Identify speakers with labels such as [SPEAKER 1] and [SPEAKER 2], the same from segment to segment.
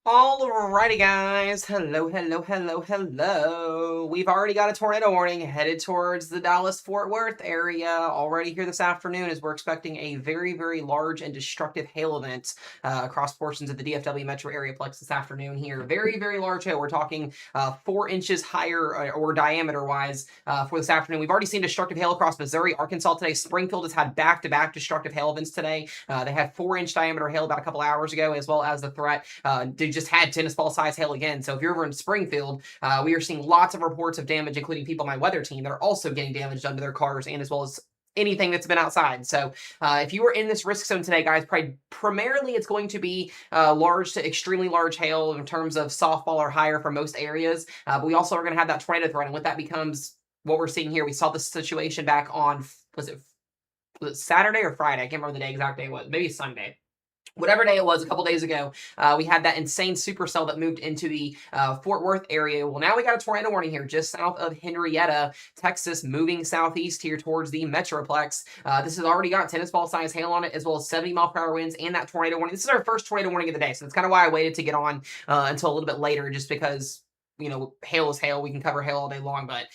[SPEAKER 1] Alrighty, guys. Hello. We've already got a tornado warning headed towards the Dallas-Fort Worth area already here this afternoon, as we're expecting a very large and destructive hail event across portions of the DFW metro areaplex this afternoon here. Very large hail. We're talking 4 inches higher or diameter-wise for this afternoon. We've already seen destructive hail across Missouri, Arkansas today. Springfield has had back-to-back destructive hail events today. They had 4-inch diameter hail about a couple hours ago, as well as the threat just had tennis ball size hail again. So if you're over in Springfield, we are seeing lots of reports of damage, including people on my weather team that are also getting damaged under their cars and as well as anything that's been outside. So if you are in this risk zone today, guys, primarily it's going to be large to extremely large hail in terms of softball or higher for most areas. But we also are going to have that tornado threat. And what that becomes, what we're seeing here, we saw this situation back on, was it Saturday or Friday? I can't remember the exact day it was. Maybe Sunday. Whatever day it was, a couple days ago, we had that insane supercell that moved into the Fort Worth area. Well, now we got a tornado warning here just south of Henrietta, Texas, moving southeast here towards the Metroplex. This has already got tennis ball size hail on it, as well as 70-mile-per-hour winds and that tornado warning. This is our first tornado warning of the day, so that's kind of why I waited to get on until a little bit later, just because hail is hail. We can cover hail all day long, but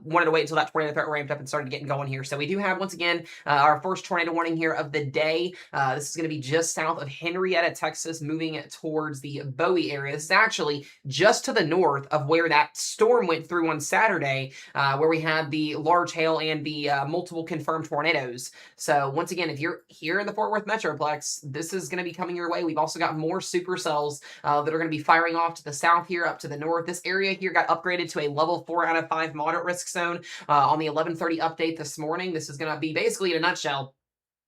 [SPEAKER 1] wanted to wait until that tornado threat ramped up and started getting going here. So we do have, once again, our first tornado warning here of the day. This is going to be just south of Henrietta, Texas, moving towards the Bowie area. This is actually just to the north of where that storm went through on Saturday, where we had the large hail and the multiple confirmed tornadoes. So once again, if you're here in the Fort Worth Metroplex, this is going to be coming your way. We've also got more supercells that are going to be firing off to the south here, up to the north. This area here got upgraded to a level 4 out of 5 moderate risk zone on the 11:30 update this morning. This is going to be basically, in a nutshell,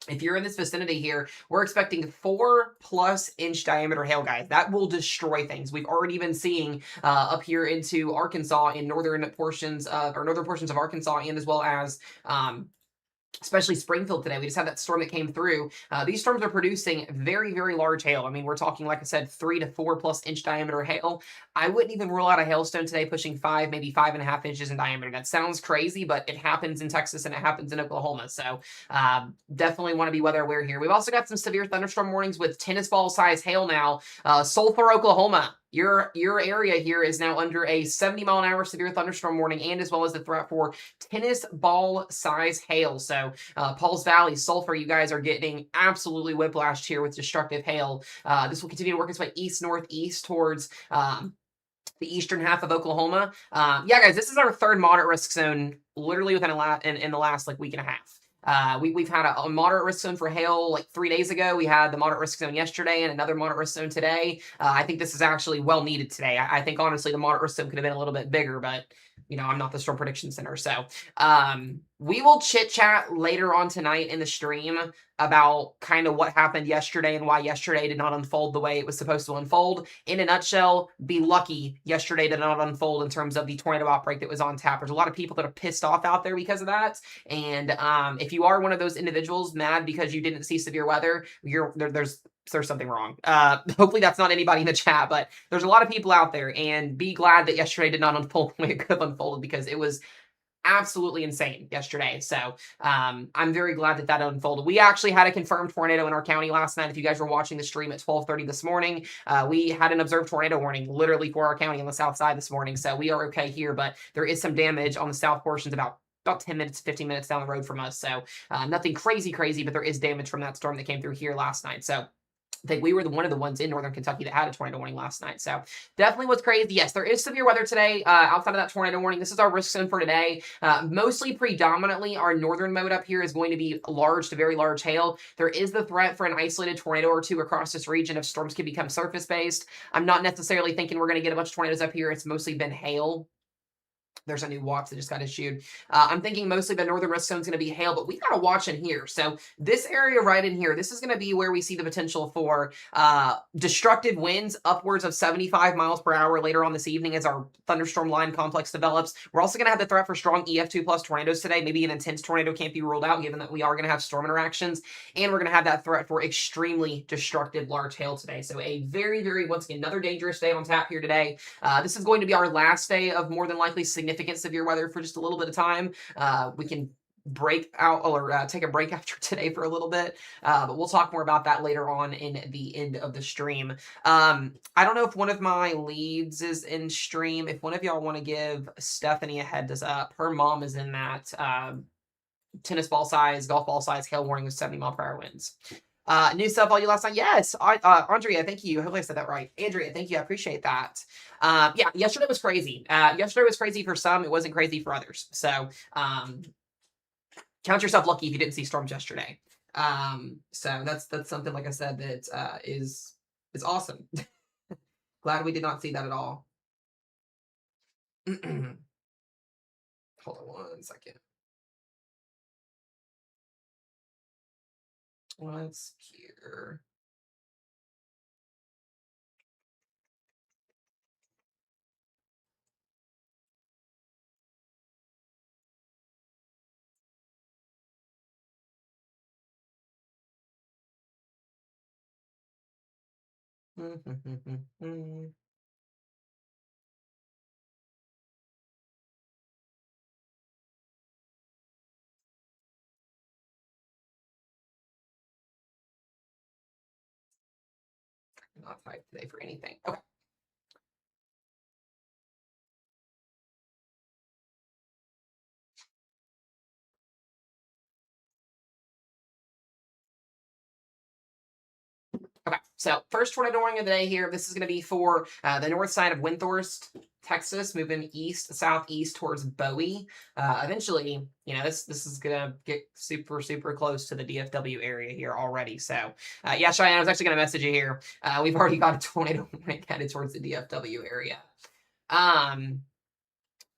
[SPEAKER 1] if you're in this vicinity here, we're expecting 4+ inch diameter hail, guys. That will destroy things. We've already been seeing up here into Arkansas in northern portions of Arkansas, and as well as especially Springfield today. We just had that storm that came through. These storms are producing very large hail. I mean, we're talking, like I said, 3 to 4+ inch diameter hail. I wouldn't even rule out a hailstone today pushing 5, maybe 5.5 inches in diameter. That sounds crazy, but it happens in Texas and it happens in Oklahoma. So definitely want to be weather aware here. We've also got some severe thunderstorm warnings with tennis ball size hail now. Sulphur, Oklahoma. Your area here is now under a 70-mile-an-hour severe thunderstorm warning, and as well as the threat for tennis ball size hail. So Pauls Valley, Sulphur, you guys are getting absolutely whiplashed here with destructive hail. This will continue to work its way east-northeast towards the eastern half of Oklahoma. Yeah, guys, this is our third moderate risk zone literally within in the last week and a half. We've had a moderate risk zone for hail 3 days ago. We had the moderate risk zone yesterday and another moderate risk zone today. I think this is actually well needed today. I think honestly the moderate risk zone could have been a little bit bigger, but I'm not the Storm Prediction Center. So we will chit chat later on tonight in the stream about kind of what happened yesterday and why yesterday did not unfold the way it was supposed to unfold. In a nutshell, be lucky yesterday did not unfold in terms of the tornado outbreak that was on tap. There's a lot of people that are pissed off out there because of that. And if you are one of those individuals mad because you didn't see severe weather, there's something wrong. Hopefully that's not anybody in the chat, but there's a lot of people out there, and be glad that yesterday did not unfold the way it could have unfolded, because it was absolutely insane yesterday. So I'm very glad that unfolded. We actually had a confirmed tornado in our county last night. If you guys were watching the stream at 12:30 this morning, we had an observed tornado warning literally for our county on the south side this morning. So we are okay here, but there is some damage on the south portions about 10 minutes, 15 minutes down the road from us. So nothing crazy, but there is damage from that storm that came through here last night. So I think we were one of the ones in northern Kentucky that had a tornado warning last night. So definitely was crazy. Yes, there is severe weather today outside of that tornado warning. This is our risk zone for today. Mostly predominantly our northern mode up here is going to be large to very large hail. There is the threat for an isolated tornado or two across this region if storms can become surface based. I'm not necessarily thinking we're going to get a bunch of tornadoes up here. It's mostly been hail. There's a new watch that just got issued. I'm thinking mostly the northern risk zone is going to be hail, but we got a watch in here. So this area right in here, this is going to be where we see the potential for destructive winds upwards of 75 miles per hour later on this evening as our thunderstorm line complex develops. We're also going to have the threat for strong EF2+ tornadoes today. Maybe an intense tornado can't be ruled out, given that we are going to have storm interactions. And we're going to have that threat for extremely destructive large hail today. So a very, once again, another dangerous day on tap here today. This is going to be our last day of more than likely significant severe weather for just a little bit of time. We can break out or take a break after today for a little bit. But we'll talk more about that later on in the end of the stream. I don't know if one of my leads is in stream. If one of y'all want to give Stephanie a heads up, her mom is in that tennis ball size, golf ball size hail warning with 70-mile-per-hour winds. New sub all you last night. Yes, Andrea, thank you. Hopefully I said that right. Andrea, thank you. I appreciate that. Yeah, yesterday was crazy. Yesterday was crazy for some. It wasn't crazy for others. So count yourself lucky if you didn't see storms yesterday. So that's something, like I said, that is awesome. Glad we did not see that at all. Hold on one second. Let's here. Not type today for anything. Okay. Okay, so first tornado warning of the day here. This is going to be for the north side of Windthorst, Texas, moving east, southeast towards Bowie. Eventually, you know, this is going to get super, super close to the DFW area here already. So, yeah, Cheyenne, I was actually going to message you here. We've already got a tornado warning headed towards the DFW area.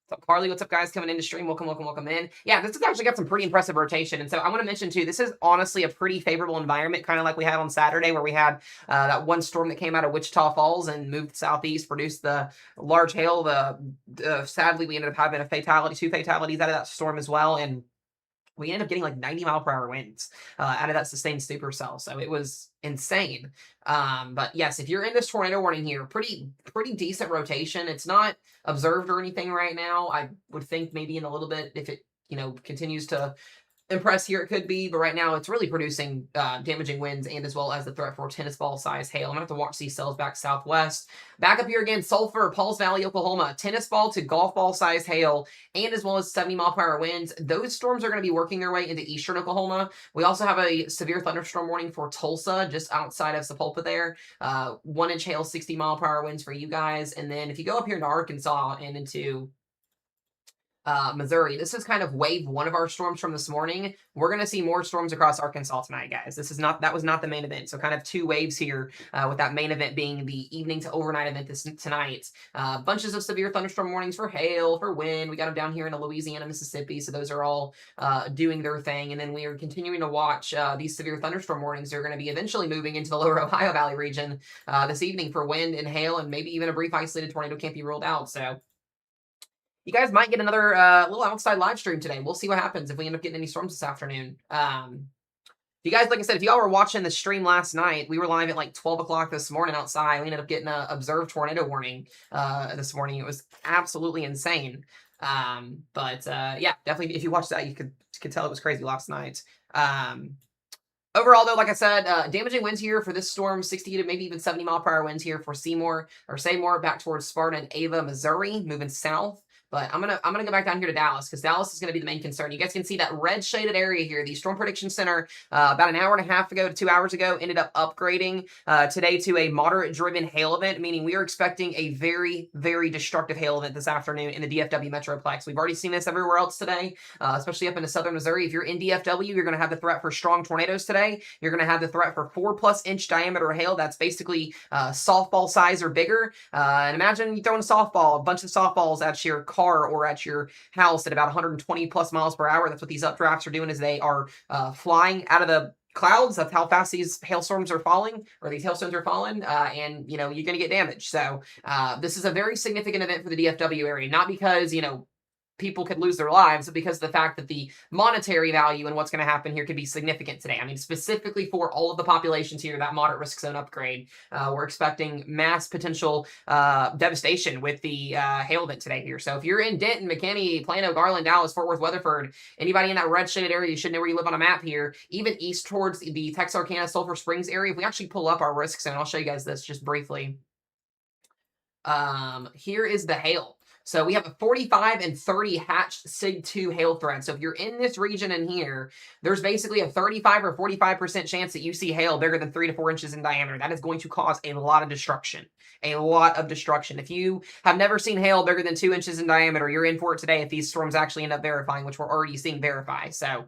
[SPEAKER 1] So Carly, what's up, guys? Coming into stream. Welcome, welcome, welcome in. Yeah, this has actually got some pretty impressive rotation. And so I want to mention, too, this is honestly a pretty favorable environment, kind of like we had on Saturday, where we had that one storm that came out of Wichita Falls and moved southeast, produced the large hail. Sadly, we ended up having a fatality, 2 fatalities out of that storm as well. And we ended up getting like 90-mile-per-hour winds out of that sustained supercell. So it was insane. But yes, if you're in this tornado warning here, pretty decent rotation. It's not observed or anything right now. I would think maybe in a little bit, if it, you know, continues to impress here, it could be, but right now it's really producing damaging winds and as well as the threat for tennis ball size hail. I'm gonna have to watch these cells back southwest. Back up here again, Sulphur, Pauls Valley, Oklahoma, tennis ball to golf ball size hail and as well as 70-mile-per-hour winds. Those storms are going to be working their way into eastern Oklahoma. We also have a severe thunderstorm warning for Tulsa, just outside of Sapulpa there. 1-inch hail, 60-mile-per-hour winds for you guys. And then if you go up here into Arkansas and into Missouri, this is kind of wave 1 of our storms from this morning. We're going to see more storms across Arkansas tonight, guys. That was not the main event. So kind of 2 waves here, with that main event being the evening to overnight event tonight. Bunches of severe thunderstorm warnings for hail, for wind. We got them down here in Louisiana, Mississippi. So those are all doing their thing. And then we are continuing to watch these severe thunderstorm warnings. They're going to be eventually moving into the lower Ohio Valley region this evening for wind and hail, and maybe even a brief isolated tornado can't be ruled out. So you guys might get another little outside live stream today. We'll see what happens if we end up getting any storms this afternoon. You guys, like I said, if y'all were watching the stream last night, we were live at like 12 o'clock this morning outside. We ended up getting an observed tornado warning this morning. It was absolutely insane. Yeah, definitely, if you watched that, you could tell it was crazy last night. Overall, though, like I said, damaging winds here for this storm, 60 to maybe even 70-mile-per-hour winds here for Seymour back towards Sparta and Ava, Missouri, moving south. But I'm gonna go back down here to Dallas, because Dallas is gonna be the main concern. You guys can see that red shaded area here. The Storm Prediction Center, about an hour and a half ago to 2 hours ago, ended up upgrading today to a moderate driven hail event, meaning we are expecting a very, very destructive hail event this afternoon in the DFW Metroplex. We've already seen this everywhere else today, especially up into southern Missouri. If you're in DFW, you're gonna have the threat for strong tornadoes today. You're gonna have the threat for 4+ inch diameter hail. That's basically softball size or bigger. And imagine you throwing a bunch of softballs at your car or at your house at about 120+ miles per hour. That's what these updrafts are doing, is they are flying out of the clouds. That's how fast these hailstorms are falling, or these hailstones are falling, and you know, you're going to get damaged. So this is a very significant event for the DFW area, not because, you know, people could lose their lives because of the fact that the monetary value and what's going to happen here could be significant today. I mean, specifically for all of the populations here, that moderate risk zone upgrade, we're expecting mass potential devastation with the hail event today here. So if you're in Denton, McKinney, Plano, Garland, Dallas, Fort Worth, Weatherford, anybody in that red shaded area, you should know where you live on a map here, even east towards the Texarkana, Sulphur Springs area. If we actually pull up our risk zone, I'll show you guys this just briefly. Here is the hail. So we have a 45 and 30 hatched SIG 2 hail threat. So if you're in this region in here, there's basically a 35 or 45% chance that you see hail bigger than 3 to 4 inches in diameter. That is going to cause a lot of destruction. A lot of destruction. If you have never seen hail bigger than 2 inches in diameter, you're in for it today if these storms actually end up verifying, which we're already seeing verify. So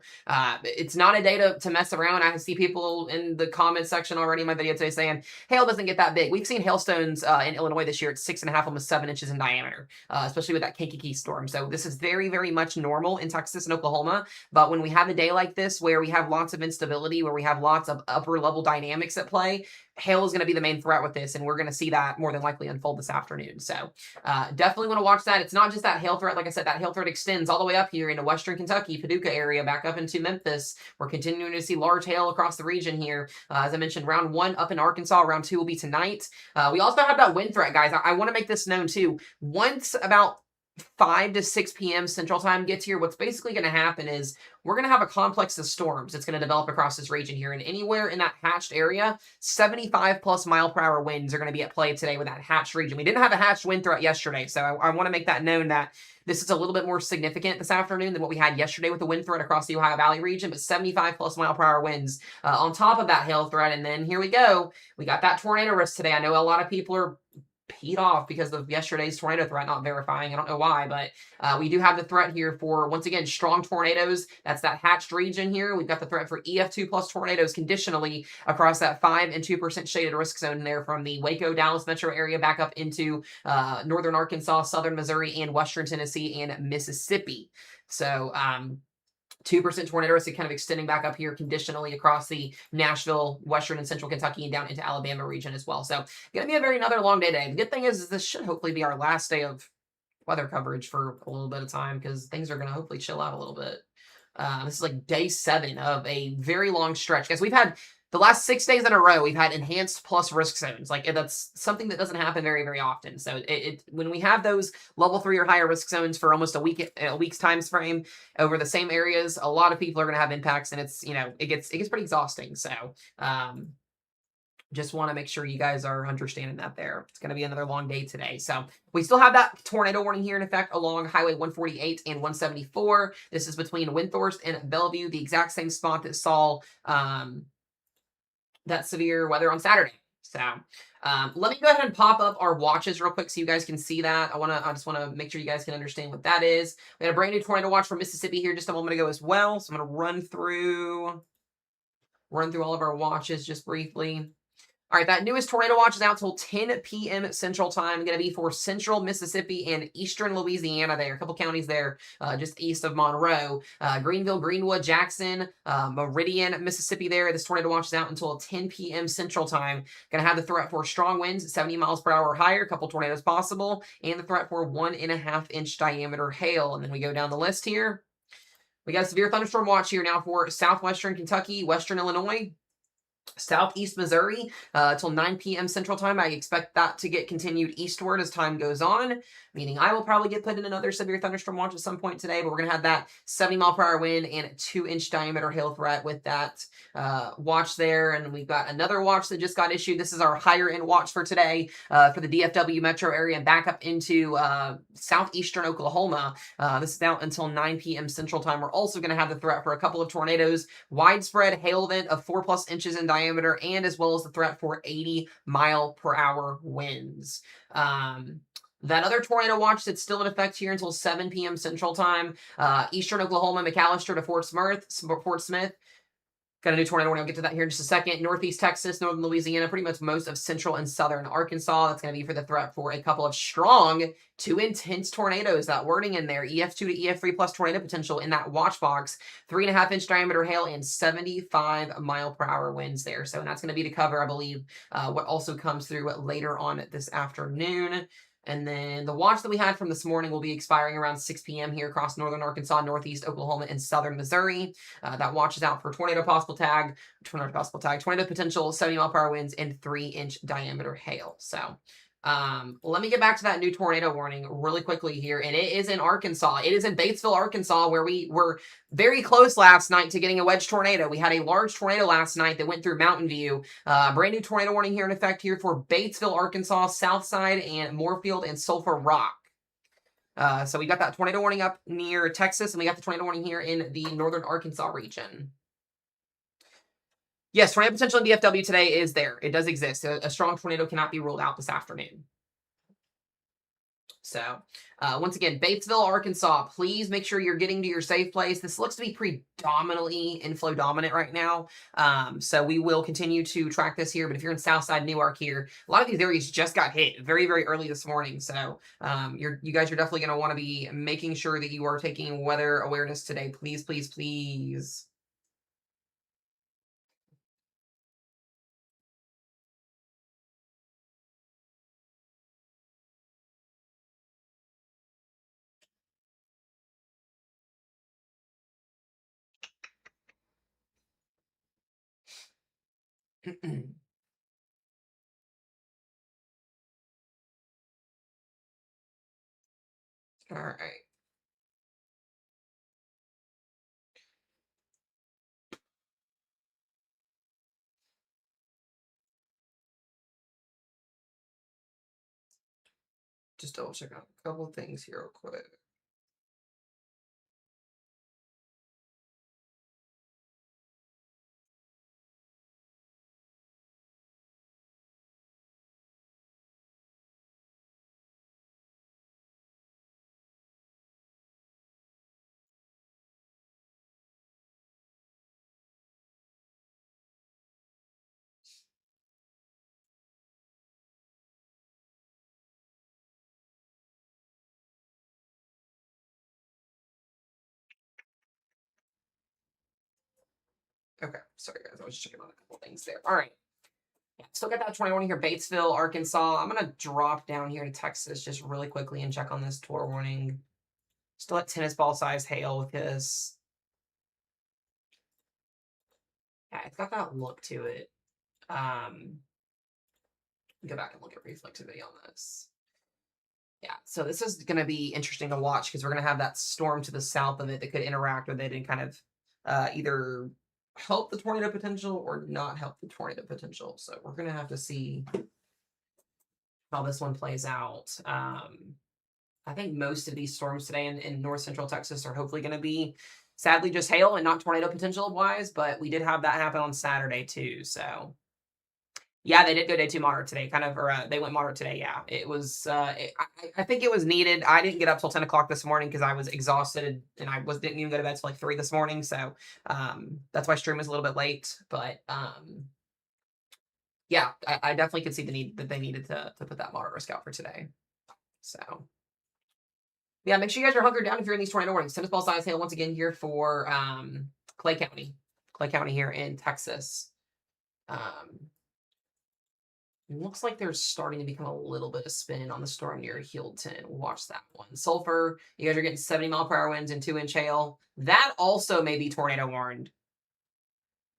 [SPEAKER 1] it's not a day to mess around. I see people in the comments section already in my video today saying hail doesn't get that big. We've seen hailstones in Illinois this year at 6.5, almost 7 inches in diameter, especially with that Kankakee storm. So this is very, very much normal in Texas and Oklahoma. But when we have a day like this where we have lots of instability, where we have lots of upper level dynamics at play, hail is going to be the main threat with this, and we're going to see that more than likely unfold this afternoon. So definitely want to watch that. It's not just that hail threat. Like I said, that hail threat extends all the way up here into western Kentucky, Paducah area, back up into Memphis. We're continuing to see large hail across the region here. As I mentioned, round 1 up in Arkansas. Round 2 will be tonight. We also have that wind threat, guys. I want to make this known too. Once about 5 to 6 p.m. Central Time gets here, what's basically going to happen is we're going to have a complex of storms that's going to develop across this region here. And anywhere in that hatched area, 75 plus mile per hour winds are going to be at play today with that hatched region. We didn't have a hatched wind threat yesterday, so I want to make that known that this is a little bit more significant this afternoon than what we had yesterday with the wind threat across the Ohio Valley region, but 75 plus mile per hour winds on top of that hail threat. And then here we go. We got that tornado risk today. I know a lot of people are peed off because of yesterday's tornado threat not verifying. I don't know why, but we do have the threat here for, once again, strong tornadoes. That's that hatched region here. We've got the threat for EF2 plus tornadoes conditionally across that 5 and 2% shaded risk zone there from the Waco, Dallas metro area back up into northern Arkansas, southern Missouri, and western Tennessee and Mississippi. So 2% tornado risk kind of extending back up here conditionally across the Nashville, western and central Kentucky, and down into Alabama region as well. So going to be another long day today. The good thing is this should hopefully be our last day of weather coverage for a little bit of time because things are going to hopefully chill out a little bit. This is like day 7 of a very long stretch. Guys, we've had the last 6 days in a row, we've had enhanced plus risk zones. Like that's something that doesn't happen very, very often. So when we have those level 3 or higher risk zones for almost a week's time frame over the same areas, a lot of people are going to have impacts, and it's, it gets pretty exhausting. So just want to make sure you guys are understanding that there. It's going to be another long day today. So we still have that tornado warning here in effect along Highway 148 and 174. This is between Windthorst and Bellevue, the exact same spot that saw that severe weather on Saturday. So let me go ahead and pop up our watches real quick so you guys can see that. I just want to make sure you guys can understand what that is. We had a brand new tornado watch from Mississippi here just a moment ago as well. So I'm going to run through all of our watches just briefly. All right, that newest tornado watch is out till 10 p.m. Central Time. Going to be for central Mississippi and eastern Louisiana there. A couple counties there just east of Monroe. Greenville, Greenwood, Jackson, Meridian, Mississippi there. This tornado watch is out until 10 p.m. Central Time. Going to have the threat for strong winds, 70 miles per hour or higher. A couple tornadoes possible. And the threat for 1.5-inch diameter hail. And then we go down the list here. We got a severe thunderstorm watch here now for southwestern Kentucky, western Illinois, southeast Missouri till 9 p.m. Central Time. I expect that to get continued eastward as time goes on, meaning I will probably get put in another severe thunderstorm watch at some point today, but we're going to have that 70 mile per hour wind and 2-inch diameter hail threat with that watch there. And we've got another watch that just got issued. This is our higher end watch for today for the DFW metro area and back up into southeastern Oklahoma. This is out until 9 p.m. Central Time. We're also going to have the threat for a couple of tornadoes, widespread hail event of 4+ inches in diameter, and as well as the threat for 80 mile per hour winds. That other tornado watch that's still in effect here until 7 p.m. Central Time, eastern Oklahoma, McAllister to Fort Smith. Got a new tornado warning. I'll get to that here in just a second. Northeast Texas, northern Louisiana, pretty much most of central and southern Arkansas. That's going to be for the threat for a couple of strong to intense tornadoes. That wording in there, EF2 to EF3 plus tornado potential in that watch box. 3.5-inch diameter hail and 75 mile per hour winds there. So, and that's going to be to cover, I believe, what also comes through later on this afternoon. And then the watch that we had from this morning will be expiring around 6 p.m. here across northern Arkansas, northeast Oklahoma, and southern Missouri. That watch is out for tornado potential, 70-mile-per-hour winds, and 3-inch diameter hail. So let me get back to that new tornado warning really quickly here. And it is in Arkansas. It is in Batesville, Arkansas, where we were very close last night to getting a wedge tornado. We had a large tornado last night that went through Mountain View. Brand new tornado warning here in effect here for Batesville, Arkansas, Southside, and Moorfield, and Sulphur Rock. So we got that tornado warning up near Texas, and we got the tornado warning here in the northern Arkansas region. Yes, tornado potential in DFW today is there. It does exist. A strong tornado cannot be ruled out this afternoon. So, once again, Batesville, Arkansas, please make sure you're getting to your safe place. This looks to be predominantly inflow dominant right now. So we will continue to track this here. But if you're in Southside Newark here, a lot of these areas just got hit very, very early this morning. So you guys are definitely going to want to be making sure that you are taking weather awareness today. Please, please, please. All right. Just double check out a couple of things here real quick. Okay, sorry guys, I was just checking on a couple things there. All right. Yeah, still got that 21 here, Batesville, Arkansas. I'm going to drop down here to Texas just really quickly and check on this tour warning. Still at tennis ball size hail with this. Yeah, it's got that look to it. Go back and look at reflectivity on this. Yeah, so this is going to be interesting to watch because we're going to have that storm to the south of it that could interact with it and kind of either help the tornado potential or not help the tornado potential. So we're going to have to see how this one plays out. I think most of these storms today in north central Texas are hopefully going to be sadly just hail and not tornado potential wise, but we did have that happen on Saturday too. So yeah, they did go day 2 moderate today, they went moderate today. Yeah, it was, I think it was needed. I didn't get up till 10 o'clock this morning because I was exhausted and didn't even go to bed till like 3 this morning. So that's why stream was a little bit late, but yeah, I definitely could see the need that they needed to put that moderate risk out for today. So yeah, make sure you guys are hunkered down if you're in these tornado warnings. Tennis ball size hail once again here for Clay County here in Texas. It looks like there's starting to become a little bit of spin on the storm near Healdton. Watch that one. Sulphur, you guys are getting 70-mile-per-hour winds and 2-inch hail. That also may be tornado warned.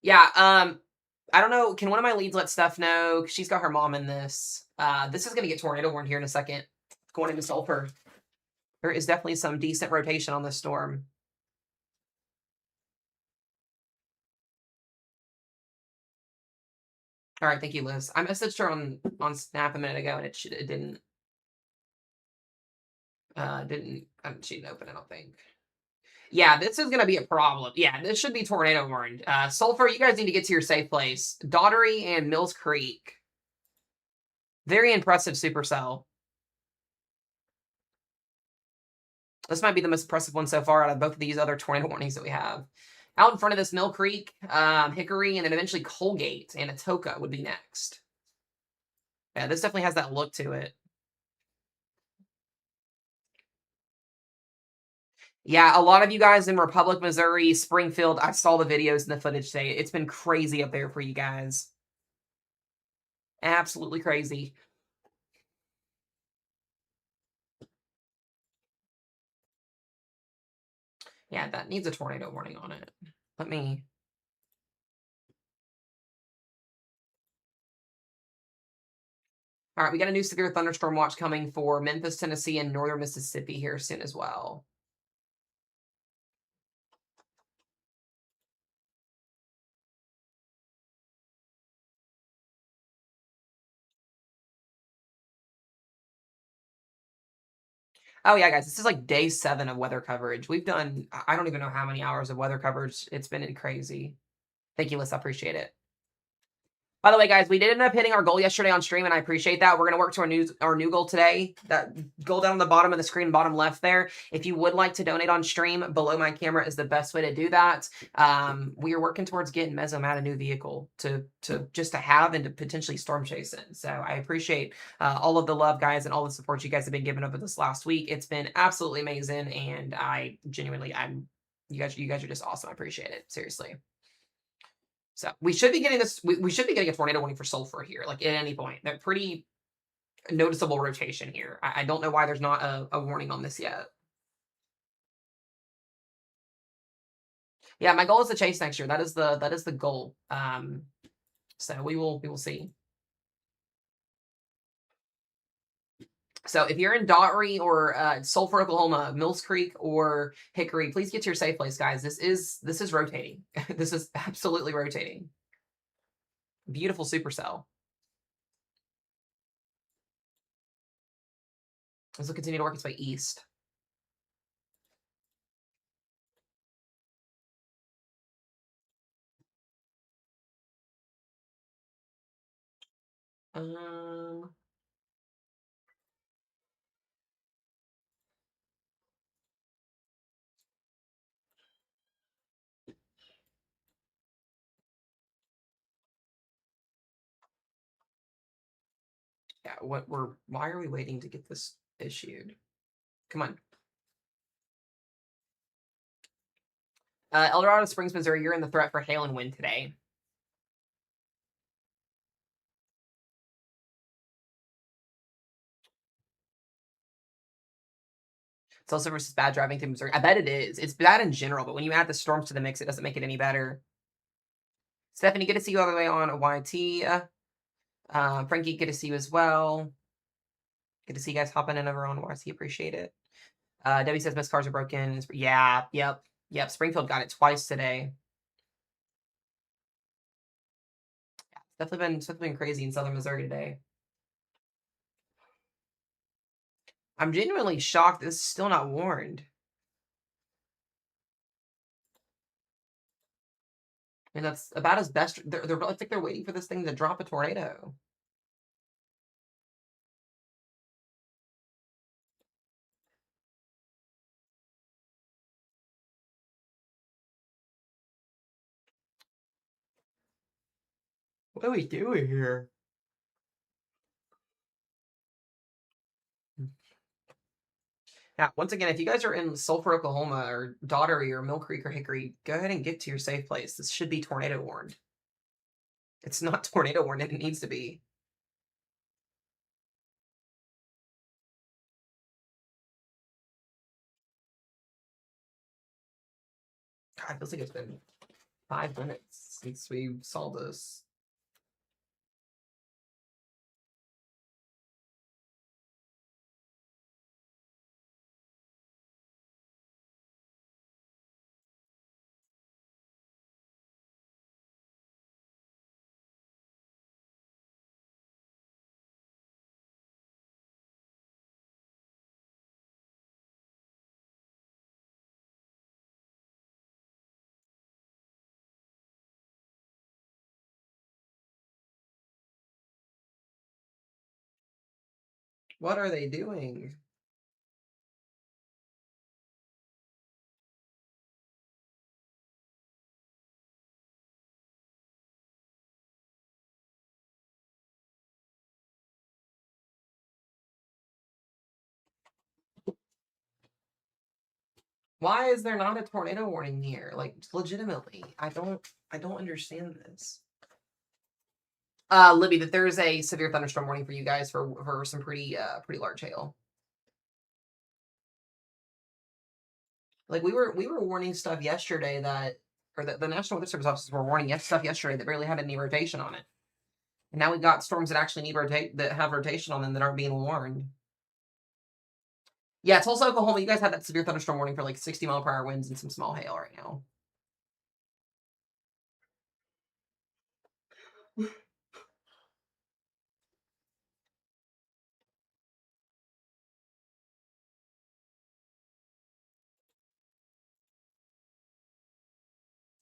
[SPEAKER 1] Yeah, I don't know. Can one of my leads let Steph know? 'Cause she's got her mom in this. This is going to get tornado warned here in a second. Going into Sulphur. There is definitely some decent rotation on this storm. All right, thank you, Liz. I messaged her on Snap a minute ago, and it didn't. She didn't open it, I don't think. Yeah, this is going to be a problem. Yeah, this should be tornado warned. Sulphur, you guys need to get to your safe place. Daughtery and Mills Creek. Very impressive supercell. This might be the most impressive one so far out of both of these other tornado warnings that we have. Out in front of this, Mill Creek, Hickory, and then eventually Colgate and Atoka would be next. Yeah, this definitely has that look to it. Yeah, a lot of you guys in Republic, Missouri, Springfield, I saw the videos and the footage today. It's been crazy up there for you guys. Absolutely crazy. Yeah, that needs a tornado warning on it. Let me. All right, we got a new severe thunderstorm watch coming for Memphis, Tennessee, and northern Mississippi here soon as well. Oh yeah, guys, this is like day 7 of weather coverage. We've done, I don't even know how many hours of weather coverage. It's been crazy. Thank you, Liz. I appreciate it. By the way, guys, we did end up hitting our goal yesterday on stream, and I appreciate that. We're going to work to our new goal today. That goal down on the bottom of the screen, bottom left there. If you would like to donate on stream, below my camera is the best way to do that. We are working towards getting Mesomat a new vehicle to just to have and to potentially storm chase in. So I appreciate all of the love, guys, and all the support you guys have been giving over this last week. It's been absolutely amazing, and I genuinely, you guys are just awesome. I appreciate it. Seriously. So we should be getting this. We should be getting a tornado warning for sulfur here, like at any point. They're pretty noticeable rotation here. I don't know why there's not a warning on this yet. Yeah, my goal is to chase next year. That is the goal. So we will see. So if you're in Daughtry or Sulphur, Oklahoma, Mills Creek or Hickory, please get to your safe place, guys. This is rotating. This is absolutely rotating. Beautiful supercell. This will continue to work its way east. Yeah, why are we waiting to get this issued? Come on. El Dorado Springs, Missouri, you're in the threat for hail and wind today. Tulsa versus bad driving through Missouri. I bet it is. It's bad in general, but when you add the storms to the mix, it doesn't make it any better. Stephanie, good to see you all the way on YT. Frankie, good to see you as well. Good to see you guys hopping in over on YT. Appreciate it. Debbie says most cars are broken. Yeah, yep. Springfield got it twice today. Yeah, it's definitely been crazy in southern Missouri today. I'm genuinely shocked this is still not warned. I mean, that's about as best. It's like they're waiting for this thing to drop a tornado. What are we doing here? Yeah, once again, if you guys are in Sulphur, Oklahoma, or Daughtry, or Mill Creek, or Hickory, go ahead and get to your safe place. This should be tornado warned. It's not tornado warned, and it needs to be. God, it feels like it's been 5 minutes since we saw this. What are they doing? Why is there not a tornado warning here? Like, legitimately, I don't understand this. Libby, that there's a severe thunderstorm warning for you guys for some pretty large hail. Like we were warning stuff yesterday that, or the National Weather Service offices were warning stuff yesterday that barely had any rotation on it. And now we got storms that actually need that have rotation on them that aren't being warned. Yeah, Tulsa, Oklahoma, you guys had that severe thunderstorm warning for like 60-mile-per-hour winds and some small hail right now.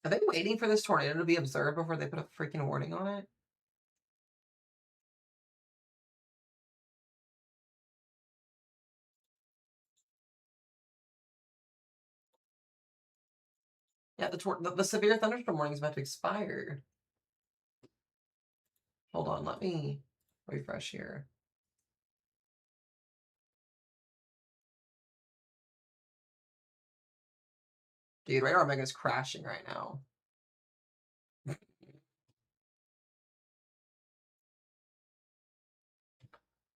[SPEAKER 1] Are they waiting for this tornado to be observed before they put a freaking warning on it? Yeah, the severe thunderstorm warning is about to expire. Hold on, let me refresh here. Dude, Radar Omega is crashing right now.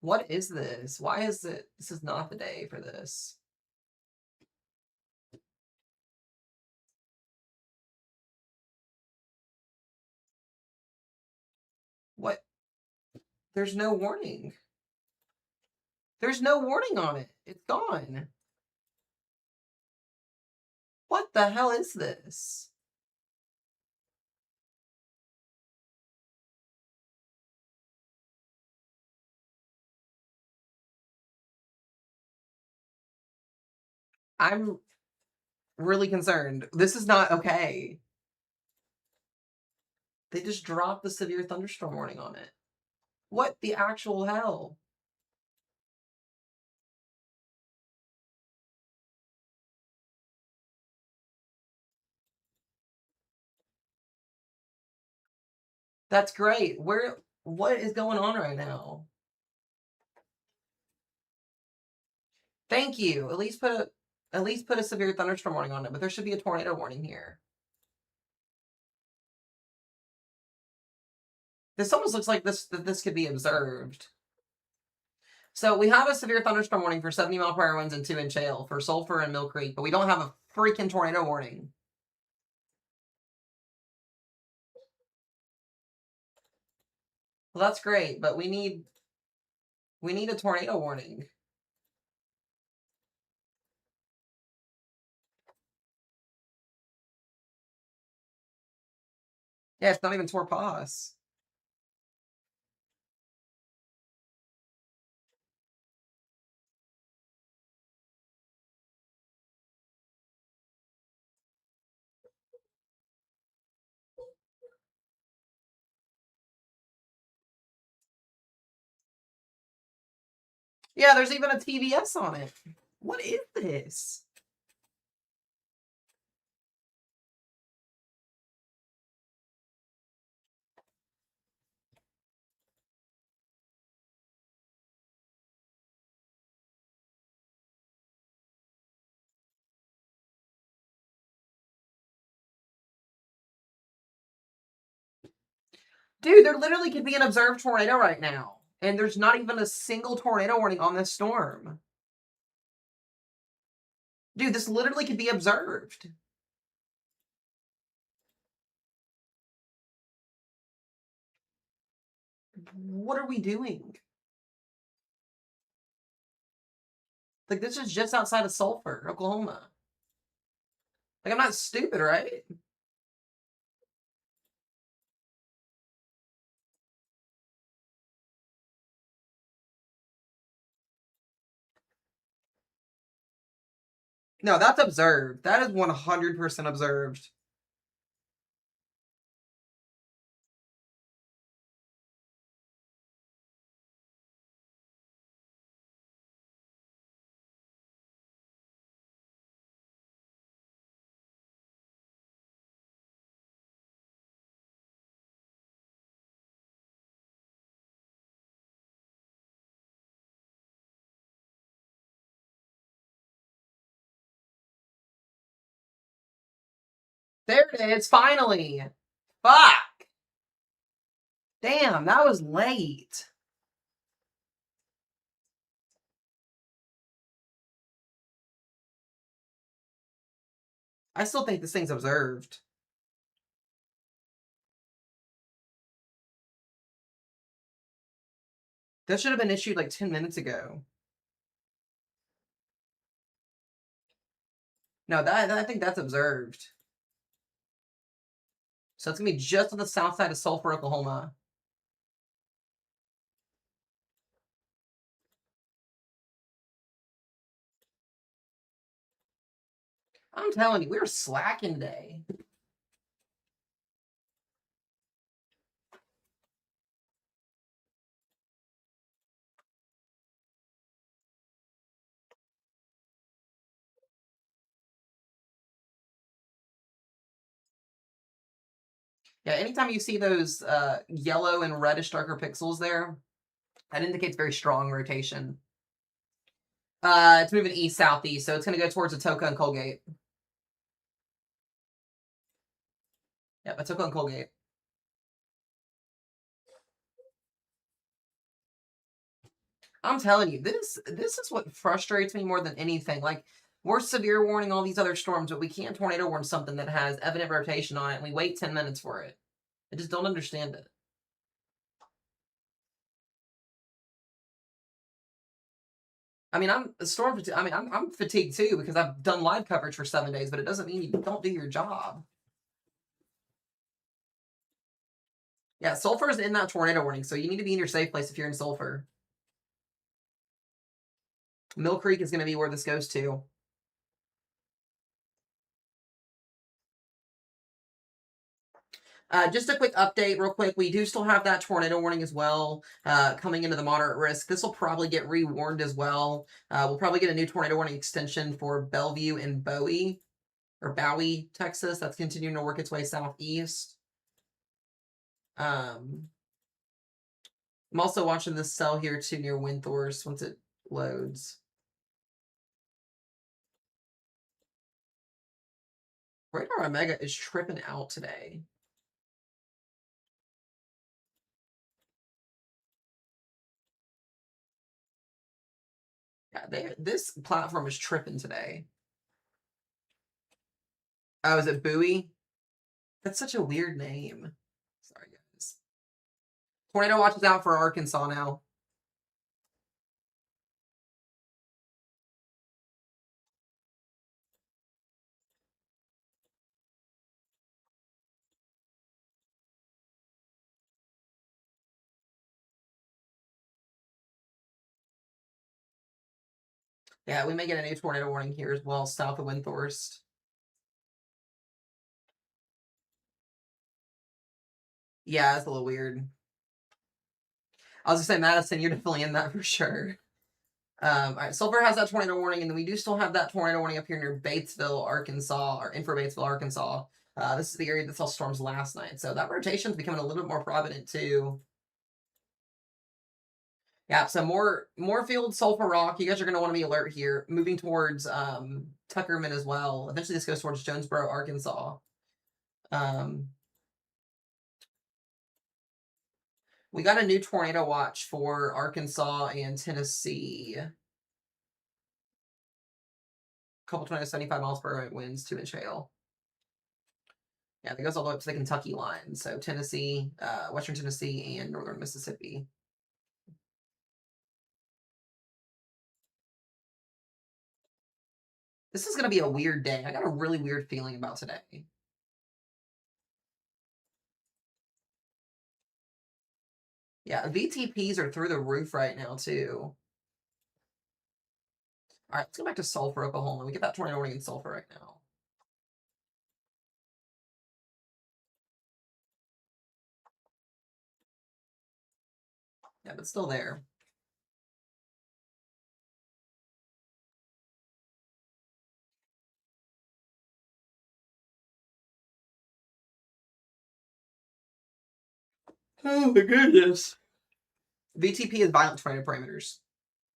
[SPEAKER 1] What is this? Why is it? This is not the day for this. What? There's no warning. There's no warning on it. It's gone. What the hell is this? I'm really concerned. This is not okay. They just dropped the severe thunderstorm warning on it. What the actual hell? That's great. What is going on right now? Thank you. At least put a severe thunderstorm warning on it, but there should be a tornado warning here. This almost looks like this could be observed. So we have a severe thunderstorm warning for 70-mile-per-hour winds and 2-inch hail for Sulphur and Mill Creek, but we don't have a freaking tornado warning. Well, that's great, but we need a tornado warning. Yeah, it's not even Torpas. Yeah, there's even a TVS on it. What is this? Dude, there literally could be an observed tornado right now. And there's not even a single tornado warning on this storm. Dude, this literally could be observed. What are we doing? Like, this is just outside of Sulphur, Oklahoma. Like, I'm not stupid, right? No, that's observed. That is 100% observed. There it is, finally. Fuck. Damn, that was late. I still think this thing's observed. That should have been issued like 10 minutes ago. No, that I think that's observed. So it's gonna be just on the south side of Sulphur, Oklahoma. I'm telling you, we were slacking today. Yeah, anytime you see those yellow and reddish darker pixels there, that indicates very strong rotation. It's moving east southeast, so it's going to go towards Atoka and Colgate. Yep, Atoka and Colgate. I'm telling you, this is what frustrates me more than anything. Like, we're severe warning all these other storms, but we can't tornado warn something that has evident rotation on it, and we wait 10 minutes for it. I just don't understand it. I mean, I'm storm fatigue. I mean, I'm fatigued too because I've done live coverage for 7 days, but it doesn't mean you don't do your job. Yeah, Sulphur is in that tornado warning, so you need to be in your safe place if you're in Sulphur. Mill Creek is going to be where this goes to. Just a quick update, real quick. We do still have that tornado warning as well coming into the moderate risk. This will probably get rewarned as well. We'll probably get a new tornado warning extension for Bellevue and Bowie, Texas. That's continuing to work its way southeast. I'm also watching this cell here too near Windthorst once it loads. Radar Omega is tripping out today. Yeah, this platform is tripping today. Oh, is it Bowie? That's such a weird name. Sorry, guys. Tornado watch is out for Arkansas now. Yeah, we may get a new tornado warning here as well, south of Windthorst. Yeah, it's a little weird. I was gonna say Madison, you're definitely in that for sure. All right, Sulphur has that tornado warning, and then we do still have that tornado warning up here near Batesville, Arkansas, or infra Batesville, Arkansas. This is the area that saw storms last night, so that rotation is becoming a little bit more prominent too. Yeah, so Moorfield, Sulphur Rock. You guys are going to want to be alert here. Moving towards Tuckerman as well. Eventually, this goes towards Jonesboro, Arkansas. We got a new tornado watch for Arkansas and Tennessee. Couple 75 miles per hour winds, 2-inch hail. Yeah, that goes all the way up to the Kentucky line. So Tennessee, Western Tennessee, and Northern Mississippi. This is going to be a weird day. I got a really weird feeling about today. Yeah, VTPs are through the roof right now, too. All right, let's go back to Sulphur, Oklahoma. We get that tornado warning in Sulphur right now. Yeah, but still there. Oh my goodness. VTP is violent tornado parameters.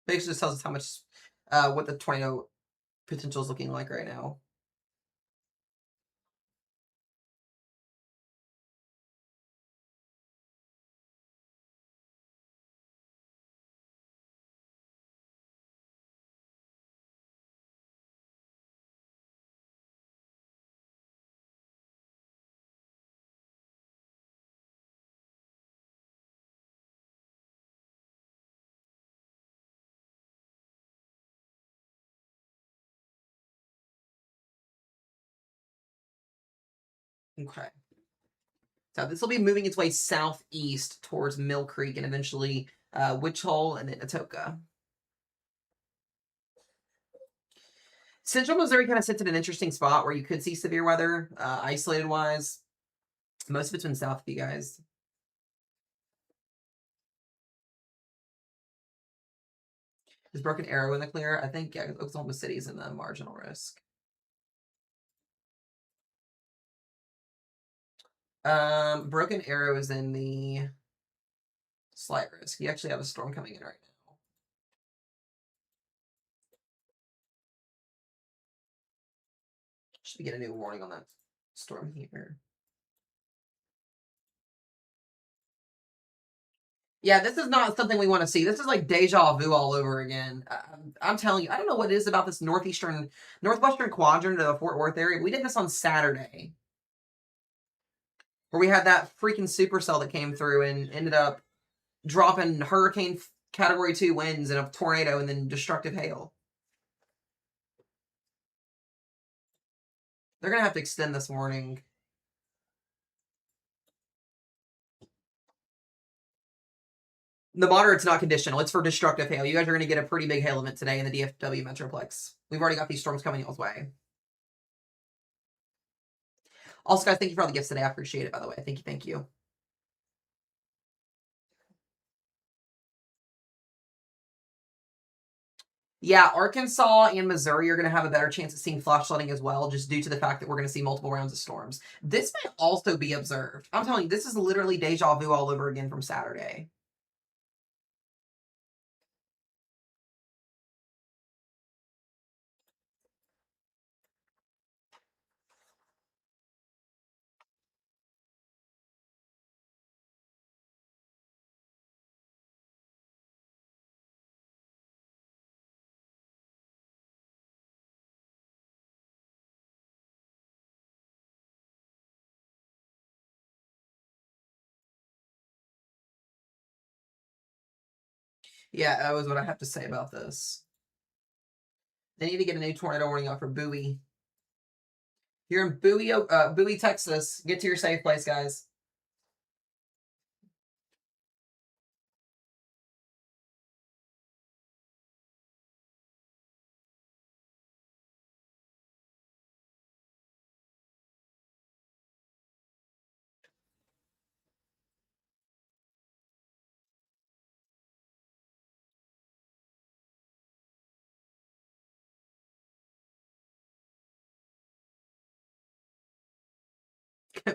[SPEAKER 1] Basically just tells us how much, what the tornado potential is looking like right now. Okay. So this will be moving its way southeast towards Mill Creek and eventually Witch Hole and then Atoka. Central Missouri kind of sits in an interesting spot where you could see severe weather, isolated wise. Most of it's been south of you guys. Is Broken Arrow in the clear? I think yeah, Oklahoma City is in the marginal risk. Broken Arrow is in the slight risk. You actually have a storm coming in right now. Should we get a new warning on that storm here? Yeah, this is not something we want to see. This is like deja vu all over again. I'm telling you, I don't know what it is about this northwestern quadrant of the Fort Worth area. We did this on Saturday, where we had that freaking supercell that came through and ended up dropping hurricane category 2 winds and a tornado and then destructive hail. They're gonna have to extend this warning. The moderate's not conditional. It's for destructive hail. You guys are going to get a pretty big hail event today in the DFW Metroplex. We've already got these storms coming y'all's way. Also, guys, thank you for all the gifts today. I appreciate it, by the way. Thank you, thank you. Yeah, Arkansas and Missouri are going to have a better chance of seeing flash flooding as well, just due to the fact that we're going to see multiple rounds of storms. This may also be observed. I'm telling you, this is literally deja vu all over again from Saturday. Yeah, that was what I have to say about this. They need to get a new tornado warning out for Bowie. You're in Bowie, Texas. Get to your safe place, guys.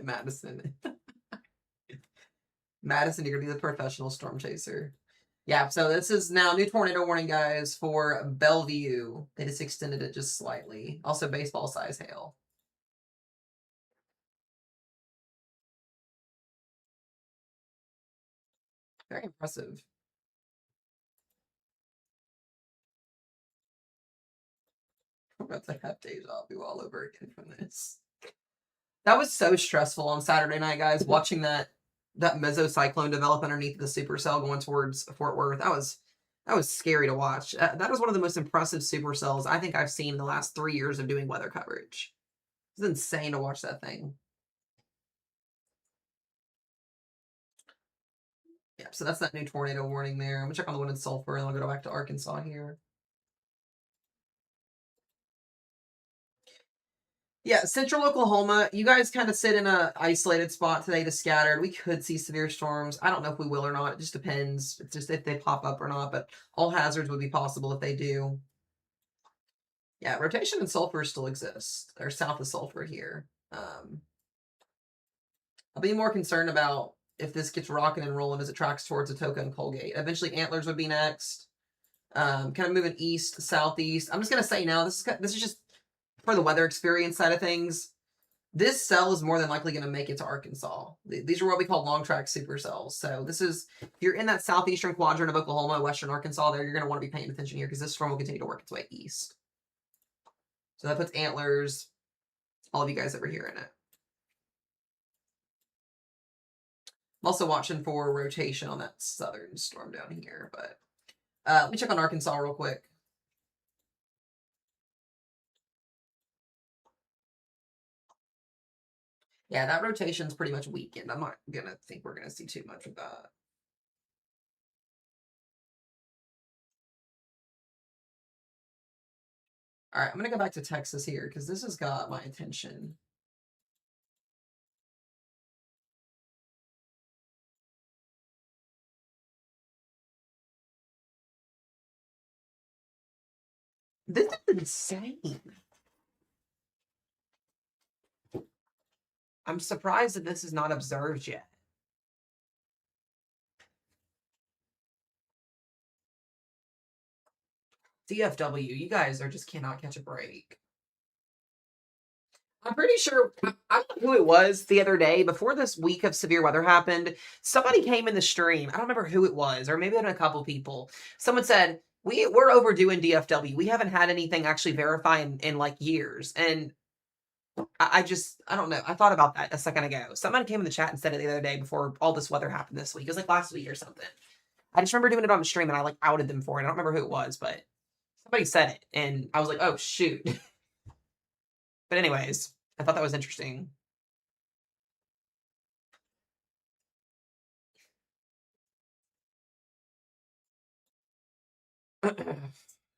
[SPEAKER 1] Madison. Madison, you're gonna be the professional storm chaser. Yeah, so this is now new tornado warning, guys, for Bellevue. They just extended it just slightly. Also, baseball size hail. Very impressive. I'm about to have deja vu all over again from this. That was so stressful on Saturday night, guys. Watching that mesocyclone develop underneath the supercell going towards Fort Worth. That was scary to watch. That was one of the most impressive supercells I think I've seen in the last 3 years of doing weather coverage. It's insane to watch that thing. Yeah, so that's that new tornado warning there. I'm gonna check on the one in Sulphur, and I'll go back to Arkansas here. Yeah, central Oklahoma, you guys kind of sit in a isolated spot today to scattered. We could see severe storms. I don't know if we will or not. It just depends. It's just if they pop up or not, but all hazards would be possible if they do. Yeah, rotation and sulfur still exists. They're south of sulfur here. I'll be more concerned about if this gets rocking and rolling as it tracks towards Atoka and Colgate. Eventually, Antlers would be next. Kind of moving east, southeast. I'm just gonna say now, this is just for the weather experience side of things. This cell is more than likely going to make it to Arkansas. These are what we call long track supercells. So this is, if you're in that southeastern quadrant of Oklahoma, western Arkansas, there, you're going to want to be paying attention here because this storm will continue to work its way east. So that puts Antlers, all of you guys over here in it. I'm also watching for rotation on that southern storm down here, but let me check on Arkansas real quick. Yeah, that rotation's pretty much weakened. I'm not gonna think we're gonna see too much of that. All right, I'm gonna go back to Texas here because this has got my attention. This is insane. I'm surprised that this is not observed yet. DFW, you guys are just cannot catch a break. I'm pretty sure I don't know who it was the other day before this week of severe weather happened. Somebody came in the stream. I don't remember who it was, or maybe it a couple people. Someone said we're overdue in DFW. We haven't had anything actually verify in like years, and I don't know. I thought about that a second ago. Someone came in the chat and said it the other day before all this weather happened this week. It was like last week or something. I just remember doing it on the stream and I like outed them for it. I don't remember who it was, but somebody said it, and I was like, oh shoot. But anyways, I thought that was interesting.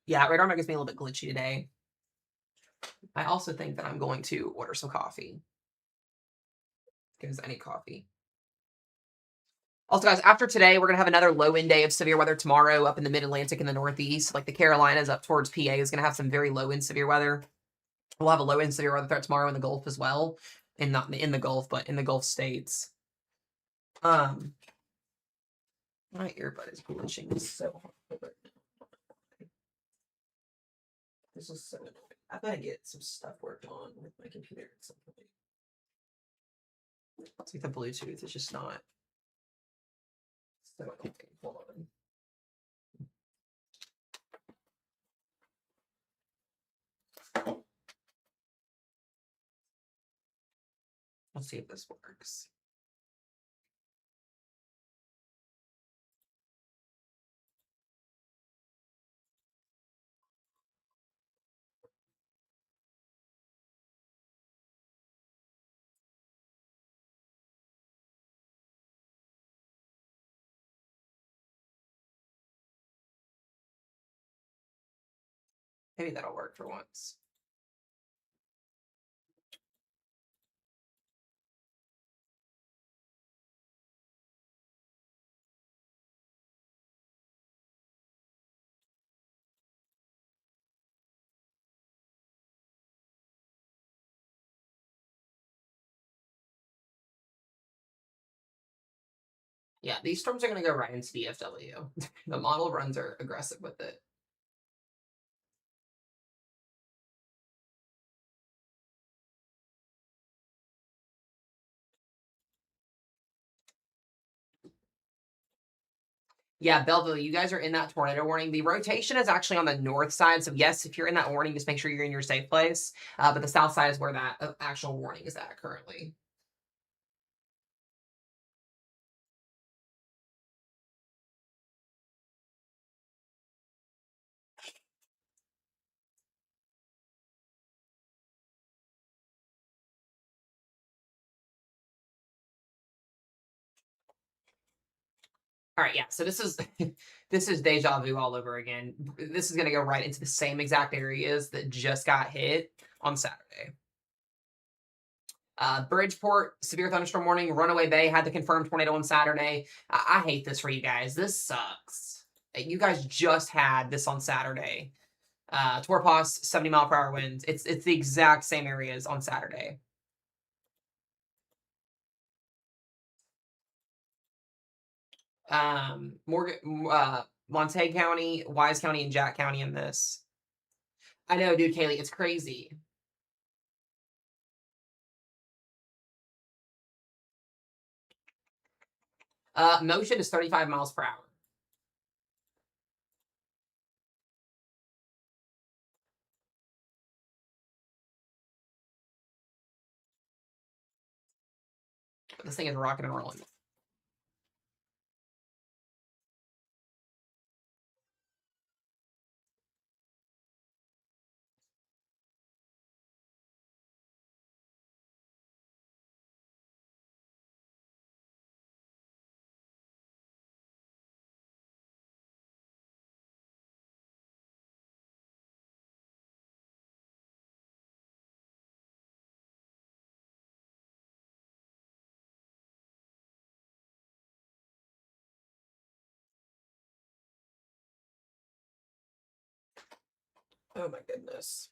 [SPEAKER 1] Yeah, radar makes me a little bit glitchy today. I also think that I'm going to order some coffee because I need coffee. Also, guys, after today, we're going to have another low end day of severe weather tomorrow up in the mid Atlantic and the Northeast. Like the Carolinas up towards PA is going to have some very low end severe weather. We'll have a low end severe weather threat tomorrow in the Gulf as well. And not in the Gulf, but in the Gulf states. My earbud is glitching so hard. This is so annoying. I gotta get some stuff worked on with my computer at some point. It's like the Bluetooth is just not so annoying. Hold on. Let's see if this works. Maybe that'll work for once. Yeah, these storms are going to go right into DFW. The model runs are aggressive with it. Yeah, Belleville, you guys are in that tornado warning. The rotation is actually on the north side. So, yes, if you're in that warning, just make sure you're in your safe place. But the south side is where that actual warning is at currently. All right, yeah. So this is this is deja vu all over again. This is going to go right into the same exact areas that just got hit on Saturday. Bridgeport, severe thunderstorm warning. Runaway Bay had the confirmed tornado on Saturday. I hate this for you guys. This sucks. You guys just had this on Saturday. Torpos, 70-mile-per-hour winds. It's the exact same areas on Saturday. Montague County, Wise County, and Jack County in this. I know, dude, Kaylee, it's crazy. Motion is 35 miles per hour. This thing is rocking and rolling. Oh my goodness.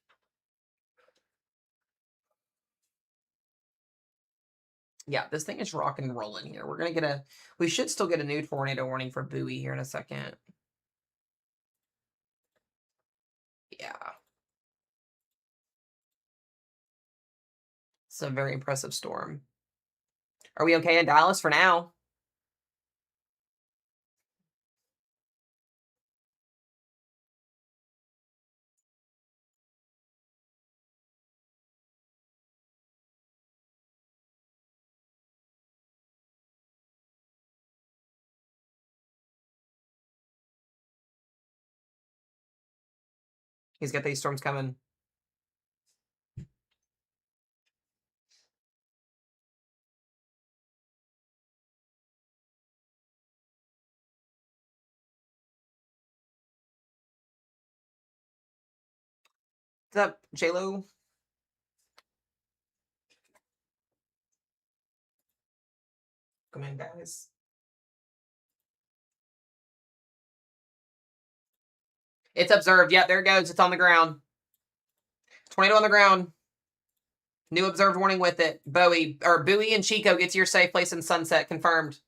[SPEAKER 1] Yeah, this thing is rocking and rolling here. We're gonna get we should still get a new tornado warning for Bowie here in a second. Yeah. It's a very impressive storm. Are we okay in Dallas for now? He's got these storms coming. What's up, J-Lo? Come in, guys. It's observed. Yep, there it goes. It's on the ground. Tornado on the ground. New observed warning with it. Bowie and Chico, get to your safe place in Sunset. Confirmed.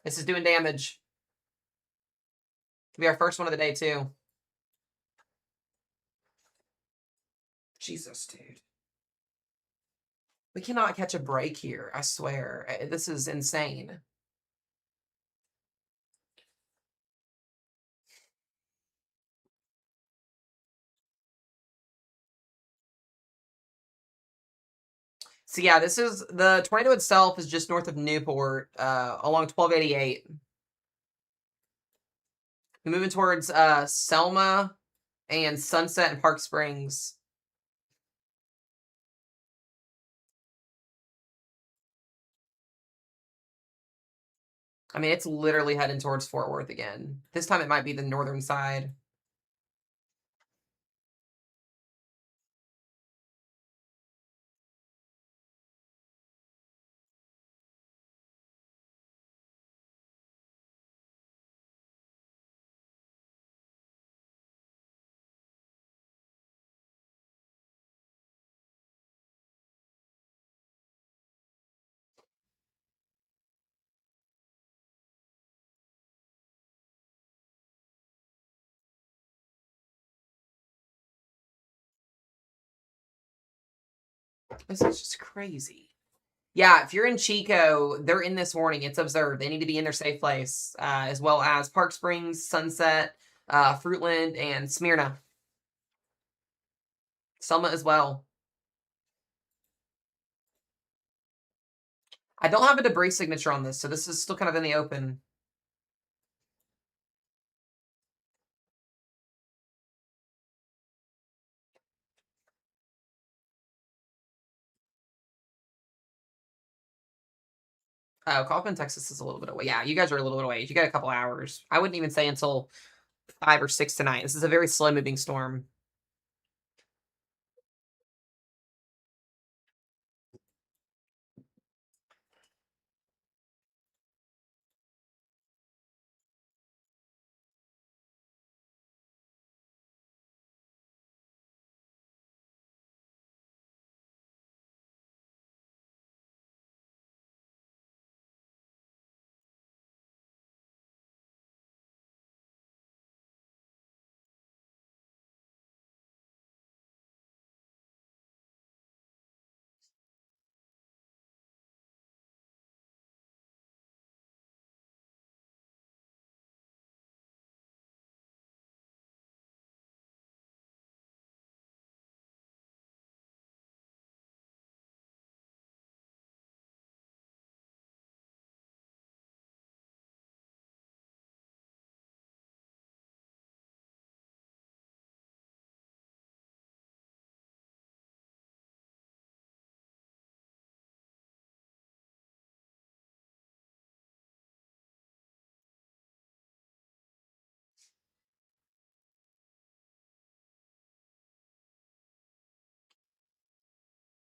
[SPEAKER 1] This is doing damage. It'll be our first one of the day, too. Jesus, dude. We cannot catch a break here. I swear. This is insane. So yeah, this is the tornado itself is just north of Newport, along 1288. We're moving towards Selma and Sunset and Park Springs. I mean, it's literally heading towards Fort Worth again. This time it might be the northern side. This is just crazy. Yeah, if you're in Chico, they're in this warning. It's observed. They need to be in their safe place, as well as Park Springs, Sunset, Fruitland, and Smyrna. Selma as well. I don't have a debris signature on this, so this is still kind of in the open. Oh, Kaufman, Texas is a little bit away. Yeah, you guys are a little bit away. You got a couple hours. I wouldn't even say until 5 or 6 tonight. This is a very slow moving storm.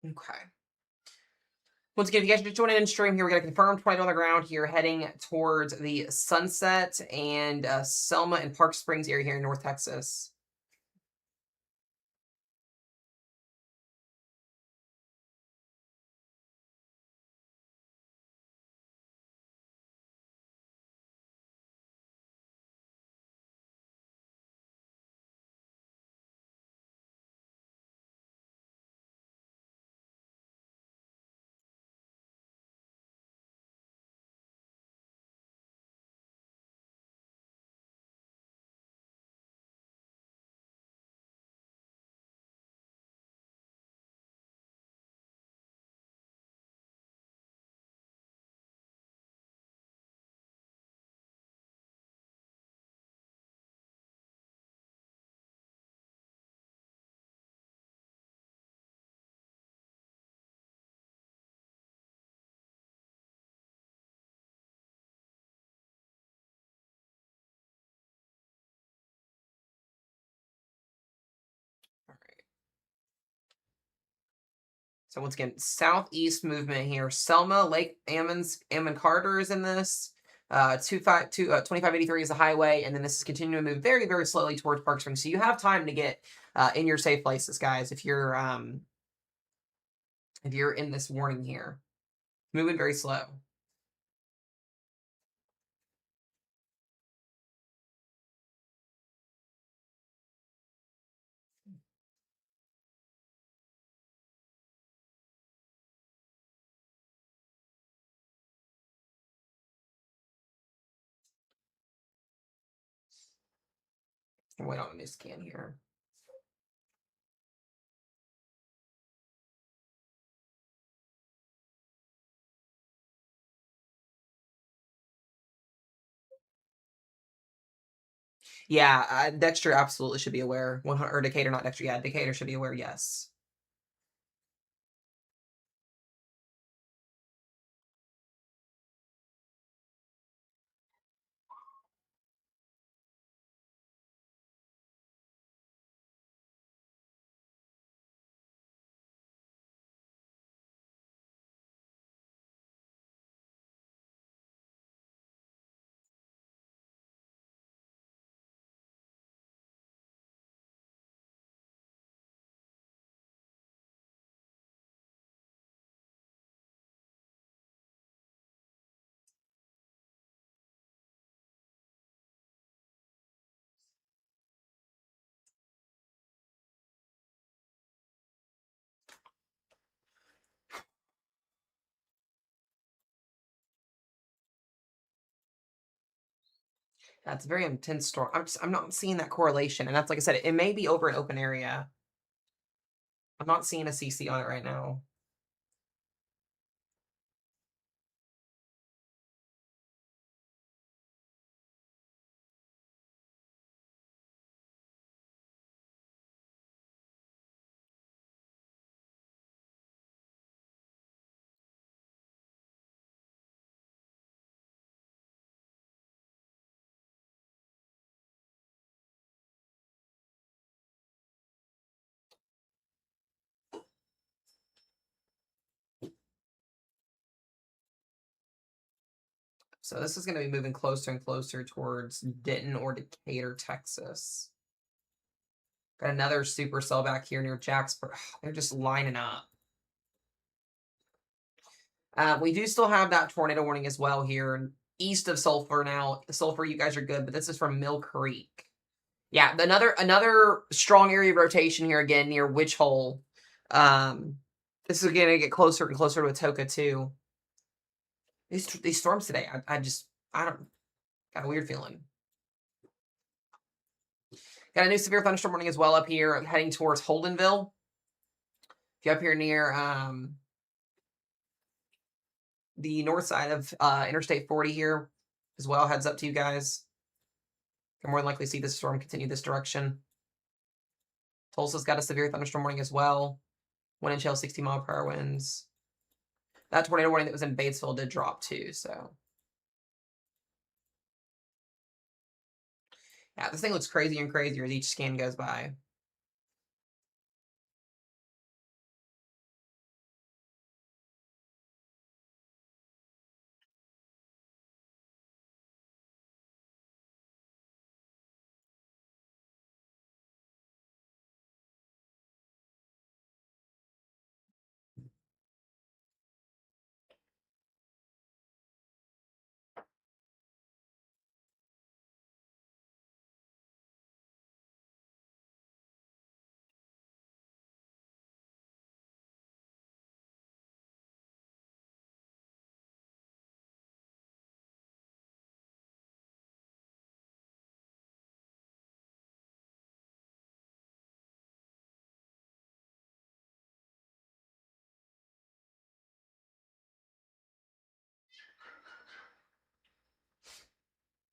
[SPEAKER 1] Okay. Once again, if you guys are just joining in stream here, we got a confirmed tornado on the ground here, heading towards the Sunset and Selma and Park Springs area here in North Texas. So once again, southeast movement here. Selma, Lake Ammon Carter is in this. 2583 is the highway, and then this is continuing to move very, very slowly towards Park Springs. So you have time to get in your safe places, guys. If you're in this warning here, moving very slow. Wait on a new scan here. Yeah, Dexter absolutely should be aware. Or Decatur, not Dexter. Yeah, Decatur should be aware. Yes. That's a very intense storm. I'm not seeing that correlation, and that's like I said, it may be over an open area. I'm not seeing a CC on it right now. So this is going to be moving closer and closer towards Denton or Decatur, Texas. Got another supercell back here near Jacksboro. They're just lining up. We do still have that tornado warning as well here east of Sulphur now. The Sulphur, you guys are good, but this is from Mill Creek. Yeah, another strong area of rotation here again near Witch Hole. This is going to get closer and closer to Atoka too. These storms today, I don't got a weird feeling. Got a new severe thunderstorm warning as well up here, heading towards Holdenville. If you're up here near the north side of Interstate 40 here as well, heads up to you guys. You'll more than likely see this storm continue this direction. Tulsa's got a severe thunderstorm warning as well. Wind and chill, 60-mile-per-hour winds. That tornado warning that was in Batesville did drop too, so. Yeah, this thing looks crazier and crazier as each scan goes by.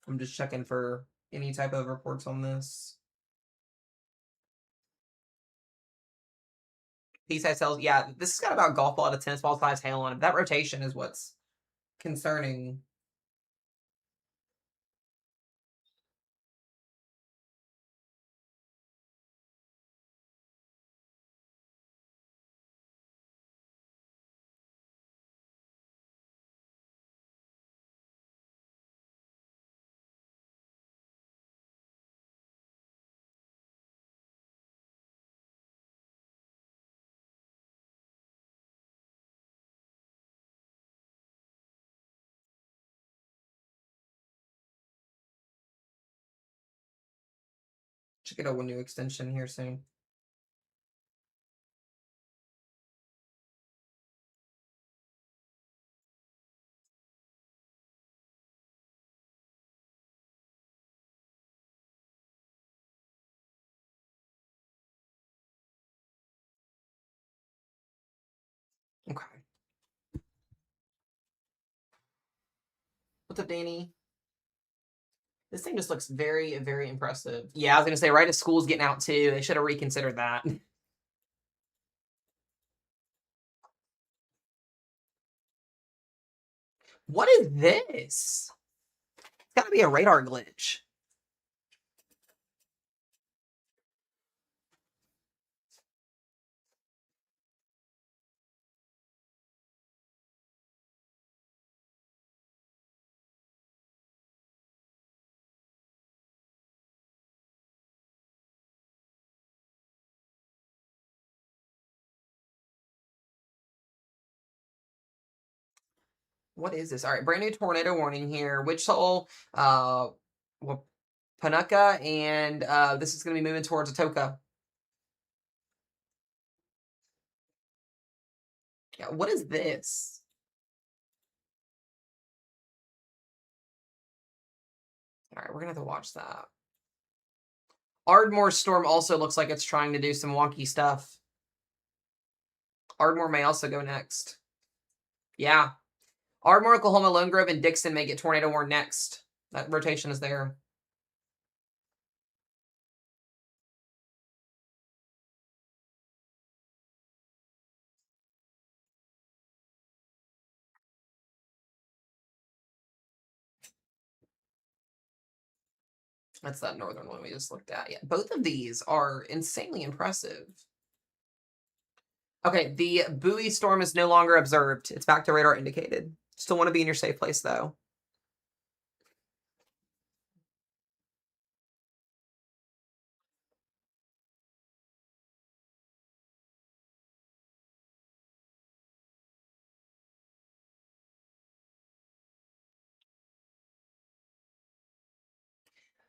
[SPEAKER 1] I'm just checking for any type of reports on this. P-size cells, yeah, this has got about golf ball to tennis ball size hail on it. That rotation is what's concerning. Should get a new extension here soon. Okay. What's up, Danny? This thing just looks very, very impressive. Yeah, I was gonna say, right as school's getting out too, they should have reconsidered that. What is this? It's gotta be a radar glitch. What is this? All right, brand new tornado warning here. Wichita, Panucka, and this is gonna be moving towards Atoka. Yeah, what is this? All right, we're gonna have to watch that. Ardmore storm also looks like it's trying to do some wonky stuff. Ardmore may also go next. Yeah. Ardmore, Oklahoma, Lone Grove, and Dixon may get tornado warned next. That rotation is there. That's that northern one we just looked at. Yeah, both of these are insanely impressive. Okay, the buoy storm is no longer observed. It's back to radar indicated. Still want to be in your safe place, though.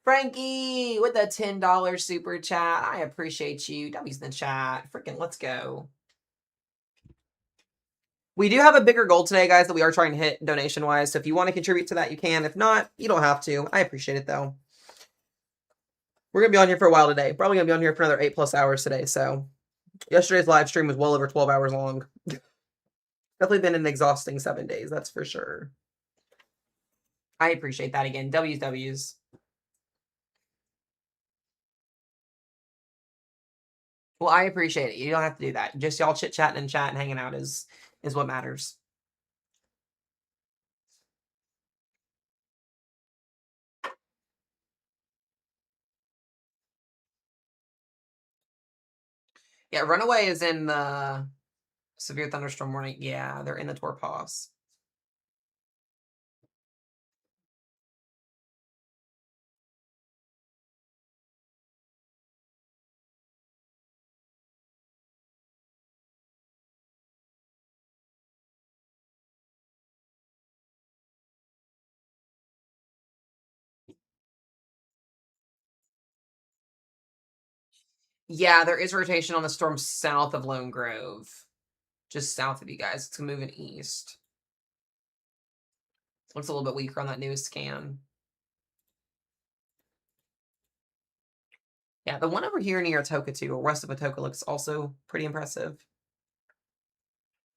[SPEAKER 1] Frankie with a $10 super chat. I appreciate you. W's in the chat. Freaking let's go. We do have a bigger goal today, guys, that we are trying to hit donation-wise. So if you want to contribute to that, you can. If not, you don't have to. I appreciate it, though. We're going to be on here for a while today. Probably going to be on here for another 8+ hours today. So yesterday's live stream was well over 12 hours long. Definitely been an exhausting 7 days, that's for sure. I appreciate that again. W's. Well, I appreciate it. You don't have to do that. Just y'all chit-chatting and chat and hanging out is what matters. Yeah, Runaway is in the severe thunderstorm warning. Yeah, they're in the Torpos. Yeah, there is rotation on the storm south of Lone Grove. Just south of you guys. It's moving east. Looks a little bit weaker on that newest scan. Yeah, the one over here near Atoka too, or west of Atoka, looks also pretty impressive.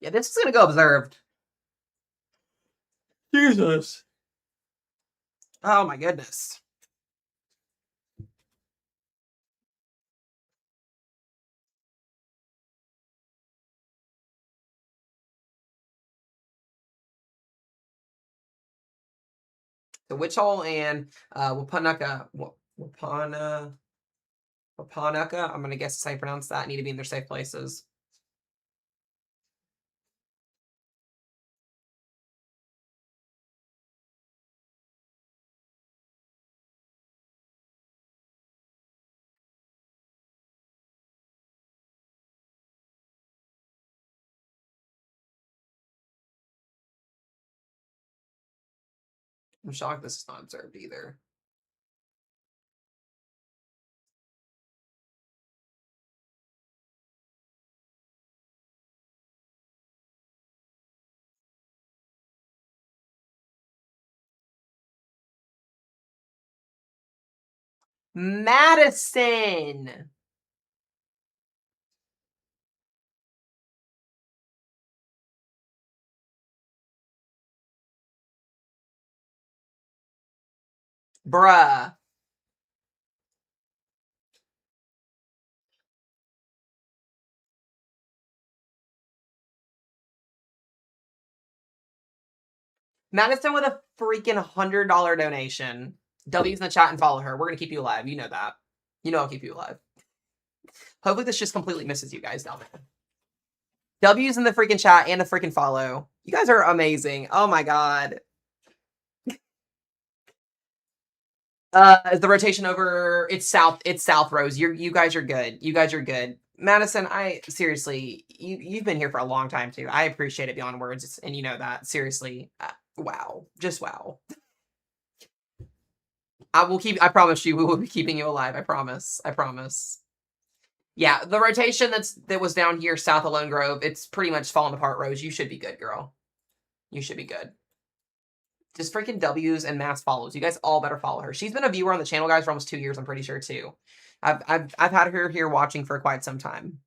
[SPEAKER 1] Yeah, this is going to go observed. Jesus. Oh my goodness. So Wichita and Wapanucka, Wapanucka, I'm going to guess how you pronounce that, need to be in their safe places. I'm shocked this is not observed either. Madison. Bruh. Madison with a freaking $100 donation. W's in the chat and follow her. We're gonna keep you alive. You know that. You know I'll keep you alive. Hopefully this just completely misses you guys down there. W's in the freaking chat and the freaking follow. You guys are amazing. Oh my god. Is the rotation over? It's south. It's south, Rose. You guys are good. You guys are good. Madison, I seriously, you've been here for a long time too. I appreciate it beyond words, and you know that. Seriously, wow, just wow. I will keep. I promise you, we will be keeping you alive. I promise. I promise. Yeah, the rotation that was down here south of Lone Grove, it's pretty much falling apart, Rose. You should be good, girl. You should be good. Just freaking W's and mass follows. You guys all better follow her. She's been a viewer on the channel, guys, for almost 2 years, I'm pretty sure, too. I've had her here watching for quite some time.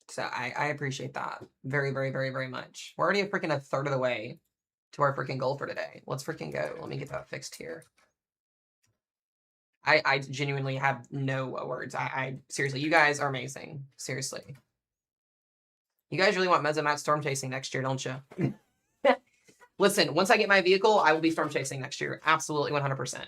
[SPEAKER 1] So I appreciate that very, very, very, very much. We're already a freaking a third of the way to our freaking goal for today. Let's freaking go. Let me get that fixed here. I genuinely have no words. I seriously, you guys are amazing. Seriously. You guys really want Mesomat storm chasing next year, don't you? Listen, once I get my vehicle, I will be storm chasing next year. Absolutely 100%.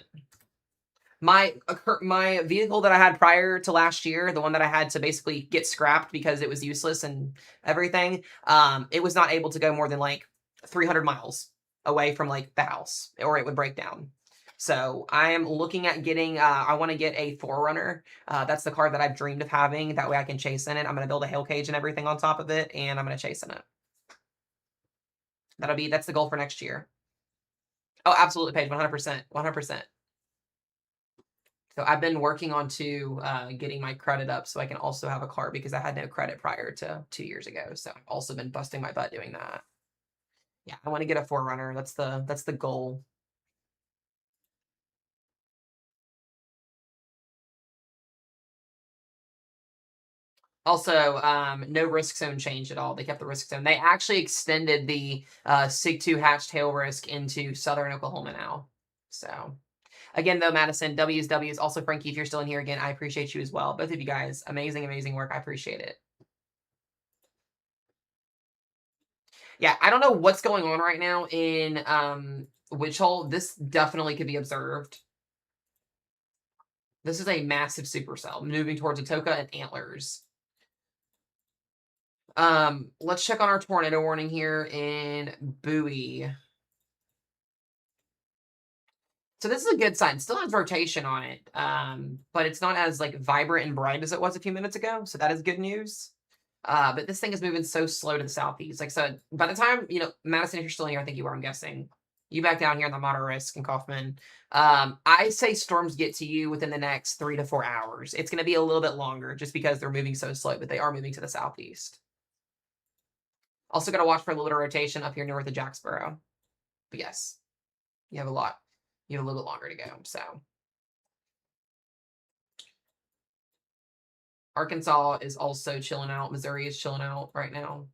[SPEAKER 1] My vehicle that I had prior to last year, the one that I had to basically get scrapped because it was useless and everything, it was not able to go more than like 300 miles away from like the house, or it would break down. So I am looking at getting, I want to get a 4Runner. That's the car that I've dreamed of having. That way I can chase in it. I'm going to build a hail cage and everything on top of it, and I'm going to chase in it. That's the goal for next year. Oh, absolutely, Paige, 100%, 100%. So I've been working on getting my credit up so I can also have a car, because I had no credit prior to 2 years ago. So I've also been busting my butt doing that. Yeah, I want to get a 4Runner. That's the goal. Also, no risk zone changed at all. They kept the risk zone. They actually extended the SIG-2 hatch tail risk into southern Oklahoma now. So, again, though, Madison, W's. Also, Frankie, if you're still in here again, I appreciate you as well. Both of you guys, amazing, amazing work. I appreciate it. Yeah, I don't know what's going on right now in Witch Hole. This definitely could be observed. This is a massive supercell moving towards Atoka and Antlers. Let's check on our tornado warning here in Bowie. So this is a good sign. Still has rotation on it, but it's not as like vibrant and bright as it was a few minutes ago. So that is good news. But this thing is moving so slow to the southeast. Like, so by the time, Madison, if you're still here, I think you are, I'm guessing. You back down here in the moderate risk and Kaufman. I say storms get to you within the next 3 to 4 hours. It's going to be a little bit longer just because they're moving so slow, but they are moving to the southeast. Also got to watch for a little bit of rotation up here north of Jacksboro. But yes, you have a lot. You have a little bit longer to go. So Arkansas is also chilling out. Missouri is chilling out right now.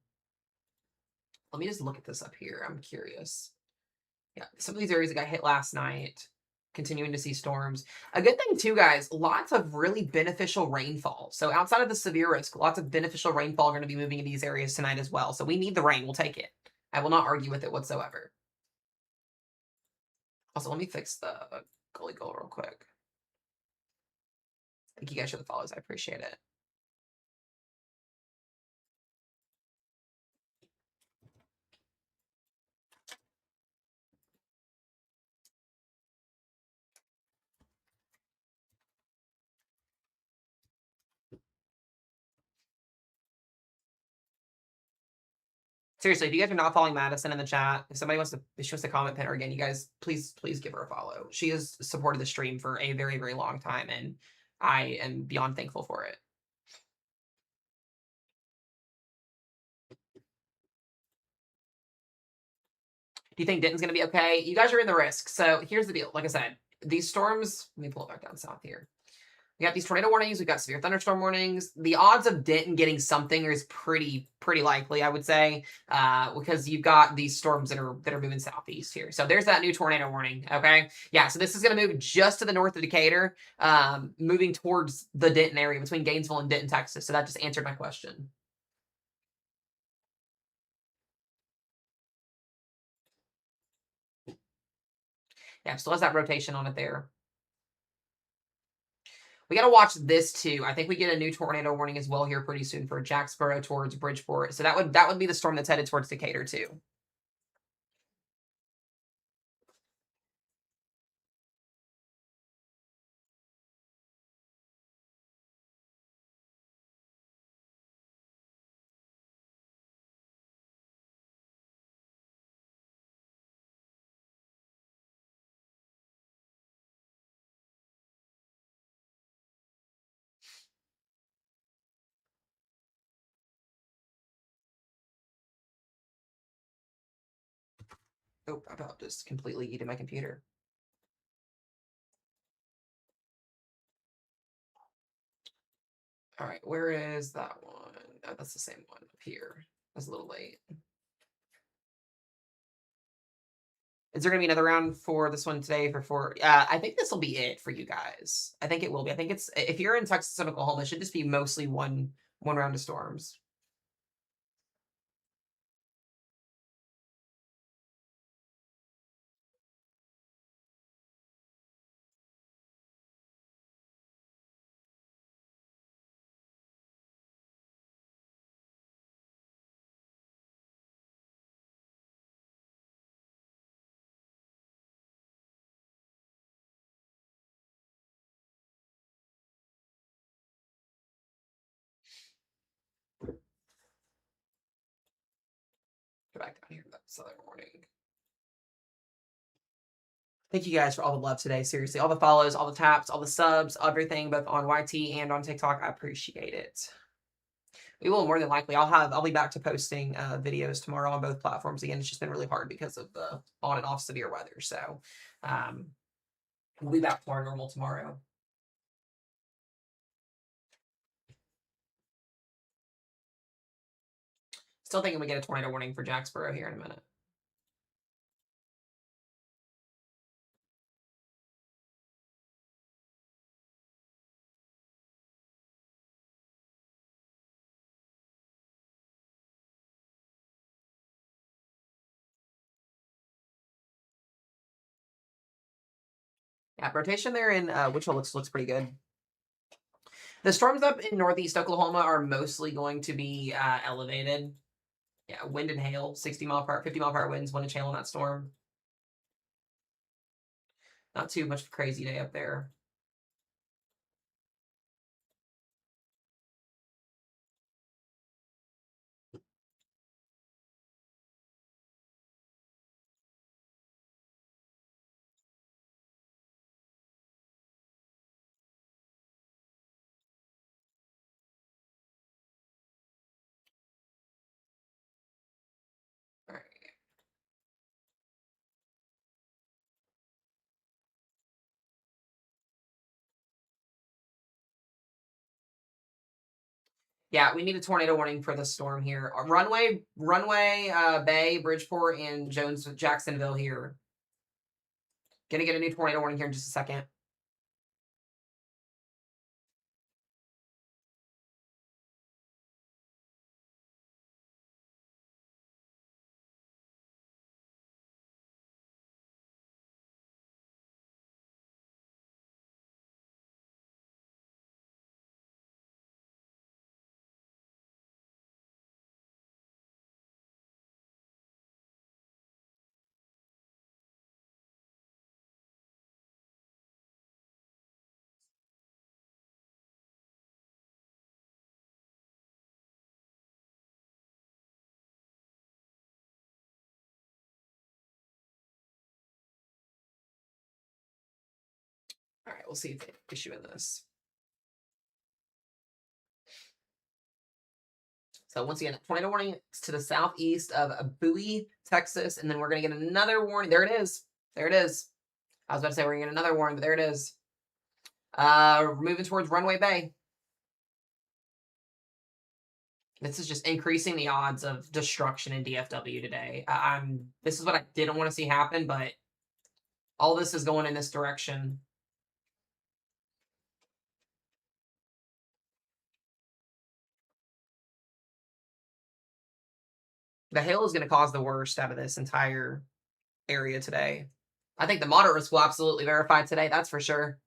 [SPEAKER 1] Let me just look at this up here. I'm curious. Yeah, some of these areas that got hit last night, continuing to see storms. A good thing too, guys, lots of really beneficial rainfall. So outside of the severe risk, lots of beneficial rainfall are going to be moving in these areas tonight as well. So we need the rain. We'll take it. I will not argue with it whatsoever. Also, let me fix the gully goal real quick. Thank you guys for the follows. I appreciate it. Seriously, if you guys are not following Madison in the chat, if somebody wants to comment pin her again, you guys please give her a follow. She has supported the stream for a very, very long time, and I am beyond thankful for it. You think Denton's going to be okay? You guys are in the risk. So here's the deal. Like I said, these storms, let me pull it back down south here. We got these tornado warnings. We've got severe thunderstorm warnings. The odds of Denton getting something is pretty likely, I would say, because you've got these storms that are moving southeast here. So there's that new tornado warning. Okay, yeah. So this is going to move just to the north of Decatur, moving towards the Denton area between Gainesville and Denton, Texas. So that just answered my question. Yeah, still has that rotation on it there. We got to watch this too. I think we get a new tornado warning as well here pretty soon for Jacksboro towards Bridgeport. So that would be the storm that's headed towards Decatur too. Oh, I about just completely eating my computer. All right, where is that one? Oh, that's the same one up here. That's a little late. Is there going to be another round for this one today for four? I think this will be it for you guys. I think it will be. I think it's if you're in Texas and Oklahoma, it should just be mostly one round of storms. Go back down here to that southern warning. Thank you guys for all the love today. Seriously, all the follows, all the taps, all the subs, everything, both on YT and on TikTok. I appreciate it. We will more than likely. I'll be back to posting videos tomorrow on both platforms again. It's just been really hard because of the on and off severe weather. So we'll be back to our normal tomorrow. Still thinking we get a tornado warning for Jacksboro here in a minute. Yeah, rotation there in Wichita looks pretty good. The storms up in northeast Oklahoma are mostly going to be elevated. Yeah, wind and hail, 60 mile per hour, 50 mile per hour winds, wind and hail in that storm. Not too much of a crazy day up there. All right. Yeah, we need a tornado warning for the storm here. Runway, Bay, Bridgeport, and Jones, Jacksonville here. Gonna get a new tornado warning here in just a second. All right, we'll see the issue in this. So once again, tornado warning to the southeast of Bowie, Texas, and then we're going to get another warning. There it is. There it is. I was about to say we're going to get another warning, but there it is. Moving towards Runway Bay. This is just increasing the odds of destruction in DFW today. This is what I didn't want to see happen, but all this is going in this direction. The hail is going to cause the worst out of this entire area today. I think the moderate risk will absolutely verify today. That's for sure.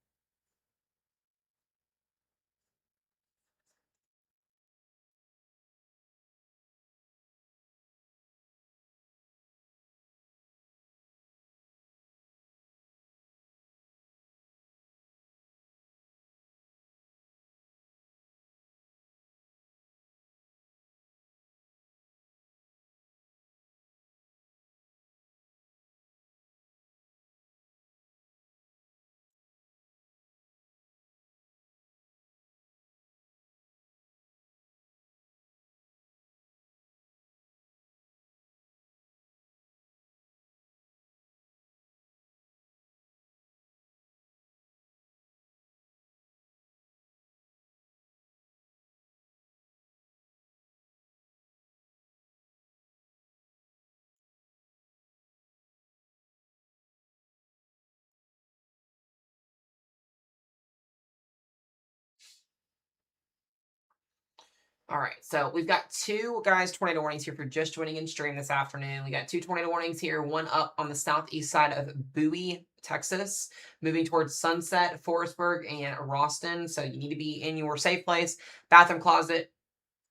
[SPEAKER 1] All right, so we've got two guys tornado warnings here for just joining in stream this afternoon. We got two tornado warnings here, one up on the southeast side of Bowie, Texas, moving towards Sunset, Forestburg, and Ralston. So you need to be in your safe place, bathroom closet.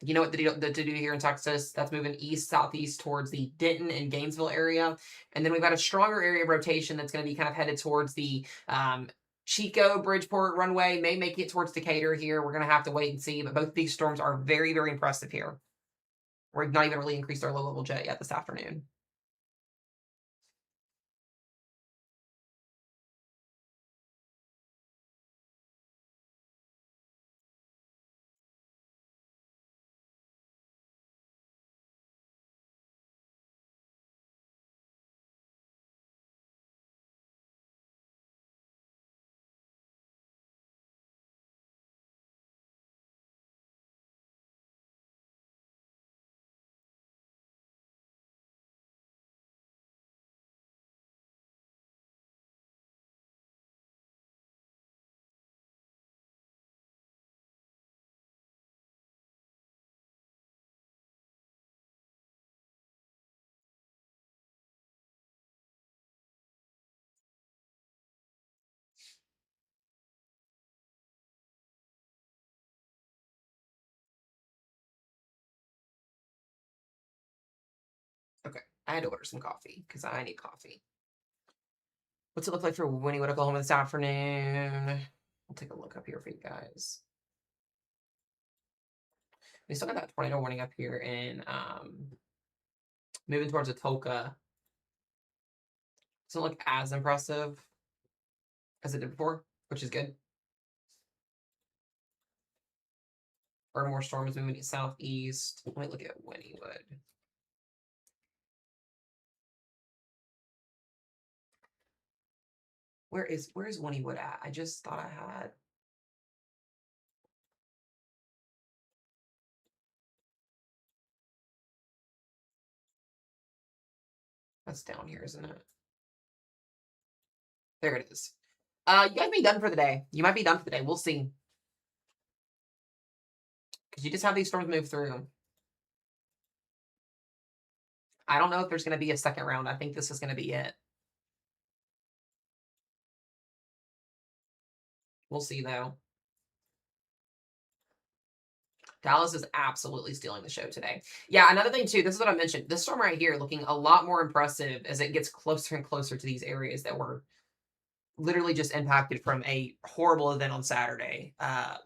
[SPEAKER 1] You know what to do here in Texas. That's moving east, southeast towards the Denton and Gainesville area. And then we've got a stronger area of rotation that's going to be kind of headed towards the Chico, Bridgeport runway, may make it towards Decatur here. We're going to have to wait and see. But both of these storms are very, very impressive here. We've not even really increased our low-level jet yet this afternoon. Okay, I had to order some coffee because I need coffee. What's it look like for Wynnewood, Oklahoma this afternoon? I'll take a look up here for you guys. We still got that tornado warning up here in moving towards Atoka. Doesn't look as impressive as it did before, which is good. Or more storms moving southeast. Let me look at Wynnewood. Where's Wynnewood at? I just thought I had. That's down here, isn't it? There it is. You guys may be done for the day. You might be done for the day. We'll see. Because you just have these storms move through. I don't know if there's going to be a second round. I think this is going to be it. We'll see, though. Dallas is absolutely stealing the show today. Yeah, another thing, too, this is what I mentioned. This storm right here looking a lot more impressive as it gets closer and closer to these areas that were literally just impacted from a horrible event on Saturday.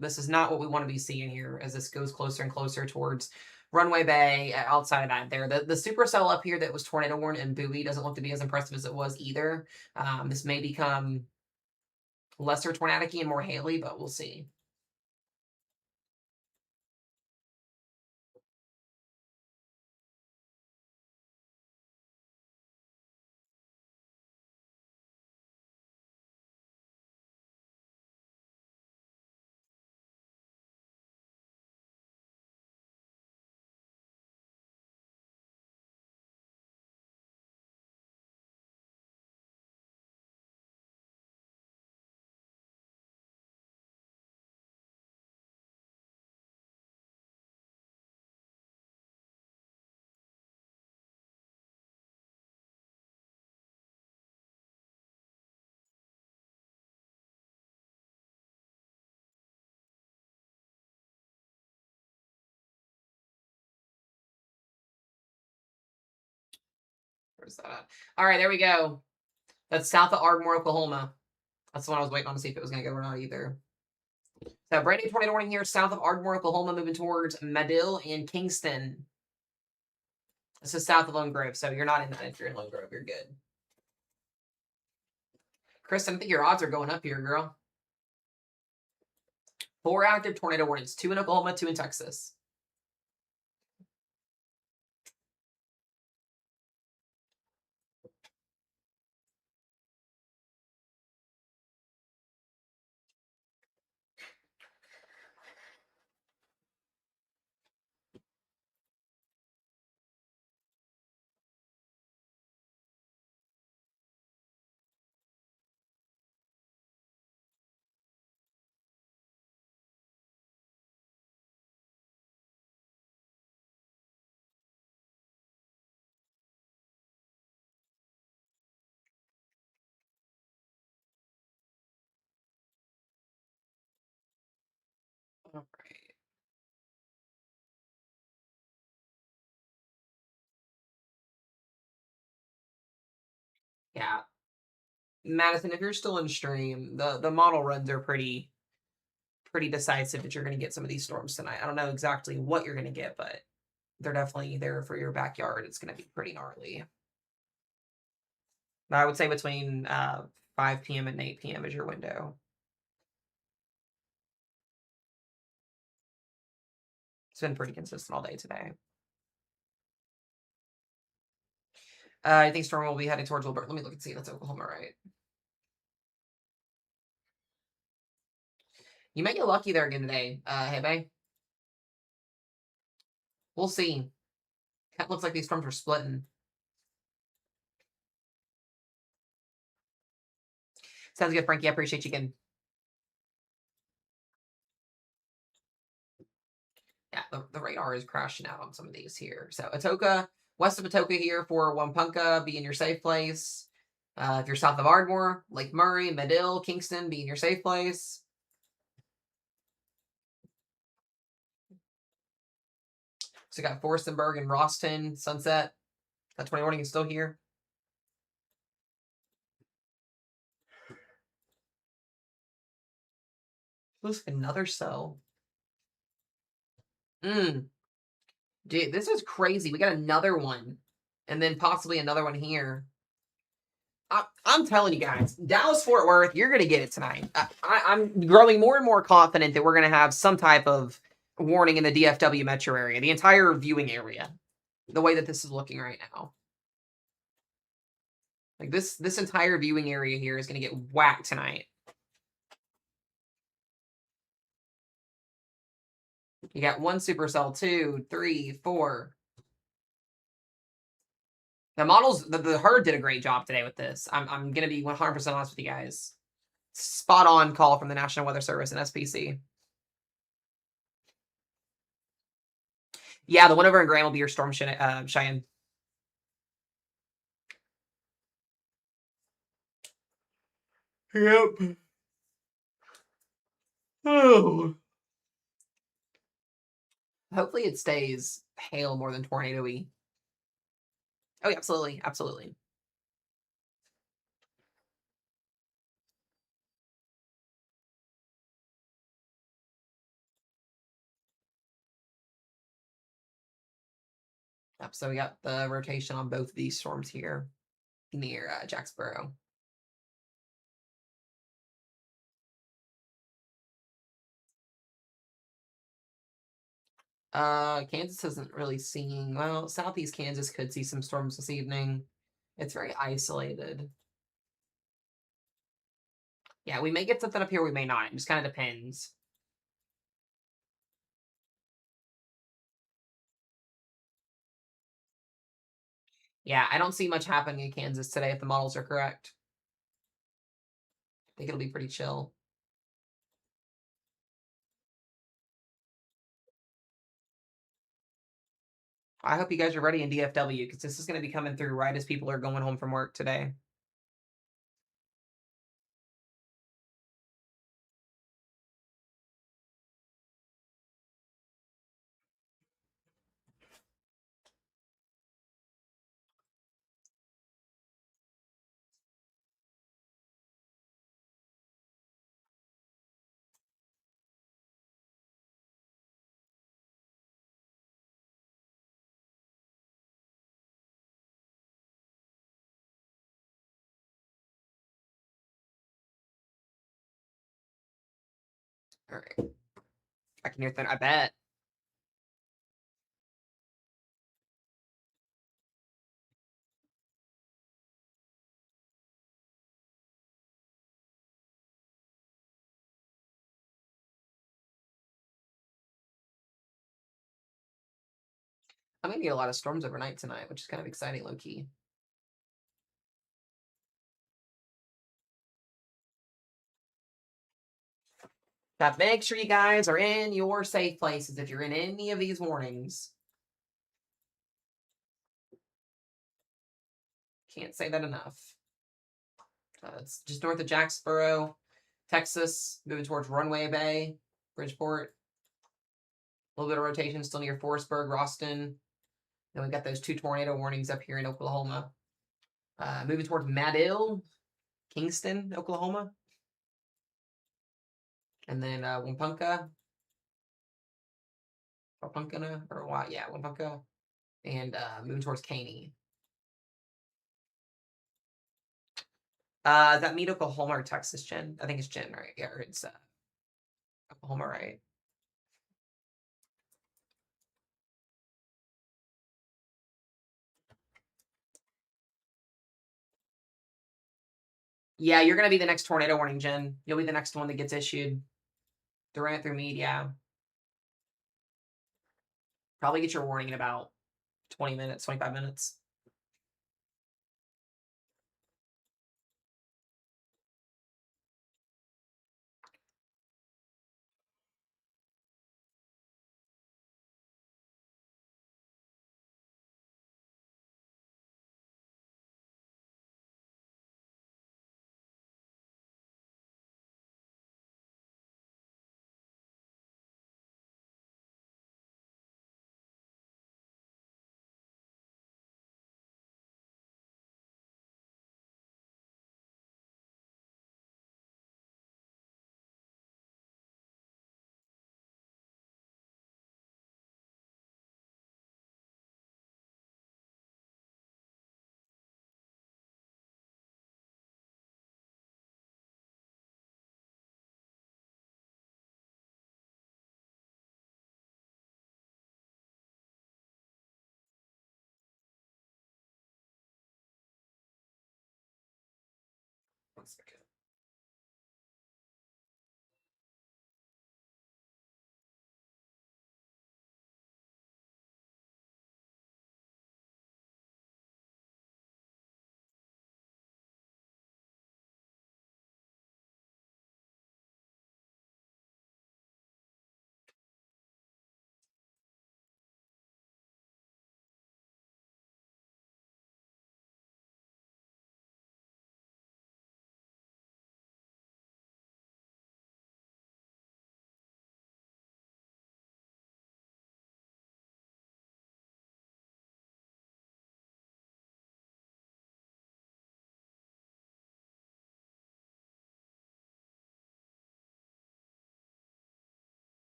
[SPEAKER 1] This is not what we want to be seeing here as this goes closer and closer towards Runway Bay outside of that there. The supercell up here that was tornado warned in Bowie doesn't look to be as impressive as it was either. This may become lesser tornadic and more haily, but we'll see. Where's that at? All right, there we go. That's south of Ardmore, Oklahoma. That's the one I was waiting on to see if it was going to go or not either. So brand new tornado warning here south of Ardmore, Oklahoma, moving towards Madill and Kingston. This is south of Lone Grove, so you're not in that. If you're in Lone Grove, you're good. Kristen, I think your odds are going up here, girl. 4 active tornado warnings, 2 in Oklahoma, 2 in Texas. All right. Yeah. Madison, if you're still in stream, the model runs are pretty decisive that you're going to get some of these storms tonight. I don't know exactly what you're going to get, but they're definitely there for your backyard. It's going to be pretty gnarly. But I would say between 5 p.m. and 8 p.m. is your window. It's been pretty consistent all day today. I think storm will be heading towards Wilbur. Let me look and see. That's Oklahoma, right? You may get lucky there again today, hey, Bay. We'll see. It looks like these storms are splitting. Sounds good, Frankie. I appreciate you again. Yeah, the radar is crashing out on some of these here. So Atoka, west of Atoka here for Wampunka, be in your safe place. If you're south of Ardmore, Lake Murray, Medill, Kingston, be in your safe place. So you got Forstenberg and Roston, Sunset. That 20 warning is still here. Looks like another cell. Dude, this is crazy. We got another one. And then possibly another one here. I'm telling you guys, Dallas Fort Worth, you're going to get it tonight. I'm growing more and more confident that we're going to have some type of warning in the DFW metro area, the entire viewing area, the way that this is looking right now. Like this entire viewing area here is going to get whacked tonight. You got 1 supercell, 2, 3, 4. The models, the herd did a great job today with this. I'm going to be 100% honest with you guys. Spot on call from the National Weather Service and SPC. Yeah, the one over in Graham will be your Storm Cheyenne. Yep. Oh. Hopefully it stays hail more than tornado-y. Oh, yeah, absolutely. Absolutely. Yep, so we got the rotation on both of these storms here near Jacksboro. Kansas isn't really seeing, well, southeast Kansas could see some storms this evening. It's very isolated. Yeah, we may get something up here, we may not. It just kind of depends. Yeah, I don't see much happening in Kansas today if the models are correct. I think it'll be pretty chill. I hope you guys are ready in DFW because this is going to be coming through right as people are going home from work today. All right. I can hear thunder. I bet. I'm gonna get a lot of storms overnight tonight, which is kind of exciting, low key. But make sure you guys are in your safe places if you're in any of these warnings. Can't say that enough. It's just north of Jacksboro, Texas, moving towards Runway Bay, Bridgeport. A little bit of rotation still near Forestburg, Roston. Then we've got those 2 tornado warnings up here in Oklahoma. Moving towards Madill, Kingston, Oklahoma. And then Wampunka. Wapunkana, or what? Yeah, Wampunka. And moving towards Caney. Does that meet Oklahoma or Texas, Jen? I think it's Jen, right? Yeah, or it's Oklahoma, right? Yeah, you're gonna be the next tornado warning, Jen. You'll be the next one that gets issued. Durant through media. Probably get your warning in about 20 minutes, 25 minutes. One second.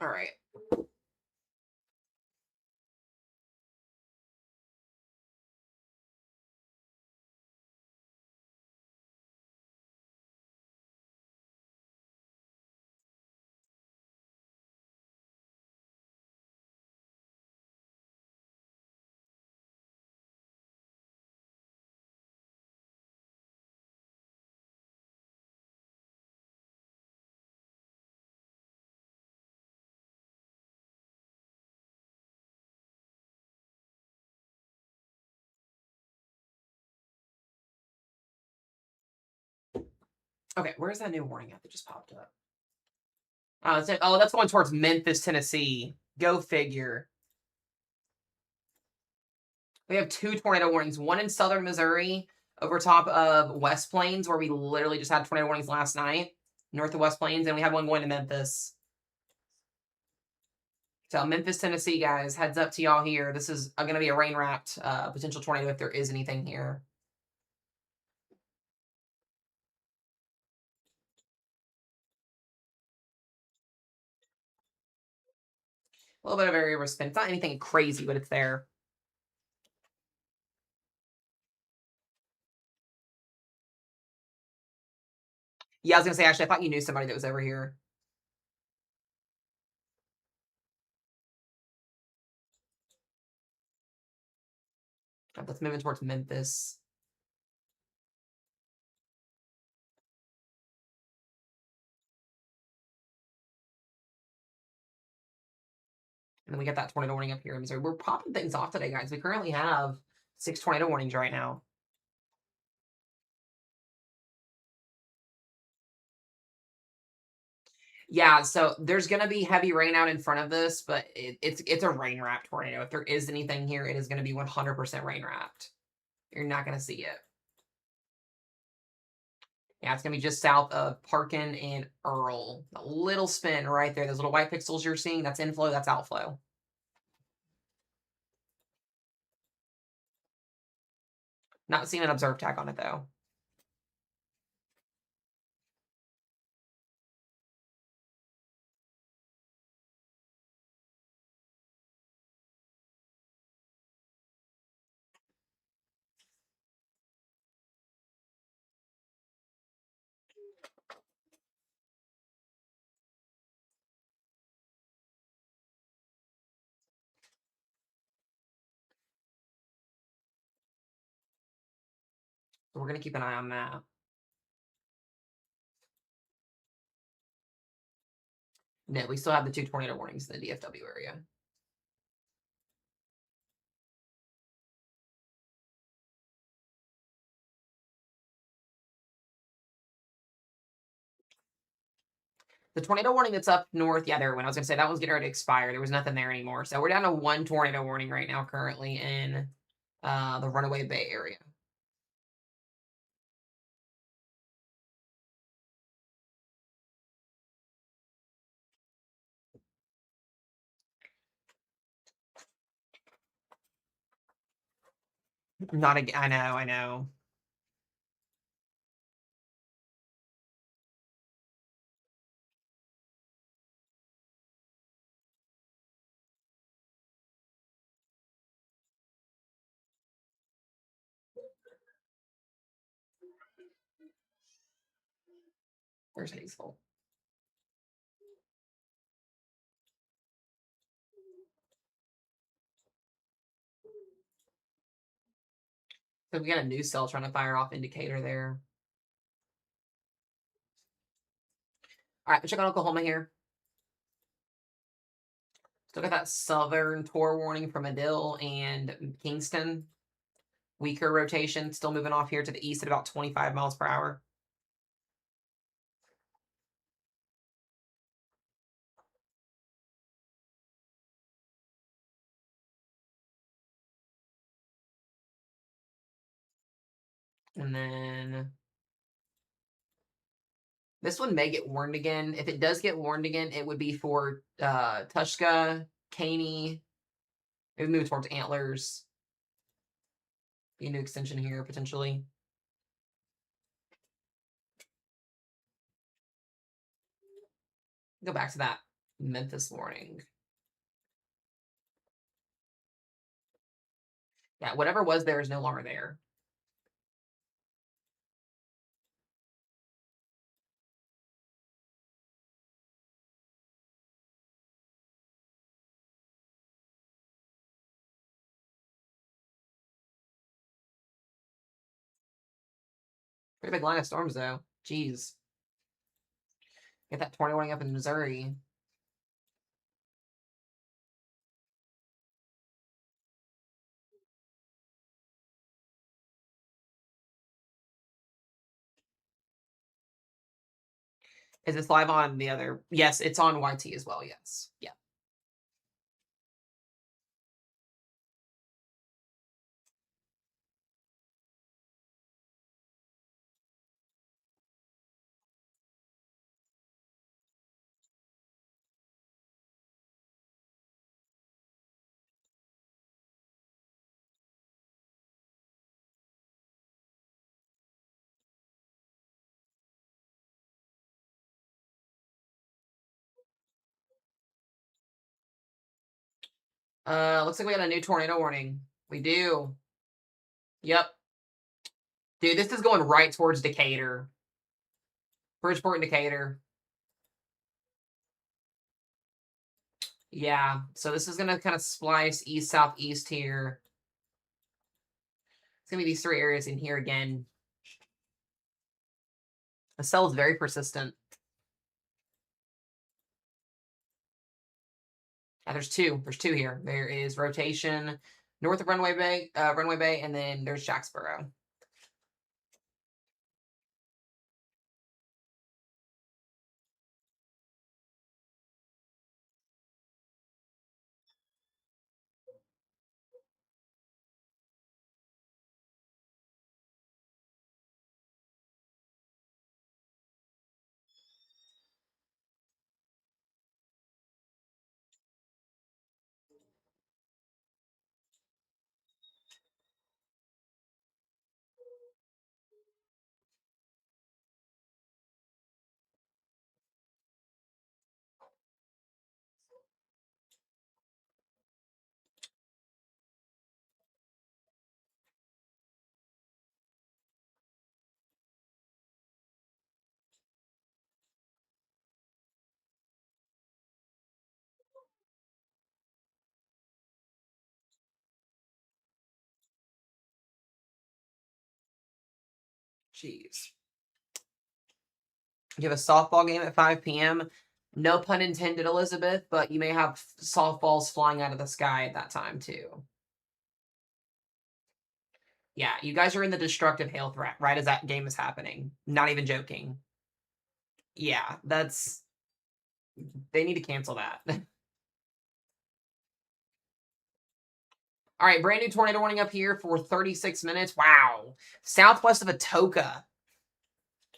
[SPEAKER 1] All right. Okay, where's that new warning at that just popped up? Oh, that's going towards Memphis, Tennessee. Go figure. We have 2 tornado warnings, one in southern Missouri, over top of West Plains, where we literally just had tornado warnings last night, north of West Plains, and we had one going to Memphis. So Memphis, Tennessee, guys, heads up to y'all here. This is going to be a rain-wrapped potential tornado if there is anything here. A little bit of area of spin. It's not anything crazy, but it's there. Yeah, I was going to say, actually, I thought you knew somebody that was over here. Let's move in towards Memphis. And then we get that tornado warning up here in Missouri. We're popping things off today, guys. We currently have 6 tornado warnings right now. Yeah, so there's going to be heavy rain out in front of this, but it's a rain wrapped tornado. If there is anything here, it is going to be 100% rain wrapped. You're not going to see it. Yeah, it's going to be just south of Parkin and Earl. A little spin right there. Those little white pixels you're seeing, that's inflow, that's outflow. Not seeing an observe tag on it, though. So we're going to keep an eye on that. No, we still have the 2 tornado warnings in the DFW area. The tornado warning that's up north, yeah, there it went. I was going to say that one's getting ready to expire. There was nothing there anymore. So we're down to 1 tornado warning right now currently in the Runaway Bay area. Not again. I know. There's Hazel. So we got a new cell trying to fire off indicator there. All right, check out Oklahoma here. Still got that southern tor warning from Medill and Kingston. Weaker rotation, still moving off here to the east at about 25 miles per hour. And then this one may get warned again. If it does get warned again, it would be for Tushka, Caney. It would move towards Antlers. Be a new extension here, potentially. Go back to that Memphis warning. Yeah, whatever was there is no longer there. Pretty big line of storms, though. Jeez. Get that tornado warning up in Missouri. Is this live on the other? Yes, it's on YT as well. Yes. Yeah. Looks like we got a new tornado warning. We do. Yep. Dude, this is going right towards Decatur. Bridgeport and Decatur. Yeah. So this is gonna kind of splice east southeast here. It's gonna be these three areas in here again. The cell is very persistent. Yeah, there's two. There's two here. There is rotation north of Runway Bay, and then there's Jacksboro. Jeez. You have a softball game at 5 p.m. No pun intended, Elizabeth, but you may have softballs flying out of the sky at that time too. Yeah, you guys are in the destructive hail threat right as that game is happening. Not even joking. Yeah, that's they need to cancel that. All right, brand new tornado warning up here for 36 minutes. Wow. Southwest of Atoka.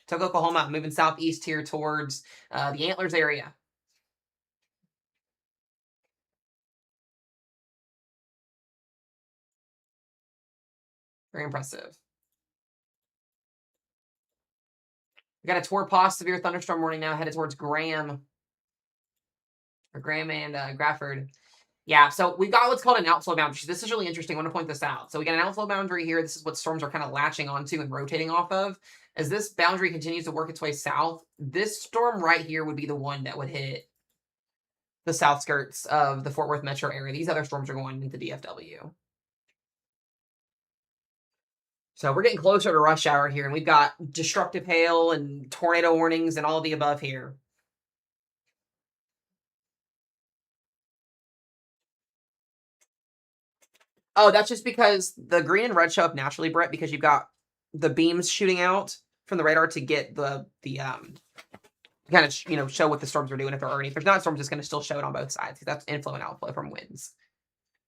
[SPEAKER 1] Atoka, Oklahoma, moving southeast here towards the Antlers area. Very impressive. We got a Torpos severe thunderstorm warning now headed towards Graham. Or Graham and Grafford. Yeah, so we've got what's called an outflow boundary. This is really interesting. I want to point this out. So we got an outflow boundary here. This is what storms are kind of latching onto and rotating off of. As this boundary continues to work its way south, this storm right here would be the one that would hit the south skirts of the Fort Worth metro area. These other storms are going into DFW. So we're getting closer to rush hour here, and we've got destructive hail and tornado warnings and all of the above here. Oh, that's just because the green and red show up naturally, Brett, because you've got the beams shooting out from the radar to get the kind of show what the storms are doing if there are any. If there's not storms, it's going to still show it on both sides. That's inflow and outflow from winds.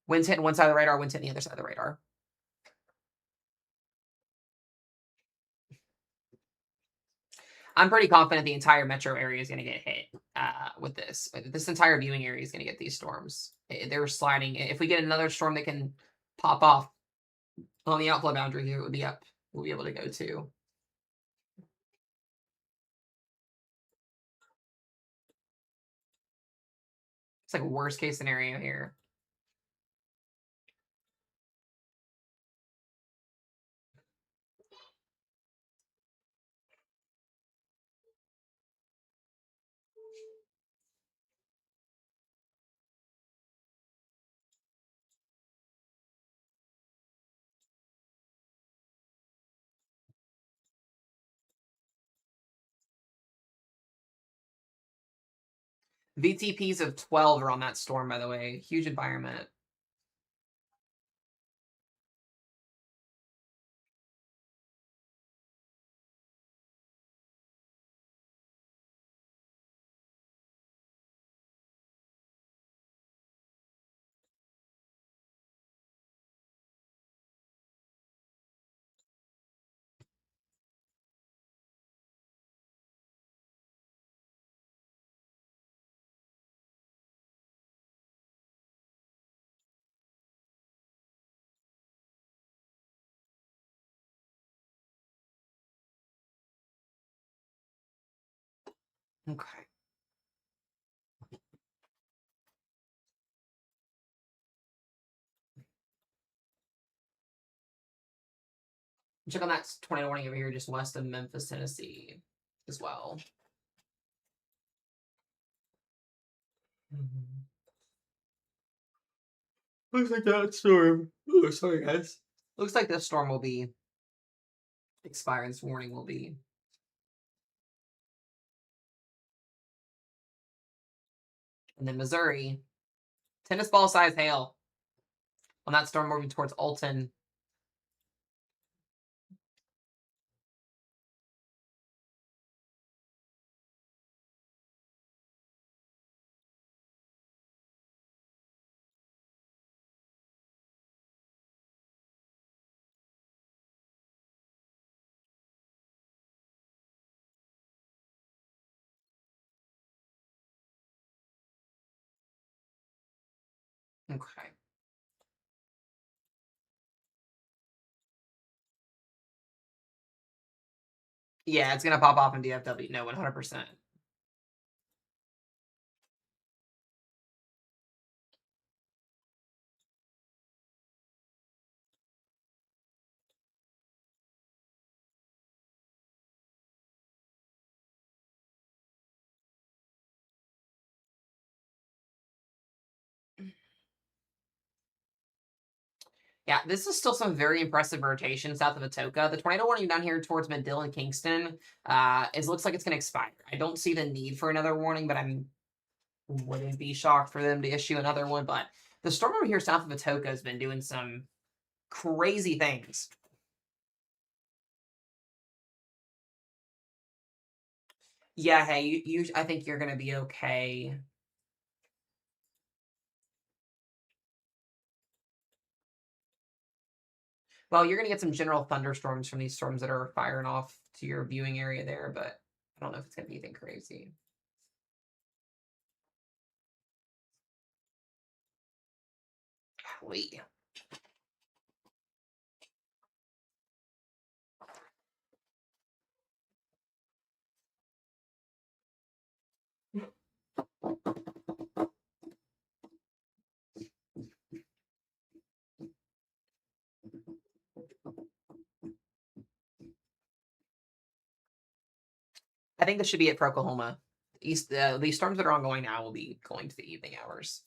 [SPEAKER 1] Winds hitting one side of the radar, winds hitting the other side of the radar. I'm pretty confident the entire metro area is going to get hit with this. This entire viewing area is going to get these storms. They're sliding. If we get another storm that can pop off on the outflow boundary here, it would be up. We'll be able to go to. It's like a worst case scenario here. VTPs of 12 are on that storm, by the way. Huge environment. Okay. Check on that tornado warning over here, just west of Memphis, Tennessee, as well. Looks like that storm. Oh, sorry, guys. Looks like this storm will be expiring. This warning will be. And then Missouri, tennis ball size hail on that storm moving towards Alton. Okay. Yeah, it's gonna pop off in DFW. No, 100%. Yeah, this is still some very impressive rotation south of Atoka. The tornado warning down here towards Medill and Kingston looks like it's going to expire. I don't see the need for another warning, but I wouldn't be shocked for them to issue another one. But the storm over here south of Atoka has been doing some crazy things. Yeah, hey, I think you're going to be okay. Well, you're going to get some general thunderstorms from these storms that are firing off to your viewing area there, but I don't know if it's going to be anything crazy. Golly. I think this should be it for Oklahoma. These storms that are ongoing now will be going to the evening hours.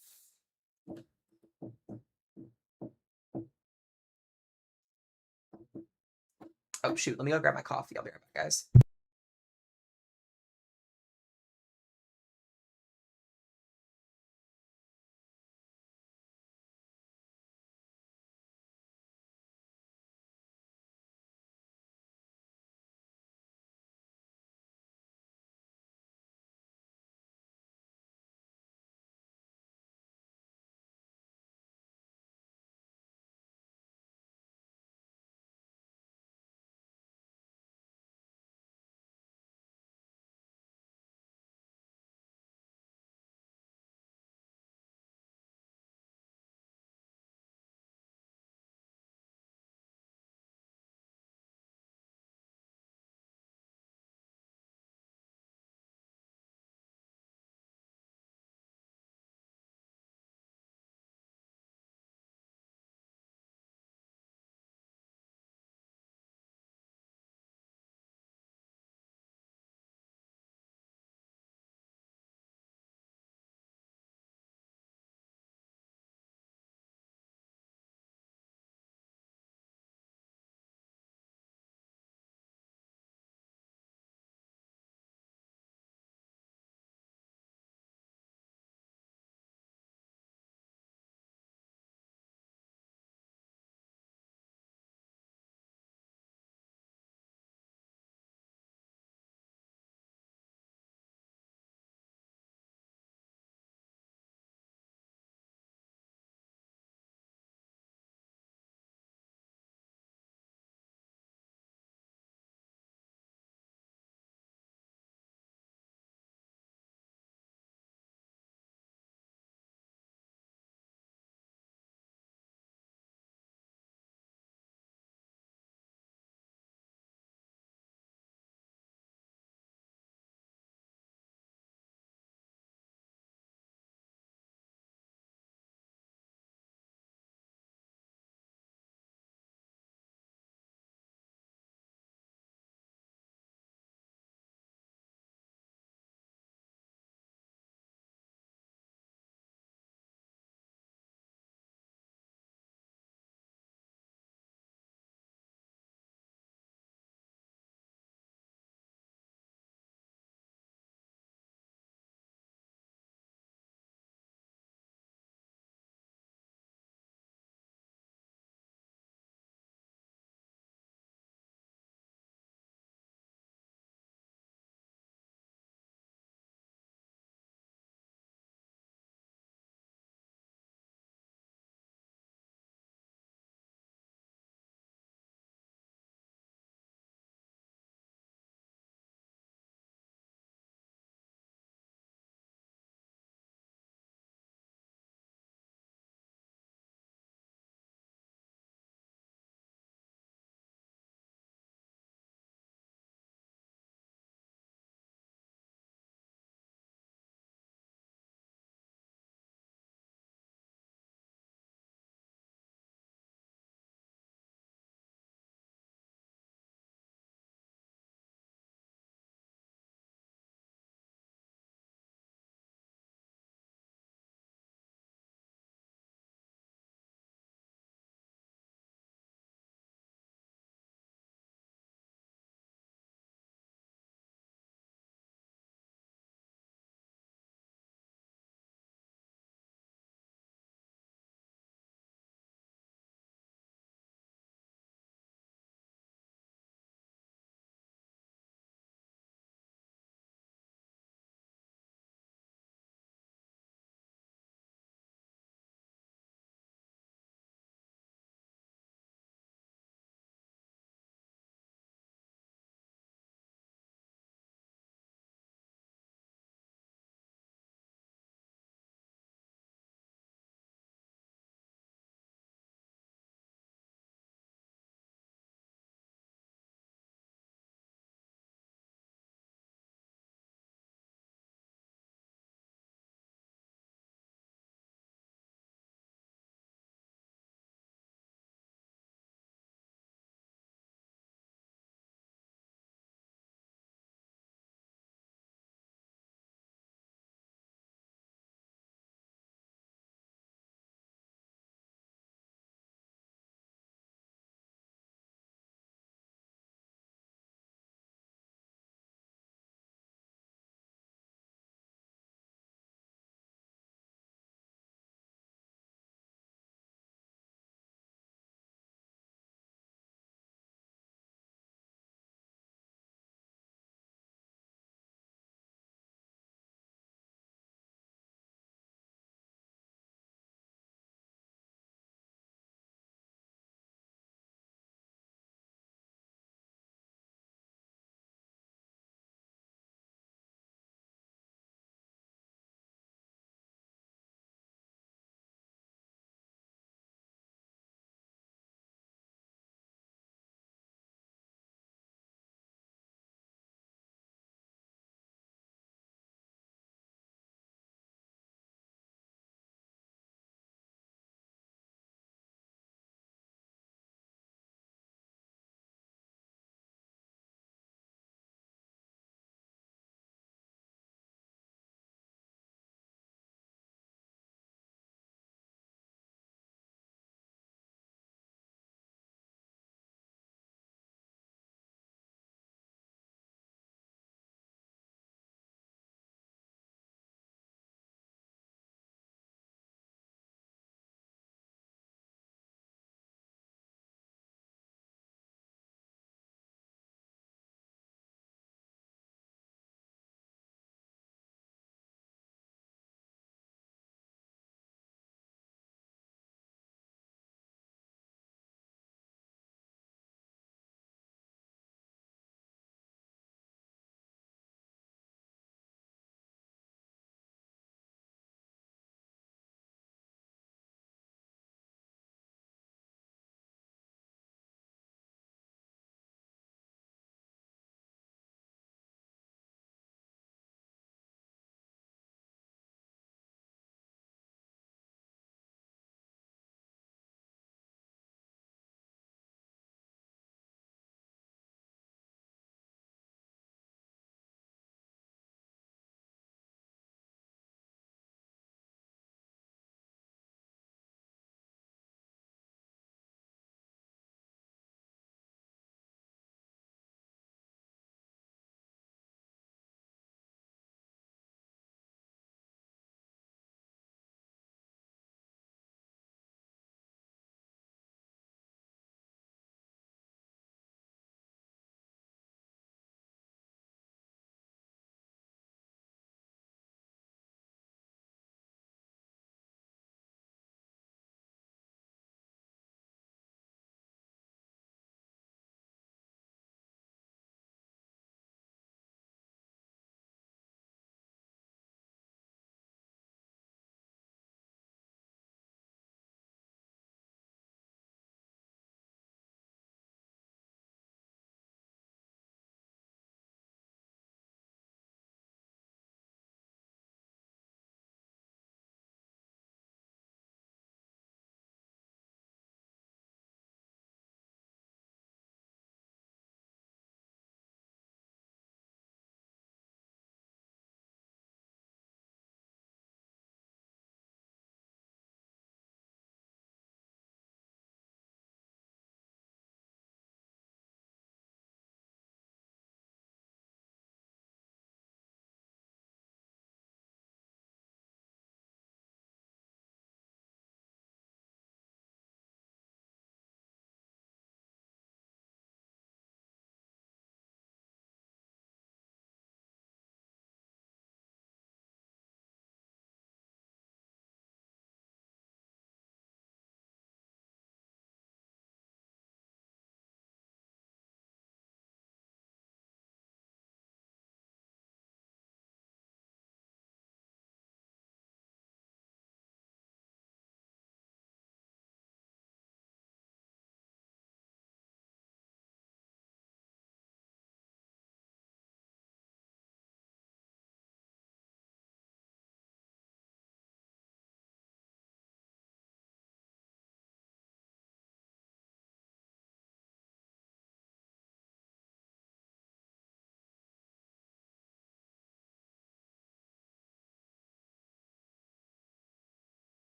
[SPEAKER 1] Oh, shoot. Let me go grab my coffee. I'll be right back, guys.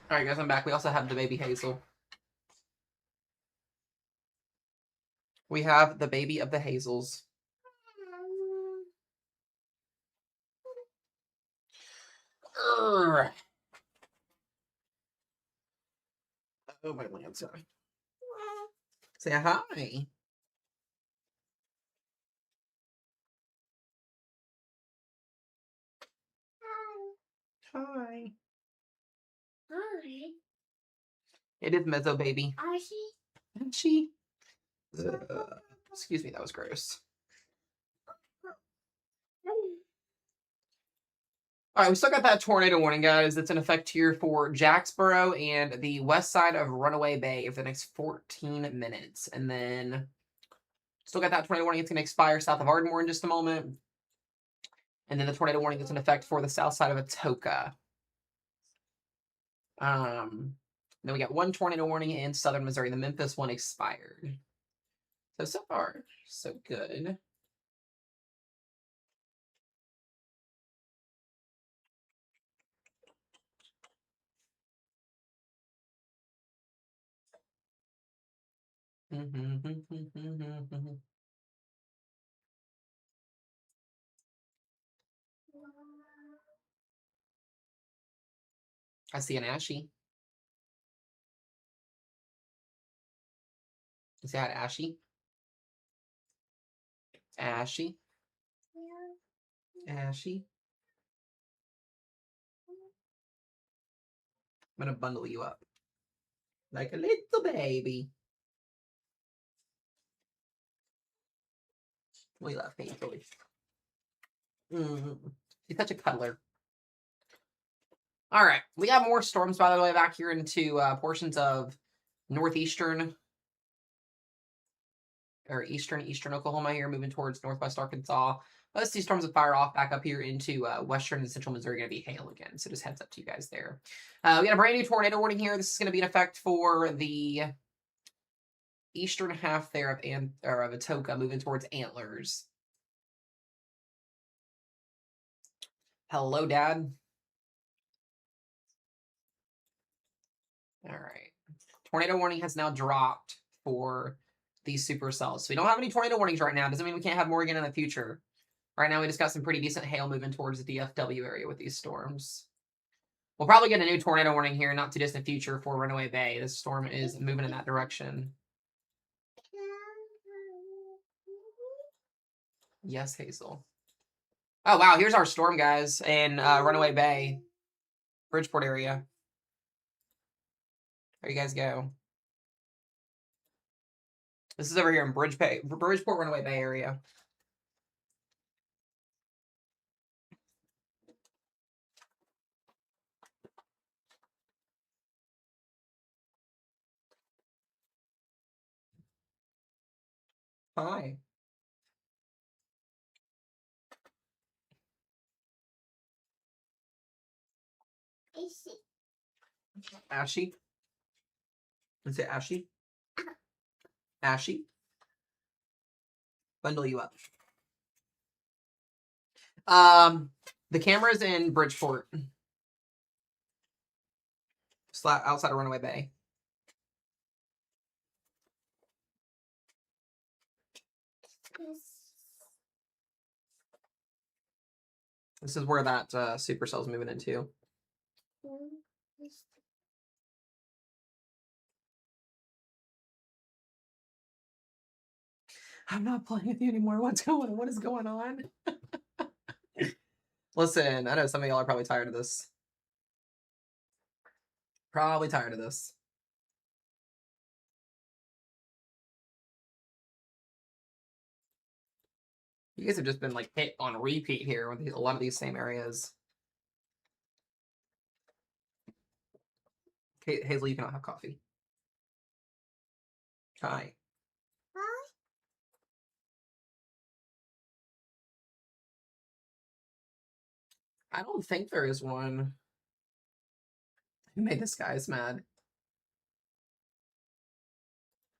[SPEAKER 1] All right, guys, I'm back. We also have the baby Hazel. We have the baby of the Hazels. Urgh. Oh, my Lancer. Say hi. Hi.
[SPEAKER 2] Hi.
[SPEAKER 1] It is Mezzo baby.
[SPEAKER 2] Archie.
[SPEAKER 1] And she. Excuse me, that was gross. All right, we still got that tornado warning, guys. That's in effect here for Jacksboro and the west side of Runaway Bay for the next 14 minutes. And then still got that tornado warning. It's going to expire south of Ardmore in just a moment. And then the tornado warning that's in effect for the south side of Atoka. Then we got one tornado warning in southern Missouri. The Memphis one expired. So far, so good. I see an Ashy. You see how Ashy? Ashy. Ashy. I'm going to bundle you up. Like a little baby. We love Hazel. She's such a cuddler. All right. We got more storms, by the way, back here into portions of northeastern or eastern Oklahoma here, moving towards northwest Arkansas. Most of these storms will fire off back up here into western and central Missouri. Going to be hail again, so just heads up to you guys there. We got a brand new tornado warning here. This is going to be in effect for the eastern half there of Atoka, moving towards Antlers. Hello, Dad. All right. Tornado warning has now dropped for these supercells. So we don't have any tornado warnings right now. Doesn't mean we can't have more again in the future. Right now, we just got some pretty decent hail moving towards the DFW area with these storms. We'll probably get a new tornado warning here not too distant future for Runaway Bay. This storm is moving in that direction. Yes, Hazel. Oh, wow. Here's our storm, guys, in Runaway Bay, Bridgeport area. There you guys go. This is over here in Bridgeport, Runaway Bay area. Hi. Ashy. Is it Ashy? Ashy. Bundle you up. The camera's in Bridgeport. Outside of Runaway Bay. This is where that supercell's moving into. I'm not playing with you anymore. What is going on? Listen, I know some of y'all are probably tired of this. Probably tired of this. You guys have just been like hit on repeat here with a lot of these same areas. Okay, Hazel, you cannot have coffee. Hi. I don't think there is one. Who made this guys mad?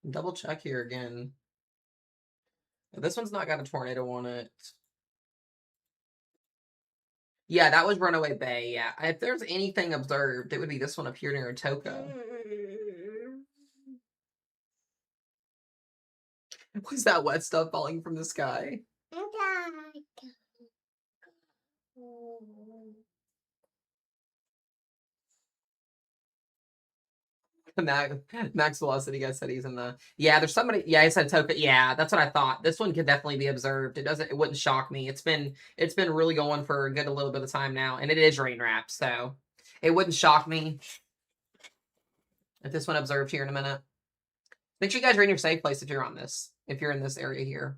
[SPEAKER 1] Double check here again. This one's not got a tornado on it. Yeah, that was Runaway Bay. Yeah, if there's anything observed, it would be this one up here near Atoka. Was that wet stuff falling from the sky? Max Velocity guy said he's in the. Yeah, there's somebody. Yeah, he said Atoka. Yeah, that's what I thought. This one could definitely be observed. It wouldn't shock me. It's been really going for a good a little bit of time now, and it is rain wrapped, so it wouldn't shock me if this one observed here in a minute. Make sure you guys are in your safe place if you're on this. If you're in this area here.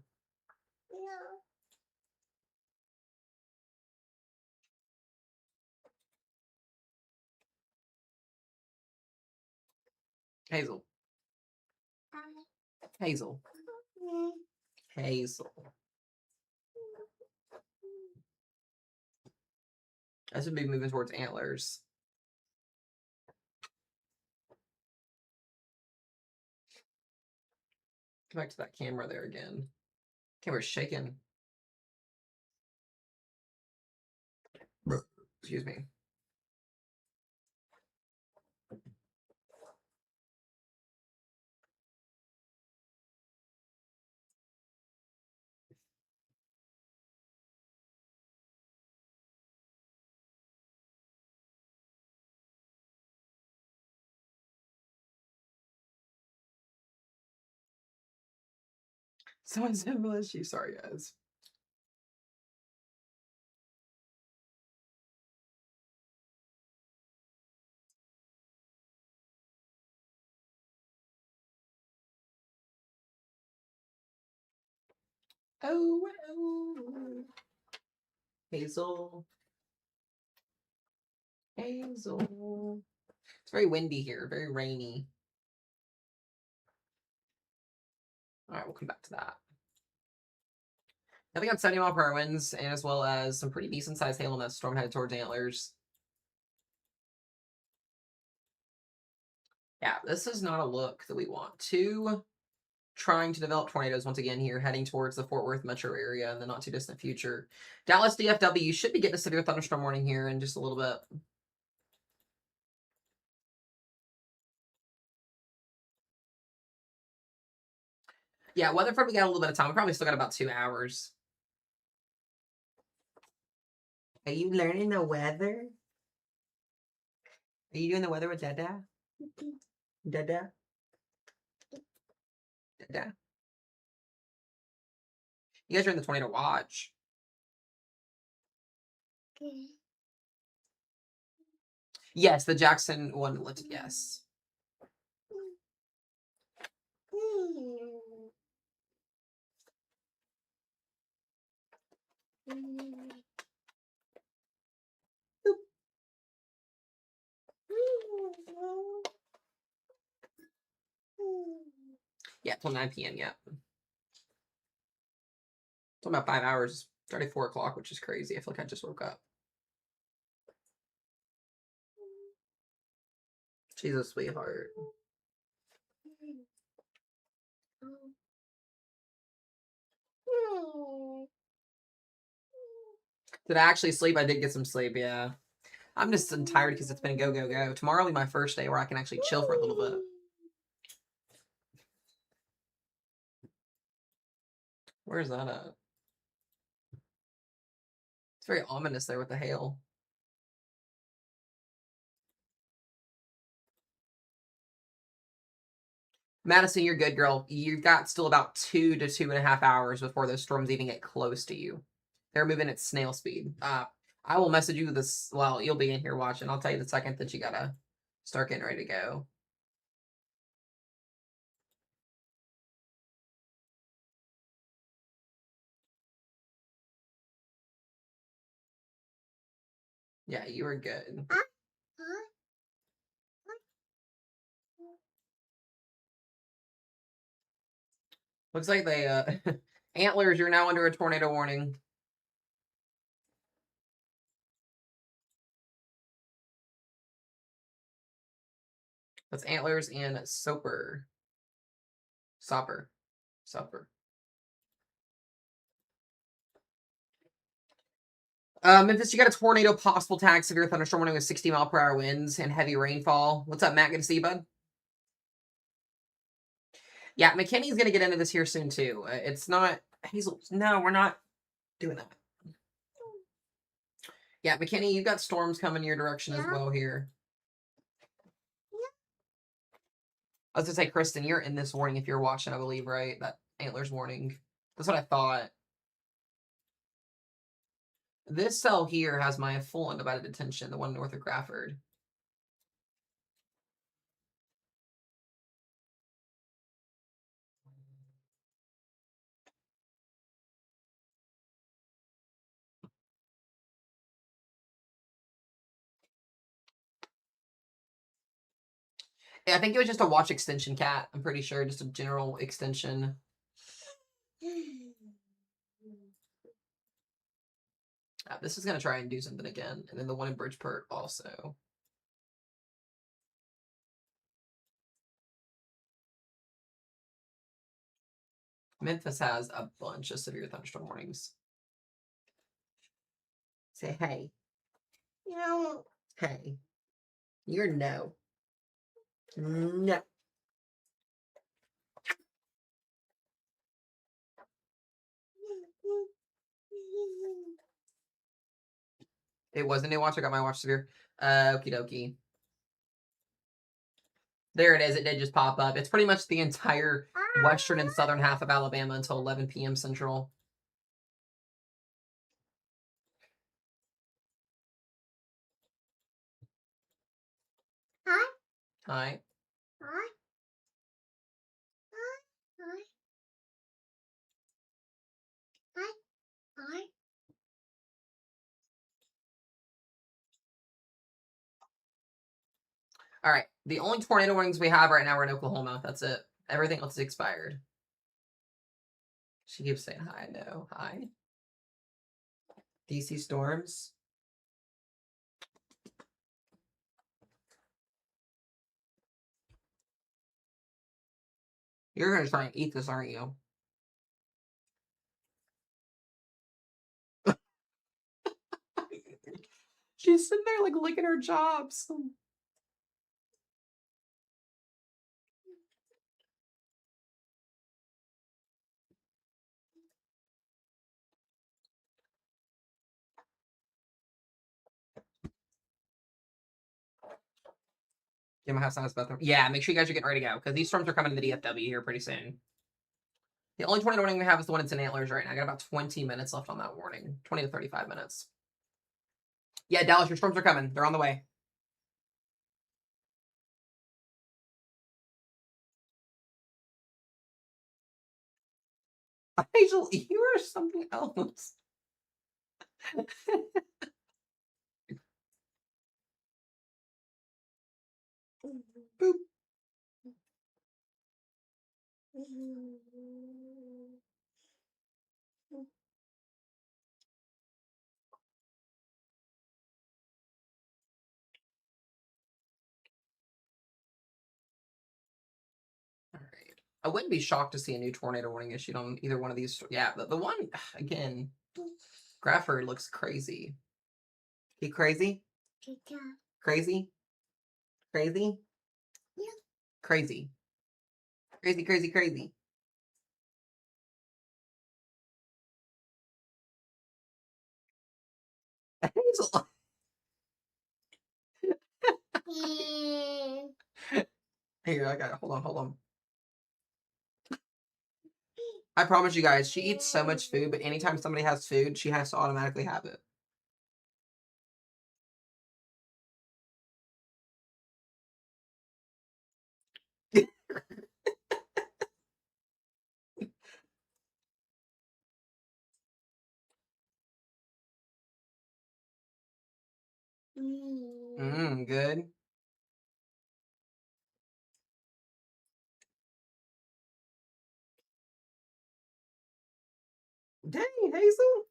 [SPEAKER 1] Hazel. Hazel. Hazel. I should be moving towards antlers. Come back to that camera there again. Camera's shaking. Excuse me. Someone's in issue. Sorry, guys. Oh. Hazel. Hazel. It's very windy here, very rainy. All right, we'll come back to that. Nothing on 70-mile-per-hour winds, and as well as some pretty decent sized hail in that storm headed towards antlers. Yeah, this is not a look that we want. Two trying to develop tornadoes once again here, heading towards the Fort Worth metro area in the not too distant future. Dallas DFW should be getting a severe thunderstorm warning here in just a little bit. Yeah, Weatherford, we got a little bit of time. We probably still got about 2 hours. Are you learning the weather? Are you doing the weather with Dada? Dada? Dada? You guys are in the tornado watch. Yes, the Jackson one lifted, yes. Yeah, till 9 p.m. Yeah. It's about 5 hours. Started 4 o'clock, which is crazy. I feel like I just woke up. She's a sweetheart. Did I actually sleep? I did get some sleep, yeah. I'm just tired because it's been go, go, go. Tomorrow will be my first day where I can actually chill for a little bit. Where's that at? It's very ominous there with the hail. Madison, you're good, girl. You've got still about 2 to 2.5 hours before those storms even get close to you. They're moving at snail speed. I will message you this. Well, you'll be in here watching. I'll tell you the second that you gotta start getting ready to go. Yeah, you were good. Looks like they antlers. You're now under a tornado warning. That's antlers and Soper. Sopper. Supper. Memphis, you got a tornado possible tag, severe thunderstorm warning with 60-mile-per-hour winds and heavy rainfall. What's up, Matt? Good to see you, bud. Yeah, McKinney's gonna get into this here soon too. It's not Hazel. No, we're not doing that. Yeah, McKinney, you've got storms coming your direction as well here. I was gonna say, Kristen, you're in this warning if you're watching, I believe, right? That antlers warning. That's what I thought. This cell here has my full undivided attention, the one north of Grafford. Yeah, I think it was just a watch extension, cat. I'm pretty sure, just a general extension. This is gonna try and do something again, and then the one in Bridgeport also. Memphis has a bunch of severe thunderstorm warnings. Say hey.
[SPEAKER 2] No.
[SPEAKER 1] Hey. You're no. No. It was a new watch. I got my watch severe. Okie dokie. There it is. It did just pop up. It's pretty much the entire western and southern half of Alabama until 11 p.m. Central.
[SPEAKER 2] Hi.
[SPEAKER 1] Hi.
[SPEAKER 2] Hi. Hi. Hi. Hi.
[SPEAKER 1] All right. The only tornado warnings we have right now are in Oklahoma. That's it. Everything else is expired. She keeps saying hi. No. Hi. DC storms. You're going to try and eat this, aren't you? She's sitting there like licking her chops. You might have some bathroom. Yeah, make sure you guys are getting ready to go because these storms are coming to the DFW here pretty soon. The only tornado warning we have is the one in St. Antlers right now. I got about 20 minutes left on that warning. 20 to 35 minutes. Yeah, Dallas, your storms are coming. They're on the way. Hazel, you are something else. Boop. All right. I wouldn't be shocked to see a new tornado warning issued on either one of these. Yeah, the one, again, Grafford looks crazy. He crazy? Crazy? Crazy?
[SPEAKER 2] Yeah.
[SPEAKER 1] Crazy. Crazy, crazy, crazy. Hazel. Here, I got it. Hold on, hold on. I promise you guys, she eats so much food, but anytime somebody has food, she has to automatically have it. Good. Dang, Hazel.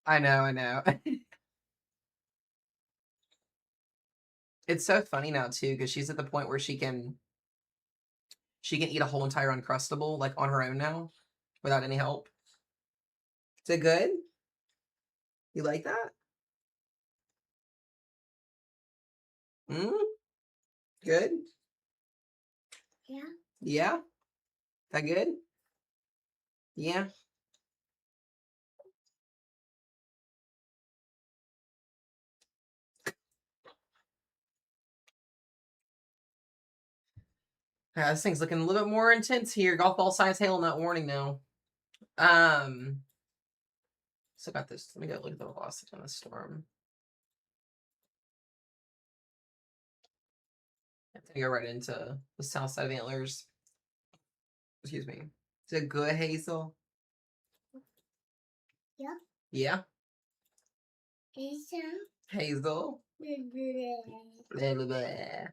[SPEAKER 1] I know, I know. It's so funny now too because she's at the point where she can eat a whole entire Uncrustable like on her own now without any help. Is it good? You like that? Mm? Good?
[SPEAKER 2] Yeah.
[SPEAKER 1] Yeah? That good? Yeah. Yeah, this thing's looking a little bit more intense here. Golf ball size hail not warning now. So got this. Let me go look at the velocity on the storm. I'm gonna go right into the south side of Antlers. Excuse me. Is it good, Hazel?
[SPEAKER 2] Yeah.
[SPEAKER 1] Yeah.
[SPEAKER 2] Hazel.
[SPEAKER 1] Hazel. Blah, blah, blah.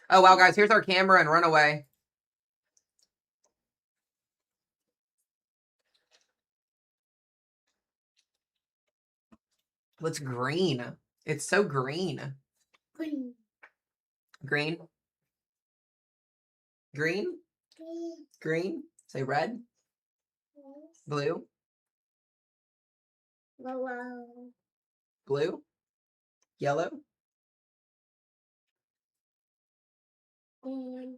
[SPEAKER 1] Oh wow, guys, here's our camera and runaway. It's green. It's so green.
[SPEAKER 2] Green.
[SPEAKER 1] Green. Green.
[SPEAKER 2] Green.
[SPEAKER 1] Green. Say red. Blue.
[SPEAKER 2] Yellow.
[SPEAKER 1] Blue. Yellow.
[SPEAKER 2] Green.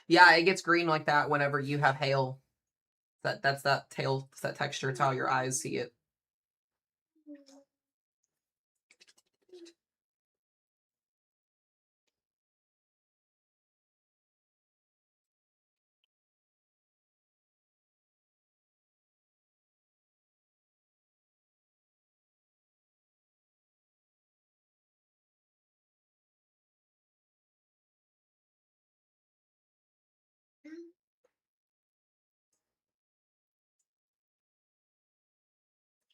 [SPEAKER 1] Yeah, it gets green like that whenever you have hail. That's that tail, that texture. It's how your eyes see it.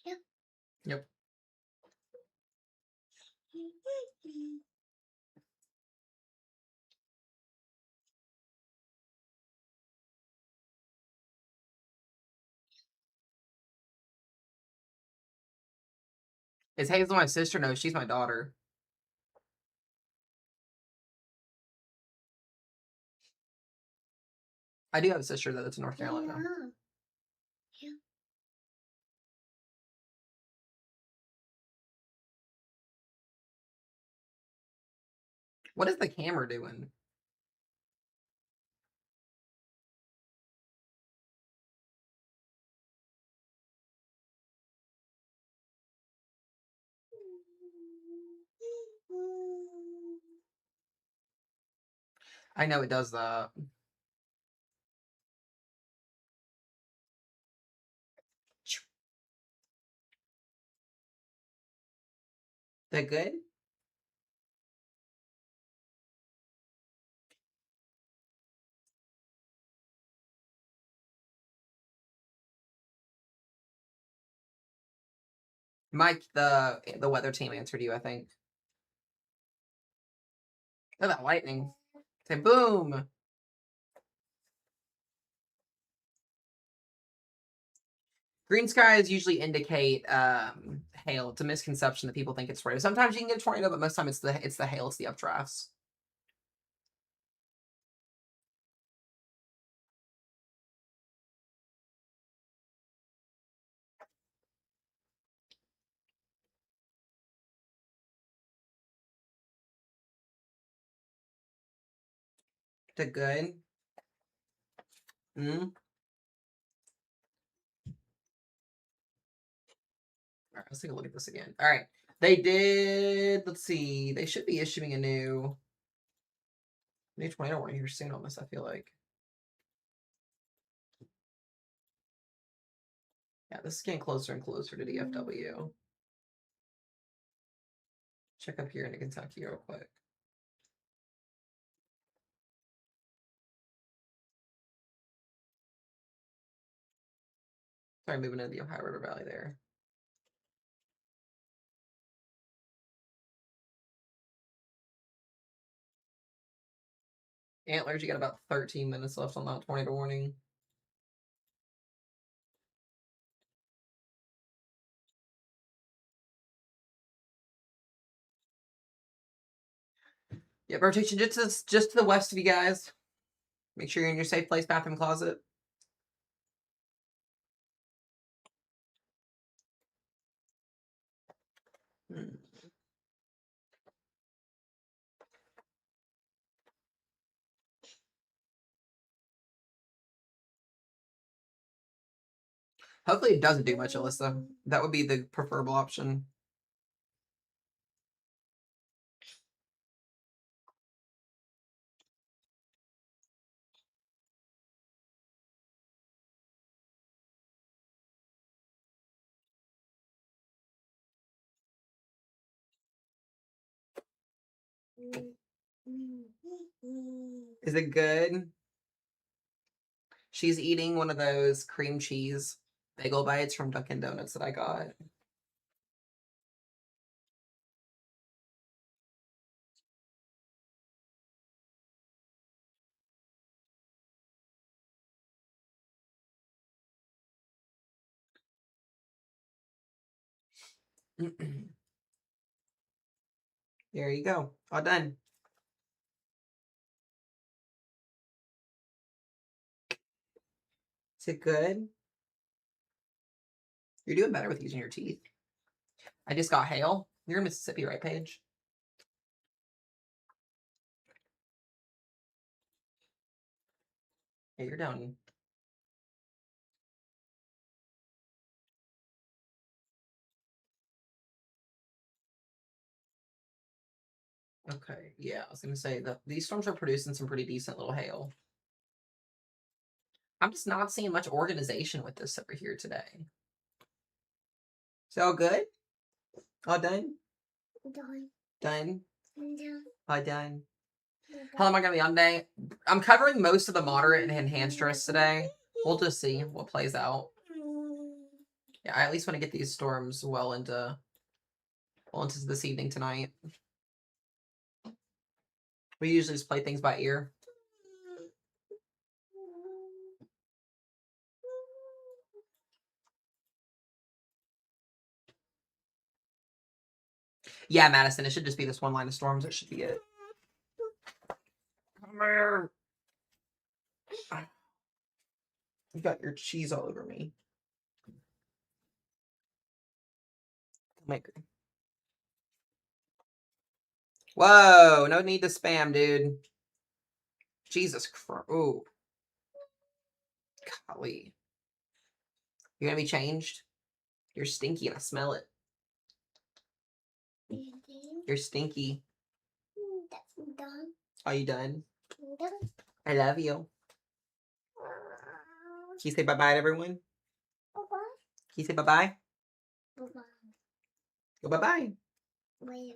[SPEAKER 2] Yep.
[SPEAKER 1] Yep. Is Hazel my sister? No, she's my daughter. I do have a sister though that's in North Carolina.
[SPEAKER 2] Yeah.
[SPEAKER 1] What is the camera doing? I know it does that. That good? Mike, the weather team answered you, I think. Look at that lightning. Say boom. Green skies usually indicate hail. It's a misconception that people think it's tornado. Sometimes you can get a tornado, but most time it's the hail, it's the updrafts. The good. Mm. All right, let's take a look at this again. All right. They did, let's see, they should be issuing a new tornado warning here soon on this, I feel like. Yeah, this is getting closer and closer to DFW. Check up here into Kentucky real quick. Sorry, moving into the Ohio River Valley there. Antlers, you got about 13 minutes left on that tornado warning. Yeah, rotation just to the west of you guys. Make sure you're in your safe place, bathroom, closet. Hmm. Hopefully it doesn't do much, Alyssa. That would be the preferable option. Is it good? She's eating one of those cream cheese bagel bites from Dunkin' Donuts that I got. There you go. All done. Is it good? You're doing better with using your teeth. I just got hail. You're in Mississippi, right, Paige? Yeah, you're down. Okay, yeah, I was gonna say that these storms are producing some pretty decent little hail. I'm just not seeing much organization with this over here today. Is it all good? All done?
[SPEAKER 2] Done.
[SPEAKER 1] Done?
[SPEAKER 2] Done.
[SPEAKER 1] All done. How am I gonna be on today? I'm covering most of the moderate and enhanced risks today. We'll just see what plays out. Yeah, I at least want to get these storms well into this evening tonight. We usually just play things by ear. Yeah, Madison, it should just be this one line of storms. It should be it. Come here. You got your cheese all over me. Make. Whoa, no need to spam, dude. Jesus Christ. Ooh. Golly. You're gonna be changed? You're stinky and I smell it. You're stinky.
[SPEAKER 2] That's done.
[SPEAKER 1] Are you done?
[SPEAKER 2] Done.
[SPEAKER 1] I love you. Can you say bye-bye to everyone?
[SPEAKER 2] Bye-bye.
[SPEAKER 1] Can you say bye-bye?
[SPEAKER 2] Bye-bye.
[SPEAKER 1] Go bye-bye.
[SPEAKER 2] Wait.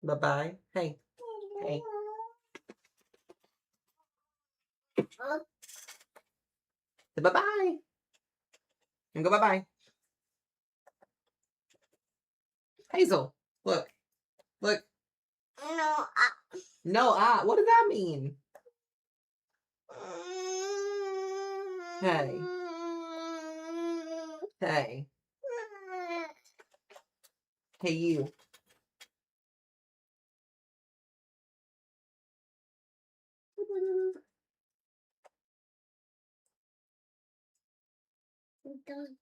[SPEAKER 1] Bye-bye. Hey. Hey. Say bye-bye. And go bye-bye. Hazel, look. Look.
[SPEAKER 2] No.
[SPEAKER 1] No, what does that mean? Hey. Hey. Hey, you.
[SPEAKER 2] Done.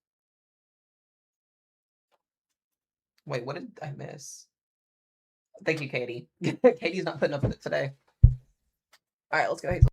[SPEAKER 1] Wait, what did I miss? Thank you, Katie. Katie's not putting up with it today. All right, let's go, Hazel.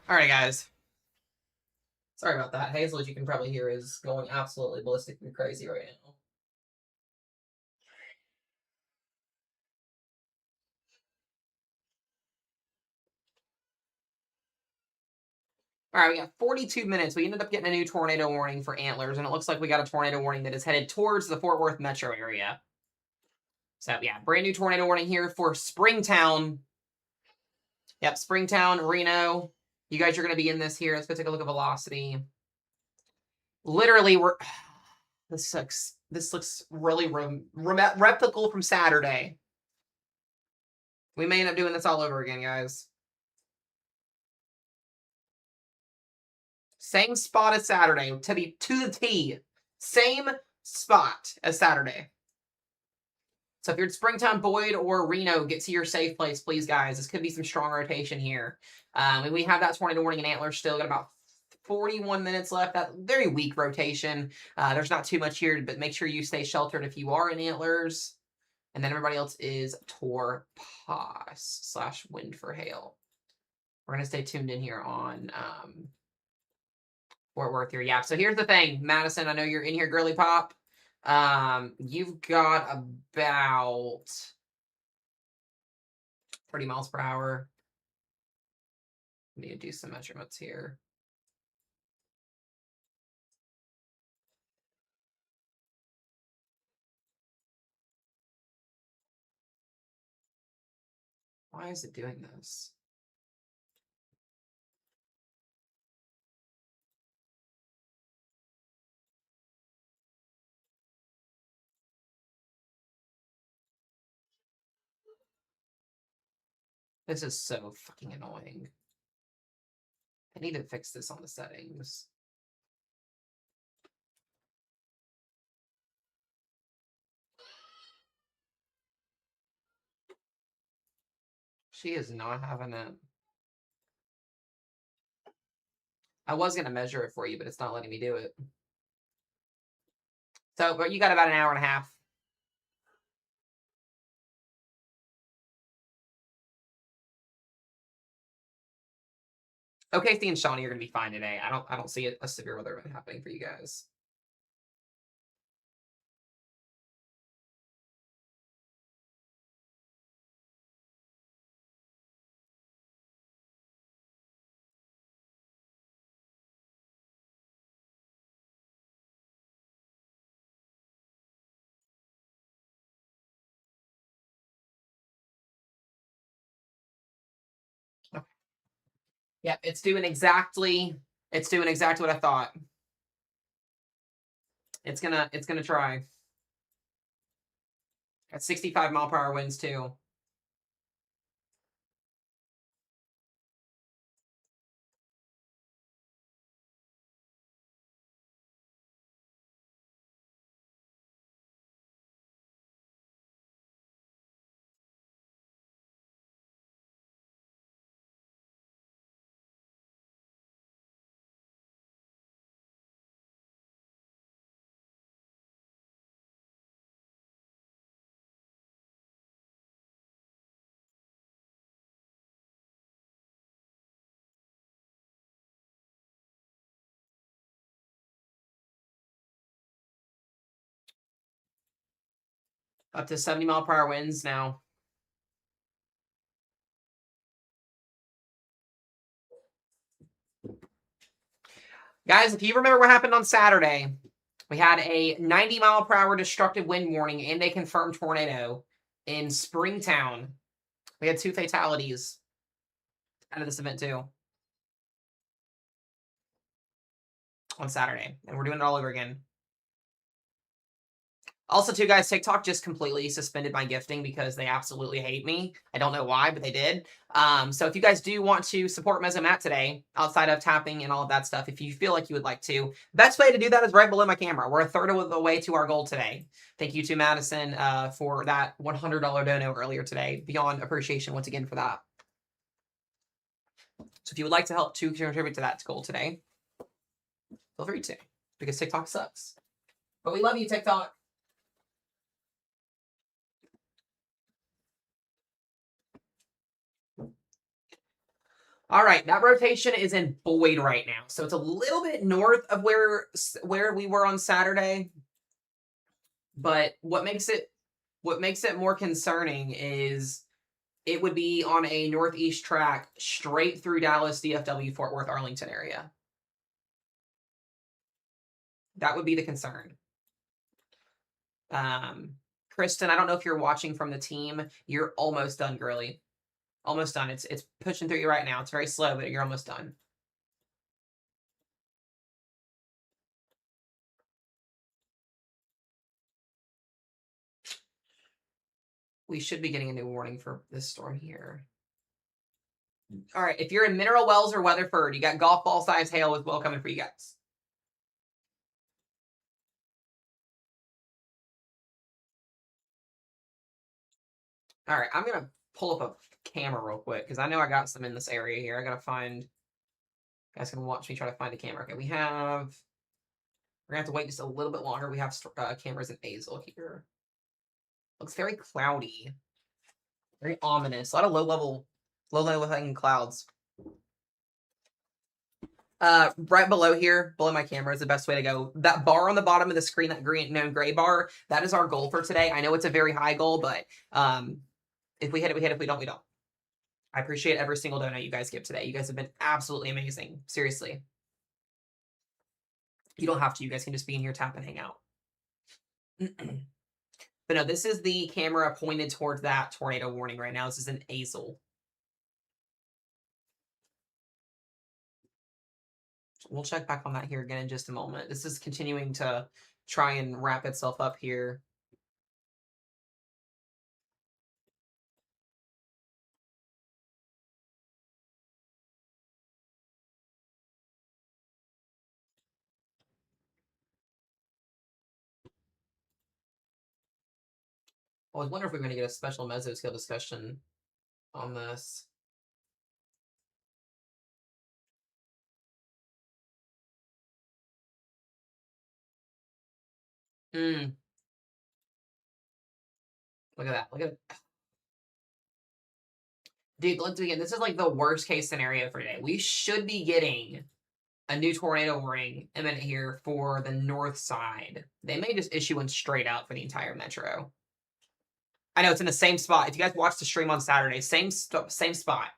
[SPEAKER 1] All right, guys. Sorry about that. Hazel, as you can probably hear, is going absolutely ballistically crazy right now. All right, we got 42 minutes. We ended up getting a new tornado warning for Antlers, and it looks like we got a tornado warning that is headed towards the Fort Worth metro area. So, yeah, brand new tornado warning here for Springtown. Yep, Springtown, Reno. You guys are going to be in this here. Let's go take a look at velocity. Literally, we're... This sucks. This looks really replicable from Saturday. We may end up doing this all over again, guys. Same spot as Saturday, to the T. Same spot as Saturday. So if you're at Springtown, Boyd, or Reno, get to your safe place, please, guys. This could be some strong rotation here. And we have that tornado warning in Antlers still. Got about 41 minutes left. That very weak rotation. There's not too much here, but make sure you stay sheltered if you are in Antlers. And then everybody else is Torpas/wind for hail. We're going to stay tuned in here on Fort Worth here. Yeah, so here's the thing, Madison. I know you're in here, girly pop. You've got about 30 miles per hour. I need to do some measurements here. Why is it doing this? This is so fucking annoying. I need to fix this on the settings. She is not having it. I was going to measure it for you, but it's not letting me do it. So, but you got about an hour and a half. Okay, Thea and Shawnee are going to be fine today. I don't see a severe weather event happening for you guys. Okay. Yep, it's doing exactly what I thought. It's gonna try. At 65-mile-per-hour winds too. Up to 70-mile-per-hour winds now. Guys, if you remember what happened on Saturday, we had a 90-mile-per-hour destructive wind warning and a confirmed tornado in Springtown. We had 2 fatalities out of this event too on Saturday, and we're doing it all over again. Also, too, guys, TikTok just completely suspended my gifting because they absolutely hate me. I don't know why, but they did. So if you guys do want to support Mesomat today, outside of tapping and all of that stuff, if you feel like you would like to, best way to do that is right below my camera. We're a third of the way to our goal today. Thank you to Madison for that $100 dono earlier today. Beyond appreciation once again for that. So if you would like to help to contribute to that goal today, feel free to, because TikTok sucks. But we love you, TikTok. All right, that rotation is in Boyd right now, so it's a little bit north of where we were on Saturday. But what makes it more concerning is it would be on a northeast track straight through Dallas, DFW, Fort Worth, Arlington area. That would be the concern. Kristen, I don't know if you're watching from the team. You're almost done, girly. Almost done. It's pushing through you right now. It's very slow, but you're almost done. We should be getting a new warning for this storm here. All right, if you're in Mineral Wells or Weatherford, you got golf ball size hail as well coming for you guys. All right, I'm gonna pull up a camera real quick because I know I got some in this area here. I gotta find. You guys can watch me try to find a camera. Okay, we have. We're gonna have to wait just a little bit longer. We have cameras in Azle here. Looks very cloudy, very ominous. A lot of low level hanging clouds. Right below here, below my camera is the best way to go. That bar on the bottom of the screen, that gray bar, that is our goal for today. I know it's a very high goal, but if we hit it, we hit it. If we don't, we don't. I appreciate every single donut you guys give today. You guys have been absolutely amazing. Seriously. You don't have to. You guys can just be in here, tap, and hang out. But no, this is the camera pointed towards that tornado warning right now. This is an Azle. We'll check back on that here again in just a moment. This is continuing to try and wrap itself up here. I was wondering if we are going to get a special mesoscale discussion on this. Look at that. Look at it. Dude, let's do it again. This is like the worst case scenario for today. We should be getting a new tornado warning imminent here for the north side. They may just issue one straight out for the entire metro. I know it's in the same spot. If you guys watched the stream on Saturday, same spot,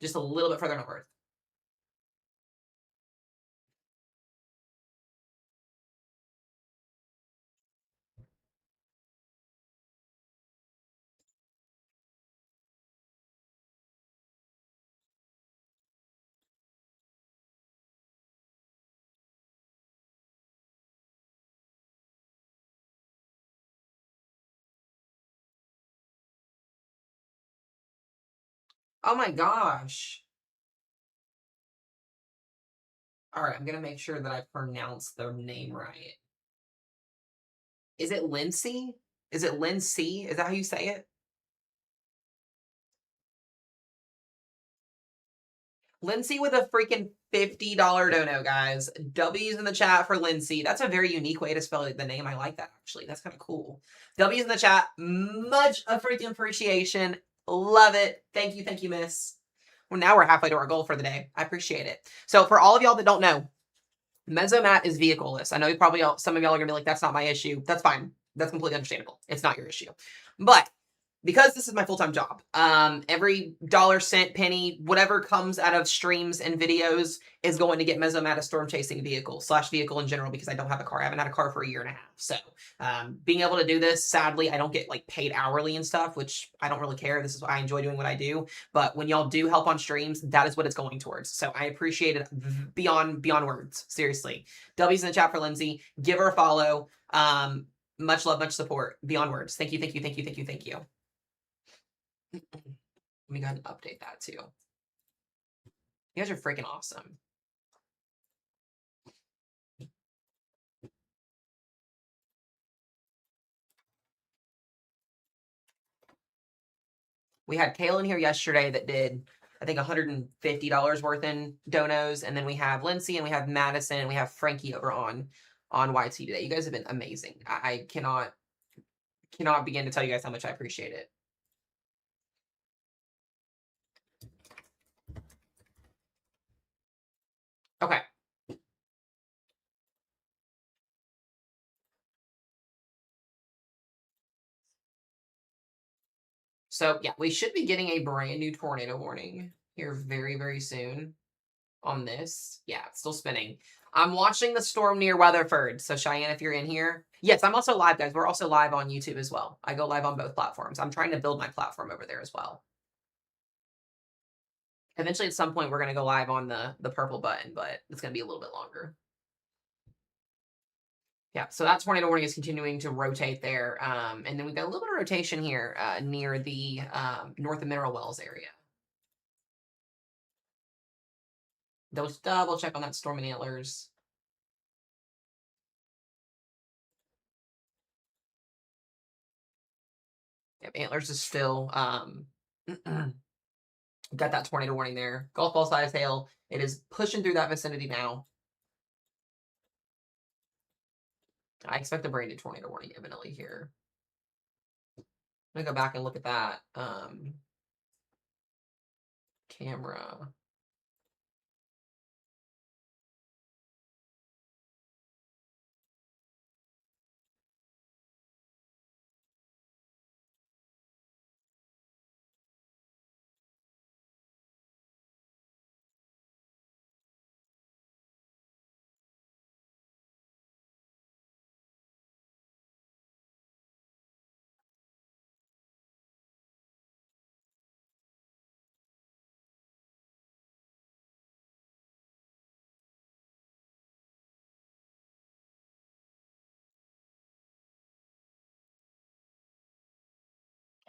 [SPEAKER 1] just a little bit further north. Oh my gosh. All right, I'm going to make sure that I pronounce their name right. Is it Lindsay? Is it Lindsay? Is that how you say it? Lindsay with a freaking $50 dono, guys. W's in the chat for Lindsay. That's a very unique way to spell the name. I like that, actually. That's kind of cool. W's in the chat. Much a freaking appreciation. Love it. Thank you, miss. Well, now we're halfway to our goal for the day. I appreciate it. So for all of y'all that don't know, Mesomat is vehicleless. I know probably some of y'all are going to be like, that's not my issue. That's fine. That's completely understandable. It's not your issue. But because this is my full-time job, every dollar, cent, penny, whatever comes out of streams and videos is going to get Mesomat a storm chasing vehicle / vehicle in general, because I don't have a car. I haven't had a car for a year and a half. So being able to do this, sadly, I don't get like paid hourly and stuff, which I don't really care. This is why I enjoy doing what I do. But when y'all do help on streams, that is what it's going towards. So I appreciate it beyond words. Seriously. W's in the chat for Lindsay. Give her a follow. Much love, much support. Beyond words. Thank you. Let me go ahead and update that too. You guys are freaking awesome. We had Kaylin here yesterday that did, I think, $150 worth in donos. And then we have Lindsay and we have Madison and we have Frankie over on YT today. You guys have been amazing. I cannot begin to tell you guys how much I appreciate it. So yeah, we should be getting a brand new tornado warning here very, very soon on this. Yeah, it's still spinning. I'm watching the storm near Weatherford. So Cheyenne, if you're in here. Yes, I'm also live, guys. We're also live on YouTube as well. I go live on both platforms. I'm trying to build my platform over there as well. Eventually, at some point, we're going to go live on the purple button, but it's going to be a little bit longer. Yeah, so that tornado warning is continuing to rotate there. And then we've got a little bit of rotation here near the north of Mineral Wells area. Those double check on that storm and antlers. Yep, antlers is still got that tornado warning there. Golf ball size hail. It is pushing through that vicinity now. I expect a brand new tornado warning imminently here. I'm gonna go back and look at that camera.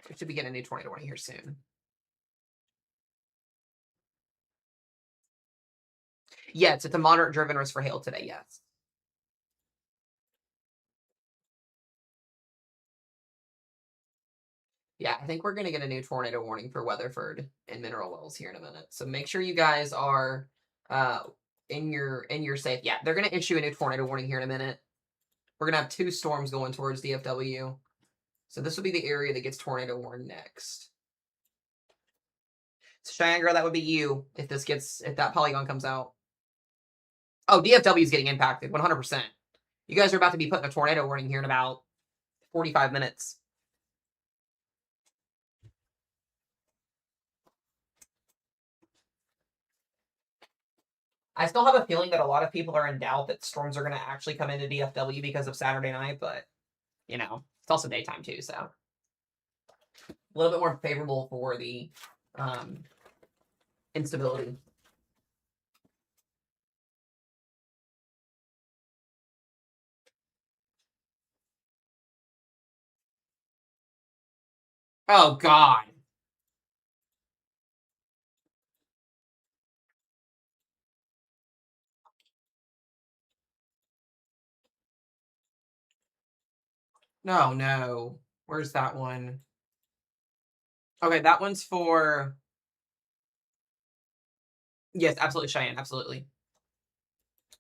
[SPEAKER 1] We should be getting a new tornado warning here soon. Yes, it's a moderate driven risk for hail today. Yes. Yeah, I think we're gonna get a new tornado warning for Weatherford and Mineral Wells here in a minute. So make sure you guys are in your safe. Yeah, they're gonna issue a new tornado warning here in a minute. We're gonna have 2 storms going towards DFW. So this will be the area that gets tornado warned next. So Cheyenne girl, that would be you if that polygon comes out. Oh, DFW is getting impacted 100%. You guys are about to be putting a tornado warning here in about 45 minutes. I still have a feeling that a lot of people are in doubt that storms are going to actually come into DFW because of Saturday night, but it's also daytime too, so a little bit more favorable for the instability. Oh God. No, no. Where's that one? Okay, that one's for. Yes, absolutely, Cheyenne, absolutely.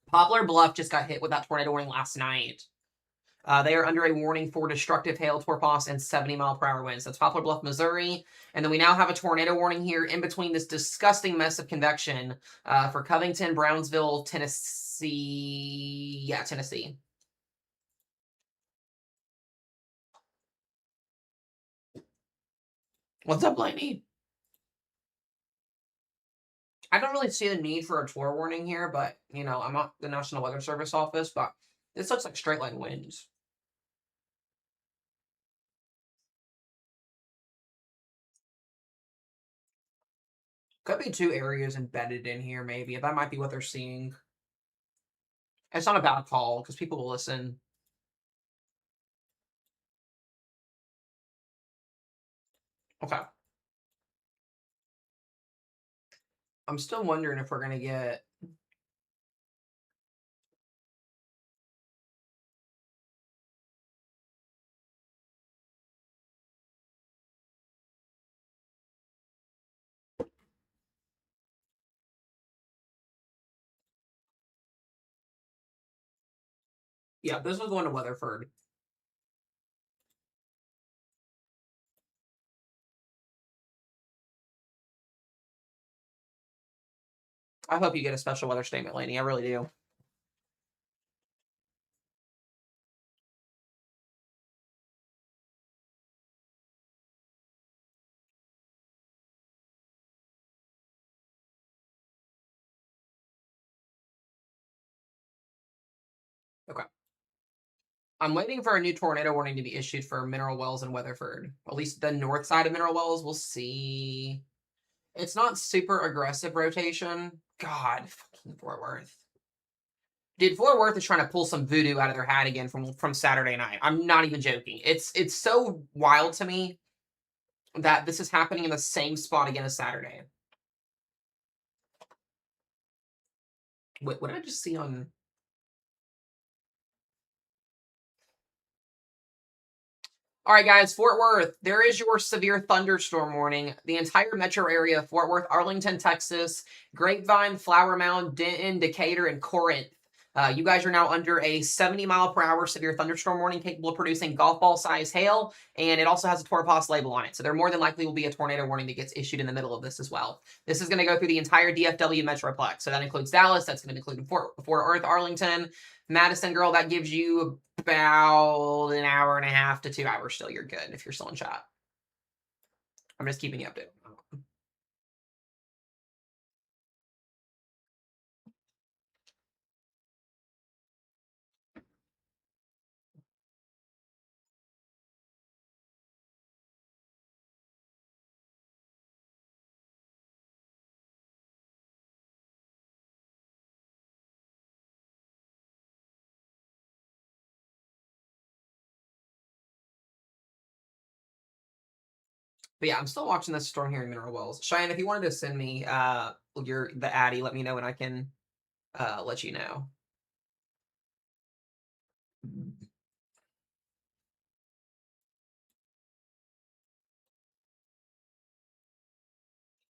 [SPEAKER 1] Poplar Bluff just got hit with that tornado warning last night. They are under a warning for destructive hail, torpos, and 70-mile-per-hour winds. That's Poplar Bluff, Missouri. And then we now have a tornado warning here in between this disgusting mess of convection for Covington, Brownsville, Tennessee. Yeah, Tennessee. What's up, Blaney? I don't really see the need for a tornado warning here, but, I'm not the National Weather Service office, but this looks like straight line winds. Could be 2 areas embedded in here, maybe. That might be what they're seeing. It's not a bad call, because people will listen. Okay. I'm still wondering if we're going to get... Yeah, this was going to Weatherford. I hope you get a special weather statement, Lainey. I really do. Okay. I'm waiting for a new tornado warning to be issued for Mineral Wells and Weatherford. At least the north side of Mineral Wells. We'll see. It's not super aggressive rotation. God, fucking Fort Worth. Dude, Fort Worth is trying to pull some voodoo out of their hat again from Saturday night. I'm not even joking. It's so wild to me that this is happening in the same spot again as Saturday. Wait, what did I just see on? All right, guys, Fort Worth, there is your severe thunderstorm warning. The entire metro area of Fort Worth, Arlington, Texas, Grapevine, Flower Mound, Denton, Decatur, and Corinth. You guys are now under a 70-mile-per-hour severe thunderstorm warning capable of producing golf ball size hail, and it also has a Torpos label on it. So there more than likely will be a tornado warning that gets issued in the middle of this as well. This is going to go through the entire DFW Metroplex. So that includes Dallas, that's going to include Fort Worth, Arlington, Madison, girl, that gives you about an hour and a half to 2 hours still. You're good if you're still in chat. I'm just keeping you updated. But yeah, I'm still watching this storm here in Mineral Wells. Cheyenne, if you wanted to send me the Addy, let me know and I can let you know.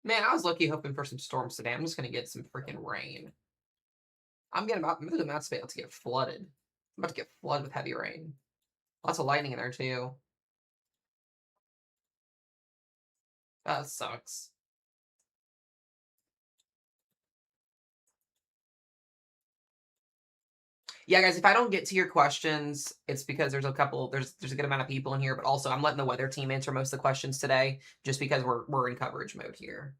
[SPEAKER 1] Man, I was lucky hoping for some storms today. I'm just gonna get some freaking rain. I'm about to get flooded. I'm about to get flooded with heavy rain. Lots of lightning in there too. That sucks. Yeah, guys, if I don't get to your questions, it's because there's a good amount of people in here, but also I'm letting the weather team answer most of the questions today, just because we're in coverage mode here.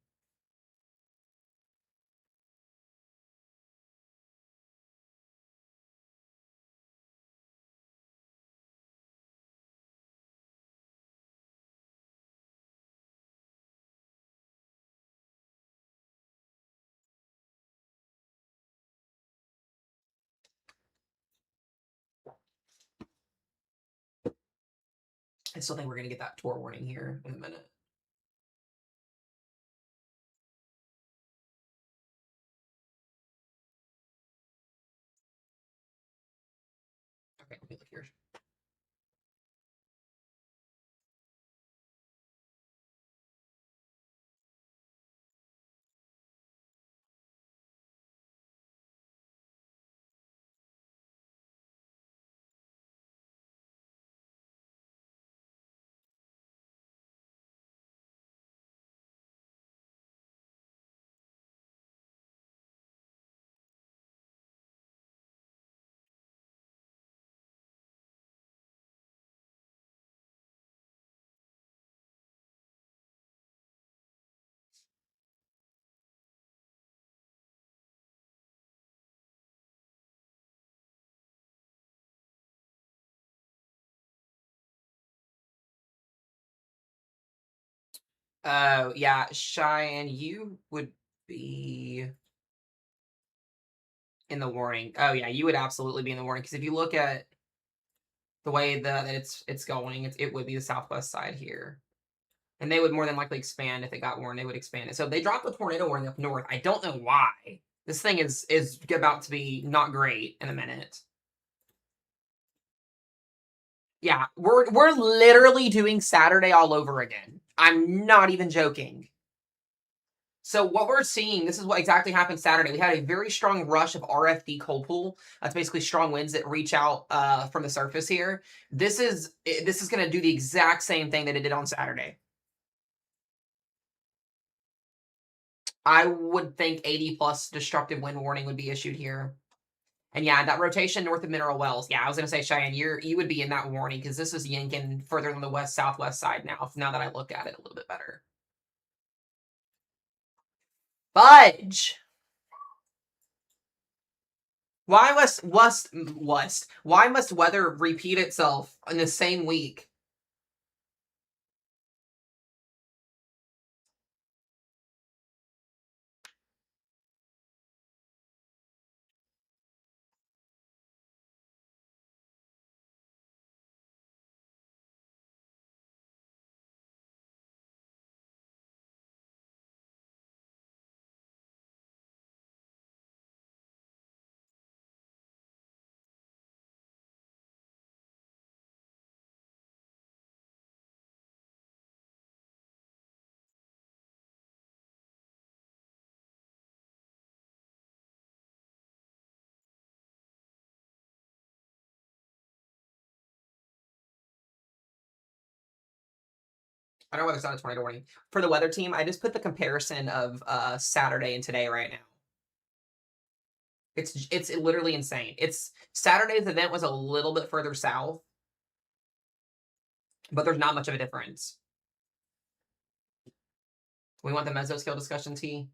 [SPEAKER 1] I still think we're gonna get that tour warning here in a minute. Okay, let me look here. Oh, yeah, Cheyenne, you would be in the warning. Oh yeah, you would absolutely be in the warning because if you look at the way that it's going, it would be the southwest side here. And they would more than likely expand if it got warned. They would expand it. So they dropped the tornado warning up north. I don't know why. This thing is about to be not great in a minute. Yeah, we're literally doing Saturday all over again. I'm not even joking. So what we're seeing, this is what exactly happened Saturday. We had a very strong rush of RFD cold pool. That's basically strong winds that reach out from the surface here. This is going to do the exact same thing that it did on Saturday. I would think 80 plus destructive wind warning would be issued here. And yeah, that rotation north of Mineral Wells. Yeah, I was gonna say, Cheyenne, you would be in that warning because this is yanking further on the west southwest side now. Now that I look at it a little bit better. Fudge. Why must weather repeat itself in the same week? I don't know whether it's not a tornado warning. For the weather team, I just put the comparison of Saturday and today right now. It's literally insane. It's Saturday's event was a little bit further south, but there's not much of a difference. We want the mesoscale discussion, T.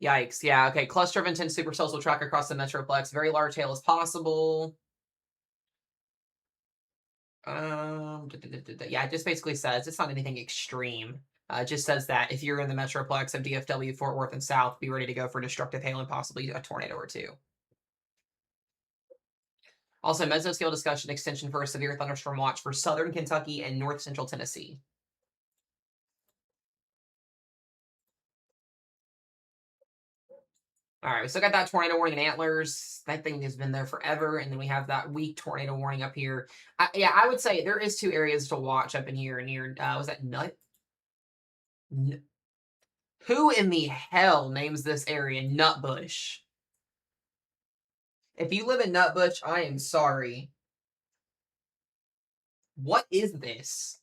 [SPEAKER 1] Yikes. Yeah, okay. Cluster of intense supercells will track across the metroplex. Very large hail is possible. Yeah, it just basically says it's not anything extreme. It just says that if you're in the metroplex of DFW, Fort Worth, and South, be ready to go for destructive hail and possibly a tornado or two. Also, mesoscale discussion extension for a severe thunderstorm watch for southern Kentucky and north central Tennessee. All right, we still got that tornado warning in Antlers. That thing has been there forever. And then we have that weak tornado warning up here. Yeah, I would say there is 2 areas to watch up in here near, was that Nut? Who in the hell names this area Nutbush? If you live in Nutbush, I am sorry. What is this?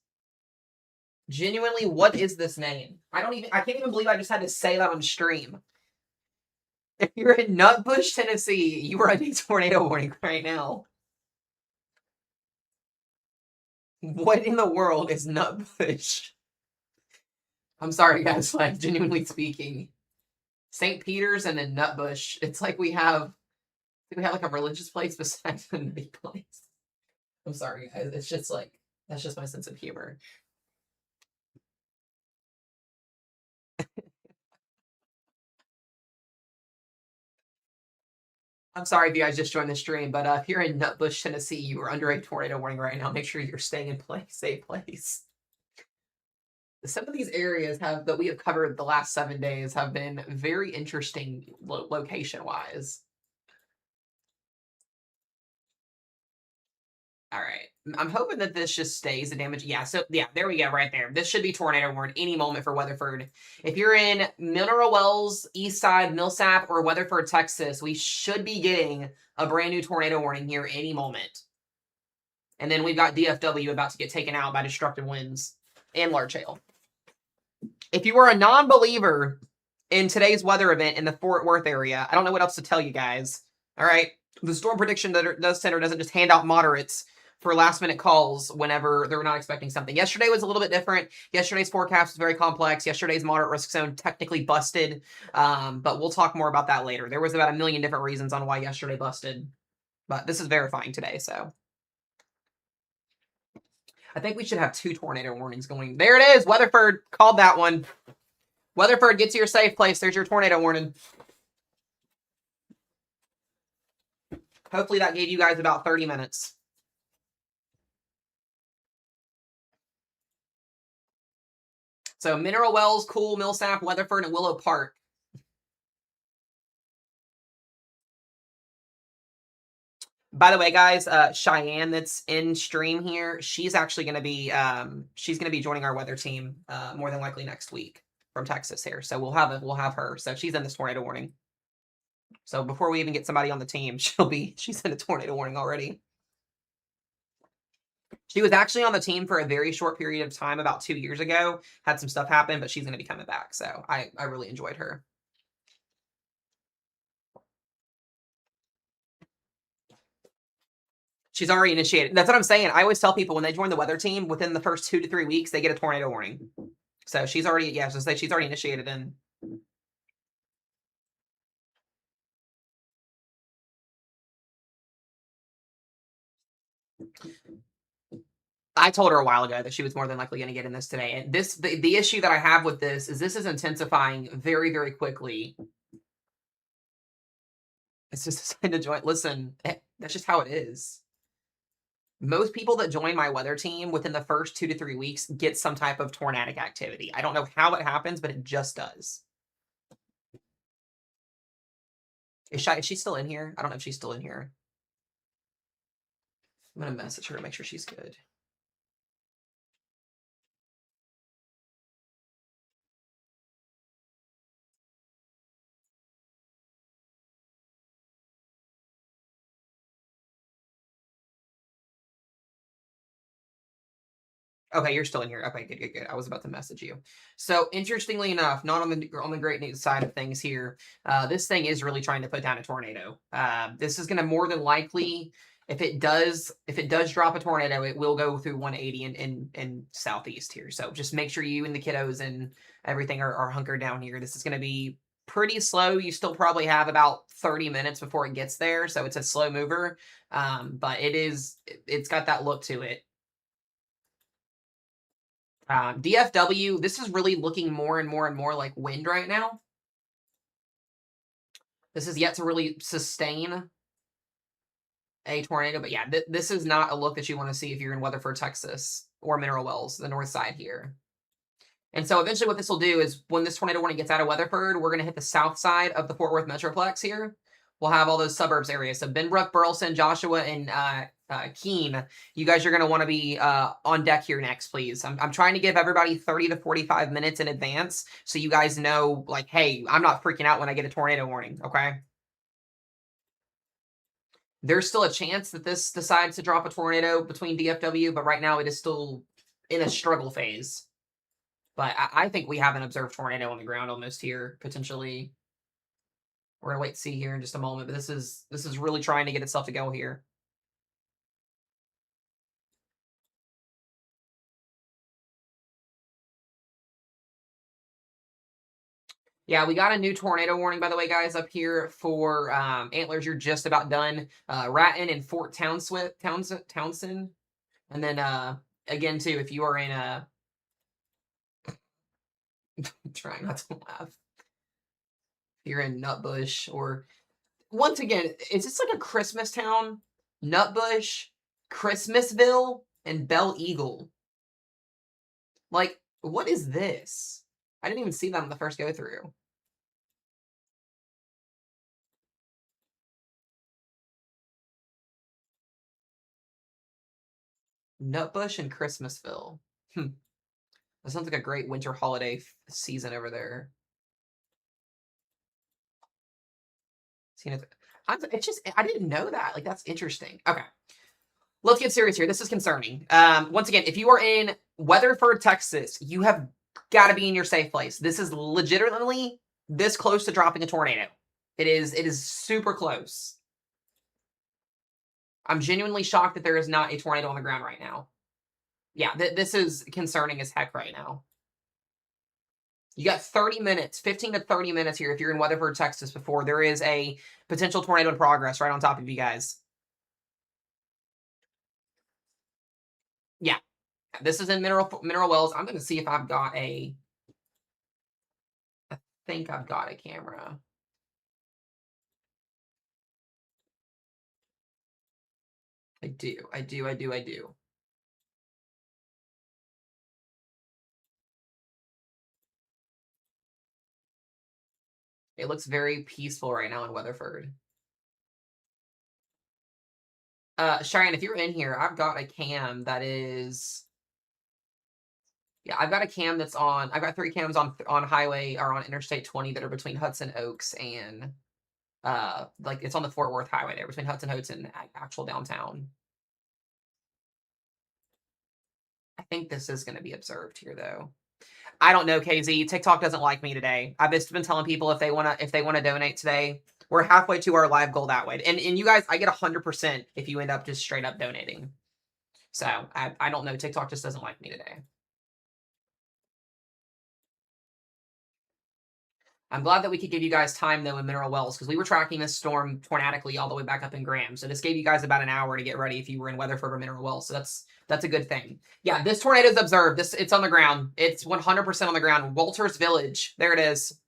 [SPEAKER 1] Genuinely, what is this name? I can't even believe I just had to say that on stream. If you're in Nutbush, Tennessee, you are on a tornado warning right now. What in the world is Nutbush? I'm sorry, guys. Like, genuinely speaking, St. Peter's and then Nutbush. It's like we have like a religious place besides the big place. I'm sorry, guys. It's just like that's just my sense of humor. I'm sorry if you guys just joined the stream, but if you're in Nutbush, Tennessee, you are under a tornado warning right now. Make sure you're staying in safe place. Some of these areas that we have covered the last 7 days have been very interesting location wise. All right. I'm hoping that this just stays the damage. Yeah, so yeah, there we go right there. This should be tornado warning any moment for Weatherford. If you're in Mineral Wells, East Side, Millsap, or Weatherford, Texas, we should be getting a brand new tornado warning here any moment. And then we've got DFW about to get taken out by destructive winds and large hail. If you are a non-believer in today's weather event in the Fort Worth area, I don't know what else to tell you guys. All right. The Storm Prediction Center doesn't just hand out moderates for last minute calls whenever they're not expecting something. Yesterday was a little bit different. Yesterday's forecast was very complex. Yesterday's moderate risk zone technically busted, but we'll talk more about that later. There was about a million different reasons on why yesterday busted, but this is verifying today, so. I think we should have 2 tornado warnings going. There it is. Weatherford called that one. Weatherford, get to your safe place. There's your tornado warning. Hopefully that gave you guys about 30 minutes. So Mineral Wells, Cool, Millsap, Weatherford, and Willow Park. By the way, guys, Cheyenne that's in stream here, she's actually going to be joining our weather team more than likely next week from Texas here. So we'll have her. So she's in this tornado warning. So before we even get somebody on the team, she's in a tornado warning already. She was actually on the team for a very short period of time about 2 years ago. Had some stuff happen, but she's going to be coming back. So I really enjoyed her. She's already initiated. That's what I'm saying. I always tell people when they join the weather team, within the first 2 to 3 weeks, they get a tornado warning. So she's already, yeah, I was gonna say she's already initiated in. I told her a while ago that she was more than likely going to get in this today. And the issue that I have with this is intensifying very, very quickly. It's just decided to join. Listen, that's just how it is. Most people that join my weather team within the first 2 to 3 weeks get some type of tornadic activity. I don't know how it happens, but it just does. Is she still in here? I don't know if she's still in here. I'm going to message her to make sure she's good. Okay, you're still in here. Okay, good. I was about to message you. So interestingly enough, not on the great news side of things here, this thing is really trying to put down a tornado. This is going to more than likely, if it does drop a tornado, it will go through 180 in southeast here. So just make sure you and the kiddos and everything are hunkered down here. This is going to be pretty slow. You still probably have about 30 minutes before it gets there, so it's a slow mover. But it's got that look to it. DFW, this is really looking more and more like wind right now. This is yet to really sustain a tornado, but yeah, this is not a look that you want to see if you're in Weatherford, Texas, or Mineral Wells, the north side here. And so eventually what this will do is when this tornado warning gets out of Weatherford, we're going to hit the south side of the Fort Worth Metroplex here. We'll have all those suburbs areas. So Benbrook, Burleson, Joshua, and Keene, you guys are going to want to be on deck here next, please. I'm trying to give everybody 30 to 45 minutes in advance so you guys know, like, hey, I'm not freaking out when I get a tornado warning, okay? There's still a chance that this decides to drop a tornado between DFW, but right now it is still in a struggle phase. But I think we have an observed tornado on the ground almost here, potentially. We're gonna wait to see here in just a moment, but this is really trying to get itself to go here. Yeah, we got a new tornado warning, by the way, guys, up here for Antlers. You're just about done. Ratton and Fort Townsend. And then again, too, if you are in trying not to laugh. If you're in Nutbush or once again, it's just like a Christmas town. Nutbush, Christmasville, and Belle Eagle. Like, what is this? I didn't even see that on the first go through. Nutbush and Christmasville. That sounds like a great winter holiday season over there. It's just, I didn't know that. Like, that's interesting. Okay. Let's get serious here. This is concerning. Once again, if you are in Weatherford, Texas, you have got to be in your safe place. This is legitimately this close to dropping a tornado. It is super close. I'm genuinely shocked that there is not a tornado on the ground right now. Yeah, this is concerning as heck right now. You got 30 minutes, 15 to 30 minutes here if you're in Weatherford, Texas, before there is a potential tornado in progress right on top of you guys. Yeah, this is in Mineral Wells. I'm going to see if I've got I think I've got a camera. I do. It looks very peaceful right now in Weatherford. Cheyenne, if you're in here, I've got a cam that is... Yeah, I've got a cam that's on... I've got 3 cams on highway or on Interstate 20 that are between Hudson Oaks and... like, it's on the Fort Worth Highway there, between Hudson Oaks and actual downtown. I think this is going to be observed here, though. I don't know, KZ. TikTok doesn't like me today. I've just been telling people if they want to donate today, we're halfway to our live goal that way. And you guys, I get 100% if you end up just straight up donating. So I don't know. TikTok just doesn't like me today. I'm glad that we could give you guys time though in Mineral Wells because we were tracking this storm tornadically all the way back up in Graham. So this gave you guys about an hour to get ready if you were in Weatherford or Mineral Wells. So that's a good thing. Yeah, this tornado is observed. It's on the ground. It's 100% on the ground. Walters Village. There it is.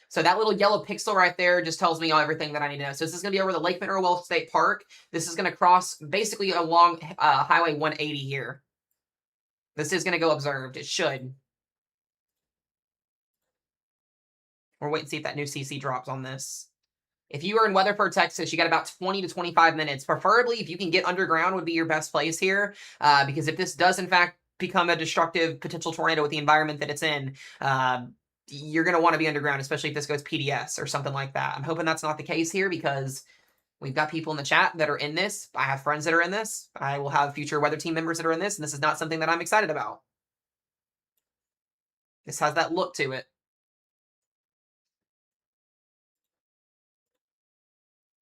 [SPEAKER 1] So that little yellow pixel right there just tells me everything that I need to know. So this is going to be over the Lake Mineral Wells State Park. This is going to cross basically along Highway 180 here. This is going to go observed. It should. We're waiting to see if that new CC drops on this. If you are in Weatherford, Texas, you got about 20 to 25 minutes. Preferably, if you can get underground, would be your best place here. Because if this does, in fact, become a destructive potential tornado with the environment that it's in, you're going to want to be underground, especially if this goes PDS or something like that. I'm hoping that's not the case here because we've got people in the chat that are in this. I have friends that are in this. I will have future weather team members that are in this, and this is not something that I'm excited about. This has that look to it.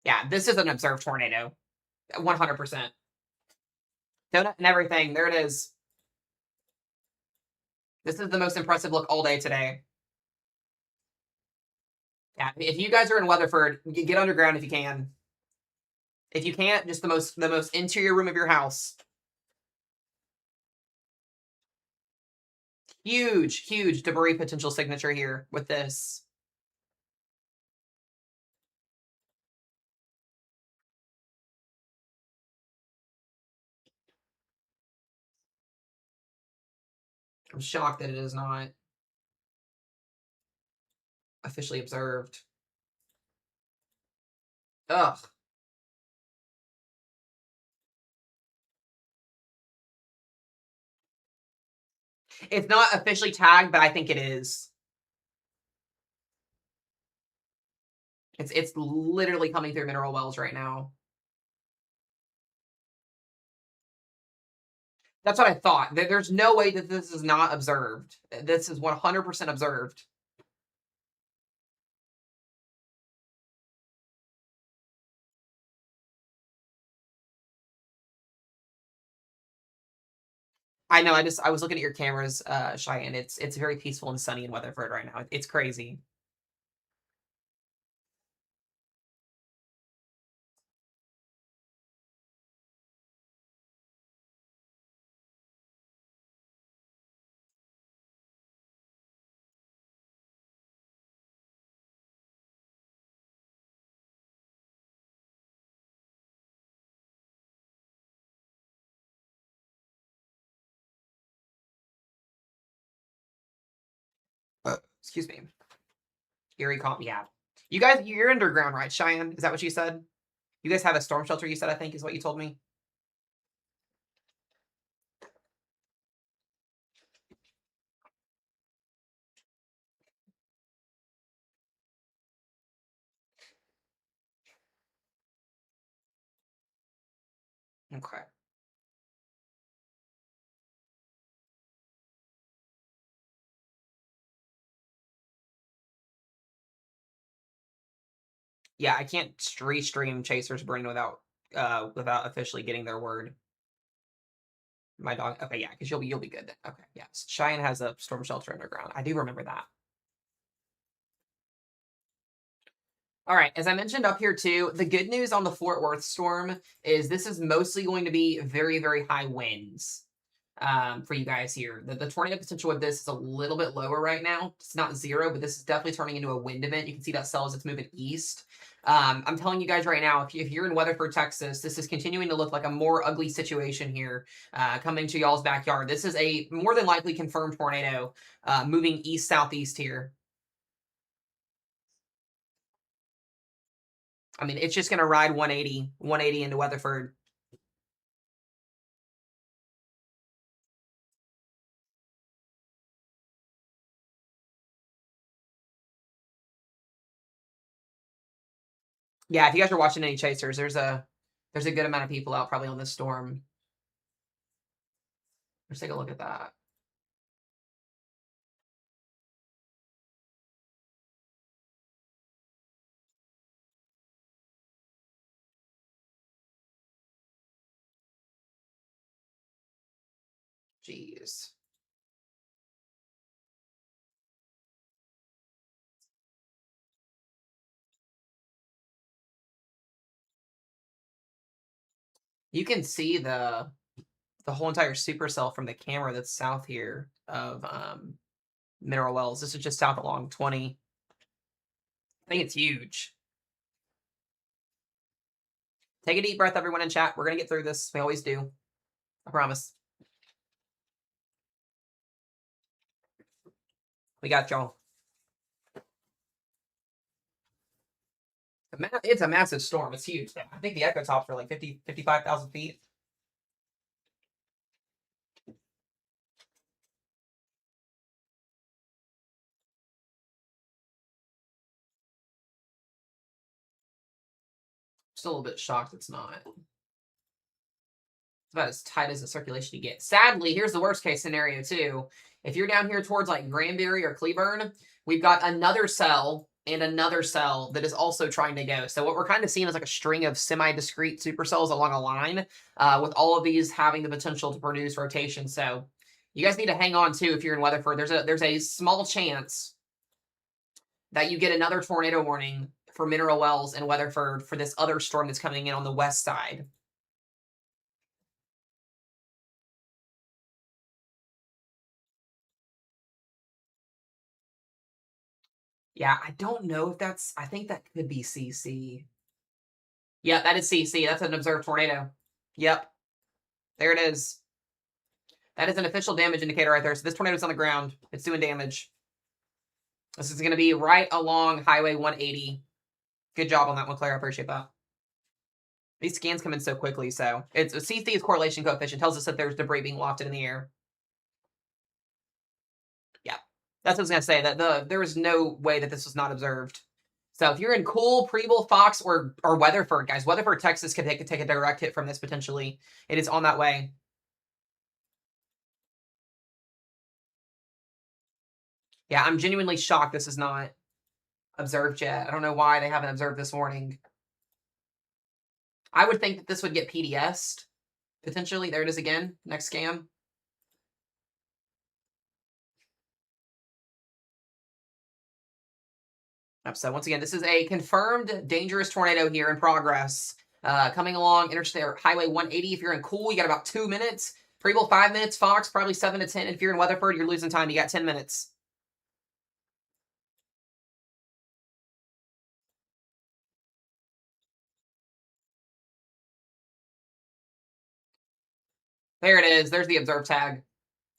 [SPEAKER 1] Yeah, this is an observed tornado. 100%. Donut and everything. There it is. This is the most impressive look all day today. Yeah, if you guys are in Weatherford, get underground if you can. If you can't, just the most interior room of your house. Huge, huge debris potential signature here with this. I'm shocked that it is not officially observed. Ugh. It's not officially tagged, but I think it is. It's literally coming through Mineral Wells right now. That's what I thought. There's no way that this is not observed. This is 100% observed. I know. I was looking at your cameras, Cheyenne. It's very peaceful and sunny in Weatherford right now. It's crazy. Excuse me. Erie calm. Yeah. You guys, you're underground, right, Cheyenne? Is that what you said? You guys have a storm shelter. You said, I think, is what you told me. Okay. Yeah, I can't restream Chaser's Brain without officially getting their word. My dog. Okay, yeah, because you'll be good then. Okay, yes. Cheyenne has a storm shelter underground. I do remember that. All right, as I mentioned up here too, the good news on the Fort Worth storm is this is mostly going to be very, very high winds for you guys here. The tornado potential with this is a little bit lower right now. It's not zero, but this is definitely turning into a wind event. You can see that cell as it's moving east. I'm telling you guys right now, if you're in Weatherford, Texas, this is continuing to look like a more ugly situation here coming to y'all's backyard. This is a more than likely confirmed tornado moving east-southeast here. I mean, it's just going to ride 180 into Weatherford. Yeah, if you guys are watching any chasers, there's a good amount of people out probably on this storm. Let's take a look at that. Jeez. You can see the whole entire supercell from the camera that's south here of Mineral Wells. This is just south along 20. I think it's huge. Take a deep breath, everyone in chat. We're going to get through this. We always do. I promise. We got y'all. It's a massive storm. It's huge. I think the echo tops are like 50, 55,000 feet. Still a little bit shocked it's not. It's about as tight as the circulation you get. Sadly, here's the worst case scenario too. If you're down here towards like Granbury or Cleburne, we've got another cell and another cell that is also trying to go. So what we're kind of seeing is like a string of semi-discrete supercells along a line, with all of these having the potential to produce rotation. So you guys need to hang on too if you're in Weatherford. There's a small chance that you get another tornado warning for Mineral Wells and Weatherford for this other storm that's coming in on the west side. Yeah, I don't know if that's, I think that could be CC. Yeah, that is CC. That's an observed tornado. Yep. There it is. That is an official damage indicator right there. So this tornado's on the ground. It's doing damage. This is going to be right along Highway 180. Good job on that one, Claire. I appreciate that. These scans come in so quickly, so it's CC's correlation coefficient tells us that there's debris being wafted in the air. Yeah, that's what I was gonna say. That there is no way that this was not observed. So if you're in Cool, Preble, Fox, or Weatherford, guys, Weatherford, Texas could take a direct hit from this potentially. It is on that way. Yeah, I'm genuinely shocked this is not observed yet. I don't know why they haven't observed this warning. I would think that this would get PDS'd, potentially. There it is again, next scan. So once again, this is a confirmed dangerous tornado here in progress. Coming along Interstate Highway 180. If you're in Cool, you got about 2 minutes. Preble, 5 minutes. Fox, probably 7 to 10. If you're in Weatherford, you're losing time. You got 10 minutes. There it is. There's the observed tag.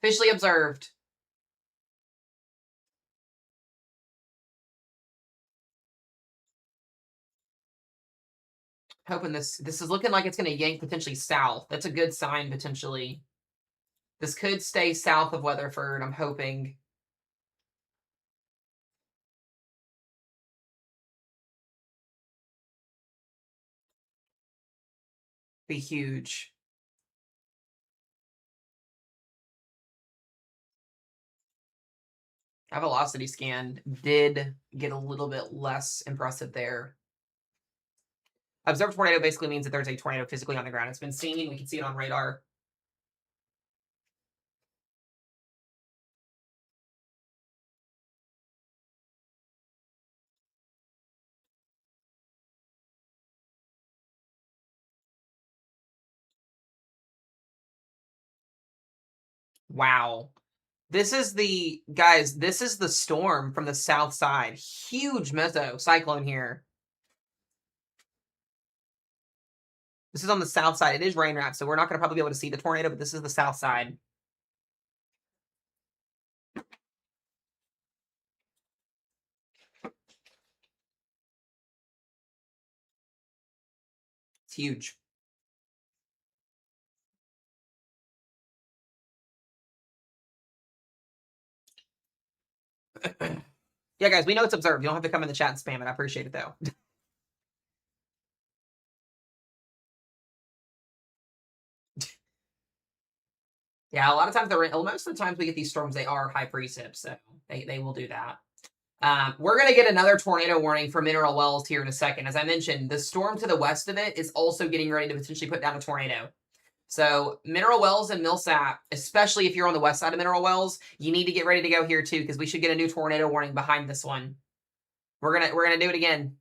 [SPEAKER 1] Officially observed. Hoping this is looking like it's going to yank potentially south. That's a good sign, potentially. This could stay south of Weatherford, I'm hoping. Be huge. Our velocity scan did get a little bit less impressive there. Observed tornado basically means that there's a tornado physically on the ground. It's been seen. We can see it on radar. Wow. This is the, guys, this is the storm from the south side. Huge mesocyclone here. This is on the south side. It is rain wrapped, so we're not going to probably be able to see the tornado, but this is the south side. It's huge. Yeah, guys, we know it's observed. You don't have to come in the chat and spam it. I appreciate it, though. Yeah, a lot of times most of the times we get these storms, they are high precip, so they will do that. We're going to get another tornado warning for Mineral Wells here in a second. As I mentioned, the storm to the west of it is also getting ready to potentially put down a tornado. So Mineral Wells and Millsap, especially if you're on the west side of Mineral Wells, you need to get ready to go here too, because we should get a new tornado warning behind this one. We're gonna do it again.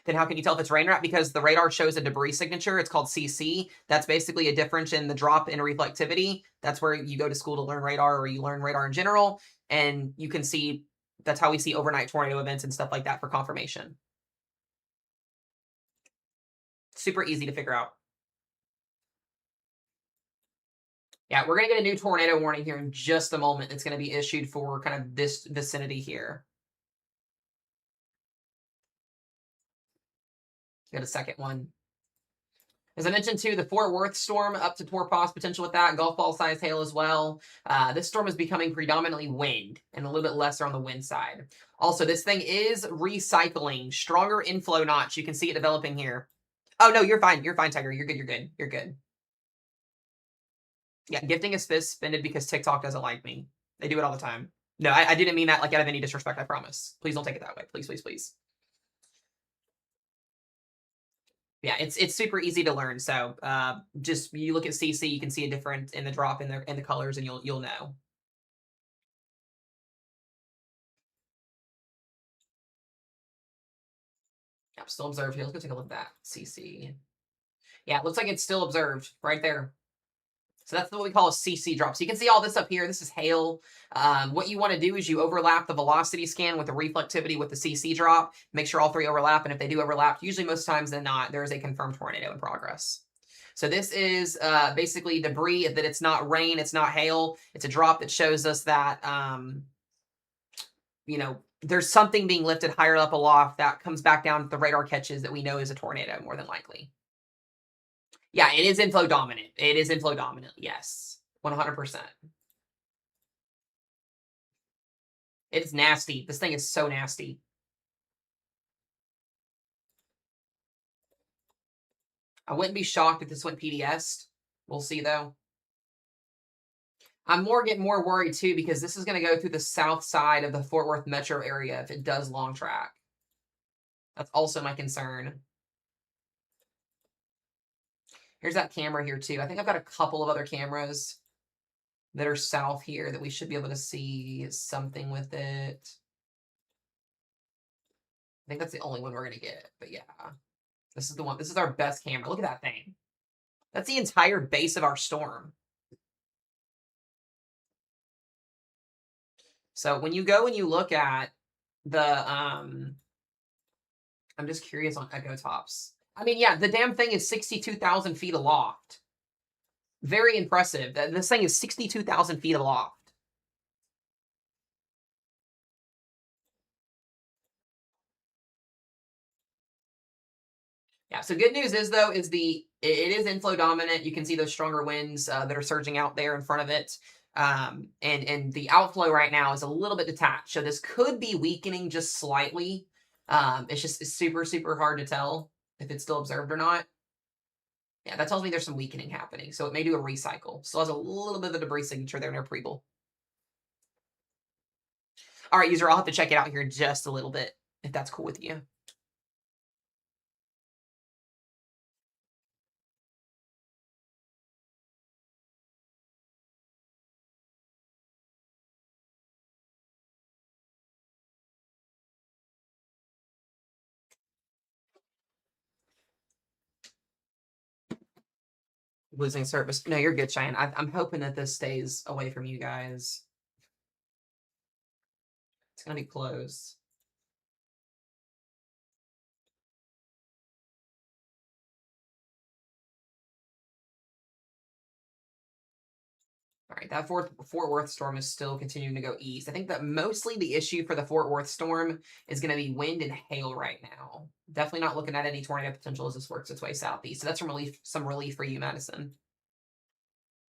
[SPEAKER 1] Then how can you tell if it's rain wrap? Because the radar shows a debris signature. It's called CC. That's basically a difference in the drop in reflectivity. That's where you go to school to learn radar, or you learn radar in general, and you can see. That's how we see overnight tornado events and stuff like that for confirmation. Super easy to figure out. Yeah, we're going to get a new tornado warning here in just a moment. It's going to be issued for kind of this vicinity here. Get a second one. As I mentioned too, the Fort Worth storm up to torpos potential with that, golf ball size hail as well. This storm is becoming predominantly wind and a little bit lesser on the wind side. Also, this thing is recycling, stronger inflow notch. You can see it developing here. Oh no, you're fine. You're fine, Tiger. You're good. You're good. You're good. Yeah, gifting is suspended because TikTok doesn't like me. They do it all the time. No, I didn't mean that like out of any disrespect. I promise. Please don't take it that way. Please, please, please. Yeah, it's super easy to learn. So just you look at CC, you can see a difference in the drop in the colors, and you'll know. Yeah, still observed here. Let's go take a look at that CC. Yeah, it looks like it's still observed right there. So that's what we call a CC drop. So you can see all this up here. This is hail. What you want to do is you overlap the velocity scan with the reflectivity with the CC drop. Make sure all three overlap. And if they do overlap, usually most times than not, there is a confirmed tornado in progress. So this is basically debris, that it's not rain, it's not hail. It's a drop that shows us that, there's something being lifted higher up aloft that comes back down, the radar catches that we know is a tornado more than likely. Yeah, it is inflow dominant. It is inflow dominant. Yes, 100%. It's nasty. This thing is so nasty. I wouldn't be shocked if this went PDS. We'll see though. I'm getting more worried too, because this is going to go through the south side of the Fort Worth metro area if it does long track. That's also my concern. Here's that camera here too. I think I've got a couple of other cameras that are south here that we should be able to see something with it. I think that's the only one we're going to get, but yeah. This is the one. This is our best camera. Look at that thing. That's the entire base of our storm. So when you go and you look at the, I'm just curious on echo tops. I mean, yeah, the damn thing is 62,000 feet aloft. Very impressive. This thing is 62,000 feet aloft. Yeah, so good news is though, is it is inflow dominant. You can see those stronger winds that are surging out there in front of it. And the outflow right now is a little bit detached. So this could be weakening just slightly. It's super, super hard to tell if it's still observed or not. Yeah, that tells me there's some weakening happening. So it may do a recycle. Still has a little bit of a debris signature there near Preble. All right, user, I'll have to check it out here just a little bit, if that's cool with you. Losing service. No, you're good, Cheyenne. I'm hoping that this stays away from you guys. It's going to be close. All right, that Fort Worth storm is still continuing to go east. I think that mostly the issue for the Fort Worth storm is going to be wind and hail right now. Definitely not looking at any tornado potential as this works its way southeast. So that's some relief for you, Madison.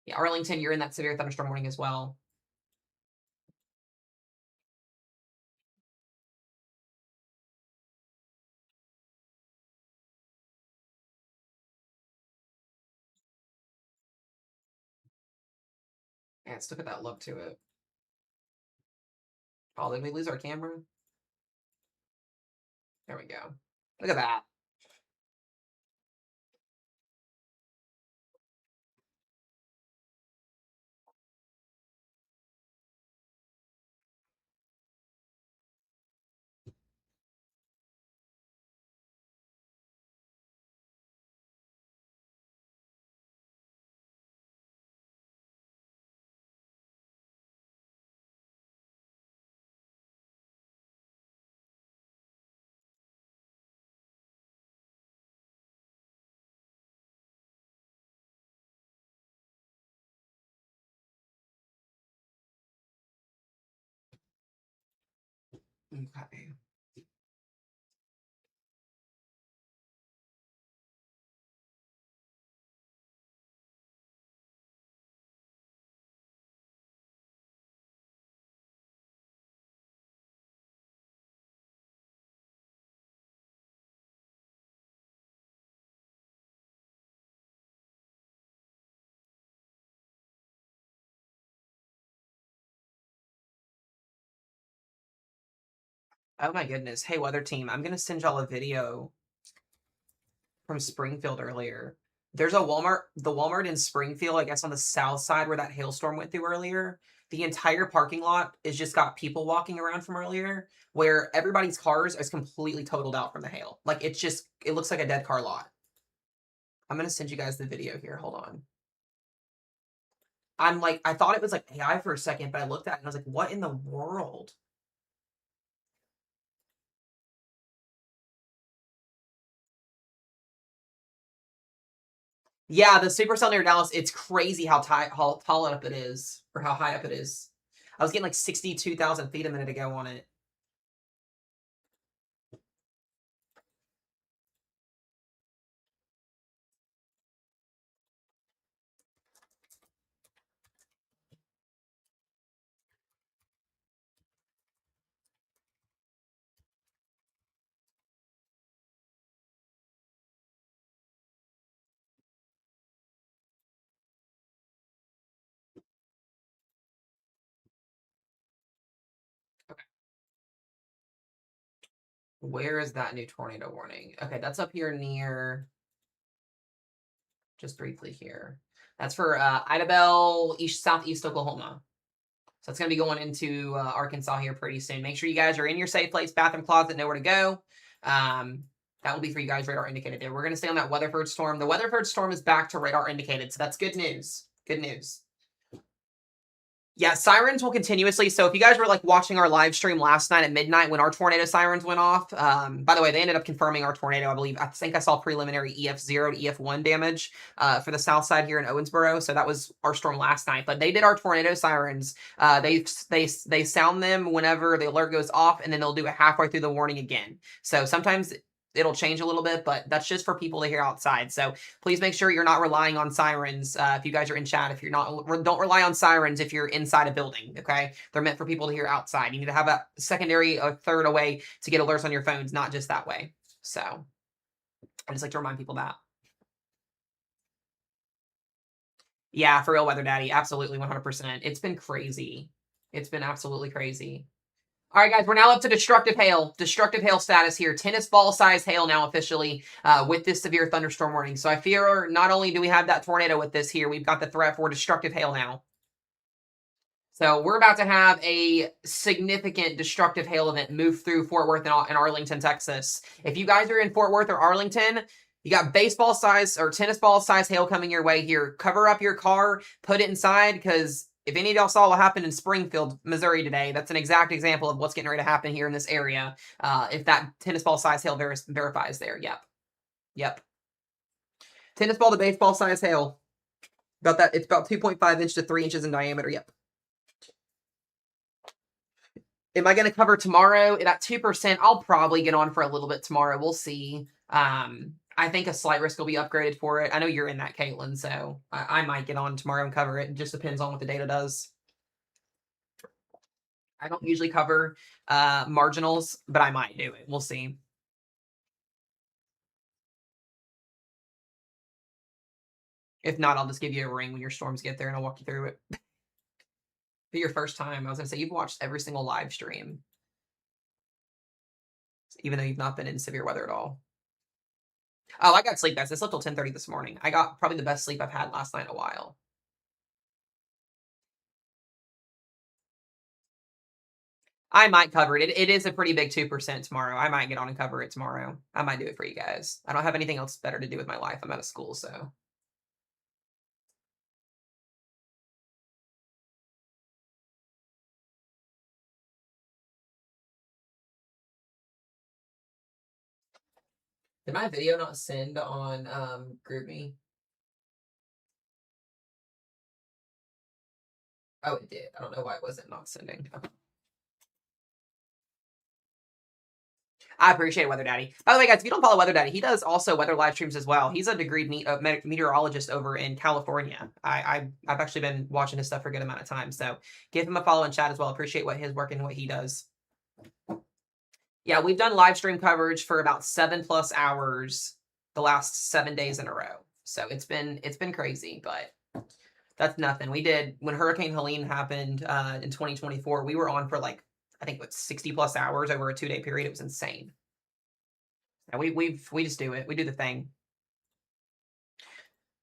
[SPEAKER 1] Yeah, Arlington, you're in that severe thunderstorm warning as well. Yeah, let's look at that look to it. Oh, did we lose our camera? There we go. Look at that. Okay. Oh my goodness. Hey, weather team, I'm gonna send y'all a video from Springfield earlier. There's a Walmart, the Walmart in Springfield, I guess on the south side where that hailstorm went through earlier. The entire parking lot is just got people walking around from earlier, where everybody's cars is completely totaled out from the hail. Like it's just, it looks like a dead car lot. I'm gonna send you guys the video here. Hold on. I'm like, I thought it was like AI for a second, but I looked at it and I was like, what in the world? Yeah, the supercell near Dallas, it's crazy how tall up it is, or how high up it is. I was getting like 62,000 feet a minute ago on it. Okay. Where is that new tornado warning? Okay, that's up here near, just briefly here. That's for Idabel, southeast Oklahoma. So it's going to be going into Arkansas here pretty soon. Make sure you guys are in your safe place, bathroom closet, know where to go. That will be for you guys, radar indicated there. We're going to stay on that Weatherford storm. The Weatherford storm is back to radar indicated, so that's good news. Good news. Yeah, sirens will continuously. So if you guys were like watching our live stream last night at midnight when our tornado sirens went off, by the way, they ended up confirming our tornado. I believe, I think I saw preliminary EF0 to EF1 damage for the south side here in Owensboro. So that was our storm last night. But they did our tornado sirens. They sound them whenever the alert goes off, and then they'll do it halfway through the warning again. So sometimes it'll change a little bit, but that's just for people to hear outside. So please make sure you're not relying on sirens if you guys are in chat. If you're not, don't rely on sirens if you're inside a building, okay? They're meant for people to hear outside. You need to have a secondary or third away to get alerts on your phones, not just that way. So I just like to remind people that. Yeah, for real, Weather Daddy. Absolutely, 100%. It's been crazy. It's been absolutely crazy. All right, guys, we're now up to destructive hail. Destructive hail status here. Tennis ball size hail now officially with this severe thunderstorm warning. So I fear not only do we have that tornado with this here, we've got the threat for destructive hail now. So we're about to have a significant destructive hail event move through Fort Worth and Arlington, Texas. If you guys are in Fort Worth or Arlington, you got baseball size or tennis ball size hail coming your way here. Cover up your car, put it inside, because if any of y'all saw what happened in Springfield, Missouri today, that's an exact example of what's getting ready to happen here in this area. If that tennis ball size hail verifies there. Yep. Yep. Tennis ball to baseball size hail. About that, it's about 2.5 inches to 3 inches in diameter. Yep. Am I going to cover tomorrow at 2%? I'll probably get on for a little bit tomorrow. We'll see. I think a slight risk will be upgraded for it. I know you're in that, Caitlin, so I might get on tomorrow and cover it. It just depends on what the data does. I don't usually cover marginals, but I might do it. We'll see. If not, I'll just give you a ring when your storms get there and I'll walk you through it. For your first time, I was going to say, you've watched every single live stream, even though you've not been in severe weather at all. Oh, I got sleep, guys. I slept till 10:30 this morning. I got probably the best sleep I've had last night in a while. I might cover it. It is a pretty big 2% tomorrow. I might get on and cover it tomorrow. I might do it for you guys. I don't have anything else better to do with my life. I'm out of school, so. Did my video not send on GroupMe? Oh, it did. I don't know why it wasn't not sending. Okay. I appreciate it, Weather Daddy. By the way, guys, if you don't follow Weather Daddy, he does also weather live streams as well. He's a degreed meteorologist over in California. I've actually been watching his stuff for a good amount of time, so give him a follow in chat as well. Appreciate what his work and what he does. Yeah, we've done live stream coverage for about 7+ hours the last 7 days in a row. So it's been crazy, but that's nothing. We did when Hurricane Helene happened in 2024. We were on for like I think what 60+ hours over a 2-day period. It was insane. And we just do it. We do the thing.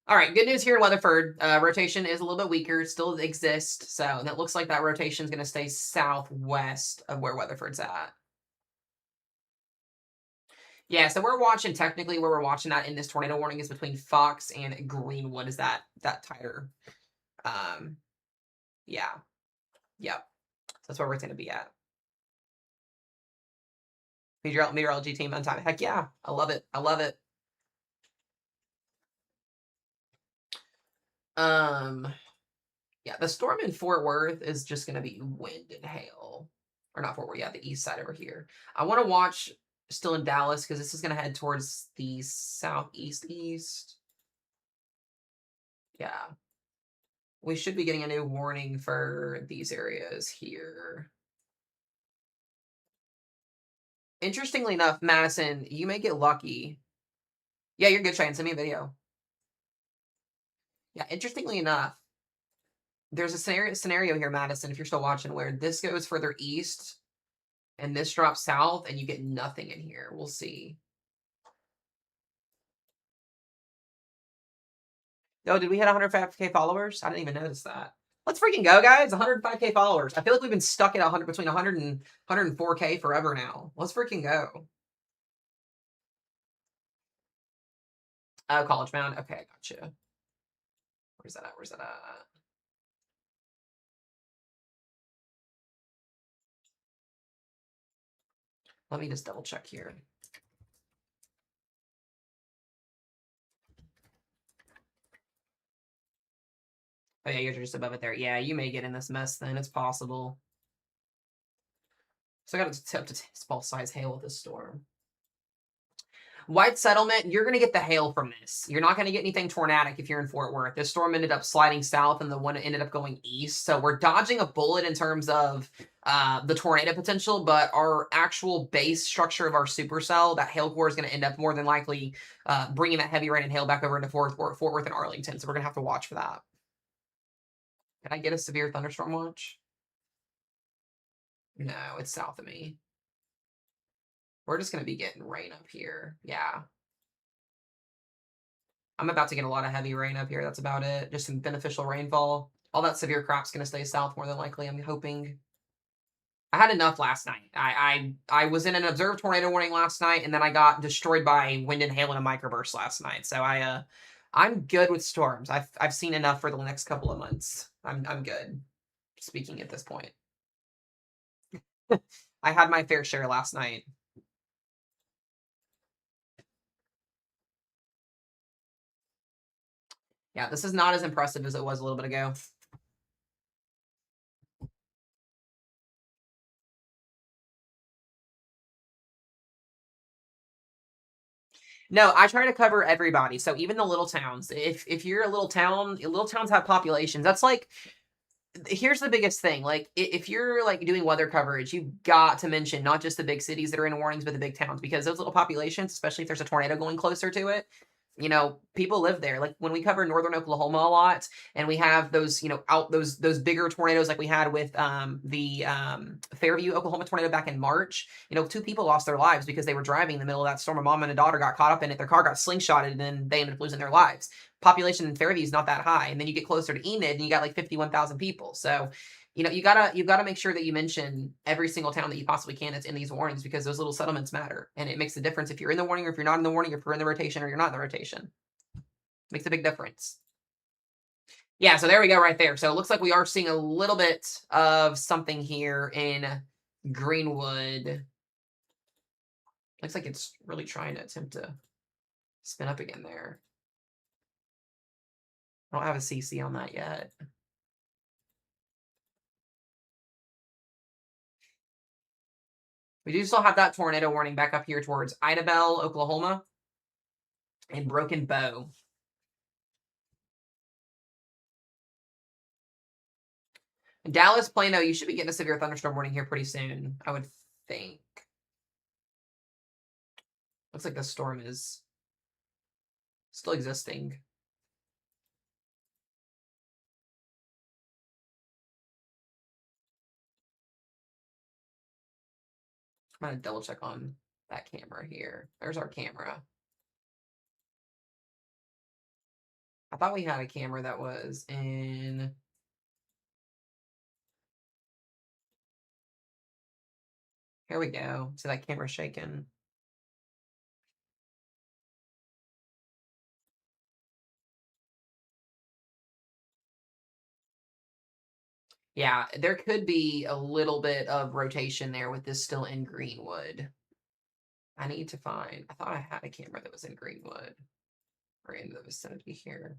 [SPEAKER 1] All right, good news here in Weatherford. Rotation is a little bit weaker, still exists. So and it looks like that rotation is going to stay southwest of where Weatherford's at. Yeah, so we're watching technically where we're watching that in this tornado warning is between Fox and Greenwood. Is that tighter? Yeah, yep. So that's where we're going to be at. Meteorology team on time. Heck yeah, I love it. I love it. Yeah, the storm in Fort Worth is just going to be wind and hail, or not Fort Worth. Yeah, the east side over here. I want to watch still in Dallas because this is going to head towards the southeast east. Yeah. We should be getting a new warning for these areas here. Interestingly enough, Madison, you may get lucky. Yeah, you're good, Shane. Send me a video. Yeah, interestingly enough, there's a scenario here, Madison, if you're still watching, where this goes further east and this drops south and you get nothing in here. We'll see. Oh, did we hit 105K followers? I didn't even notice that. Let's freaking go, guys. 105K followers. I feel like we've been stuck at 100 between 100 and 104K forever now. Let's freaking go. Oh, College Bound. Okay, gotcha. Where's that at? Where's that at? Let me just double check here. Oh yeah, you're just above it there. Yeah, you may get in this mess then. It's possible. So I got to attempt to small size hail with this storm. White Settlement, you're going to get the hail from this. You're not going to get anything tornadic if you're in Fort Worth. This storm ended up sliding south and the one ended up going east. So we're dodging a bullet in terms of the tornado potential, but our actual base structure of our supercell, that hail core is going to end up more than likely bringing that heavy rain and hail back over into Fort Worth and Arlington. So we're going to have to watch for that. Can I get a severe thunderstorm watch? No, it's south of me. We're just going to be getting rain up here. Yeah. I'm about to get a lot of heavy rain up here. That's about it. Just some beneficial rainfall. All that severe crop's going to stay south more than likely, I'm hoping. I had enough last night. I was in an observed tornado warning last night, and then I got destroyed by wind and hail in a microburst last night. So I'm good with storms. I've seen enough for the next couple of months. I'm good. Speaking at this point. I had my fair share last night. Yeah, this is not as impressive as it was a little bit ago. No, I try to cover everybody. So even the little towns. If you're a little town, little towns have populations. That's like here's the biggest thing. Like if you're like doing weather coverage, you've got to mention not just the big cities that are in warnings, but the big towns because those little populations, especially if there's a tornado going closer to it, people live there. Like when we cover northern Oklahoma a lot, and we have those, out those bigger tornadoes like we had with the Fairview, Oklahoma tornado back in March. 2 people lost their lives because they were driving in the middle of that storm. A mom and a daughter got caught up in it. Their car got slingshotted, and then they ended up losing their lives. Population in Fairview is not that high, and then you get closer to Enid, and you got like 51,000 people. So you gotta make sure that you mention every single town that you possibly can that's in these warnings because those little settlements matter, and it makes a difference if you're in the warning or if you're not in the warning, if you're in the rotation or you're not in the rotation. Makes a big difference. Yeah, so there we go right there. So it looks like we are seeing a little bit of something here in Greenwood. Looks like it's really trying to attempt to spin up again there. I don't have a CC on that yet. We do still have that tornado warning back up here towards Idabel, Oklahoma, and Broken Bow. Dallas, Plano, you should be getting a severe thunderstorm warning here pretty soon, I would think. Looks like the storm is still existing. I'm going to double check on that camera here. There's our camera. I thought we had a camera that was in... Here we go. See that camera shaking? Yeah, there could be a little bit of rotation there with this still in Greenwood. I need to find... I thought I had a camera that was in Greenwood. Or in the vicinity here.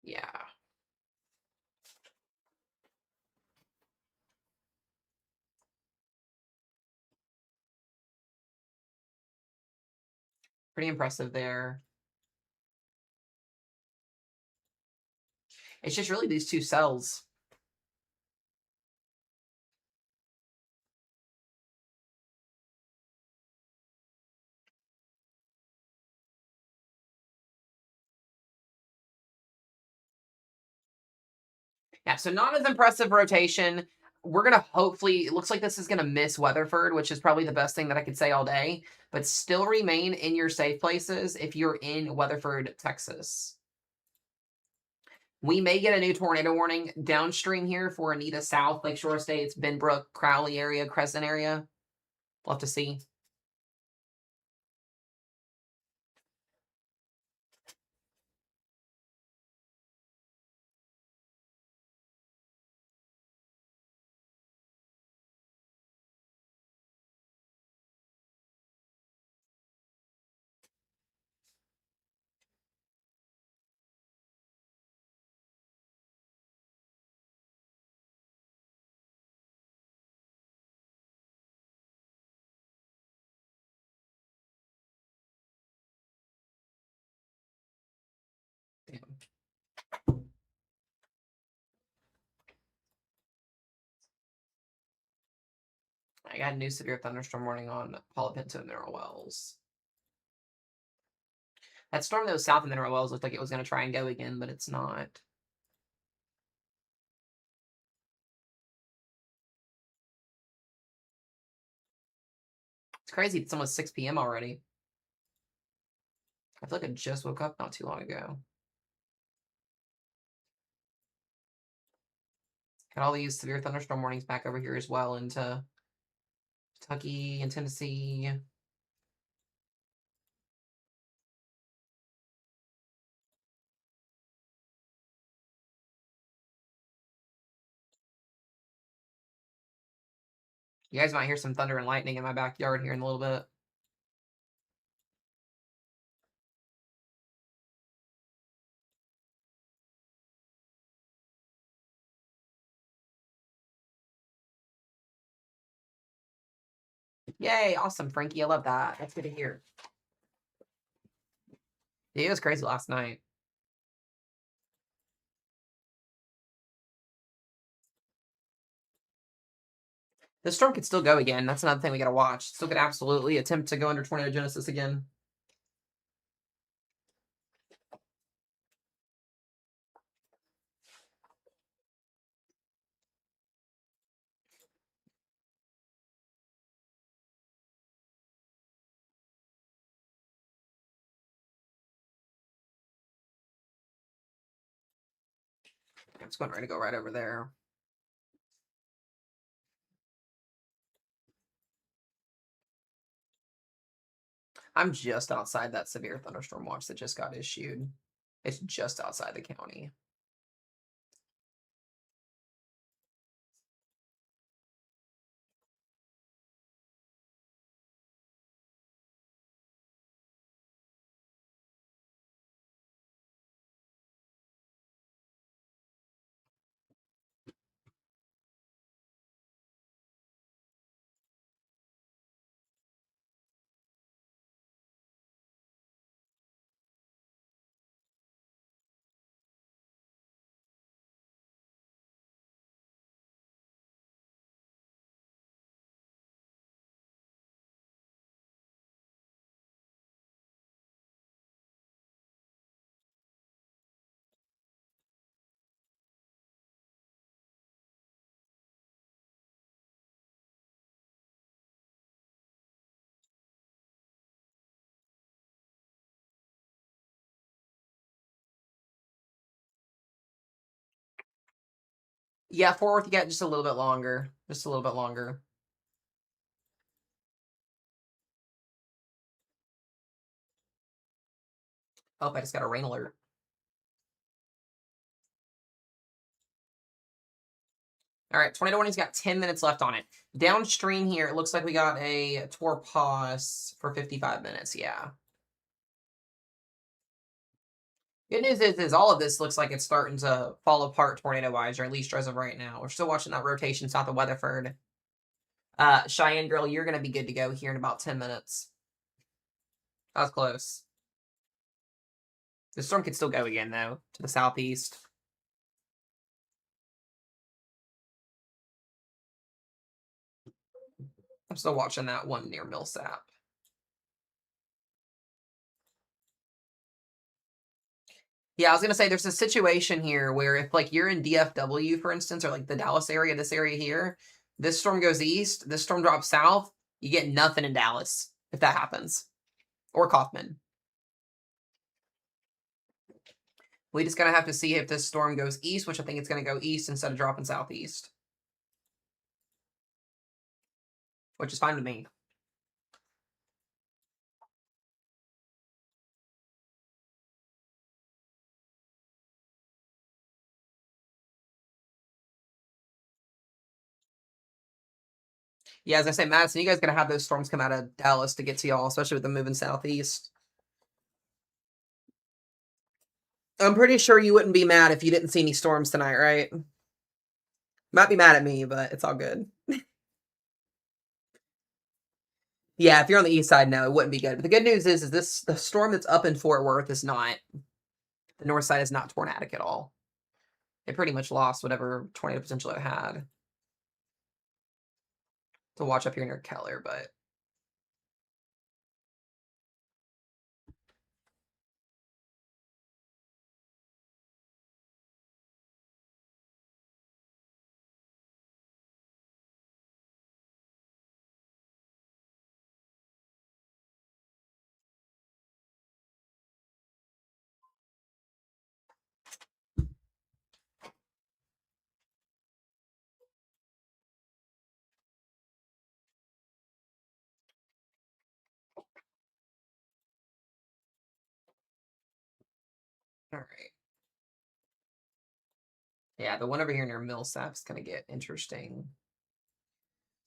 [SPEAKER 1] Yeah. Pretty impressive there. It's just really these two cells. Yeah, so not as impressive rotation. We're going to hopefully, it looks like this is going to miss Weatherford, which is probably the best thing that I could say all day, but still remain in your safe places if you're in Weatherford, Texas. We may get a new tornado warning downstream here for Anita South, Lakeshore Estates, Benbrook, Crowley area, Crescent area. We'll have to see. Damn. I got a new severe thunderstorm warning on Paula Pinto and Mineral Wells. That storm that was south of Mineral Wells looked like it was going to try and go again, but it's not. It's crazy. It's almost 6 p.m. already. I feel like I just woke up not too long ago. Got all these severe thunderstorm warnings back over here as well into Kentucky and Tennessee. You guys might hear some thunder and lightning in my backyard here in a little bit. Yay, awesome, Frankie. I love that. That's good to hear. Yeah, it was crazy last night. The storm could still go again. That's another thing we got to watch. Still could absolutely attempt to go under tornado genesis again. It's going ready to go right over there. I'm just outside that severe thunderstorm watch that just got issued. It's just outside the county. Yeah, Fort Worth, you got just a little bit longer. Just a little bit longer. Oh, I just got a rain alert. All right, tornado warning's got 10 minutes left on it. Downstream here, it looks like we got a tour pause for 55 minutes. Yeah. Good news is all of this looks like it's starting to fall apart tornado-wise, or at least as of right now. We're still watching that rotation south of Weatherford. Cheyenne girl, you're going to be good to go here in about 10 minutes. That was close. The storm could still go again, though, to the southeast. I'm still watching that one near Millsap. Yeah, I was gonna say there's a situation here where if like you're in DFW, for instance, or like the Dallas area, this area here, this storm goes east, this storm drops south, you get nothing in Dallas if that happens. Or Kaufman. We just gonna have to see if this storm goes east, which I think it's gonna go east instead of dropping southeast. Which is fine with me. Yeah, as I say, Madison, you guys gonna have those storms come out of Dallas to get to y'all, especially with them moving southeast. I'm pretty sure you wouldn't be mad if you didn't see any storms tonight, right? Might be mad at me, but it's all good. Yeah, if you're on the east side, no, it wouldn't be good. But the good news is this the storm that's up in Fort Worth is not. The north side is not tornadic at all. It pretty much lost whatever tornado potential it had. To watch up here near Keller, but all right. Yeah, the one over here near Millsap's gonna get interesting.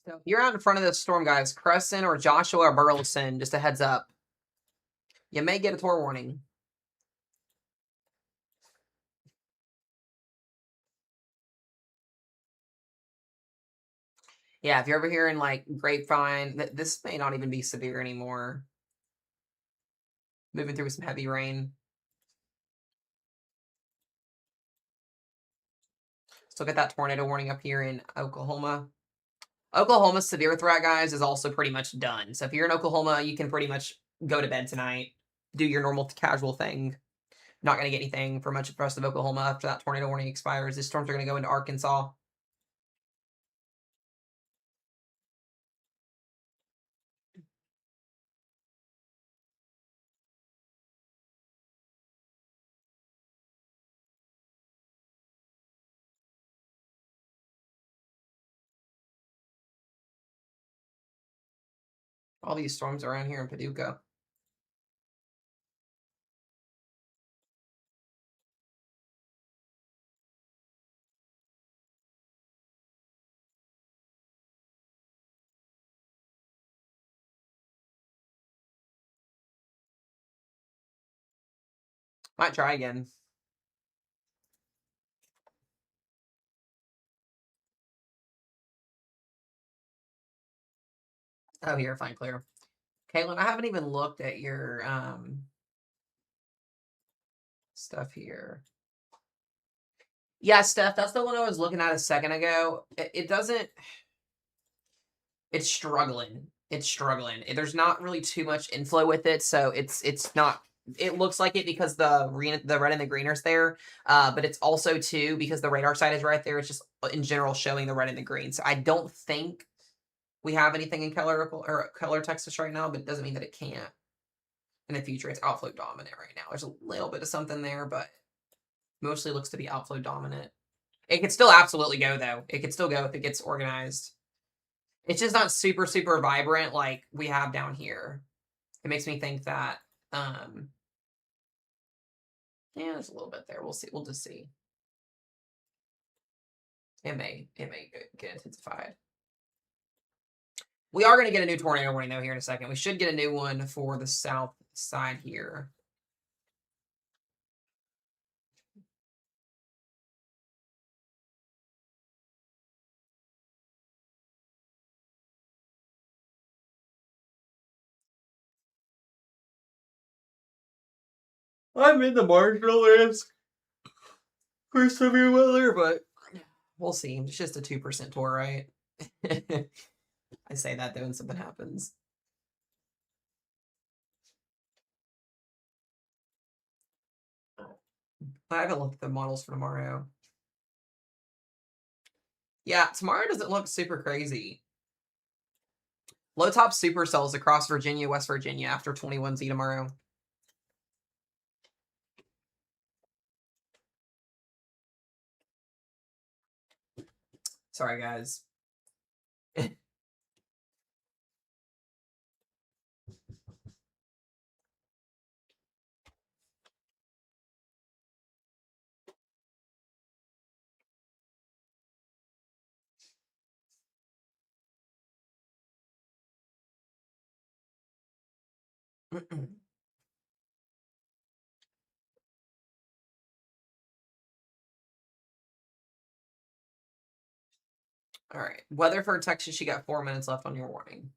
[SPEAKER 1] So if you're out in front of this storm, guys, Crescent or Joshua or Burleson, just a heads up. You may get a tour warning. Yeah, if you're over here in like Grapevine, this may not even be severe anymore. Moving through some heavy rain. Still get that tornado warning up here in Oklahoma. Oklahoma's severe threat, guys, is also pretty much done. So if you're in Oklahoma, you can pretty much go to bed tonight, do your normal casual thing. Not going to get anything for much of the rest of Oklahoma after that tornado warning expires. These storms are going to go into Arkansas. All these storms around here in Paducah. Might try again. Oh, here, fine, clear. Caitlin, I haven't even looked at your stuff here. Yeah, Steph, that's the one I was looking at a second ago. It doesn't. It's struggling. It's struggling. There's not really too much inflow with it, so it's not. It looks like it because the red and the green are there, but it's also too because the radar side is right there. It's just in general showing the red and the green. So I don't think we have anything in Keller, Texas right now, but it doesn't mean that it can't. In the future, it's outflow dominant right now. There's a little bit of something there, but mostly looks to be outflow dominant. It could still absolutely go though. It could still go if it gets organized. It's just not super, super vibrant like we have down here. It makes me think that, yeah, there's a little bit there. We'll see. We'll just see. It may get intensified. We are going to get a new tornado warning though here in a second. We should get a new one for the south side here. I'm in the marginal risk for severe weather, but we'll see. It's just a 2% tour, right? I say that though, and something happens. I haven't looked at the models for tomorrow. Yeah, tomorrow doesn't look super crazy. Low top supercells across Virginia, West Virginia after 21Z tomorrow. Sorry, guys. All right. Weatherford, Texas, you got 4 minutes left on your warning.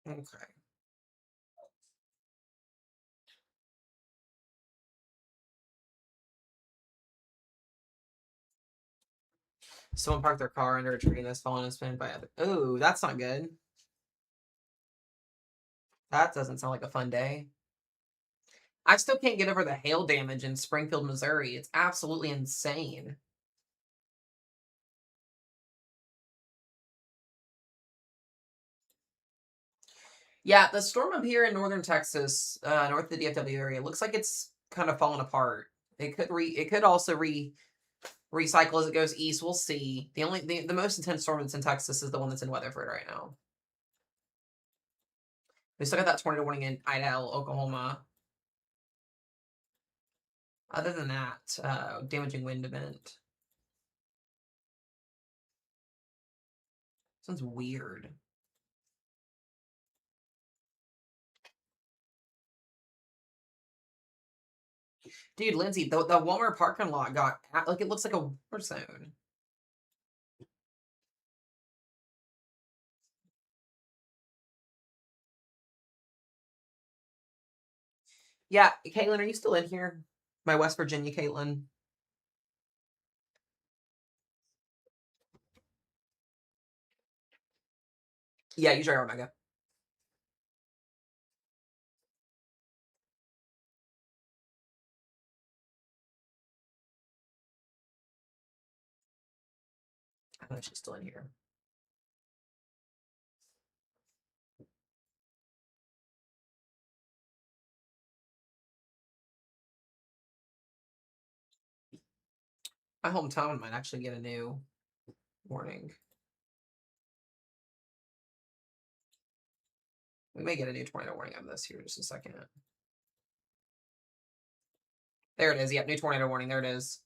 [SPEAKER 1] Okay. Someone parked their car under a tree and that's fallen and spin by other. Oh, that's not good. That doesn't sound like a fun day. I still can't get over the hail damage in Springfield, Missouri. It's absolutely insane. Yeah, the storm up here in northern Texas, north of the DFW area, looks like it's kind of falling apart. It could also recycle as it goes east. We'll see. The most intense storm that's in Texas is the one that's in Weatherford right now. We still got that tornado warning in Idaho, Oklahoma. Other than that, damaging wind event. Sounds weird. Dude, Lindsay, the Walmart parking lot got like it looks like a war zone. Yeah, Caitlin, are you still in here? My West Virginia Caitlin. Yeah, you try Omega. I don't know if she's still in here. My hometown might actually get a new warning. We may get a new tornado warning on this here in just a second. There it is. Yep, new tornado warning. There it is.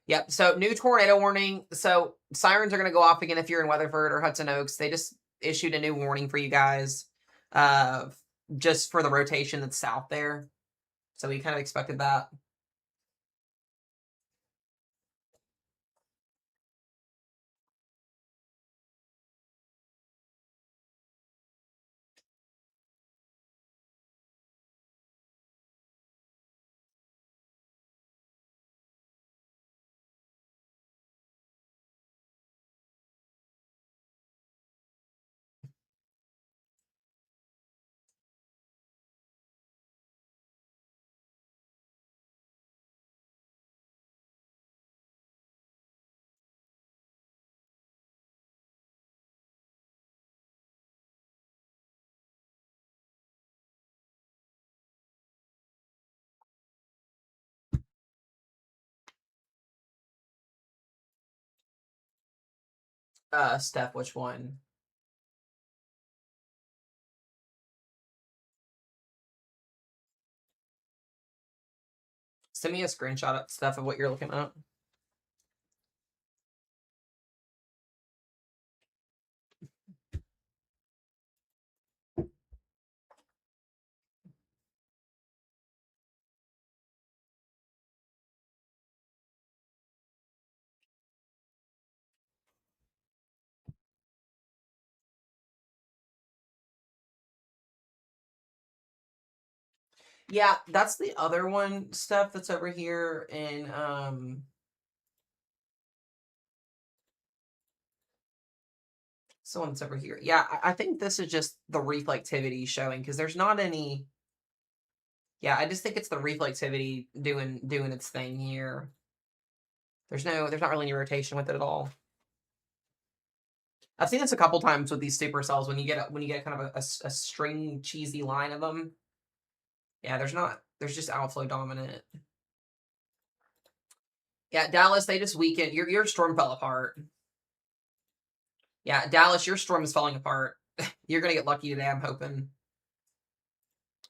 [SPEAKER 1] Yep. So new tornado warning. So sirens are going to go off again if you're in Weatherford or Hudson Oaks. They just issued a new warning for you guys, uh, just for the rotation that's south there. So we kind of expected that. Steph, which one? Send me a screenshot of stuff of what you're looking at. Yeah, that's the other one, Steph, that's over here in someone that's over here. Yeah, I think this is just the reflectivity showing because there's not any. Yeah, I just think it's the reflectivity doing its thing here. There's not really any rotation with it at all. I've seen this a couple times with these supercells when you get kind of a string cheesy line of them. Yeah, there's just outflow dominant. Yeah, Dallas, they just weakened. Your storm fell apart. Yeah, Dallas, your storm is falling apart. You're gonna get lucky today, I'm hoping.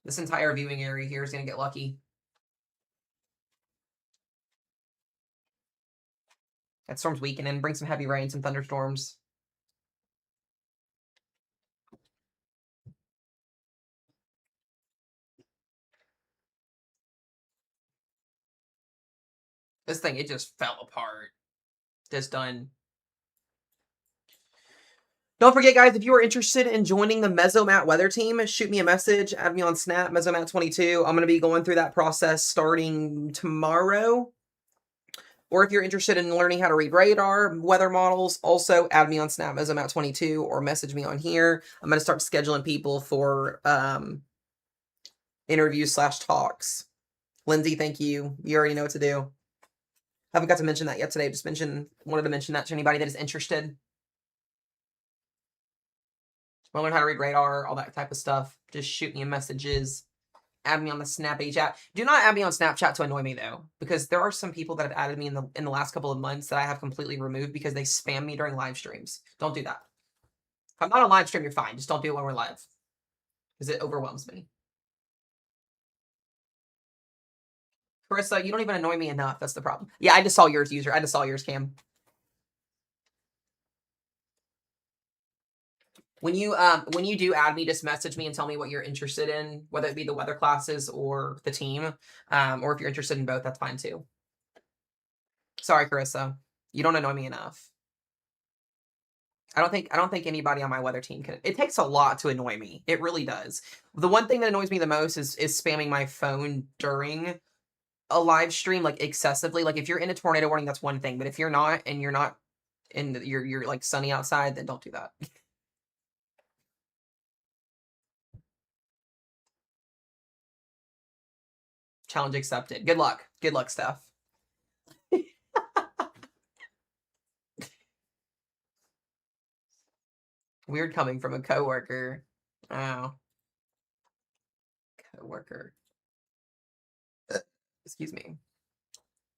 [SPEAKER 1] This entire viewing area here is gonna get lucky. That storm's weakening. Bring some heavy rain, some thunderstorms. This thing, it just fell apart. Just done. Don't forget, guys, if you are interested in joining the Mesomat weather team, shoot me a message, add me on Snap, Mesomat22. I'm going to be going through that process starting tomorrow. Or if you're interested in learning how to read radar, weather models, also add me on Snap, Mesomat22, or message me on here. I'm going to start scheduling people for interviews/talks. Lindsay, thank you. You already know what to do. Haven't got to mention that yet today. Just wanted to mention that to anybody that is interested. Want to learn how to read radar, all that type of stuff, just shoot me messages. Add me on the Snappy chat. Do not add me on Snapchat to annoy me though, because there are some people that have added me in the last couple of months that I have completely removed because they spam me during live streams. Don't do that. If I'm not on live stream, you're fine. Just don't do it when we're live, because it overwhelms me. Carissa, you don't even annoy me enough. That's the problem. Yeah, I just saw yours, user. I just saw yours, Cam. When you do add me, just message me and tell me what you're interested in, whether it be the weather classes or the team, or if you're interested in both, that's fine too. Sorry, Carissa, you don't annoy me enough. I don't think anybody on my weather team can. It takes a lot to annoy me. It really does. The one thing that annoys me the most is spamming my phone during a live stream, like excessively. Like if you're in a tornado warning, that's one thing, but if you're not and you're not in you're like sunny outside, then don't do that. Challenge accepted. Good luck. Good luck, Steph. Weird coming from a coworker. Oh. Coworker. Excuse me.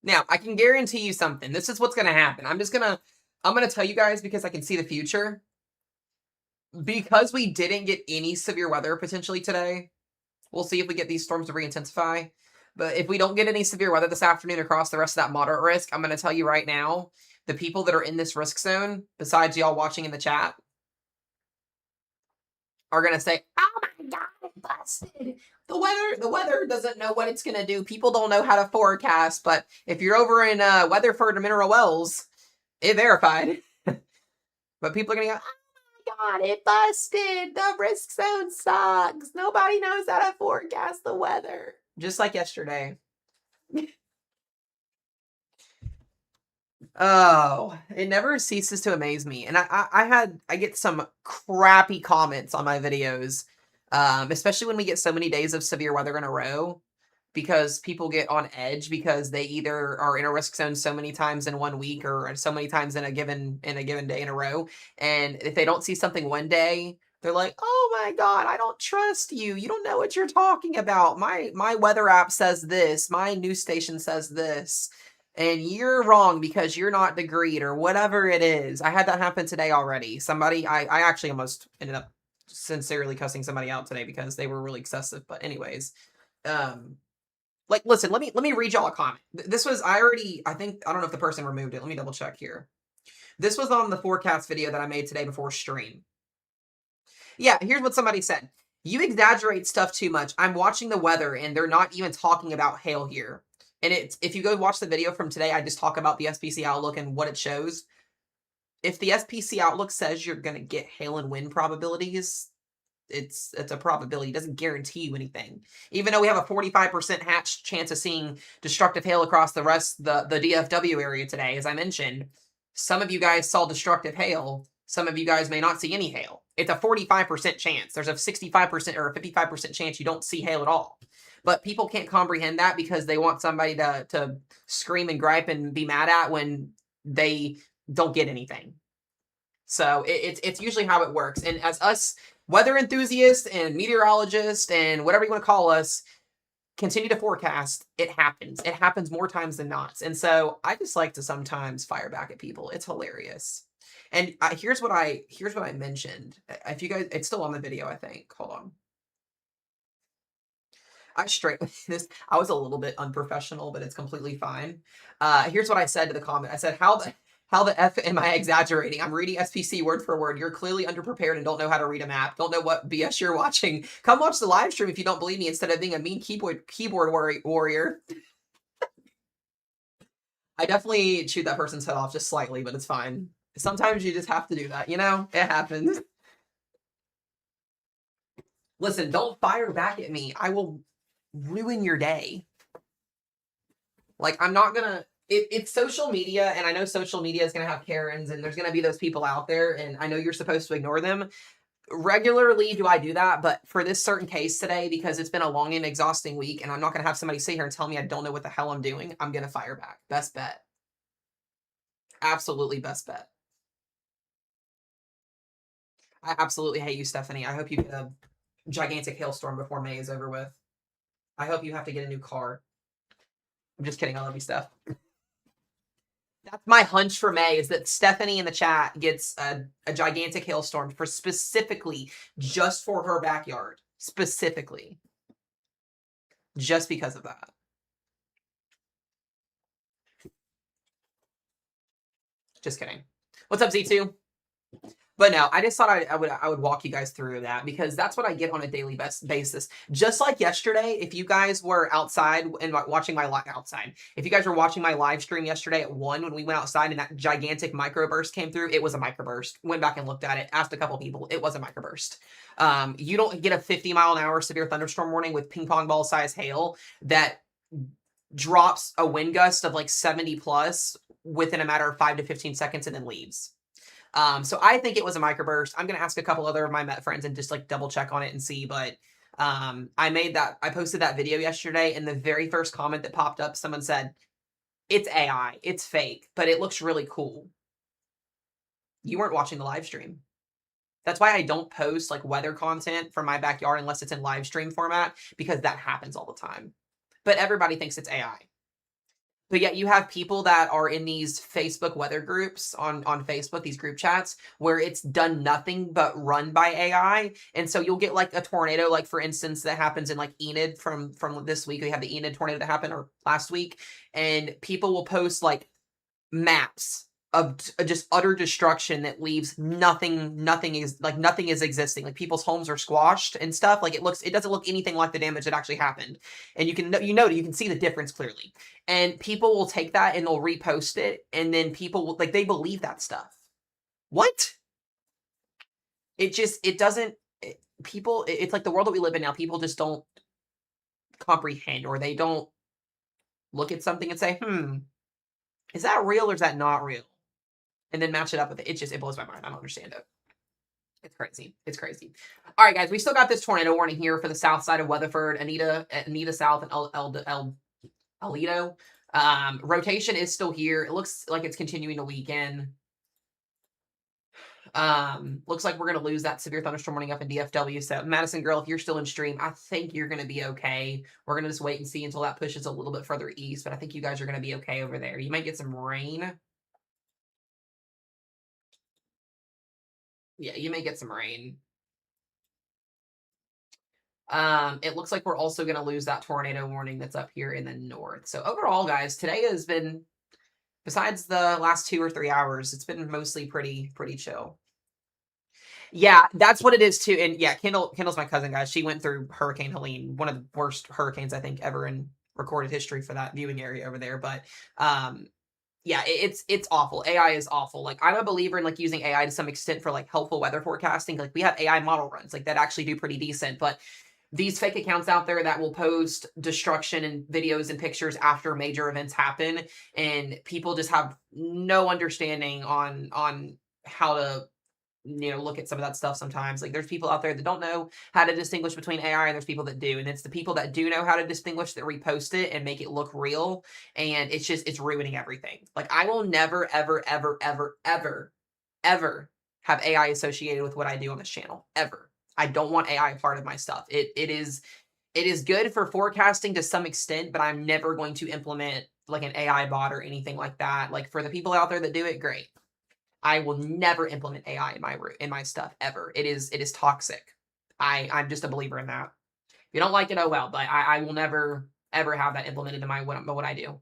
[SPEAKER 1] Now, I can guarantee you something. This is what's going to happen. I'm going to tell you guys because I can see the future. Because we didn't get any severe weather potentially today, we'll see if we get these storms to re-intensify. But if we don't get any severe weather this afternoon across the rest of that moderate risk, I'm going to tell you right now, the people that are in this risk zone, besides y'all watching in the chat, are going to say, oh my God, it busted. The weather doesn't know what it's going to do. People don't know how to forecast. But if you're over in Weatherford or Mineral Wells, it verified. But people are going to go, oh my God, it busted. The risk zone sucks. Nobody knows how to forecast the weather. Just like yesterday. Oh, it never ceases to amaze me. And I get some crappy comments on my videos, especially when we get so many days of severe weather in a row, because people get on edge because they either are in a risk zone so many times in 1 week or so many times in a given day in a row. And if they don't see something one day, they're like, oh my God, I don't trust you. You don't know what you're talking about. My weather app says this. My news station says this. And you're wrong because you're not degreed or whatever it is. I had that happen today already. I actually almost ended up sincerely cussing somebody out today because they were really excessive. But anyways, um, like, listen, let me read y'all a comment. This was, I think, I don't know if the person removed it. Let me double check here. This was on the forecast video that I made today before stream. Yeah, here's what somebody said. You exaggerate stuff too much. I'm watching the weather and they're not even talking about hail here. And it's, if you go watch the video from today, I just talk about the SPC outlook and what it shows. If the SPC outlook says you're going to get hail and wind probabilities, it's a probability. It doesn't guarantee you anything. Even though we have a 45% hatch chance of seeing destructive hail across the DFW area today, as I mentioned, some of you guys saw destructive hail. Some of you guys may not see any hail. It's a 45% chance. There's a 65% or a 55% chance you don't see hail at all. But people can't comprehend that because they want somebody to scream and gripe and be mad at when they don't get anything. So it's usually how it works. And as us weather enthusiasts and meteorologists and whatever you want to call us continue to forecast, it happens. It happens more times than not. And so I just like to sometimes fire back at people. It's hilarious. And here's what I mentioned. If you guys, it's still on the video, I think. Hold on. I was a little bit unprofessional, but it's completely fine. Here's what I said to the comment. I said, how the F am I exaggerating? I'm reading SPC word for word. You're clearly underprepared and don't know how to read a map. Don't know what BS you're watching. Come watch the live stream if you don't believe me instead of being a mean keyboard warrior. I definitely chewed that person's head off just slightly, but it's fine. Sometimes you just have to do that, you know? It happens. Listen, don't fire back at me. I will ruin your day. Like, I'm not gonna... It's social media, and I know social media is going to have Karens, and there's going to be those people out there, and I know you're supposed to ignore them. Regularly do I do that, but for this certain case today, because it's been a long and exhausting week, and I'm not going to have somebody sit here and tell me I don't know what the hell I'm doing, I'm going to fire back. Best bet. Absolutely best bet. I absolutely hate you, Stephanie. I hope you get a gigantic hailstorm before May is over with. I hope you have to get a new car. I'm just kidding. I love you, Steph. That's my hunch for May, is that Stephanie in the chat gets a gigantic hailstorm for specifically just for her backyard. Specifically. Just because of that. Just kidding. What's up, Z2? But no, I just thought I would walk you guys through that because that's what I get on a daily basis. Just like yesterday, if you guys were outside and watching my if you guys were watching my live stream yesterday at 1 when we went outside and that gigantic microburst came through, it was a microburst. Went back and looked at it, asked a couple people, it was a microburst. You don't get a 50-mile-an-hour severe thunderstorm warning with ping pong ball size hail that drops a wind gust of like 70 plus within a matter of 5 to 15 seconds and then leaves. So I think it was a microburst. I'm going to ask a couple other of my Met friends and just like double check on it and see. But I posted that video yesterday, and the very first comment that popped up, someone said, it's AI, it's fake, but it looks really cool. You weren't watching the live stream. That's why I don't post like weather content from my backyard unless it's in live stream format, because that happens all the time. But everybody thinks it's AI. But yet you have people that are in these Facebook weather groups on Facebook, these group chats, where it's done nothing but run by AI. And so you'll get like a tornado, like for instance, that happens in like Enid from this week. They have the Enid tornado that happened or last week. And people will post like maps of just utter destruction that leaves nothing is existing. Like people's homes are squashed and stuff. Like it doesn't look anything like the damage that actually happened. And you can see the difference clearly. And people will take that and they'll repost it, and then people will, like, they believe that stuff. What? It's like the world that we live in now. People just don't comprehend, or they don't look at something and say, is that real or is that not real? And then match it up with it. It blows my mind. I don't understand it. It's crazy. It's crazy. All right, guys, we still got this tornado warning here for the south side of Weatherford, Anita South, and Aledo. Rotation is still here. It looks like it's continuing to weaken. Looks like we're gonna lose that severe thunderstorm warning up in DFW. So Madison girl, if you're still in stream, I think you're gonna be okay. We're gonna just wait and see until that pushes a little bit further east, but I think you guys are gonna be okay over there. You might get some rain. Yeah, you may get some rain. It looks like we're also gonna lose that tornado warning that's up here in the north. So overall, guys, today has been, besides the last 2 or 3 hours, it's been mostly pretty chill. Yeah, that's what it is too. And yeah, Kendall's my cousin, guys. She went through Hurricane Helene, one of the worst hurricanes I think ever in recorded history for that viewing area over there. But yeah, it's awful. AI is awful. Like I'm a believer in like using AI to some extent for like helpful weather forecasting. Like we have AI model runs like that actually do pretty decent, but these fake accounts out there that will post destruction and videos and pictures after major events happen, and people just have no understanding on how to look at some of that stuff sometimes. Like there's people out there that don't know how to distinguish between AI and there's people that do. And it's the people that do know how to distinguish that repost it and make it look real. And it's ruining everything. Like I will never, ever, ever, ever, ever, ever have AI associated with what I do on this channel. Ever. I don't want AI a part of my stuff. It is good for forecasting to some extent, but I'm never going to implement like an AI bot or anything like that. Like for the people out there that do it, great. I will never implement AI in my stuff ever. It is toxic. I'm just a believer in that. If you don't like it, oh well. But I will never ever have that implemented in my what I do.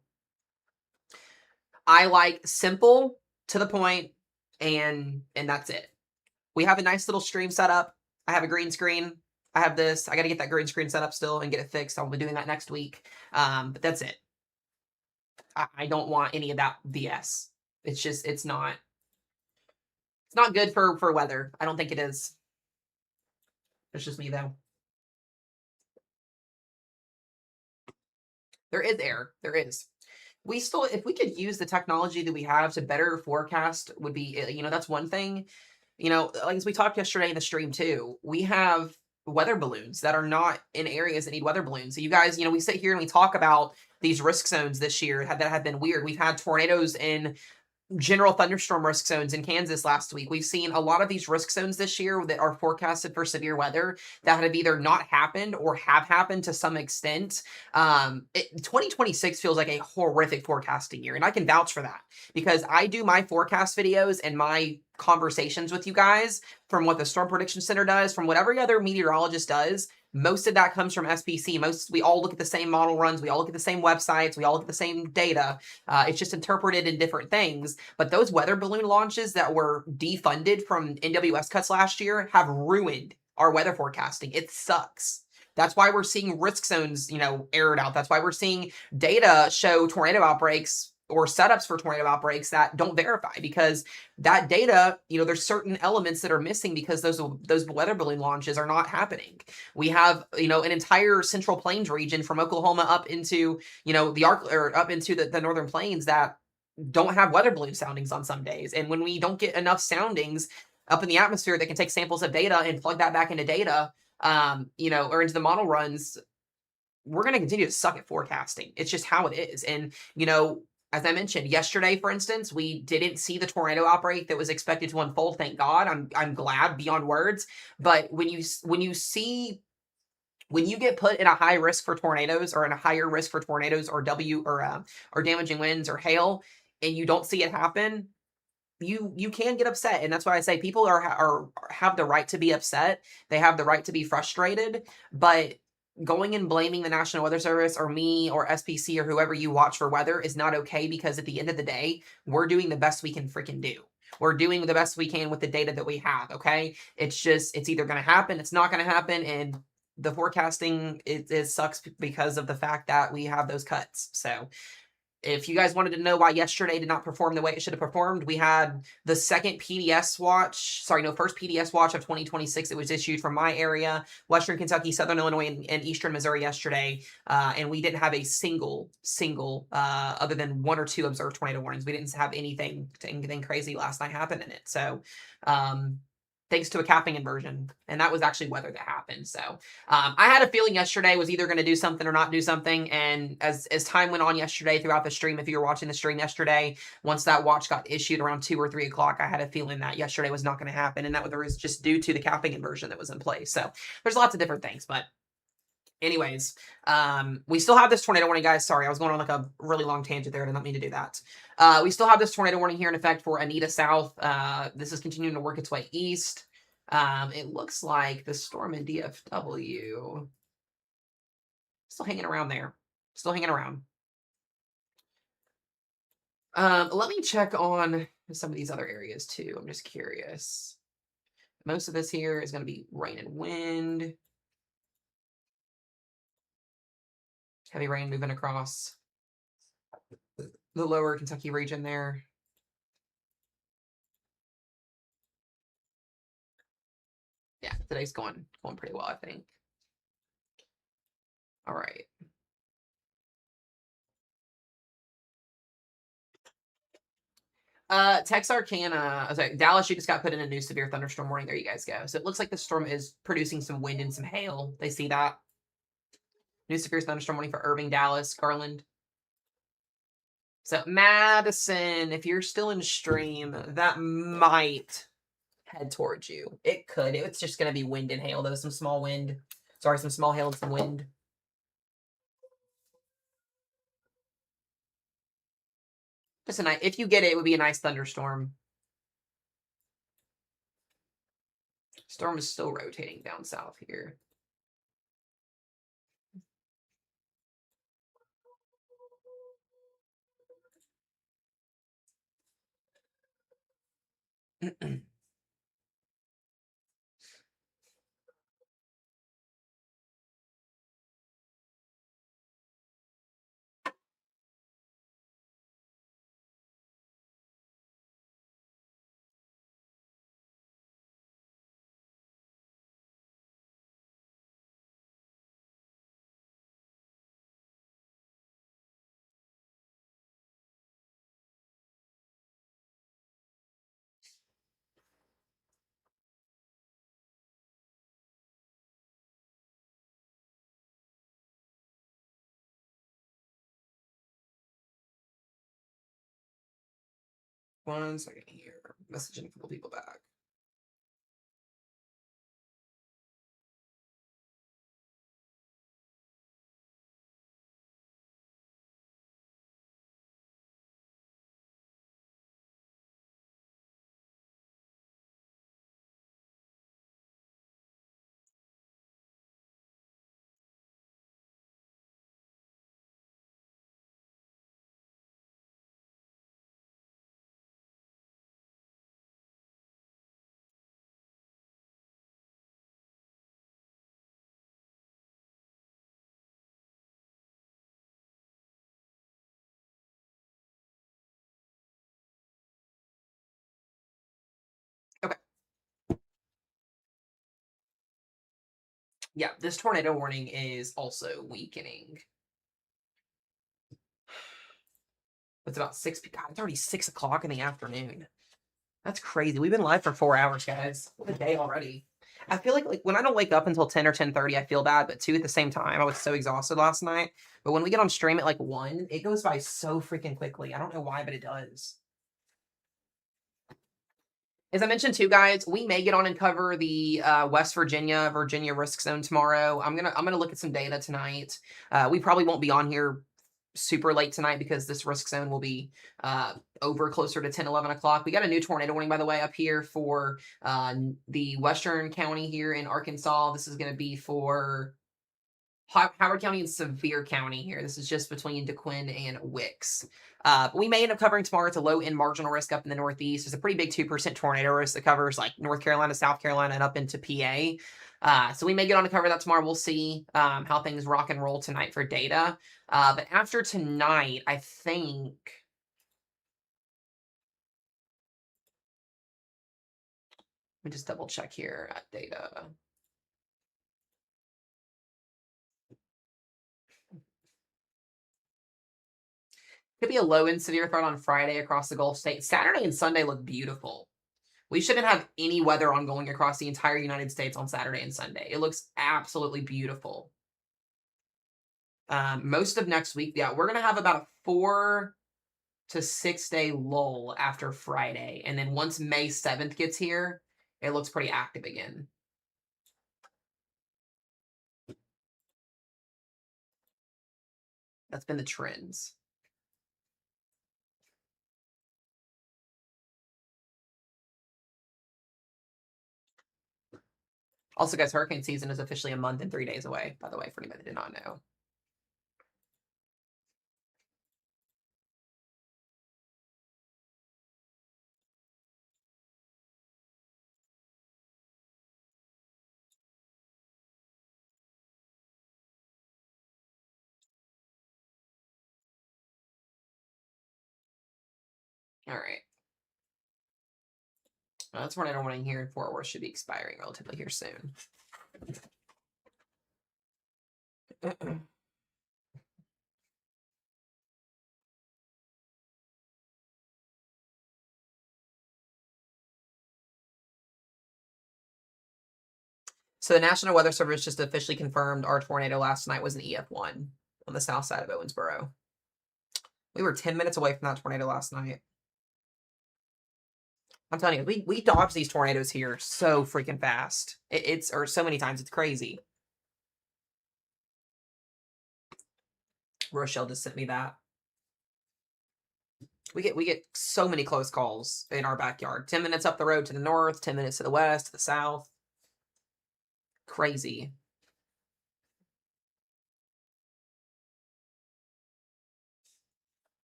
[SPEAKER 1] I like simple, to the point, and that's it. We have a nice little stream set up. I have a green screen. I have this. I got to get that green screen set up still and get it fixed. I'll be doing that next week. But that's it. I don't want any of that BS. It's not good for weather. I don't think it is. It's just me though. There is air. There is. We still, if we could use the technology that we have to better forecast, would be, that's one thing. Like as we talked yesterday in the stream too, we have weather balloons that are not in areas that need weather balloons. So you guys, we sit here and we talk about these risk zones this year that have been weird. We've had tornadoes in general thunderstorm risk zones in Kansas last week. We've seen a lot of these risk zones this year that are forecasted for severe weather that have either not happened or have happened to some extent. 2026 feels like a horrific forecasting year, and I can vouch for that because I do my forecast videos and my conversations with you guys from what the Storm Prediction Center does, from what every other meteorologist does. Most of that comes from SPC. We all look at the same model runs. We all look at the same websites. We all look at the same data. It's just interpreted in different things. But those weather balloon launches that were defunded from NWS cuts last year have ruined our weather forecasting. It sucks. That's why we're seeing risk zones, aired out. That's why we're seeing data show tornado outbreaks or setups for tornado outbreaks that don't verify, because that data, there's certain elements that are missing because those weather balloon launches are not happening. We have, an entire Central Plains region from Oklahoma up into, up into the Northern Plains that don't have weather balloon soundings on some days. And when we don't get enough soundings up in the atmosphere that can take samples of data and plug that back into data, or into the model runs, we're going to continue to suck at forecasting. It's just how it is. And, as I mentioned yesterday, for instance, we didn't see the tornado outbreak that was expected to unfold. Thank God. I'm glad beyond words. But when you get put in a high risk for tornadoes, or in a higher risk for tornadoes or damaging winds or hail, and you don't see it happen, you can get upset. And that's why I say people have the right to be upset. They have the right to be frustrated, but going and blaming the National Weather Service or me or SPC or whoever you watch for weather is not okay, because at the end of the day, we're doing the best we can freaking do. We're doing the best we can with the data that we have, okay? It's either going to happen, it's not going to happen, and the forecasting, it sucks because of the fact that we have those cuts. So if you guys wanted to know why yesterday did not perform the way it should have performed, we had the first PDS watch of 2026. It was issued from my area, Western Kentucky, Southern Illinois, and Eastern Missouri yesterday. And we didn't have a single, other than 1 or 2 observed tornado warnings. We didn't have anything crazy last night happen in it. So, thanks to a capping inversion. And that was actually weather that happened. So I had a feeling yesterday was either going to do something or not do something. And as time went on yesterday throughout the stream, if you were watching the stream yesterday, once that watch got issued around 2 or 3 o'clock, I had a feeling that yesterday was not going to happen. And that was just due to the capping inversion that was in place. So there's lots of different things. But anyways, we still have this tornado warning, guys. Sorry, I was going on like a really long tangent there. I did not mean to do that. We still have this tornado warning here in effect for Anita South. This is continuing to work its way east. It looks like the storm in DFW still hanging around there. Still hanging around. Let me check on some of these other areas too. I'm just curious. Most of this here is going to be rain and wind. Heavy rain moving across the lower Kentucky region there. Yeah, today's going pretty well, I think. All right. Texarkana, sorry, Dallas, you just got put in a new severe thunderstorm warning. There you guys go. So it looks like the storm is producing some wind and some hail. They see that. New severe thunderstorm warning for Irving, Dallas, Garland. So Madison, if you're still in stream, that might head towards you. It could. It's just going to be wind and hail, though. Some small wind. Sorry, some small hail and some wind. Just a nice, if you get it, it would be a nice thunderstorm. Storm is still rotating down south here. One second here. Messaging a couple people back. Okay. Yeah, this tornado warning is also weakening. It's about 6 p.m. God, it's already 6 o'clock in the afternoon. That's crazy. We've been live for 4 hours, guys. What a day already. I feel like when I don't wake up until 10 or 10:30, I feel bad, but 2 at the same time. I was so exhausted last night. But when we get on stream at like 1, it goes by so freaking quickly. I don't know why, but it does. As I mentioned too, guys, we may get on and cover the West Virginia risk zone tomorrow. I'm gonna look at some data tonight. We probably won't be on here super late tonight because this risk zone will be over closer to 10, 11 o'clock. We got a new tornado warning, by the way, up here for the western county here in Arkansas. This is going to be for Howard County and Severe County here. This is just between DeQuinn and Wicks. But we may end up covering tomorrow. It's a low end marginal risk up in the Northeast. There's a pretty big 2% tornado risk that covers like North Carolina, South Carolina, and up into PA. So we may get on to cover that tomorrow. We'll see how things rock and roll tonight for data. But after tonight, I think... Let me just double check here at data. Could be a low end severe threat on Friday across the Gulf State. Saturday and Sunday look beautiful. We shouldn't have any weather ongoing across the entire United States on Saturday and Sunday. It looks absolutely beautiful. Most of next week, yeah, we're gonna have about a 4 to 6 day lull after Friday, and then once May 7th gets here, it looks pretty active again. That's been the trends. Also, guys, hurricane season is officially a month and 3 days away, by the way, for anybody that did not know. All right. Well, that's tornado warning here in Fort Worth should be expiring relatively here soon. So the National Weather Service just officially confirmed our tornado last night was an EF1 on the south side of Owensboro. We were 10 minutes away from that tornado last night. I'm telling you, we dodge these tornadoes here so freaking fast. It's or so many times, it's crazy. Rochelle just sent me that. We get so many close calls in our backyard. 10 minutes up the road to the north, 10 minutes to the west, to the south. Crazy.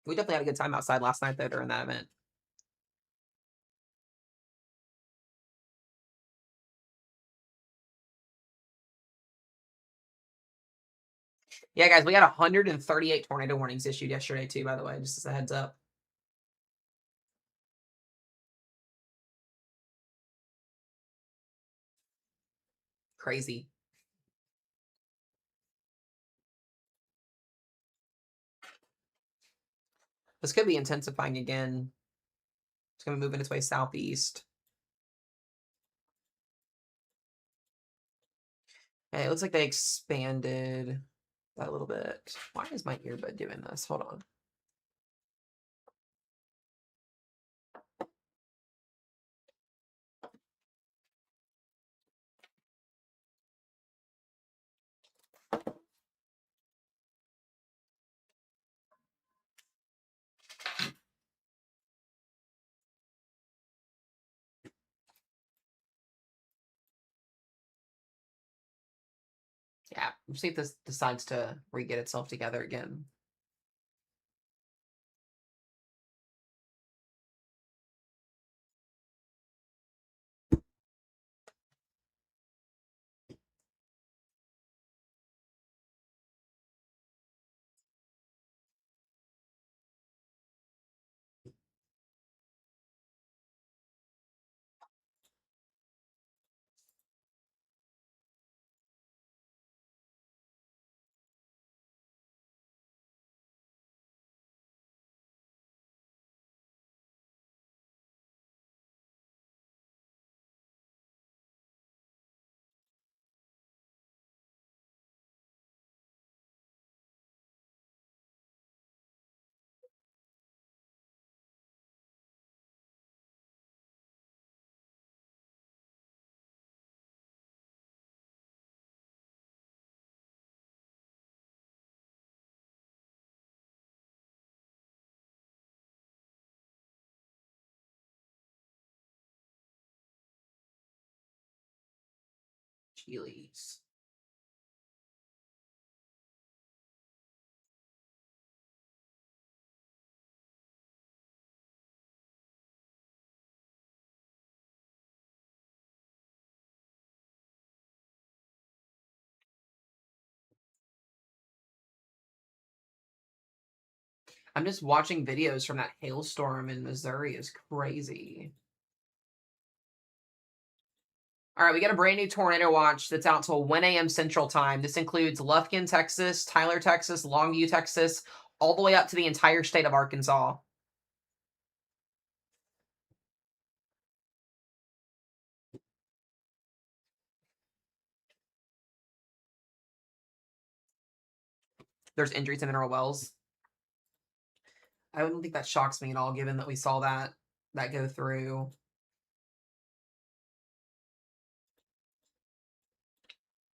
[SPEAKER 1] We definitely had a good time outside last night though during that event. Yeah, guys, we had 138 tornado warnings issued yesterday too, by the way, just as a heads up. Crazy. This could be intensifying again. It's going to be moving its way southeast. Hey, it looks like they expanded that a little bit. Why is my earbud doing this? Hold on. Yeah, we'll see if this decides to re-get itself together again. Chili's. I'm just watching videos from that hailstorm in Missouri is crazy. All right, we got a brand new tornado watch that's out till 1 a.m. Central Time. This includes Lufkin, Texas, Tyler, Texas, Longview, Texas, all the way up to the entire state of Arkansas. There's injuries in mineral wells. I don't think that shocks me at all, given that we saw that go through.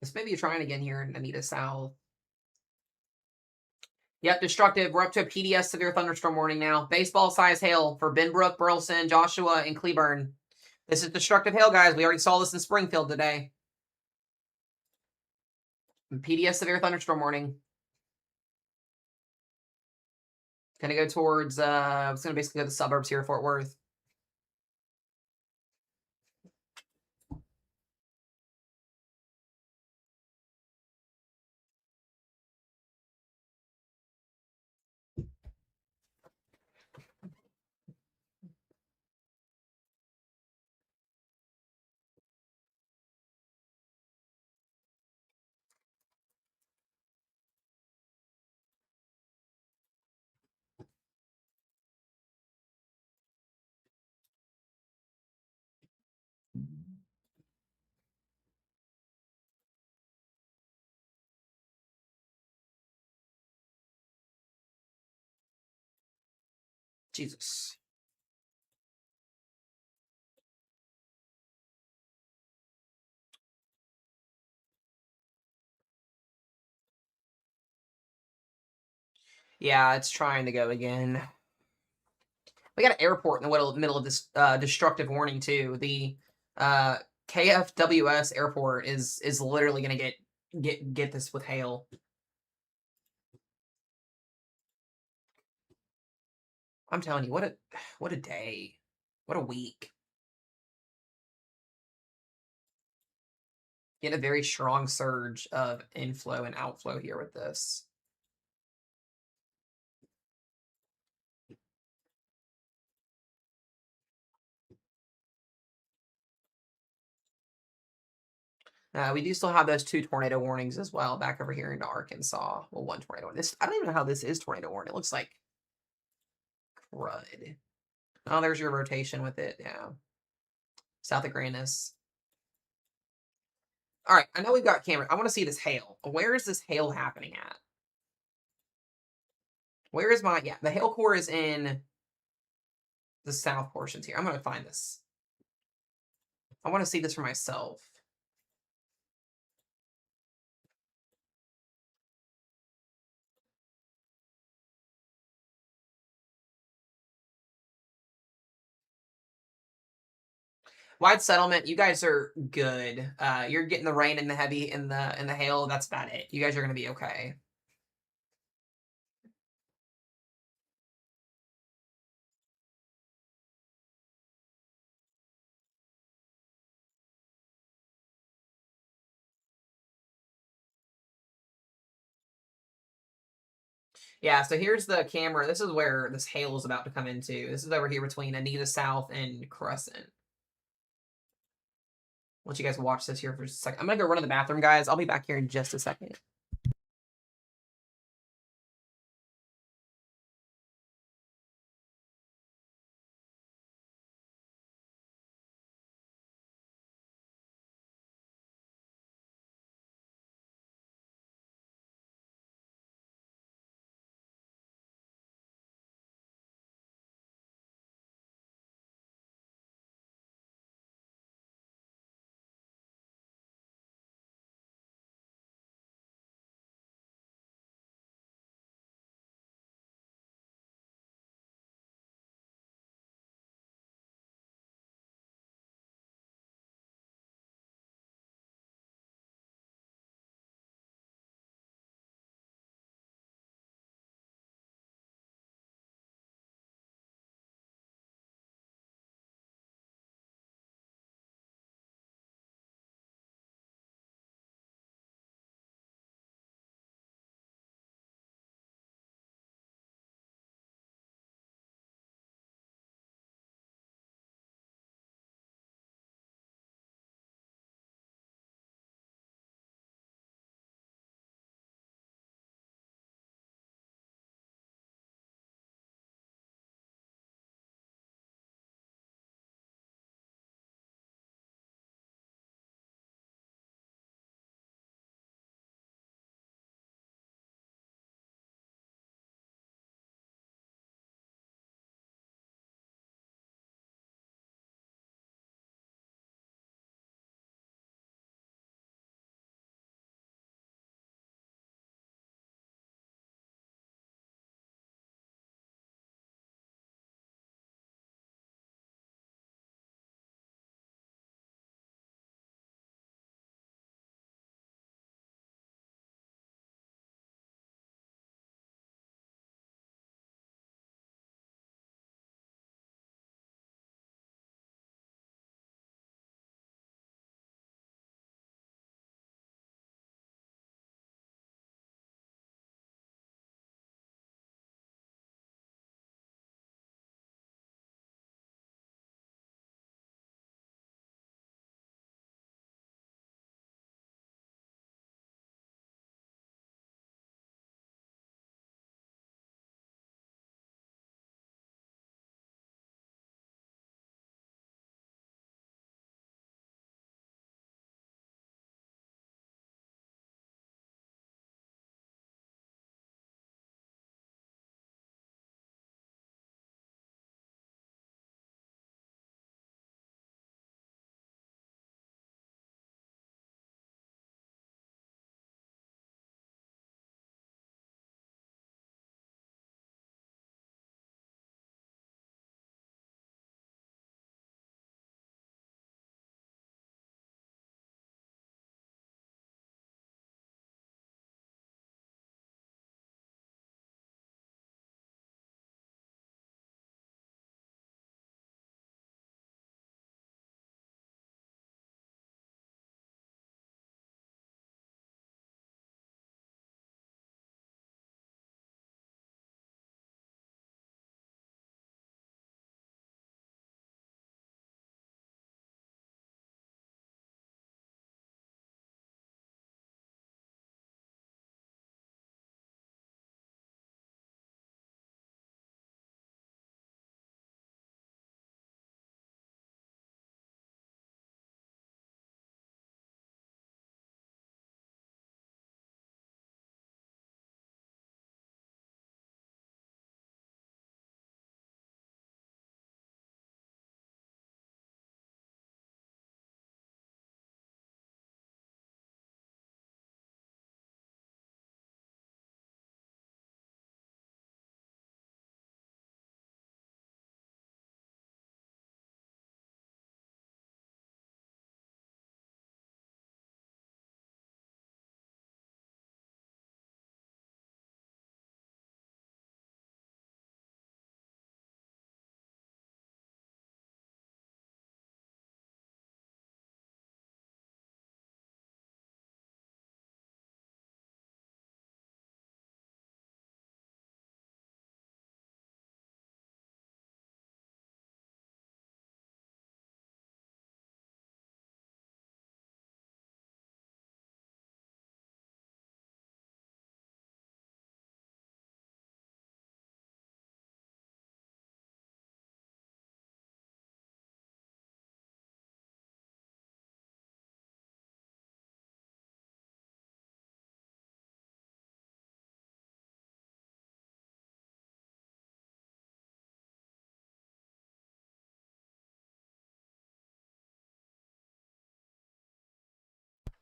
[SPEAKER 1] This may be trying again here in Anita South. Yep, destructive. We're up to a PDS severe thunderstorm warning now. Baseball size hail for Benbrook, Burleson, Joshua, and Cleburne. This is destructive hail, guys. We already saw this in Springfield today. PDS severe thunderstorm warning. Gonna go towards, it's gonna basically go to the suburbs here of Fort Worth. Jesus. Yeah, it's trying to go again. We got an airport in the middle of this destructive warning too. The KFWS airport is literally gonna get this with hail. I'm telling you, what a day, what a week. Get a very strong surge of inflow and outflow here with this. We do still have those 2 tornado warnings as well back over here into Arkansas. Well, 1 tornado warning. I don't even know how this is tornado warning. It looks like crud. Oh, there's your rotation with it. Yeah. South of Grandis. All right, I know we've got camera. I want to see this hail. Where is this hail happening at? Where is my... Yeah, the hail core is in the south portions here. I'm going to find this. I want to see this for myself. Wide settlement, you guys are good. You're getting the rain and the heavy and the hail. That's about it. You guys are going to be okay. Yeah, so here's the camera. This is where this hail is about to come into. This is over here between Anita South and Crescent. Let you guys watch this here for a second. I'm going to go run to the bathroom, guys. I'll be back here in just a second.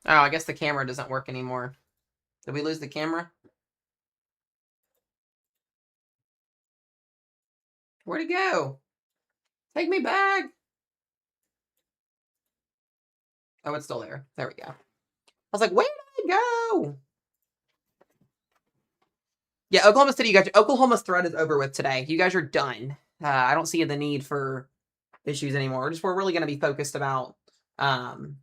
[SPEAKER 1] Oh, I guess the camera doesn't work anymore. Did we lose the camera? Where'd it go? Take me back. Oh, it's still there. There we go. I was like, where did it go? Yeah, Oklahoma City, you guys, Oklahoma's threat is over with today. You guys are done. I don't see the need for issues anymore. We're really going to be focused about um,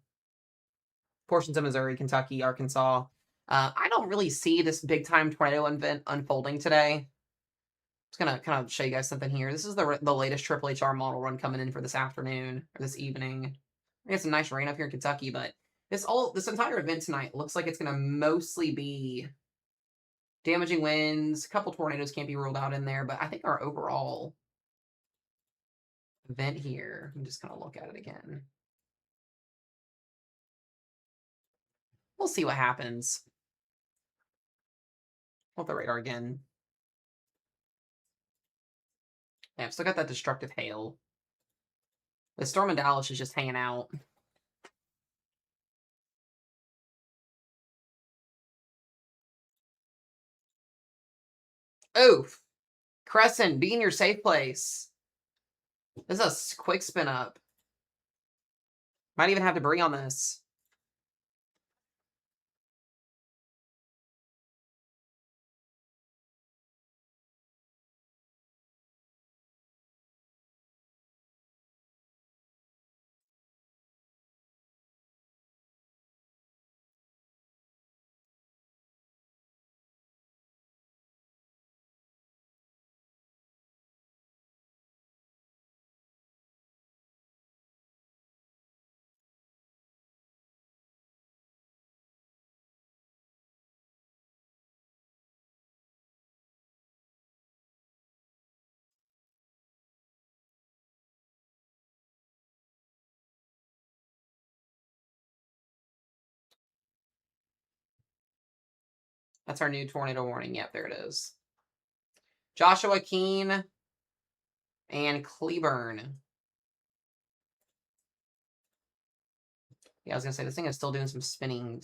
[SPEAKER 1] portions of Missouri, Kentucky, Arkansas. I don't really see this big time tornado event unfolding today. Just gonna kind of show you guys something here. This is the latest Triple HR model run coming in for this afternoon or this evening. We got some nice rain up here in Kentucky, but this entire event tonight looks like it's gonna mostly be damaging winds. A couple tornadoes can't be ruled out in there, but I think our overall event here, I'm just gonna look at it again. We'll see what happens. Hold the radar again. Yeah, I've still got that destructive hail. The storm in Dallas is just hanging out. Oof. Crescent, be in your safe place. This is a quick spin up. Might even have debris on this. That's our new tornado warning. Yep, there it is. Joshua, Keene, and Cleburne. Yeah, I was gonna say this thing is still doing some spinning.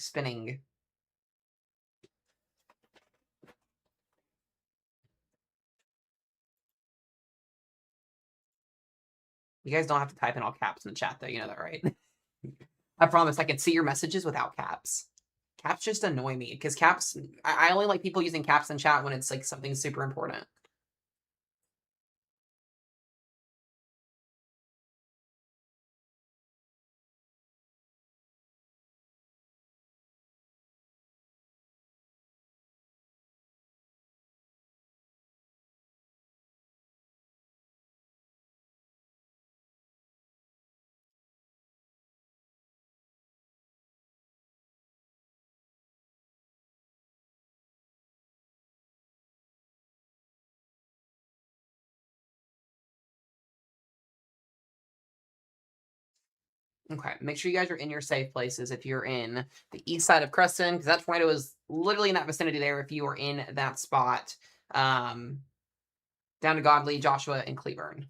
[SPEAKER 1] You guys don't have to type in all caps in the chat though, you know that, right? I promise I can see your messages without caps. Caps just annoy me because caps. I only like people using caps in chat when it's like something super important. Okay, make sure you guys are in your safe places if you're in the east side of Creston, because that tornado is literally in that vicinity there if you are in that spot. Down to Godly, Joshua, and Cleburne.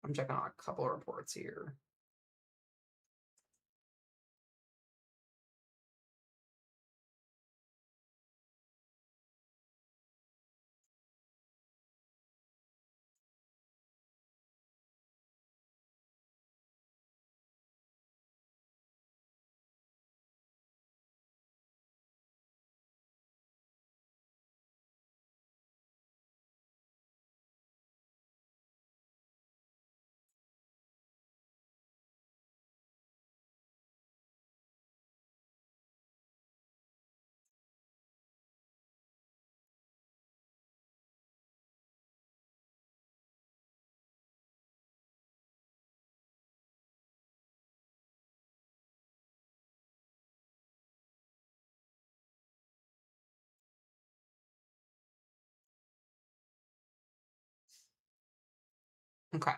[SPEAKER 1] I'm checking on a couple of reports here. Okay.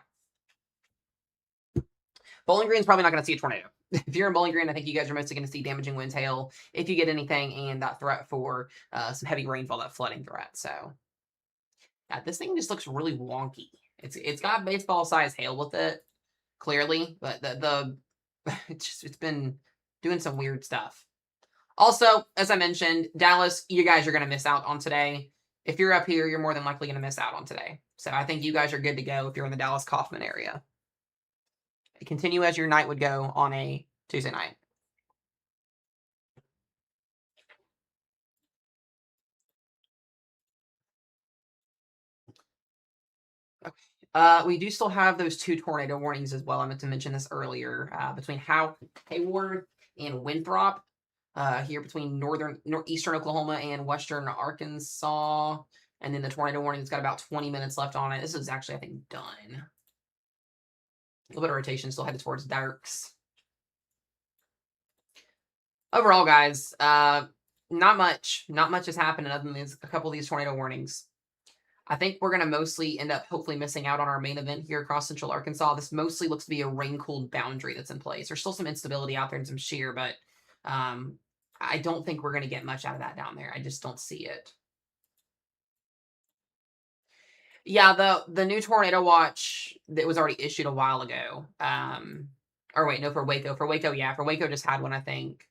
[SPEAKER 1] Bowling Green's probably not going to see a tornado. If you're in Bowling Green, I think you guys are mostly going to see damaging winds, hail, if you get anything, and that threat for some heavy rainfall, that flooding threat. So, yeah, this thing just looks really wonky. It's got baseball size hail with it, clearly, but the it's been doing some weird stuff. Also, as I mentioned, Dallas, you guys are going to miss out on today. If you're up here, you're more than likely going to miss out on today. So I think you guys are good to go if you're in the Dallas Kaufman area. Continue as your night would go on a Tuesday night. We do still have those 2 tornado warnings as well. I meant to mention this earlier, between Hayward and Winthrop, here between northeastern Oklahoma and western Arkansas. And then the tornado warning has got about 20 minutes left on it. This is actually, I think, done. A little bit of rotation, still headed towards Dirks. Overall, guys, not much. Not much has happened other than a couple of these tornado warnings. I think we're going to mostly end up hopefully missing out on our main event here across central Arkansas. This mostly looks to be a rain-cooled boundary that's in place. There's still some instability out there and some shear, but I don't think we're going to get much out of that down there. I just don't see it. Yeah, the new tornado watch that was already issued a while ago. Or wait, no, for Waco. For Waco, yeah. For Waco just had one, I think.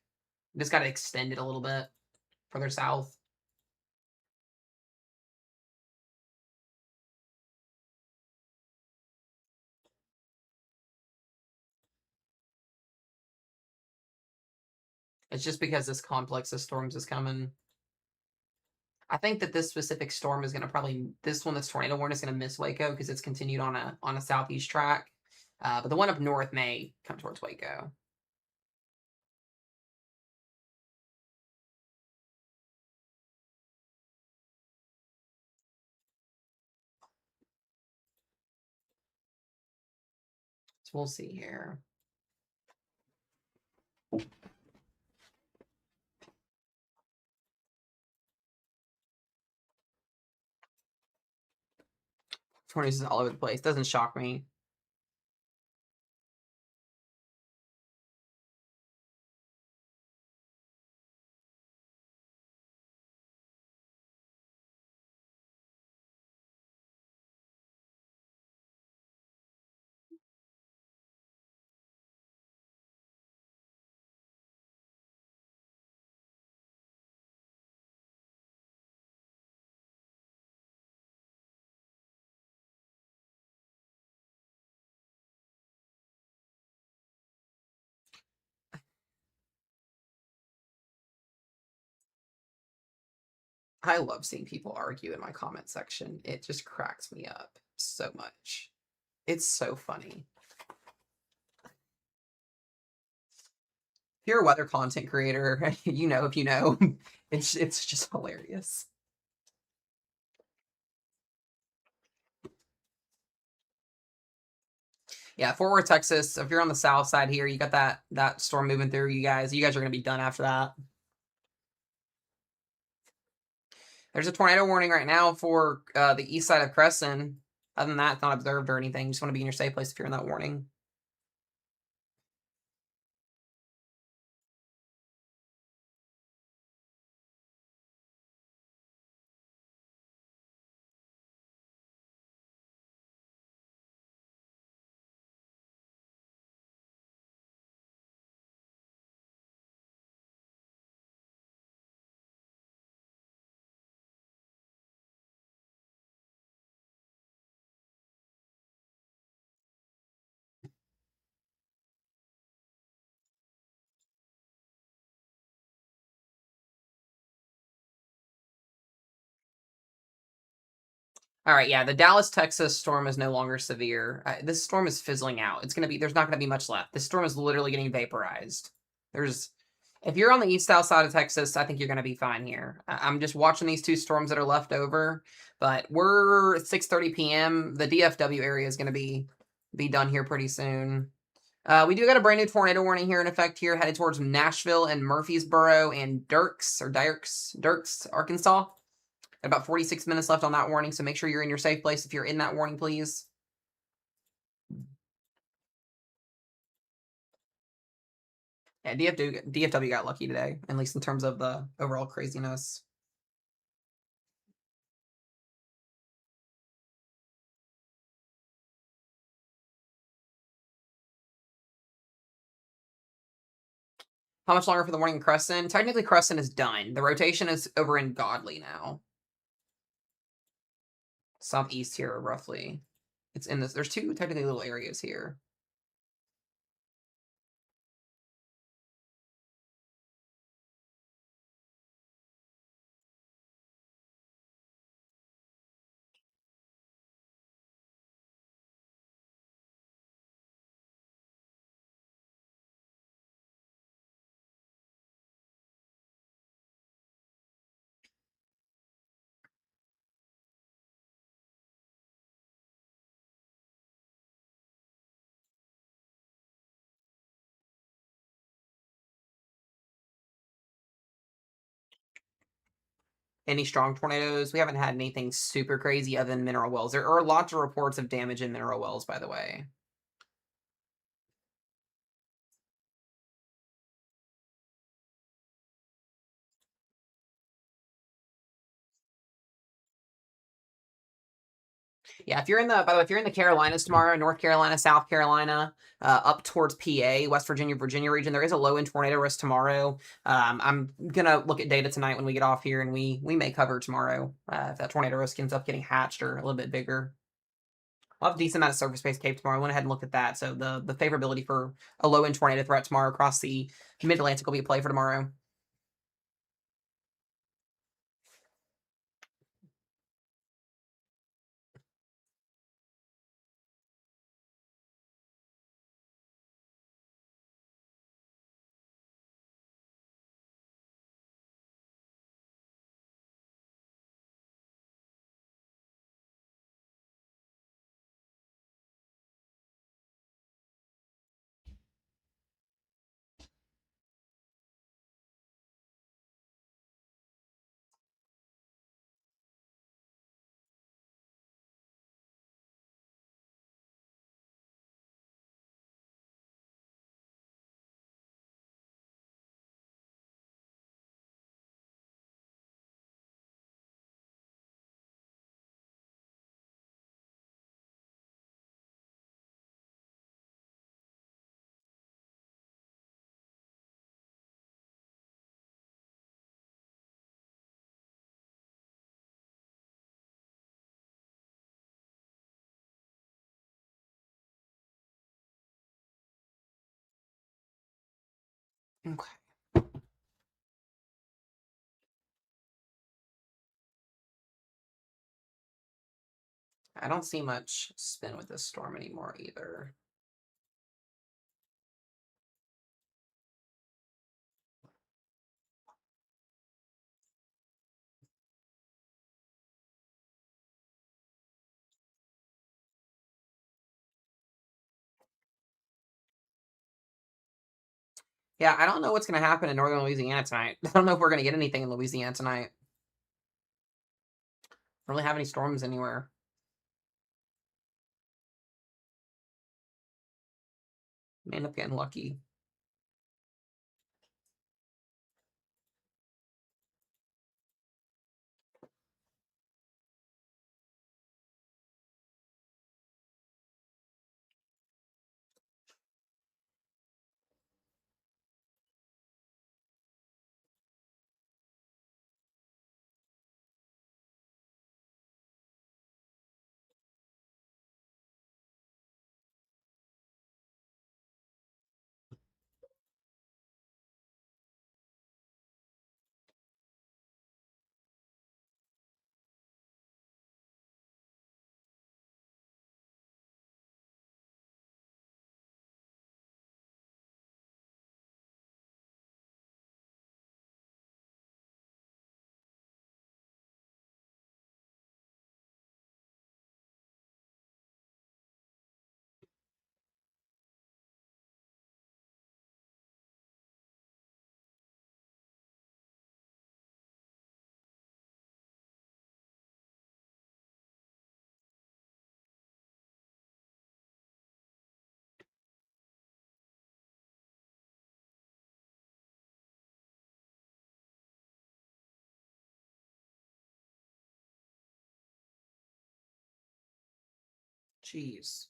[SPEAKER 1] Just got it extended a little bit further south. It's just because this complex of storms is coming. I think that this specific storm is going to probably, this one, this tornado warning is going to miss Waco because it's continued on a southeast track. But the one up north may come towards Waco. So we'll see here. Tornadoes is all over the place. Doesn't shock me. I love seeing people argue in my comment section. It just cracks me up so much. It's so funny. If you're a weather content creator, you know if you know. It's just hilarious. Yeah, Fort Worth, Texas. If you're on the south side here, you got that storm moving through. You guys are gonna be done after that. There's a tornado warning right now for the east side of Crescent. Other than that, it's not observed or anything. You just want to be in your safe place if you're in that warning. All right, yeah, the Dallas, Texas storm is no longer severe. This storm is fizzling out. There's not gonna be much left. This storm is literally getting vaporized. If you're on the east south side of Texas, I think you're gonna be fine here. I'm just watching these 2 storms that are left over, but we're at 6:30 p.m. The DFW area is gonna be done here pretty soon. We do got a brand new tornado warning here in effect here, headed towards Nashville and Murfreesboro and Dirks, Arkansas. About 46 minutes left on that warning, so make sure you're in your safe place if you're in that warning, please. Yeah, DFW got lucky today, at least in terms of the overall craziness. How much longer for the morning in Crescent? Technically, Crescent is done. The rotation is over in Godly now. Southeast here, roughly. It's in this. There's two technically little areas here. Any strong tornadoes? We haven't had anything super crazy other than mineral wells. There are lots of reports of damage in mineral wells, by the way. Yeah, if you're in the by the way, if you're in the Carolinas tomorrow, North Carolina, South Carolina, up towards PA, West Virginia, Virginia region, there is a low end tornado risk tomorrow. I'm gonna look at data tonight when we get off here, and we may cover tomorrow if that tornado risk ends up getting hatched or a little bit bigger. I'll have a decent amount of surface based Cape tomorrow. I went ahead and looked at that, so the favorability for a low end tornado threat tomorrow across the Mid Atlantic will be a play for tomorrow. Okay. I don't see much spin with this storm anymore either. Yeah, I don't know what's going to happen in northern Louisiana tonight. I don't know if we're going to get anything in Louisiana tonight. Don't really have any storms anywhere. May end up getting lucky. Jeez.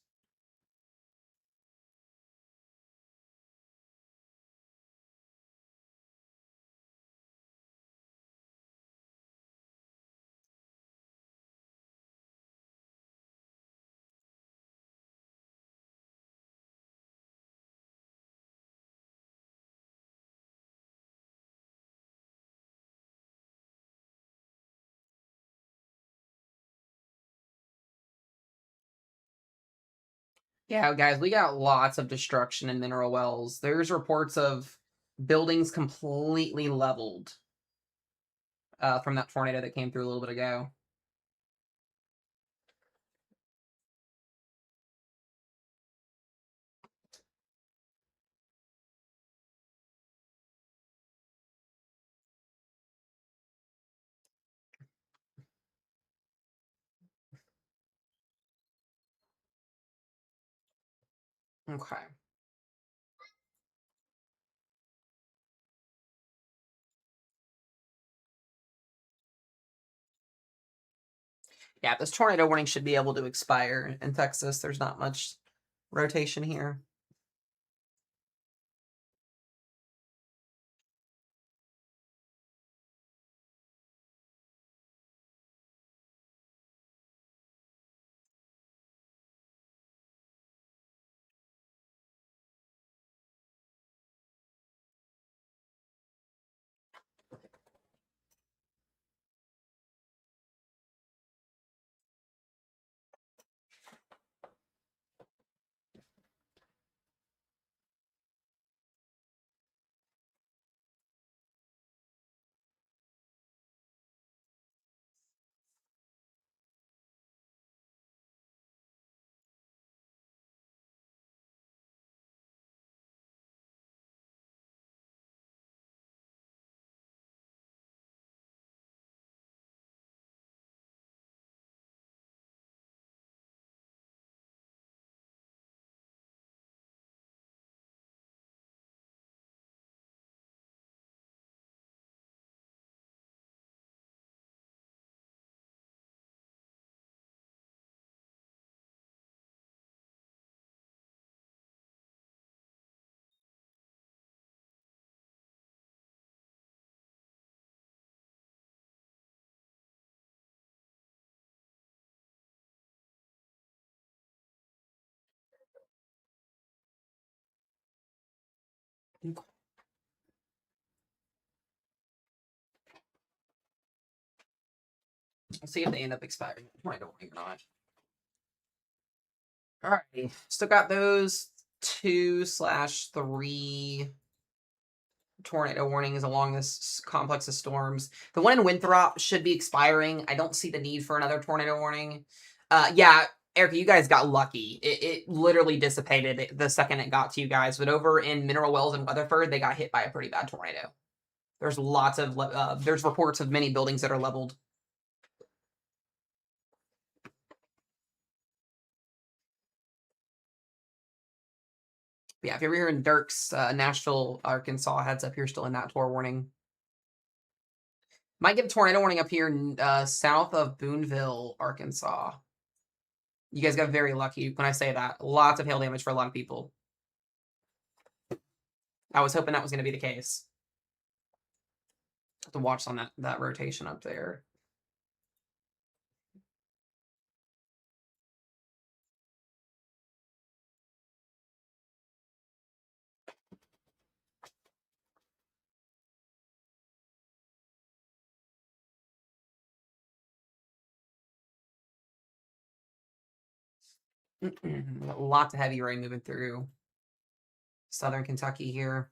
[SPEAKER 1] Yeah, guys, we got lots of destruction in mineral wells. There's reports of buildings completely leveled from that tornado that came through a little bit ago. Okay. Yeah, this tornado warning should be able to expire in Texas. There's not much rotation here. We'll see if they end up expiring tornado warning or not. Alrighty, still got those 2/3 tornado warnings along this complex of storms. The one in Winthrop should be expiring. I don't see the need for another tornado warning. Yeah, Erica, you guys got lucky. It literally dissipated the second it got to you guys. But over in Mineral Wells and Weatherford, they got hit by a pretty bad tornado. There's lots of there's reports of many buildings that are leveled. Yeah, if you're here in Dirks, Nashville, Arkansas, heads up, you're still in that tornado warning. Might give a tornado warning up here south of Boonville, Arkansas. You guys got very lucky when I say that. Lots of hail damage for a lot of people. I was hoping that was going to be the case. Have to watch on that rotation up there. Lots of heavy rain moving through southern Kentucky here.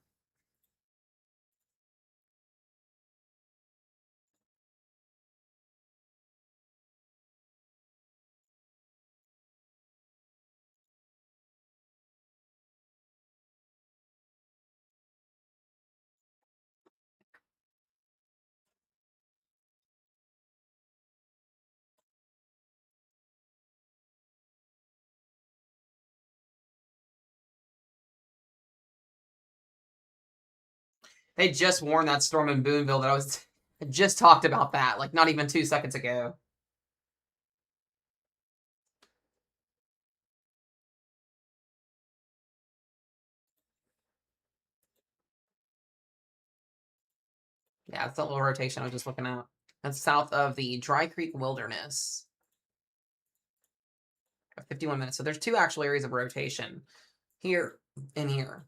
[SPEAKER 1] They just warned that storm in Boonville that I just talked about that, like not even 2 seconds ago. Yeah, it's that little rotation I was just looking at. That's south of the Dry Creek Wilderness. 51 minutes. So there's two actual areas of rotation here and here.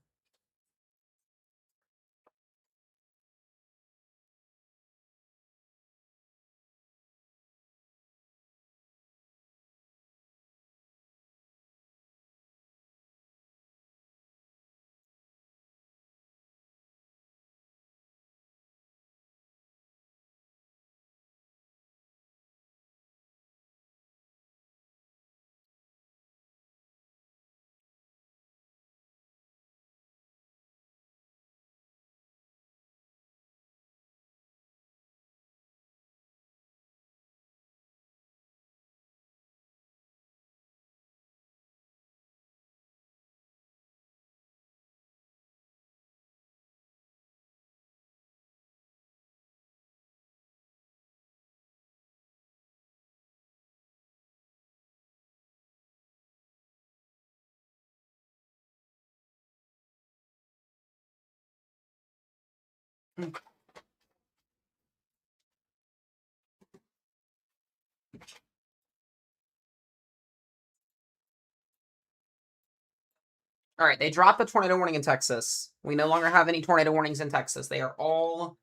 [SPEAKER 1] All right, they dropped the tornado warning in Texas. We no longer have any tornado warnings in Texas. They are all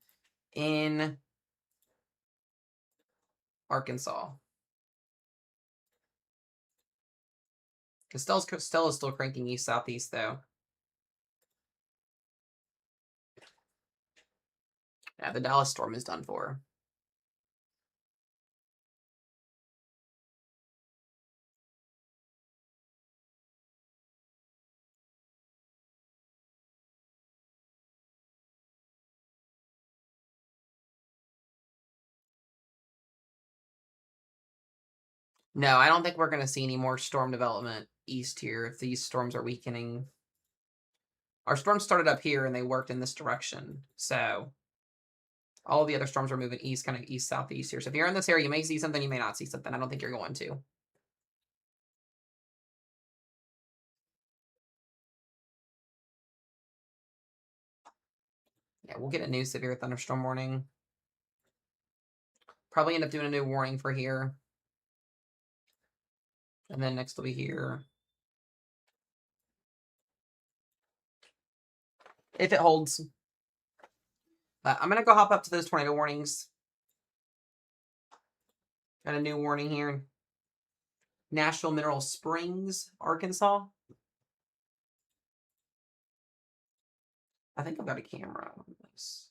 [SPEAKER 1] in Arkansas. Costello's still cranking east southeast though. Yeah, the Dallas storm is done for. No, I don't think we're going to see any more storm development east here if these storms are weakening. Our storms started up here and they worked in this direction. So all the other storms are moving east, kind of east, southeast here. So if you're in this area, you may see something, you may not see something. I don't think you're going to. Yeah, we'll get a new severe thunderstorm warning. Probably end up doing a new warning for here. And then next will be here. If it holds. But I'm going to go hop up to those tornado warnings. Got a new warning here. Nashville Mineral Springs, Arkansas. I think I've got a camera on this.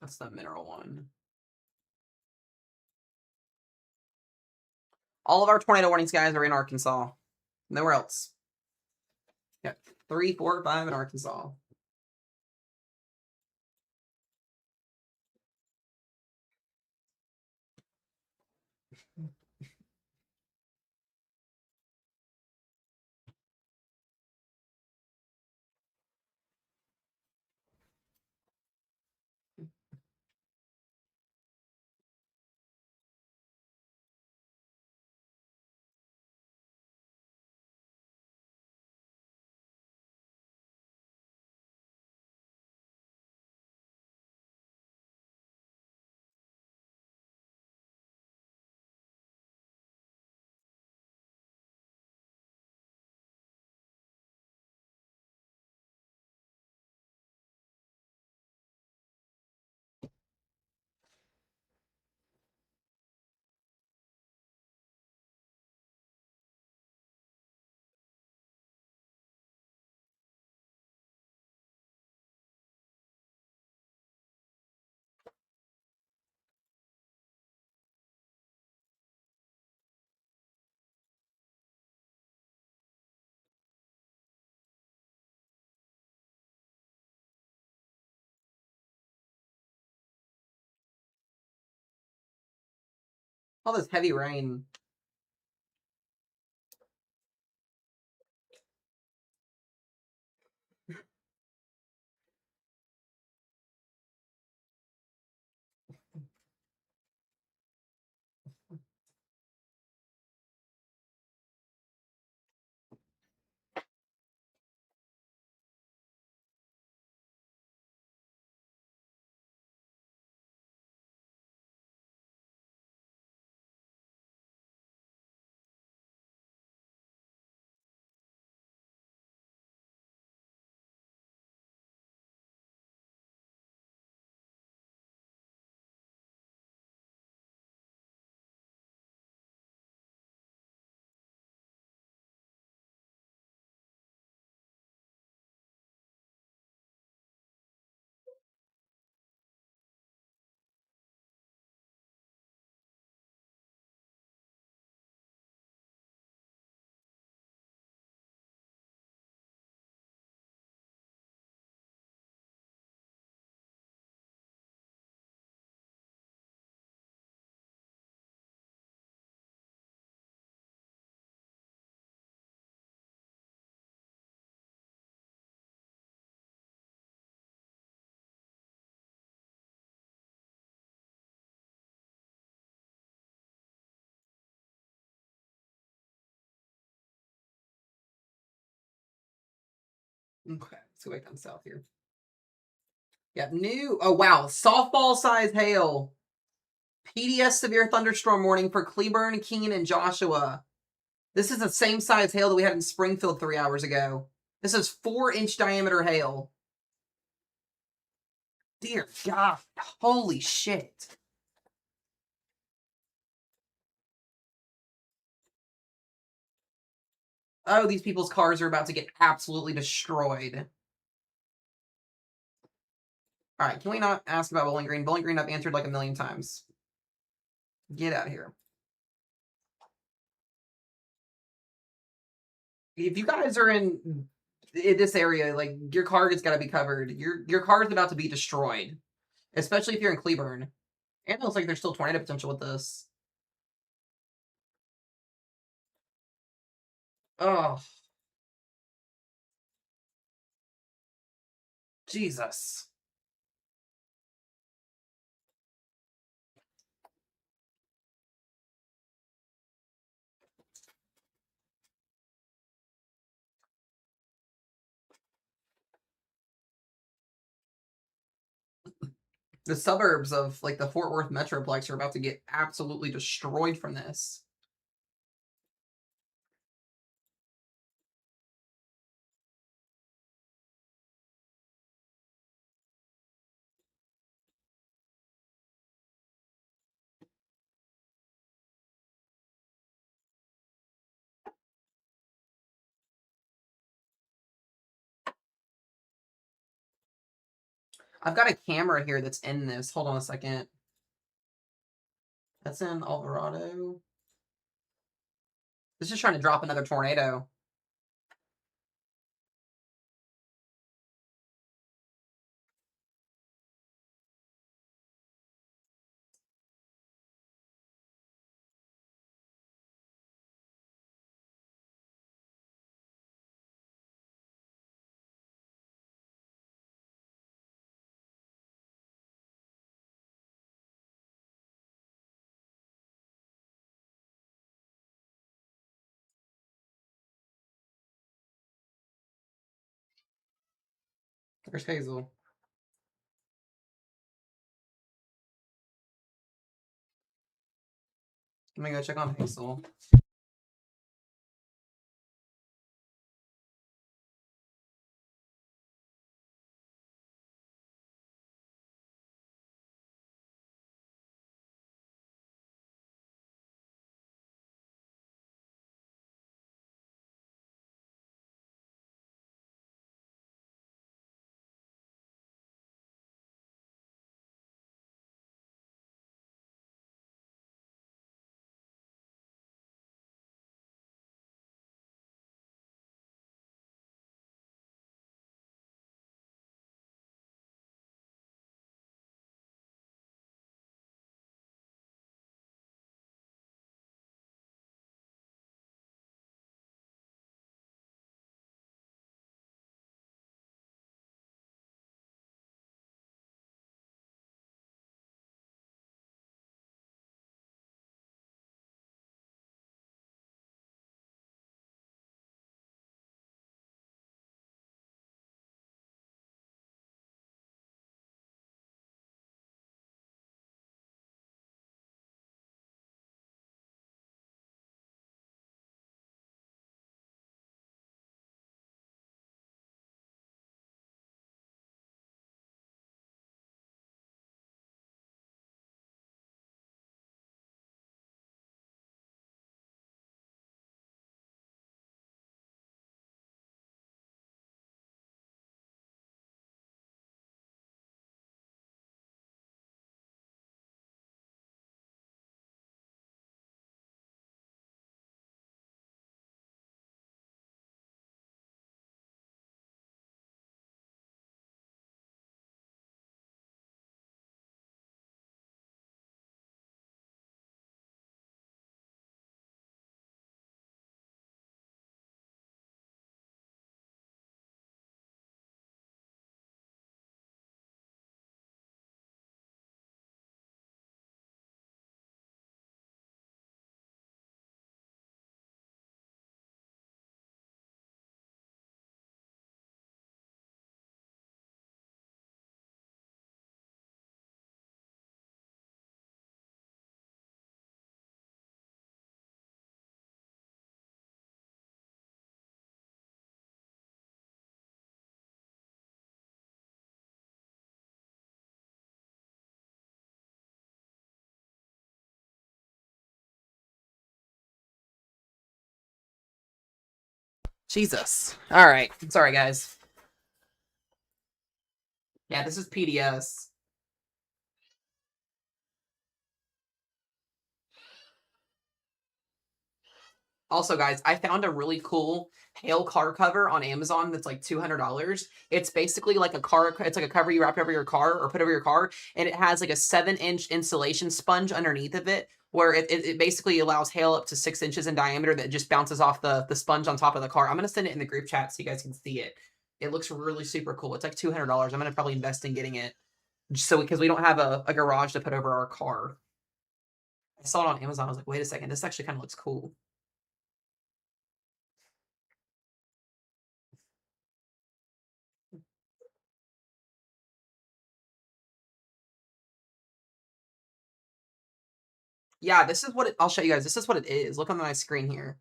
[SPEAKER 1] That's the mineral one. All of our tornado warnings, guys, are in Arkansas. Nowhere else. Yep. 3, 4, 5 in Arkansas. All this heavy rain. Okay, let's go back down south here. Yeah, new. Oh, wow. Softball size hail. PDS severe thunderstorm warning for Cleburne, Keene, and Joshua. This is the same size hail that we had in Springfield 3 hours ago. This is 4-inch diameter hail. Dear God. Holy shit. Oh, these people's cars are about to get absolutely destroyed. All right, can we not ask about Bowling Green? Bowling Green I've answered like a million times. Get out of here. If you guys are in this area, like your car has got to be covered. Your car is about to be destroyed, especially if you're in Cleburne. And it looks like there's still tornado potential with this. Oh, Jesus. The suburbs of like the Fort Worth Metroplex are about to get absolutely destroyed from this. I've got a camera here that's in this. Hold on a second. That's in Alvarado. This is trying to drop another tornado. There's Hazel. Let me go check on Hazel. Jesus. All right. Sorry, guys. Yeah, this is PDS. Also, guys, I found a really cool hail car cover on Amazon that's like $200. It's basically like a car, it's like a cover you wrap over your car or put over your car, and it has like a 7-inch insulation sponge underneath of it, where it basically allows hail up to 6 inches in diameter that just bounces off the sponge on top of the car. I'm going to send it in the group chat so you guys can see it. It looks really super cool. It's like $200. I'm going to probably invest in getting it. So, because we don't have a garage to put over our car. I saw it on Amazon. I was like, wait a second, this actually kind of looks cool. Yeah, this is what I'll show you guys. This is what it is. Look on my screen here.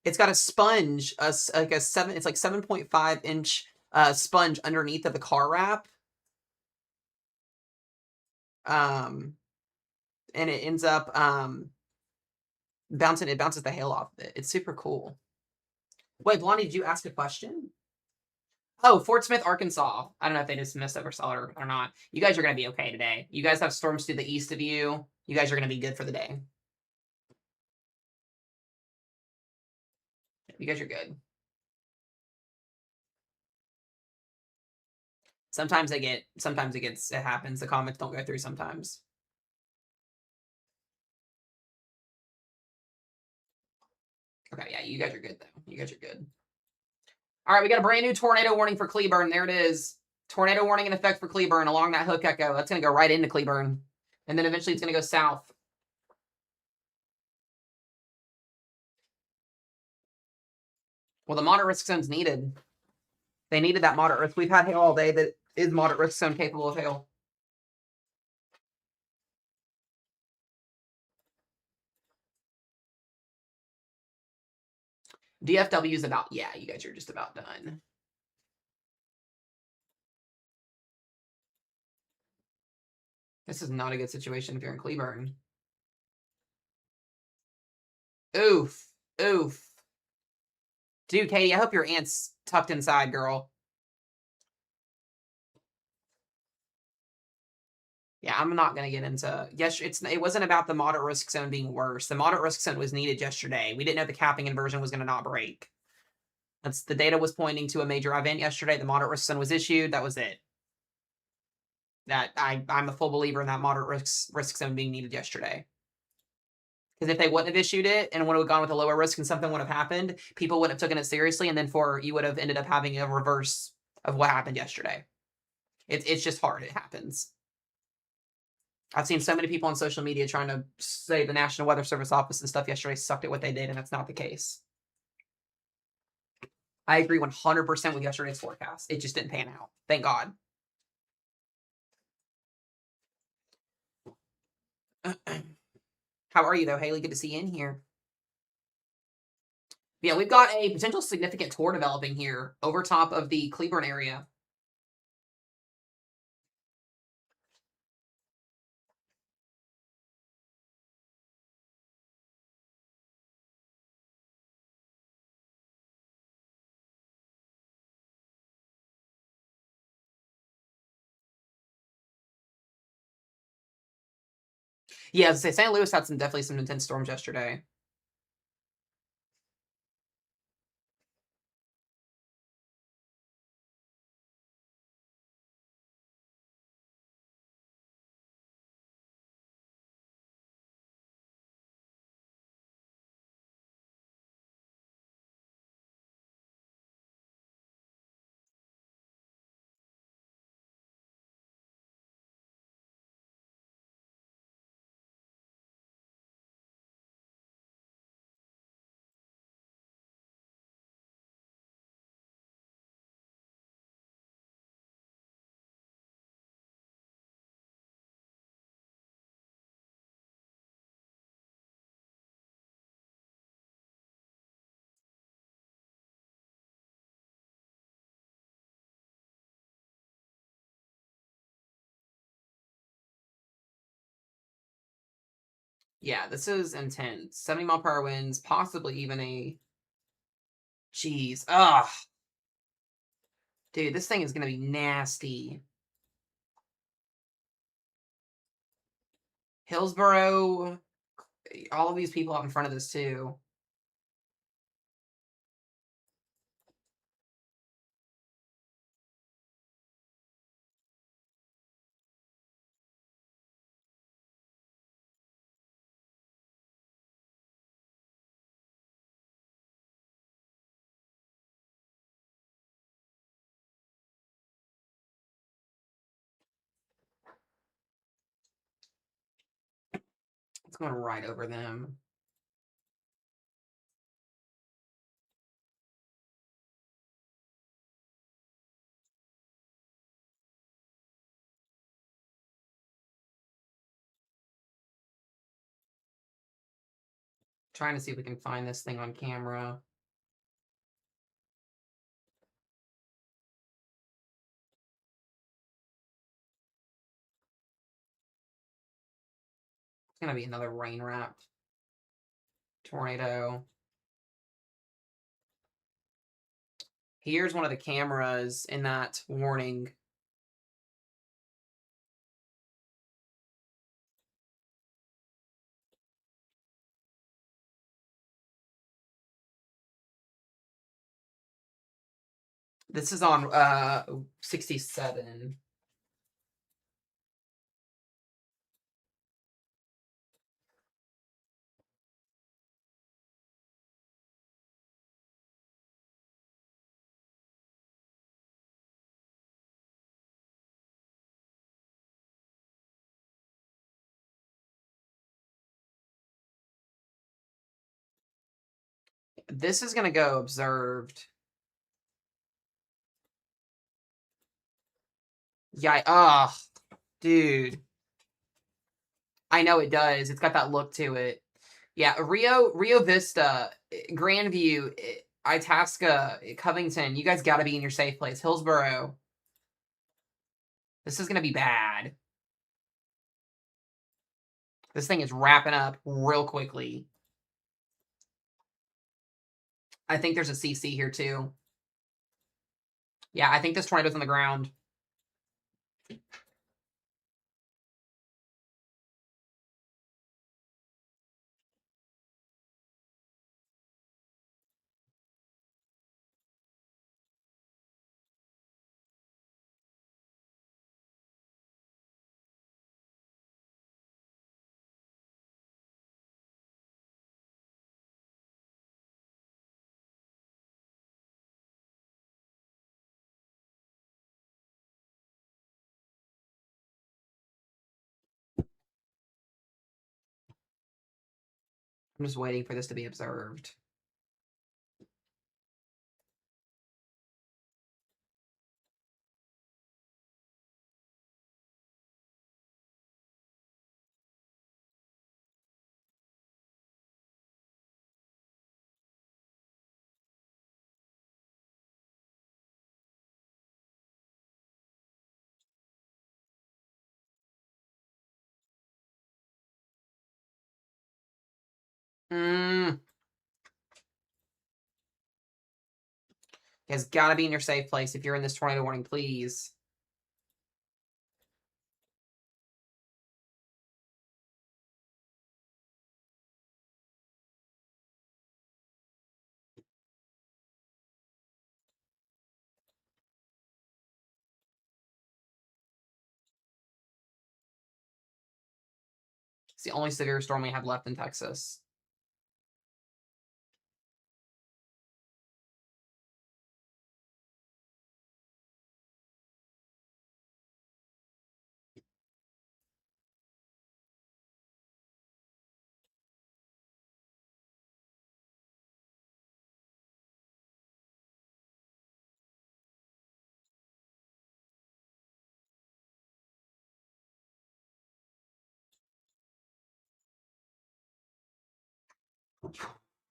[SPEAKER 1] It's got a sponge, like a seven. It's like 7.5-inch sponge underneath of the car wrap. And it ends up bouncing. It bounces the hail off of it. It's super cool. Wait, Blondie, did you ask a question? Oh, Fort Smith, Arkansas. I don't know if they just missed over cellar or not. You guys are gonna be okay today. You guys have storms to the east of you. You guys are gonna be good for the day. You guys are good. Sometimes it happens. The comments don't go through sometimes. Okay, yeah, you guys are good though. You guys are good. All right, we got a brand new tornado warning for Cleburne. There it is. Tornado warning in effect for Cleburne along that hook echo. That's going to go right into Cleburne. And then eventually it's going to go south. Well, the moderate risk zone's needed. They needed that moderate risk. We've had hail all day that is moderate risk zone capable of hail. DFW is about, yeah, you guys are just about done. This is not a good situation if you're in Cleburne. Oof. Oof. Dude, Katie, I hope your aunt's tucked inside, girl. Yeah, I'm not going to get into. Yes, it wasn't about the moderate risk zone being worse. The moderate risk zone was needed yesterday. We didn't know the capping inversion was going to not break. That's the data was pointing to a major event yesterday. The moderate risk zone was issued. That was it. I'm a full believer in that moderate risk zone being needed yesterday. Because if they wouldn't have issued it and would have gone with a lower risk and something would have happened, people wouldn't have taken it seriously, and then you would have ended up having a reverse of what happened yesterday. It's just hard. It happens. I've seen so many people on social media trying to say the National Weather Service office and stuff yesterday sucked at what they did, and that's not the case. I agree 100% with yesterday's forecast. It just didn't pan out. Thank God. How are you, though, Haley? Good to see you in here. Yeah, we've got a potential significant tour developing here over top of the Cleburne area. Yeah, as I say, St. Louis had definitely some intense storms yesterday. Yeah, this is intense. 70-mile-per-hour winds, possibly even a Jeez. Ugh. Dude, this thing is gonna be nasty. Hillsboro, all of these people out in front of this too. It's going right over them. Trying to see if we can find this thing on camera. It's gonna be another rain wrapped tornado. Here's one of the cameras in that warning. This is on 67. This is gonna go observed. Yeah, ugh, dude. I know it does. It's got that look to it. Yeah, Rio Vista, Grandview, Itasca, Covington. You guys got to be in your safe place. Hillsboro. This is gonna be bad. This thing is wrapping up real quickly. I think there's a CC here too. Yeah, I think this tornado's on the ground. I'm just waiting for this to be observed. You guys gotta be in your safe place if you're in this tornado warning, please. It's the only severe storm we have left in Texas.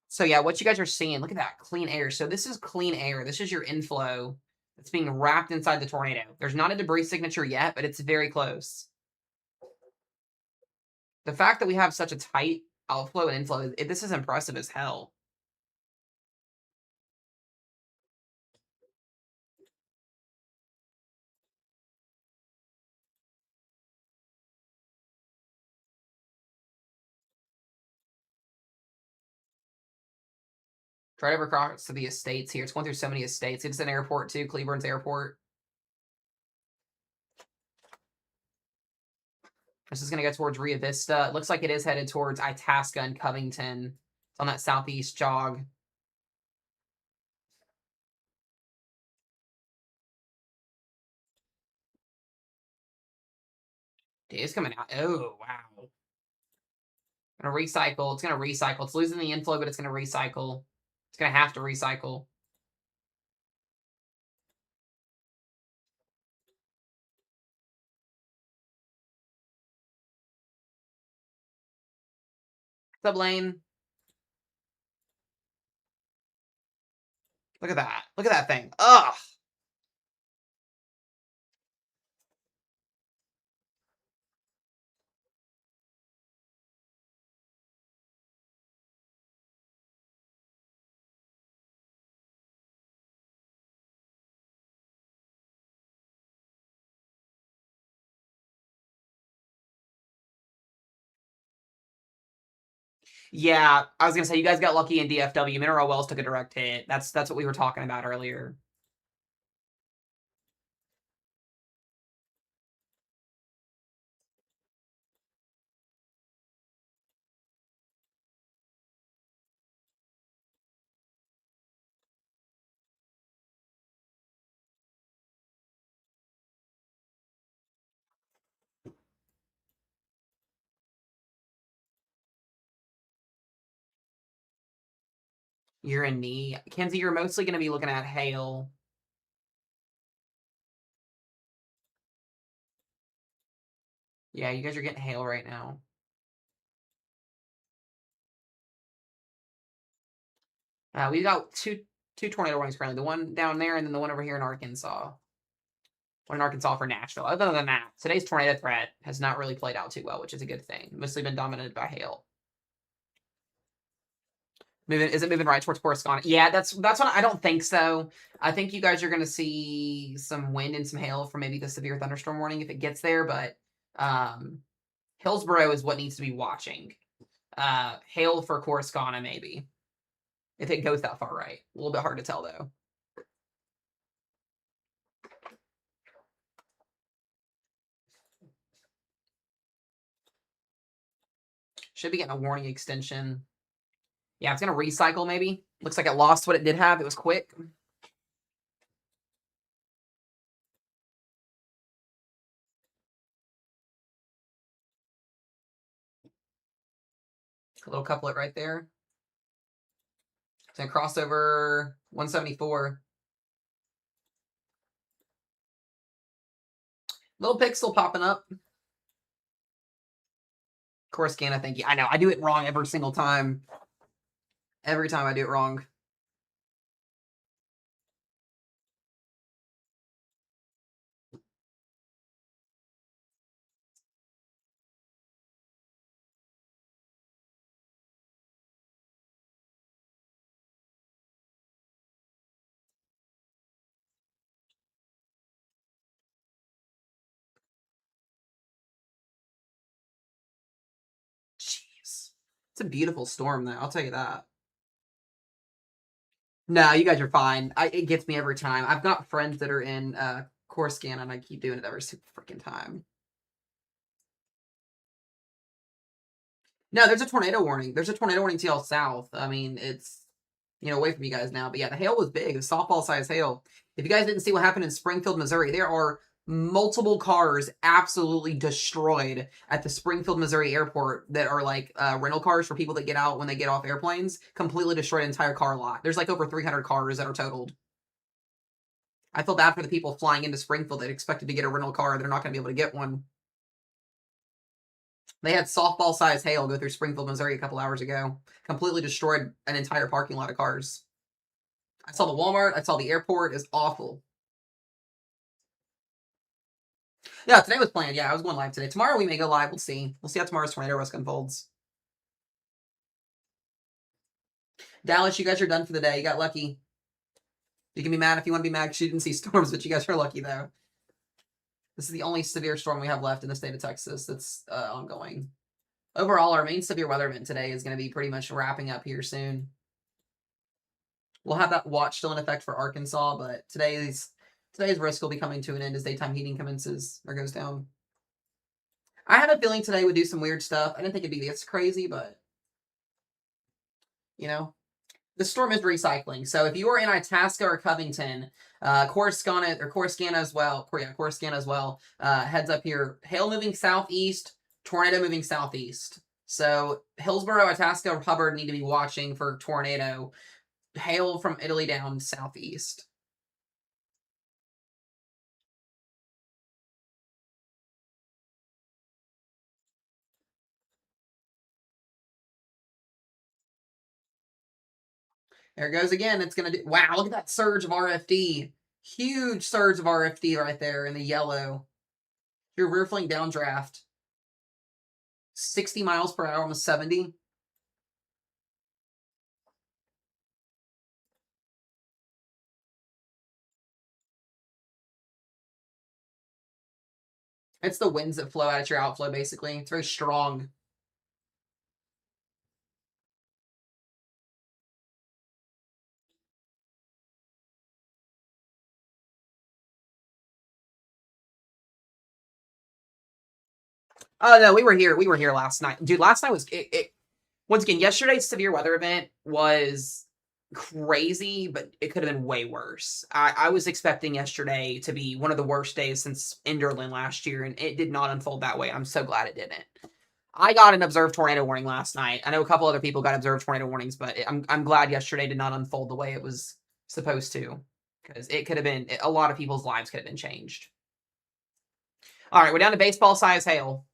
[SPEAKER 1] So yeah, what you guys are seeing, look at that clean air. So this is clean air. This is your inflow that's being wrapped inside the tornado. There's not a debris signature yet, but it's very close. The fact that we have such a tight outflow and inflow, this is impressive as hell. Right over across to the estates here. It's going through so many estates. It's an airport too, Cleburne's airport. This is going to go towards Rio Vista. It looks like it is headed towards Itasca and Covington. It's on that southeast jog. Dude, it's coming out. Oh, wow. Gonna recycle. It's gonna recycle. It's losing the inflow, but it's gonna recycle. It's gonna have to recycle. Sublane. Look at that. Look at that thing. Ugh. Yeah, I was gonna say you guys got lucky in DFW. Mineral Wells took a direct hit. That's what we were talking about earlier. You're in knee. Kenzie, you're mostly gonna be looking at hail. Yeah, you guys are getting hail right now. We've got two tornado warnings currently. The one down there and then the one over here in Arkansas. One in Arkansas for Nashville. Other than that, today's tornado threat has not really played out too well, which is a good thing. Mostly been dominated by hail. Is it moving right towards Coruscant? Yeah, that's what I don't think so. I think you guys are going to see some wind and some hail from maybe the severe thunderstorm warning if it gets there, but Hillsborough is what needs to be watching. Hail for Coruscant maybe. If it goes that far right. A little bit hard to tell though. Should be getting a warning extension. Yeah, it's going to recycle maybe. Looks like it lost what it did have. It was quick. A little couplet right there. It's going to cross over 174. Little pick still popping up. Coruscant, I think. Yeah, I know. I do it wrong every single time. Every time I do it wrong. Jeez. It's a beautiful storm, though. I'll tell you that. No, you guys are fine. It gets me every time. I've got friends that are in Coruscant, and I keep doing it every single freaking time. No, there's a tornado warning. There's a tornado warning TL South. I mean, it's away from you guys now. But yeah, the hail was big. It was softball size hail. If you guys didn't see what happened in Springfield, Missouri, there are multiple cars absolutely destroyed at the Springfield, Missouri airport that are like rental cars for people that get out when they get off airplanes. Completely destroyed an entire car lot. There's like over 300 cars that are totaled. I feel bad for the people flying into Springfield that expected to get a rental car. They're not going to be able to get one. They had softball-sized hail go through Springfield, Missouri a couple hours ago. Completely destroyed an entire parking lot of cars. I saw the Walmart. I saw the airport. It's awful. Yeah, today was planned. Yeah, I was going live today. Tomorrow we may go live. We'll see. We'll see how tomorrow's tornado risk unfolds. Dallas, you guys are done for the day. You got lucky. You can be mad if you want to be mad because you didn't see storms, but you guys are lucky, though. This is the only severe storm we have left in the state of Texas that's ongoing. Overall, our main severe weather event today is going to be pretty much wrapping up here soon. We'll have that watch still in effect for Arkansas, but today's risk will be coming to an end as daytime heating commences or goes down. I had a feeling today would do some weird stuff. I didn't think it'd be this crazy, but you know, the storm is recycling. So if you are in Itasca or Covington, Corsicana as well, Corsicana as well, heads up here. Hail moving southeast, tornado moving southeast. So Hillsborough, Itasca, Hubbard need to be watching for tornado. Hail from Italy down southeast. There it goes again. It's going to do. Wow, look at that surge of RFD. Huge surge of RFD right there in the yellow. Your rear flank downdraft. 60 miles per hour, almost 70. It's the winds that flow out at your outflow, basically. It's very strong. Oh no, we were here. We were here last night, dude. Last night was once again. Yesterday's severe weather event was crazy, but it could have been way worse. I was expecting yesterday to be one of the worst days since Enderlin last year, and it did not unfold that way. I'm so glad it didn't. I got an observed tornado warning last night. I know a couple other people got observed tornado warnings, but I'm glad yesterday did not unfold the way it was supposed to, because it could have been a lot of people's lives could have been changed. All right, we're down to baseball size hail.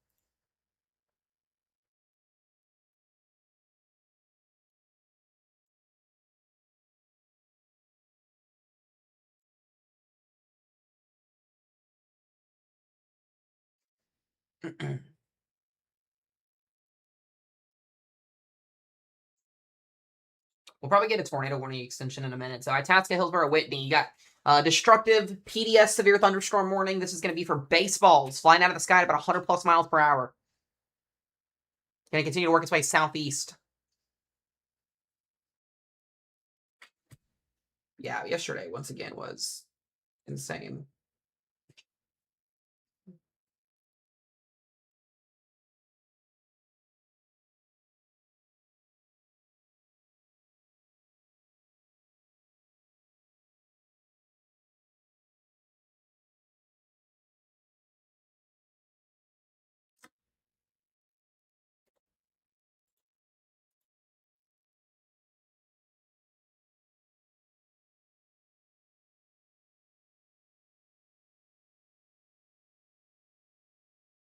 [SPEAKER 1] We'll probably get a tornado warning extension in a minute. So Itasca, Hillsborough, Whitney. You got destructive PDS severe thunderstorm warning. This is going to be for baseballs flying out of the sky at about 100 plus miles per hour. Going to continue to work its way southeast. Yeah, yesterday once again was insane.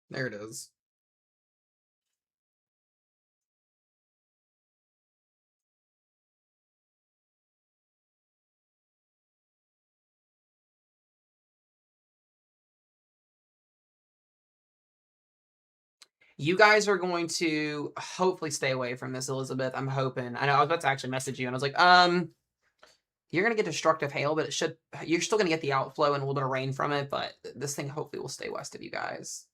[SPEAKER 1] There it is. You guys are going to hopefully stay away from this, Elizabeth. I'm hoping. I know I was about to actually message you, and I was like, you're gonna get destructive hail, but you're still gonna get the outflow and a little bit of rain from it, but this thing hopefully will stay west of you guys.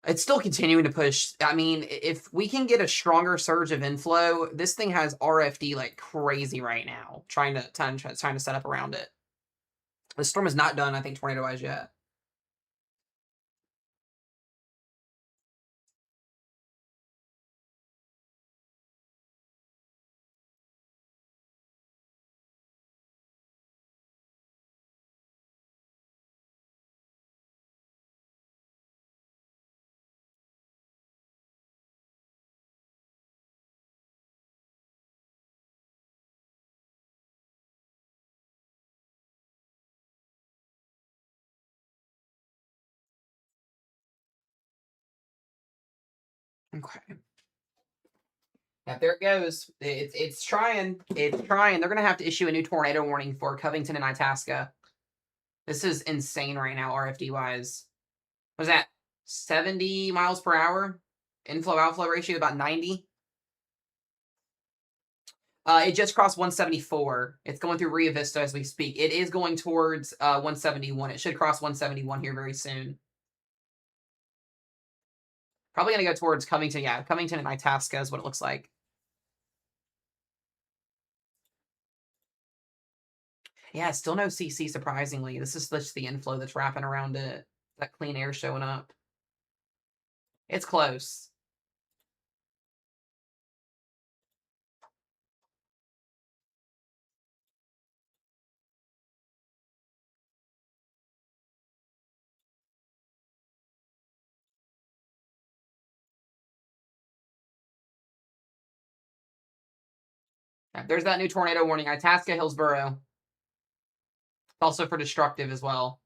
[SPEAKER 1] It's still continuing to push. I mean, if we can get a stronger surge of inflow, this thing has RFD like crazy right now, trying to set up around it. The storm is not done, I think, tornado-wise yet. Okay. Yeah, there it goes. It's trying. It's trying. They're gonna have to issue a new tornado warning for Covington and Itasca. This is insane right now, RFD wise. What is that? 70 miles per hour? Inflow outflow ratio about 90. It just crossed 174. It's going through Rio Vista as we speak. It is going towards 171. It should cross 171 here very soon. Probably going to go towards Covington. Yeah, Covington and Itasca is what it looks like. Yeah, still no CC, surprisingly. This is just the inflow that's wrapping around it. That clean air showing up. It's close. Yeah, there's that new tornado warning. Itasca, Hillsboro. Also for destructive as well.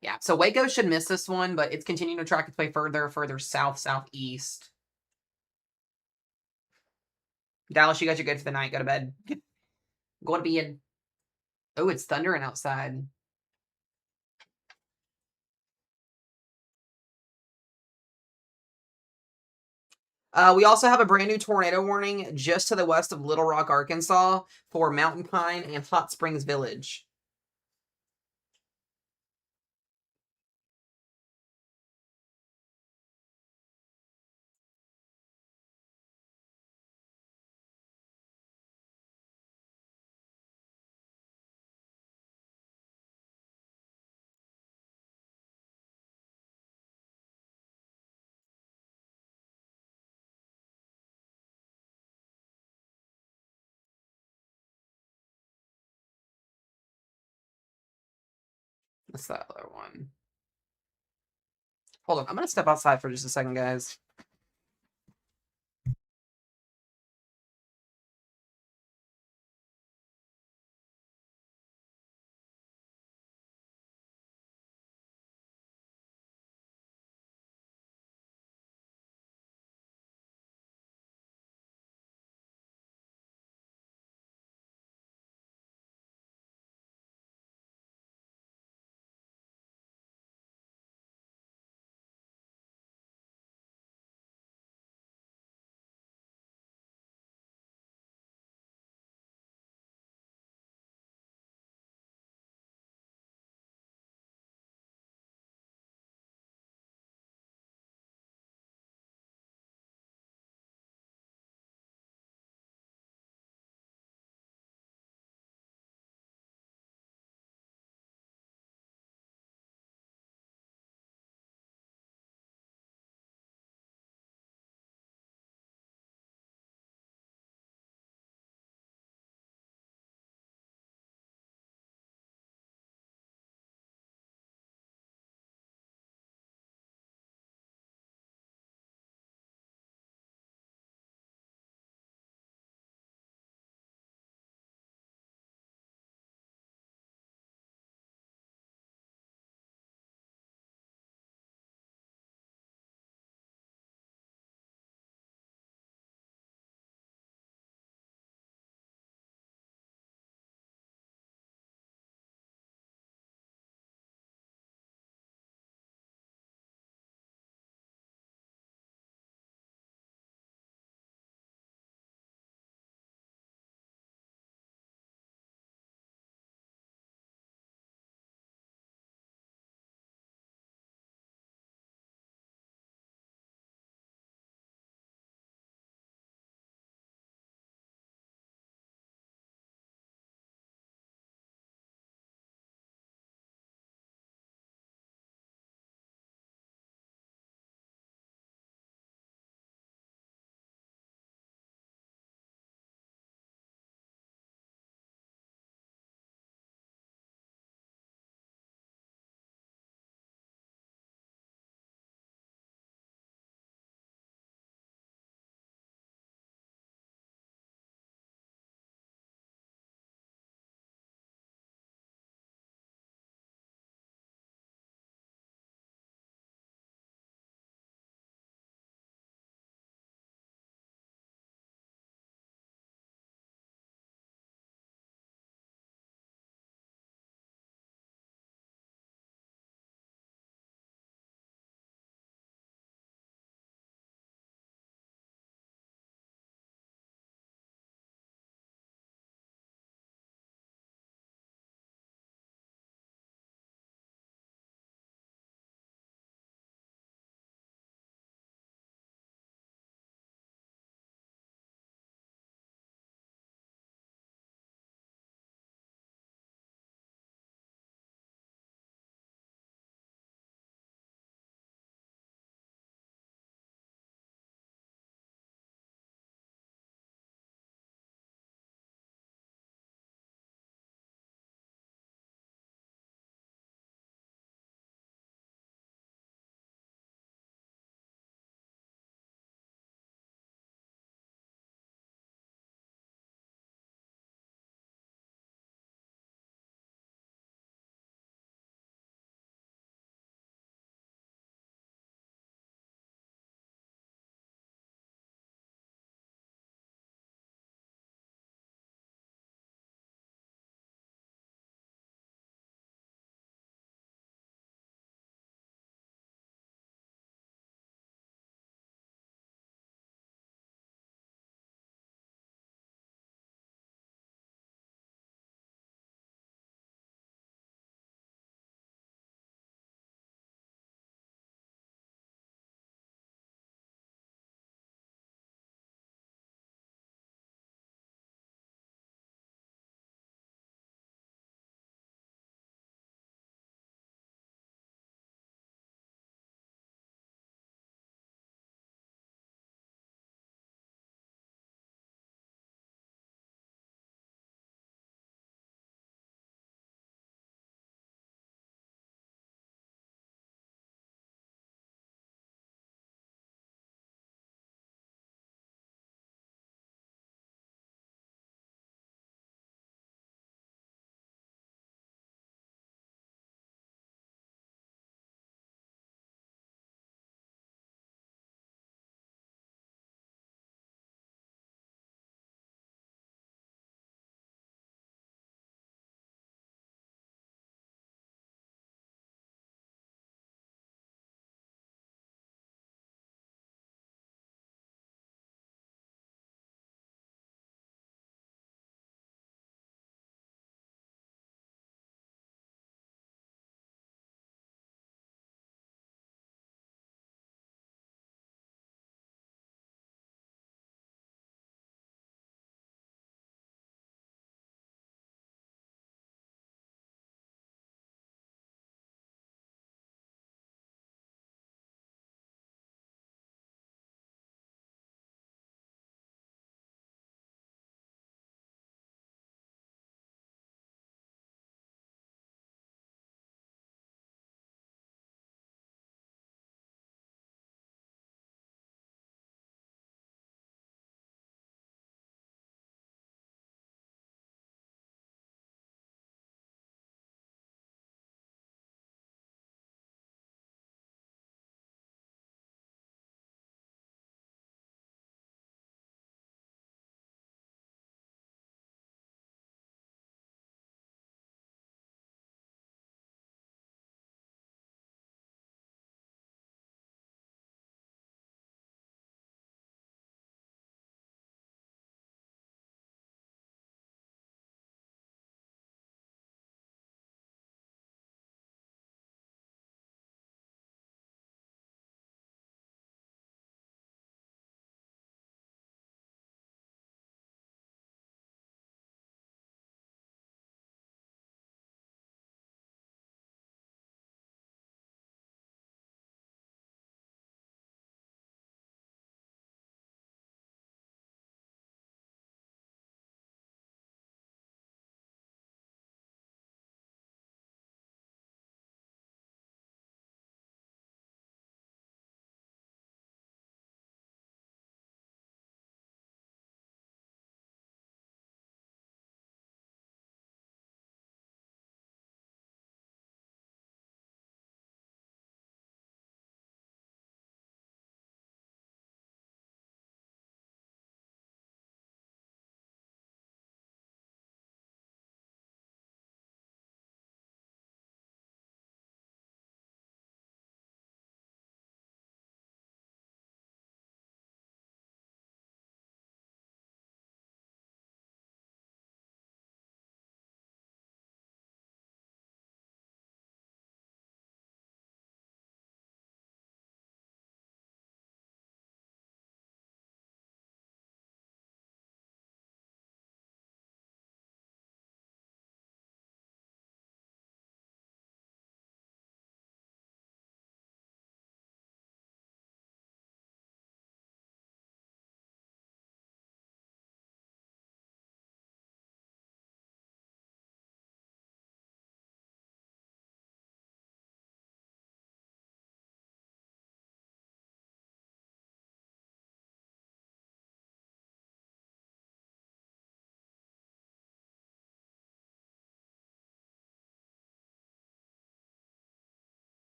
[SPEAKER 1] Yeah, so Waco should miss this one, but it's continuing to track its way further south, southeast. Dallas, you guys are good for the night. Go to bed. Go to bed. Oh, it's thundering outside. We also have a brand new tornado warning just to the west of Little Rock, Arkansas for Mountain Pine and Hot Springs Village. What's that other one? Hold on, I'm gonna step outside for just a second, guys.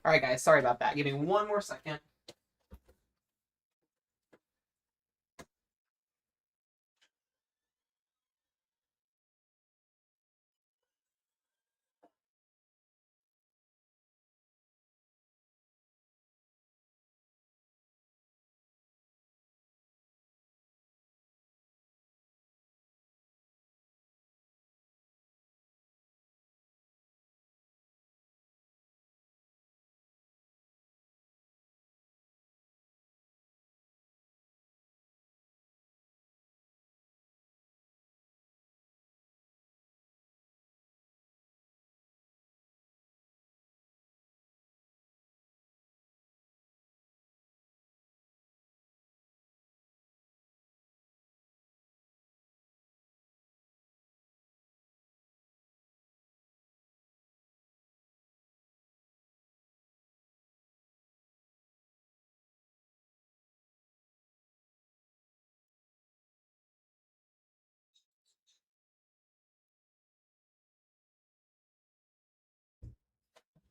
[SPEAKER 1] All right, guys. Sorry about that. Give me one more second.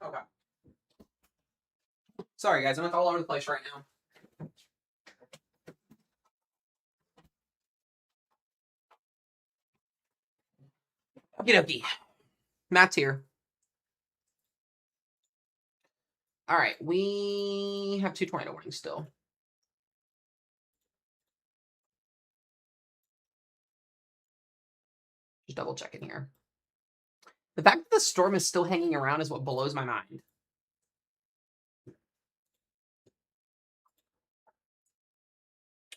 [SPEAKER 1] Okay. Sorry, guys. I'm all over the place right now. Okie dokie. Matt's here. All right. We have 2 tornado warnings still. Just double checking here. The fact that the storm is still hanging around is what blows my mind.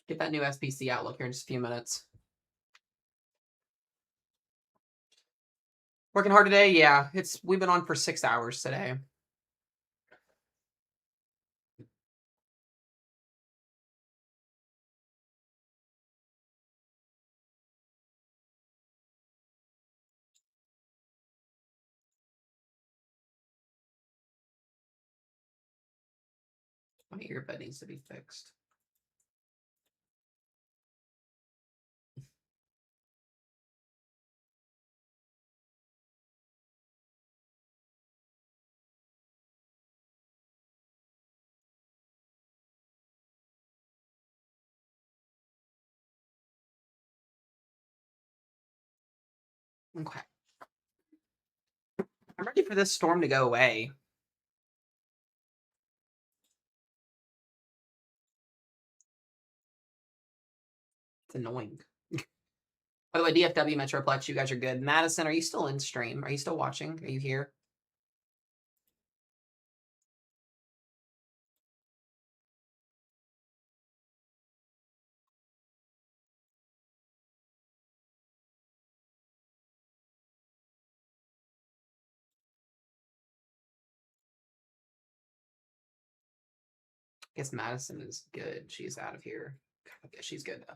[SPEAKER 1] Get that new SPC outlook here in just a few minutes. Working hard today? Yeah. We've been on for 6 hours today. My earbud needs to be fixed. Okay. I'm ready for this storm to go away. It's annoying. By the way, DFW Metroplex, you guys are good. Madison, are you still in stream? Are you still watching? Are you here? I guess Madison is good. She's out of here. I guess she's good though.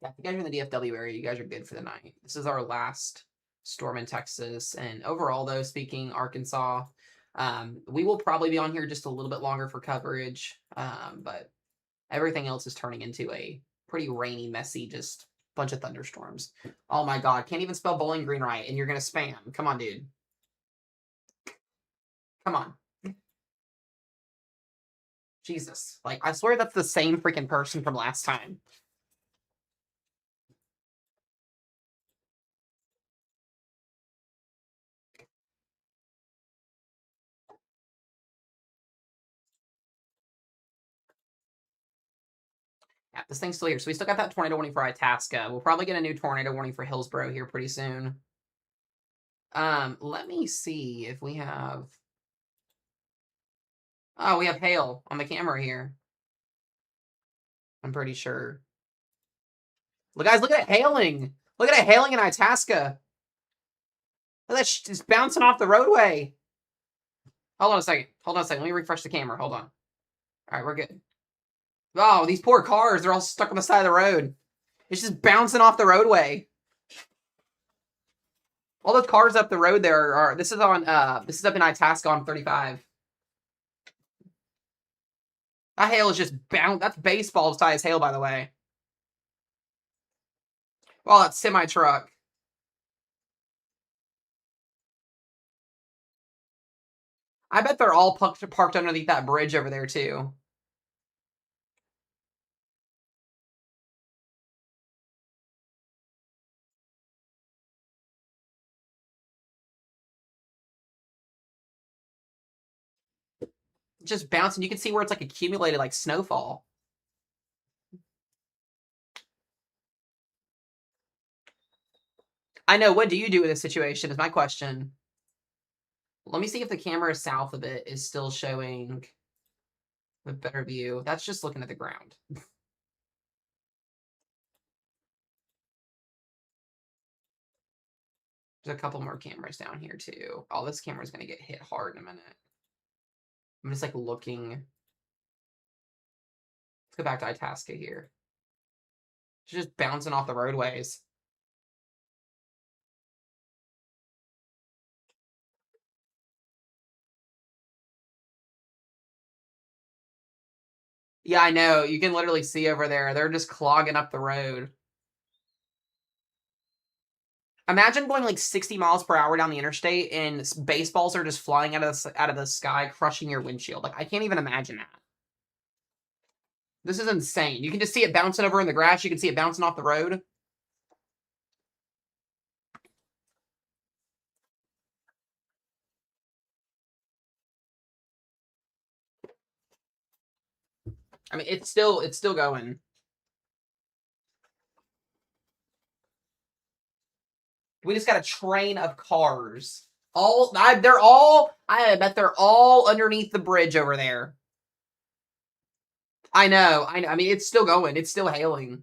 [SPEAKER 1] Yeah, if you guys are in the DFW area, you guys are good for the night. This is our last storm in Texas. And overall, though, speaking Arkansas, we will probably be on here just a little bit longer for coverage. But everything else is turning into a pretty rainy, messy, just bunch of thunderstorms. Oh my God, can't even spell Bowling Green right, and you're gonna spam. Come on, dude. Come on. Jesus. Like, I swear that's the same freaking person from last time. Yeah, this thing's still here. So we still got that tornado warning for Itasca. We'll probably get a new tornado warning for Hillsborough here pretty soon. Let me see if we have... Oh, we have hail on the camera here. I'm pretty sure. Look, guys, look at it hailing. Look at it hailing in Itasca. Look at that just bouncing off the roadway. Hold on a second. Hold on a second. Let me refresh the camera. Hold on. All right, we're good. Oh, these poor cars. They're all stuck on the side of the road. It's just bouncing off the roadway. All those cars up the road there are... This is up in Itasca on 35. That hail is just bound. That's baseball size hail, by the way. Oh, that's semi-truck. I bet they're all parked underneath that bridge over there, too. Just bouncing. You can see where it's like accumulated like snowfall. I know. What do you do in this situation? Is my question. Let me see if the camera south of it is still showing a better view. That's just looking at the ground. There's a couple more cameras down here too. Oh, this camera's gonna get hit hard in a minute. I'm just like looking. Let's go back to Itasca here. It's just bouncing off the roadways. Yeah, I know. You can literally see over there. They're just clogging up the road. Imagine going like 60 miles per hour down the interstate and baseballs are just flying out of the sky, crushing your windshield. Like I can't even imagine that. This is insane. You can just see it bouncing over in the grass. You can see it bouncing off the road. I mean, it's still going. We just got a train of cars. I bet they're all underneath the bridge over there. I know. I know. I mean, it's still going. It's still hailing.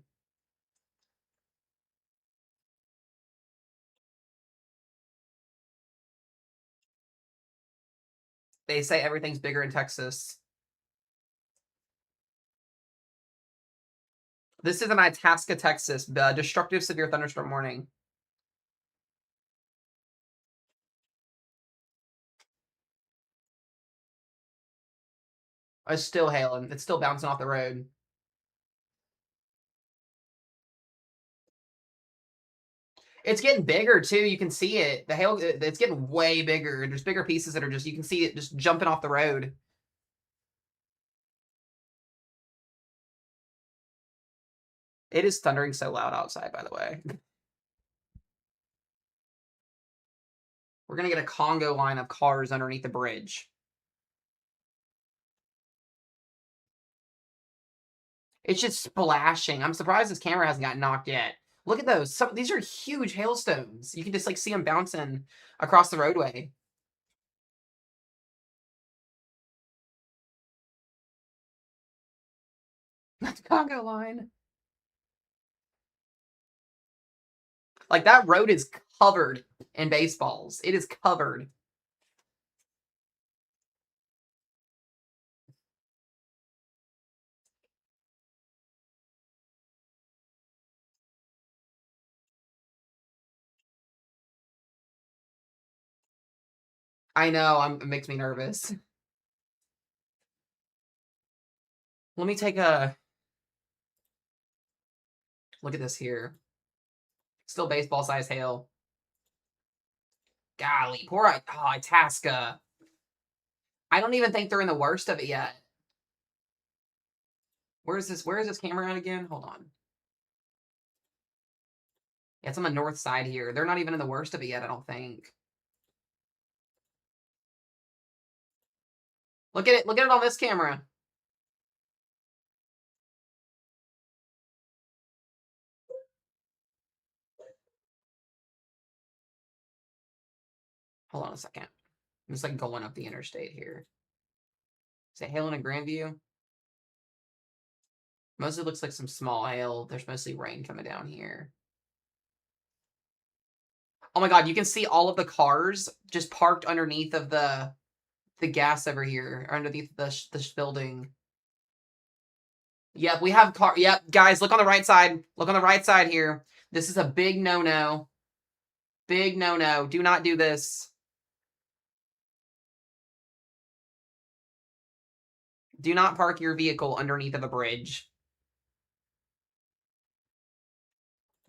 [SPEAKER 1] They say everything's bigger in Texas. This is an Itasca, Texas, destructive severe thunderstorm warning. It's still hailing. It's still bouncing off the road. It's getting bigger too. You can see it. The hail. It's getting way bigger. There's bigger pieces that are just. You can see it just jumping off the road. It is thundering so loud outside. By the way, we're gonna get a Congo line of cars underneath the bridge. It's just splashing. I'm surprised this camera hasn't gotten knocked yet. Look at those. These are huge hailstones. You can just like see them bouncing across the roadway. That's Congo line. Like that road is covered in baseballs. It is covered. I know. It makes me nervous. Let me take a look at this here. Still baseball size hail. Golly, poor Itasca. I don't even think they're in the worst of it yet. Where is this? Where is this camera at again? Hold on. Yeah, it's on the north side here. They're not even in the worst of it yet, I don't think. Look at it. Look at it on this camera. Hold on a second. I'm just like going up the interstate here. Is it hailing in Grandview? Mostly looks like some small hail. There's mostly rain coming down here. Oh my god, you can see all of the cars just parked underneath of the gas over here, or underneath the building. Yep, we have car. Yep, guys, look on the right side. Look on the right side here. This is a big no-no. Big no-no. Do not do this. Do not park your vehicle underneath of a bridge.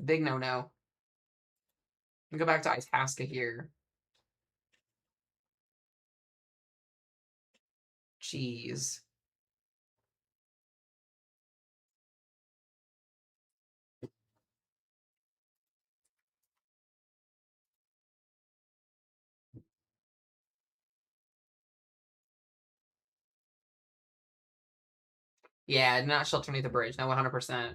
[SPEAKER 1] Big no-no. Go back to Itasca here. Jeez. Yeah, not shelter beneath the bridge. No, 100%.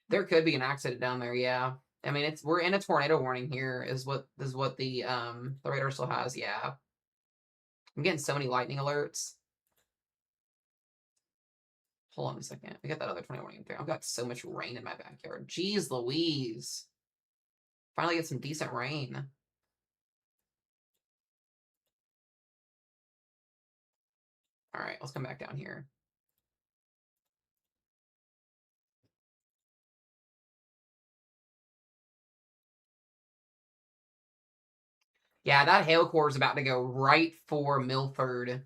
[SPEAKER 1] There could be an accident down there, yeah. I mean, we're in a tornado warning here, is what the radar still has, yeah. I'm getting so many lightning alerts. Hold on a second. We got that other tornado warning there. I've got so much rain in my backyard. Jeez Louise. Finally get some decent rain. All right, let's come back down here. Yeah, that hail core is about to go right for Milford.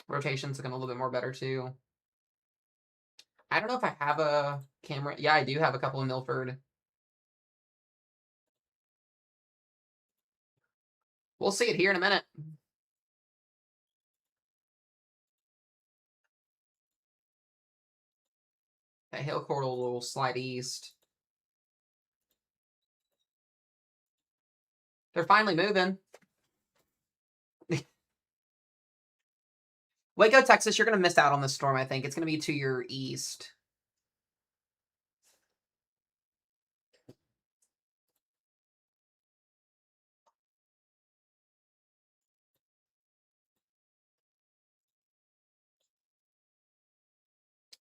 [SPEAKER 1] Rotation's looking a little bit more better too. I don't know if I have a camera. Yeah, I do have a couple in Milford. We'll see it here in a minute. That hail core will slide east. They're finally moving. Waco, Texas, you're going to miss out on this storm, I think. It's going to be to your east.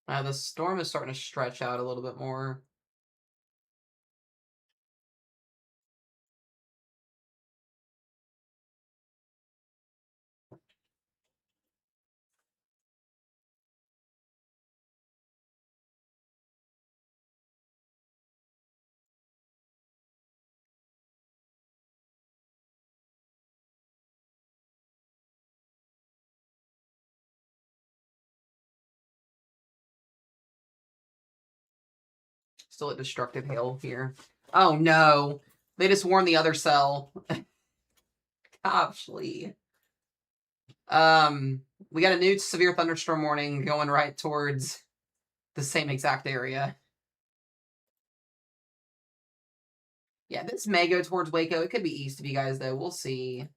[SPEAKER 1] The storm is starting to stretch out a little bit more. Still at destructive hail here. Oh no. They just warned the other cell. Goshly. We got a new severe thunderstorm warning going right towards the same exact area. Yeah, this may go towards Waco. It could be east of you guys, though. We'll see.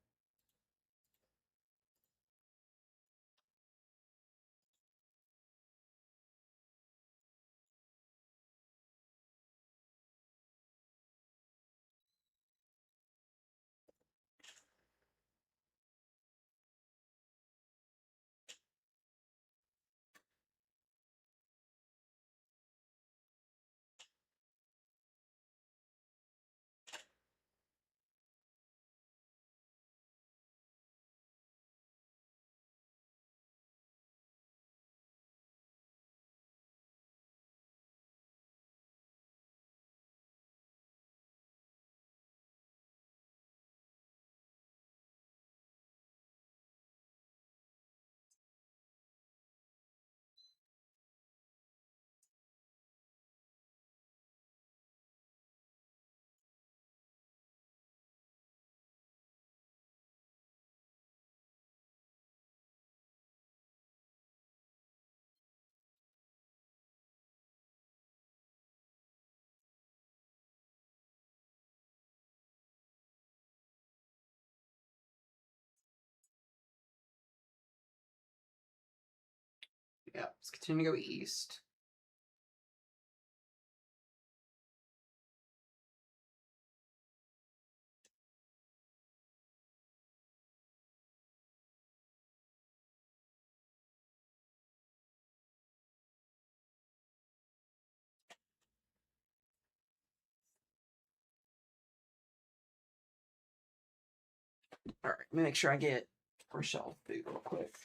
[SPEAKER 1] Yeah, let's continue to go east. All right, let me make sure I get Rochelle food real quick.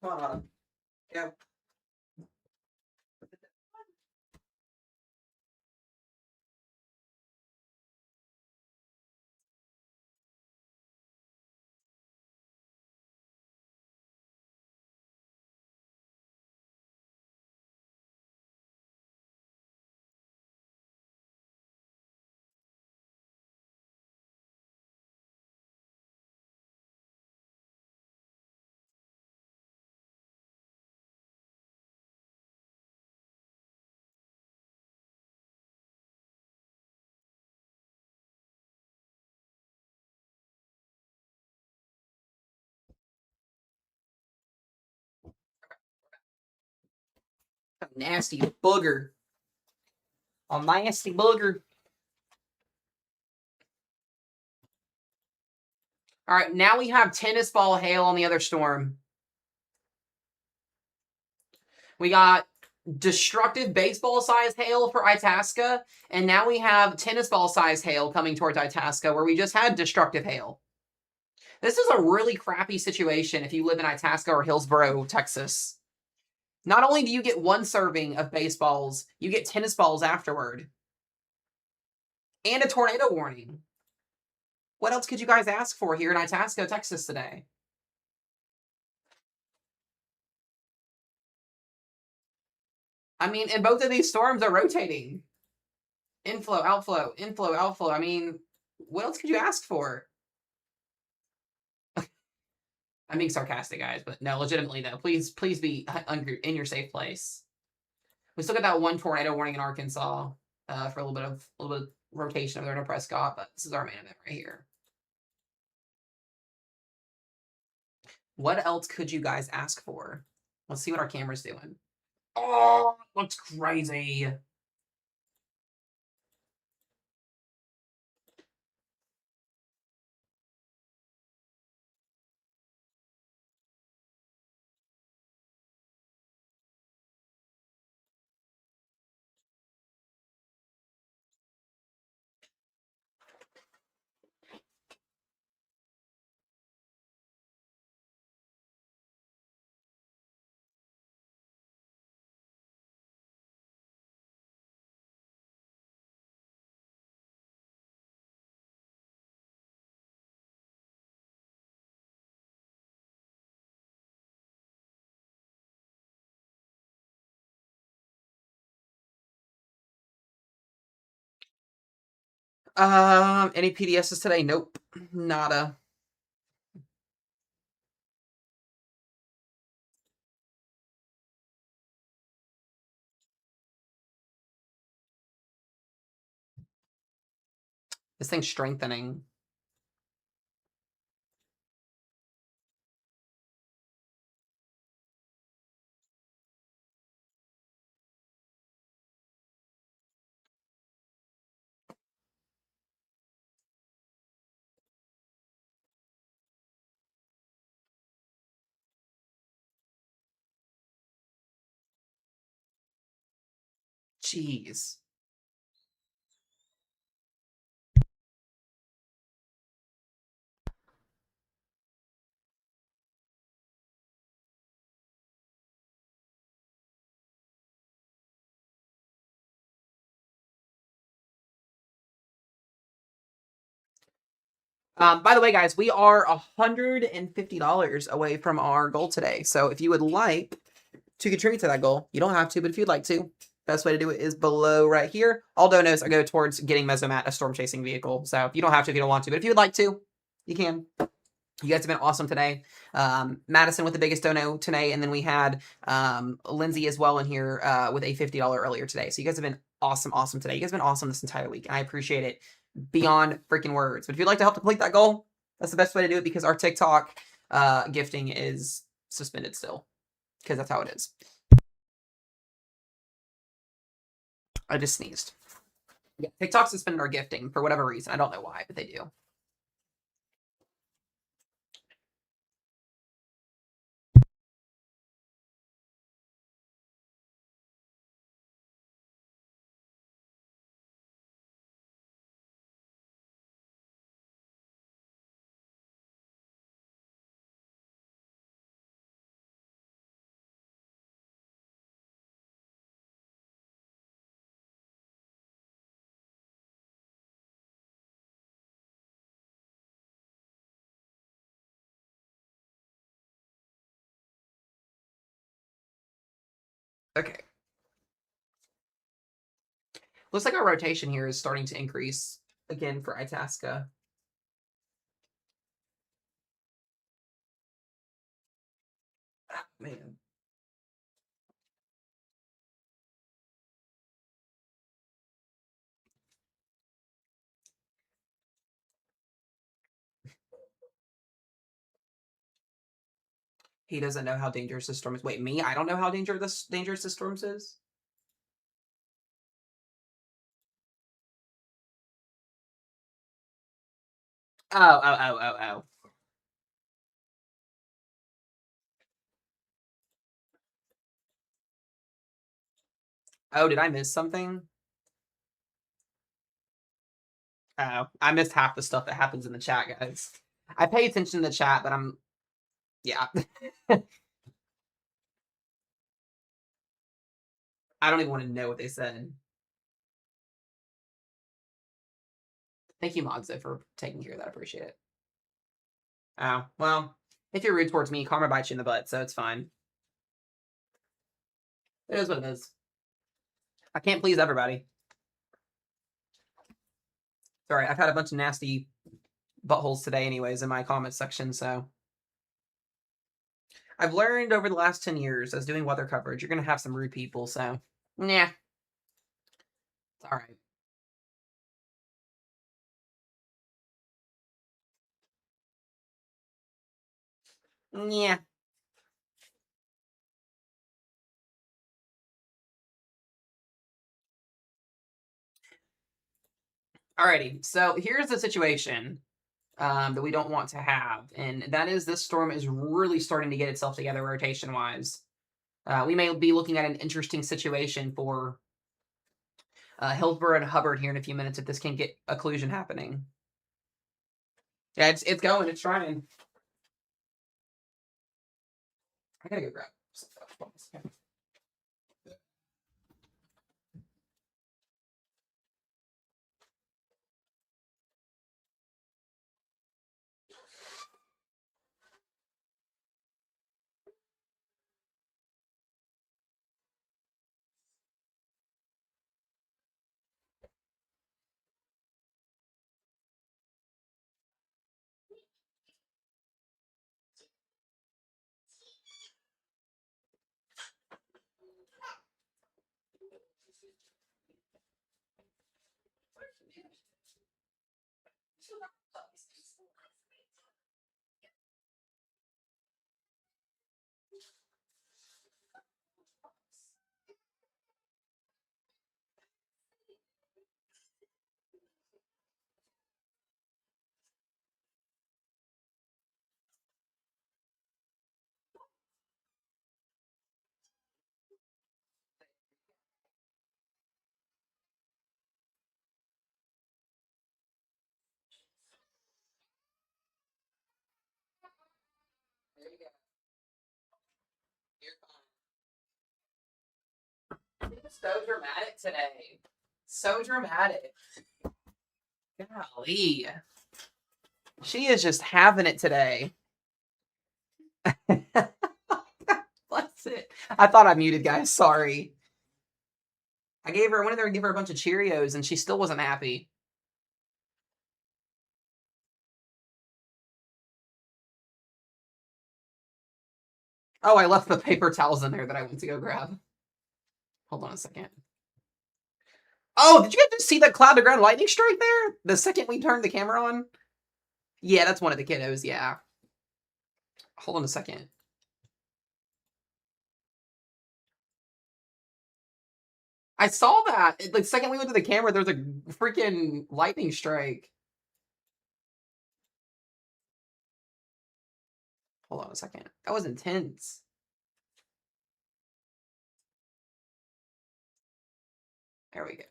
[SPEAKER 1] Come on, Autumn. Go. Nasty booger. A nasty booger. All right, now we have tennis ball hail on the other storm. We got destructive baseball size hail for Itasca, and now we have tennis ball size hail coming towards Itasca, where we just had destructive hail. This is a really crappy situation if you live in Itasca or Hillsboro, Texas. Not only do you get one serving of baseballs, you get tennis balls afterward. And a tornado warning. What else could you guys ask for here in Itasca, Texas today? I mean, and both of these storms are rotating. Inflow, outflow, inflow, outflow. I mean, what else could you ask for? I'm being sarcastic, guys, but no, legitimately though. Please be in your safe place. We still got that one tornado warning in Arkansas for a little bit of rotation of there to Prescott, but this is our main event right here. What else could you guys ask for? Let's see what our camera's doing. Oh, looks crazy. Any PDSs today? Nope. Nada. This thing's strengthening. Jeez. By the way, guys, we are $150 away from our goal today. So if you would like to contribute to that goal, you don't have to, but if you'd like to, best way to do it is below right here. All donos go towards getting Mesomat a storm chasing vehicle. So you don't have to if you don't want to, but if you would like to, you can. You guys have been awesome today. Madison with the biggest dono today, and then we had Lindsay as well in here with a $50 earlier today. So you guys have been awesome today. You guys have been awesome this entire week, and I appreciate it beyond freaking words. But if you'd like to help complete that goal, that's the best way to do it because our TikTok gifting is suspended still because that's how it is. I just sneezed. Yeah, TikTok suspended our gifting for whatever reason. I don't know why, but they do. Okay. Looks like our rotation here is starting to increase again for Itasca. Oh, man. He doesn't know how dangerous this storm is. Wait, me? I don't know how dangerous this storm is? Oh. Oh, did I miss something? Oh, I missed half the stuff that happens in the chat, guys. I pay attention to the chat, but yeah. I don't even want to know what they said. Thank you, Mogza, for taking care of that. I appreciate it. Oh, well, if you're rude towards me, karma bites you in the butt, so it's fine. It is what it is. I can't please everybody. Sorry, I've had a bunch of nasty buttholes today anyways in my comment section, so. I've learned over the last 10 years as doing weather coverage, you're going to have some rude people, so. Yeah. It's all right. Yeah. Alrighty, so here's the situation that we don't want to have, and that is this storm is really starting to get itself together rotation-wise. We may be looking at an interesting situation for Hillsborough and Hubbard here in a few minutes if this can get occlusion happening. Yeah, it's going, it's trying. I gotta go grab some stuff. There you go. You're fine. So dramatic today. So dramatic. Golly. She is just having it today. Bless it. I thought I muted, guys. Sorry. I went in there and gave her a bunch of Cheerios, and she still wasn't happy. Oh, I left the paper towels in there that I went to go grab. Hold on a second. Oh, did you guys just see that cloud to ground lightning strike there? The second we turned the camera on? Yeah, that's one of the kiddos, yeah. Hold on a second. I saw that. The second we went to the camera, there was a freaking lightning strike. Hold on a second. That was intense. There we go.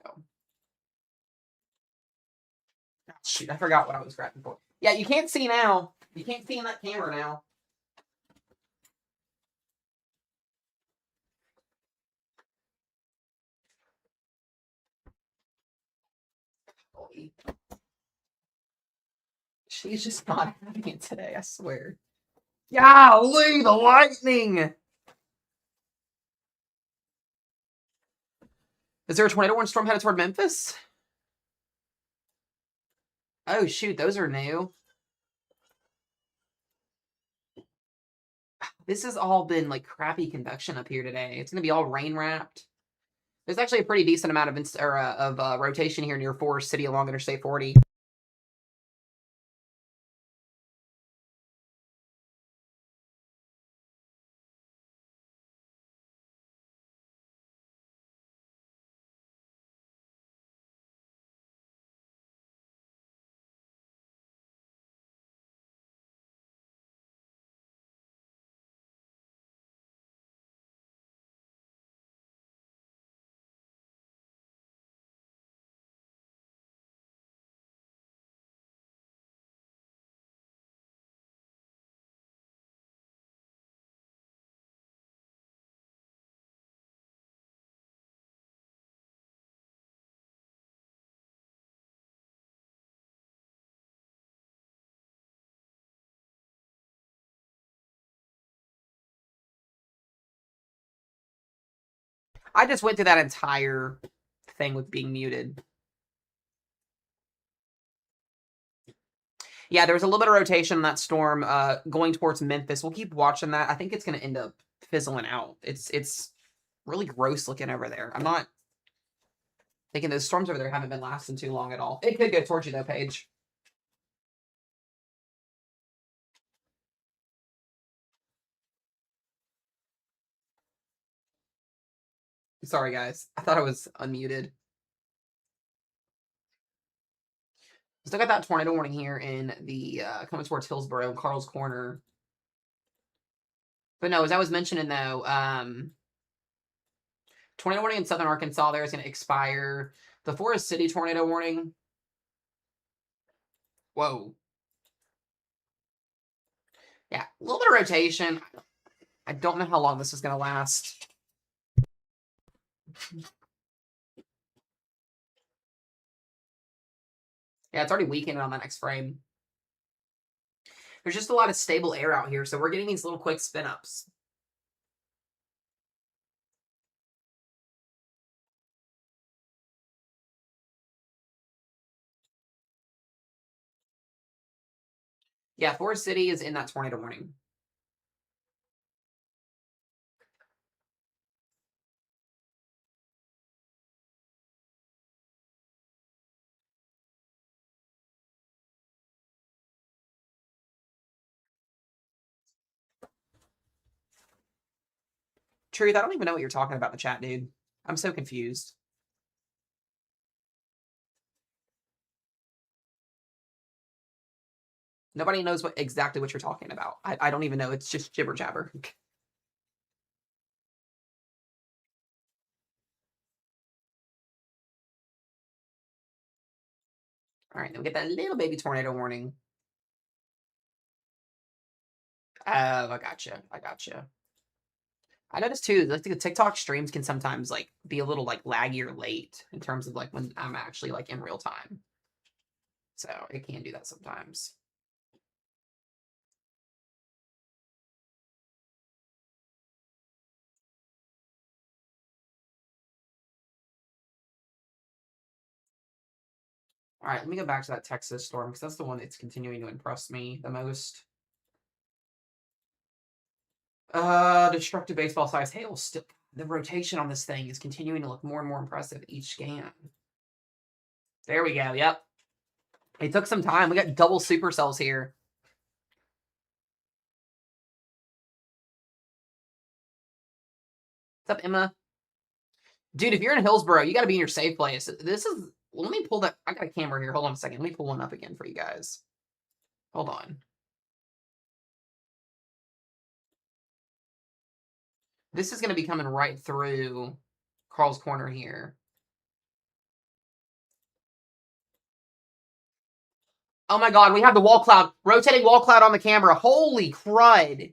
[SPEAKER 1] Oh, shoot, I forgot what I was grabbing for. Yeah, you can't see now. You can't see in that camera now. She's just not having it today, I swear. Golly, the lightning! Is there a tornado warning storm headed toward Memphis? Oh, shoot. Those are new. This has all been like crappy convection up here today. It's going to be all rain wrapped. There's actually a pretty decent amount of rotation here near Forest City along Interstate 40. I just went through that entire thing with being muted. Yeah, there was a little bit of rotation in that storm going towards Memphis. We'll keep watching that. I think it's going to end up fizzling out. It's really gross looking over there. I'm not thinking those storms over there haven't been lasting too long at all. It could go towards you though, Paige. Sorry, guys. I thought I was unmuted. Still got that tornado warning here in the coming towards Hillsborough, Carl's Corner. But no, as I was mentioning though, tornado warning in southern Arkansas there is going to expire. The Forest City tornado warning. Whoa. Yeah, a little bit of rotation. I don't know how long this is going to last. Yeah, it's already weakening on that next frame. There's just a lot of stable air out here, so we're getting these little quick spin-ups. Yeah, Forest City is in that tornado warning. Truth, I don't even know what you're talking about in the chat, dude. I'm so confused. Nobody knows exactly what you're talking about. I don't even know. It's just jibber jabber. All right, then we get that little baby tornado warning. Oh, I gotcha. I gotcha. I noticed too, like the TikTok streams can sometimes like be a little like laggy or late in terms of like when I'm actually like in real time. So it can do that sometimes. All right, let me go back to that Texas storm because that's the one that's continuing to impress me the most. Destructive baseball size hail. Still, the rotation on this thing is continuing to look more and more impressive each scan. There we go. Yep. It took some time. We got double supercells here. What's up, Emma? Dude, if you're in Hillsborough, you got to be in your safe place. This is... Well, let me pull that... I got a camera here. Hold on a second. Let me pull one up again for you guys. Hold on. This is going to be coming right through Carl's Corner here. Oh my god, we have the wall cloud. Rotating wall cloud on the camera. Holy crud.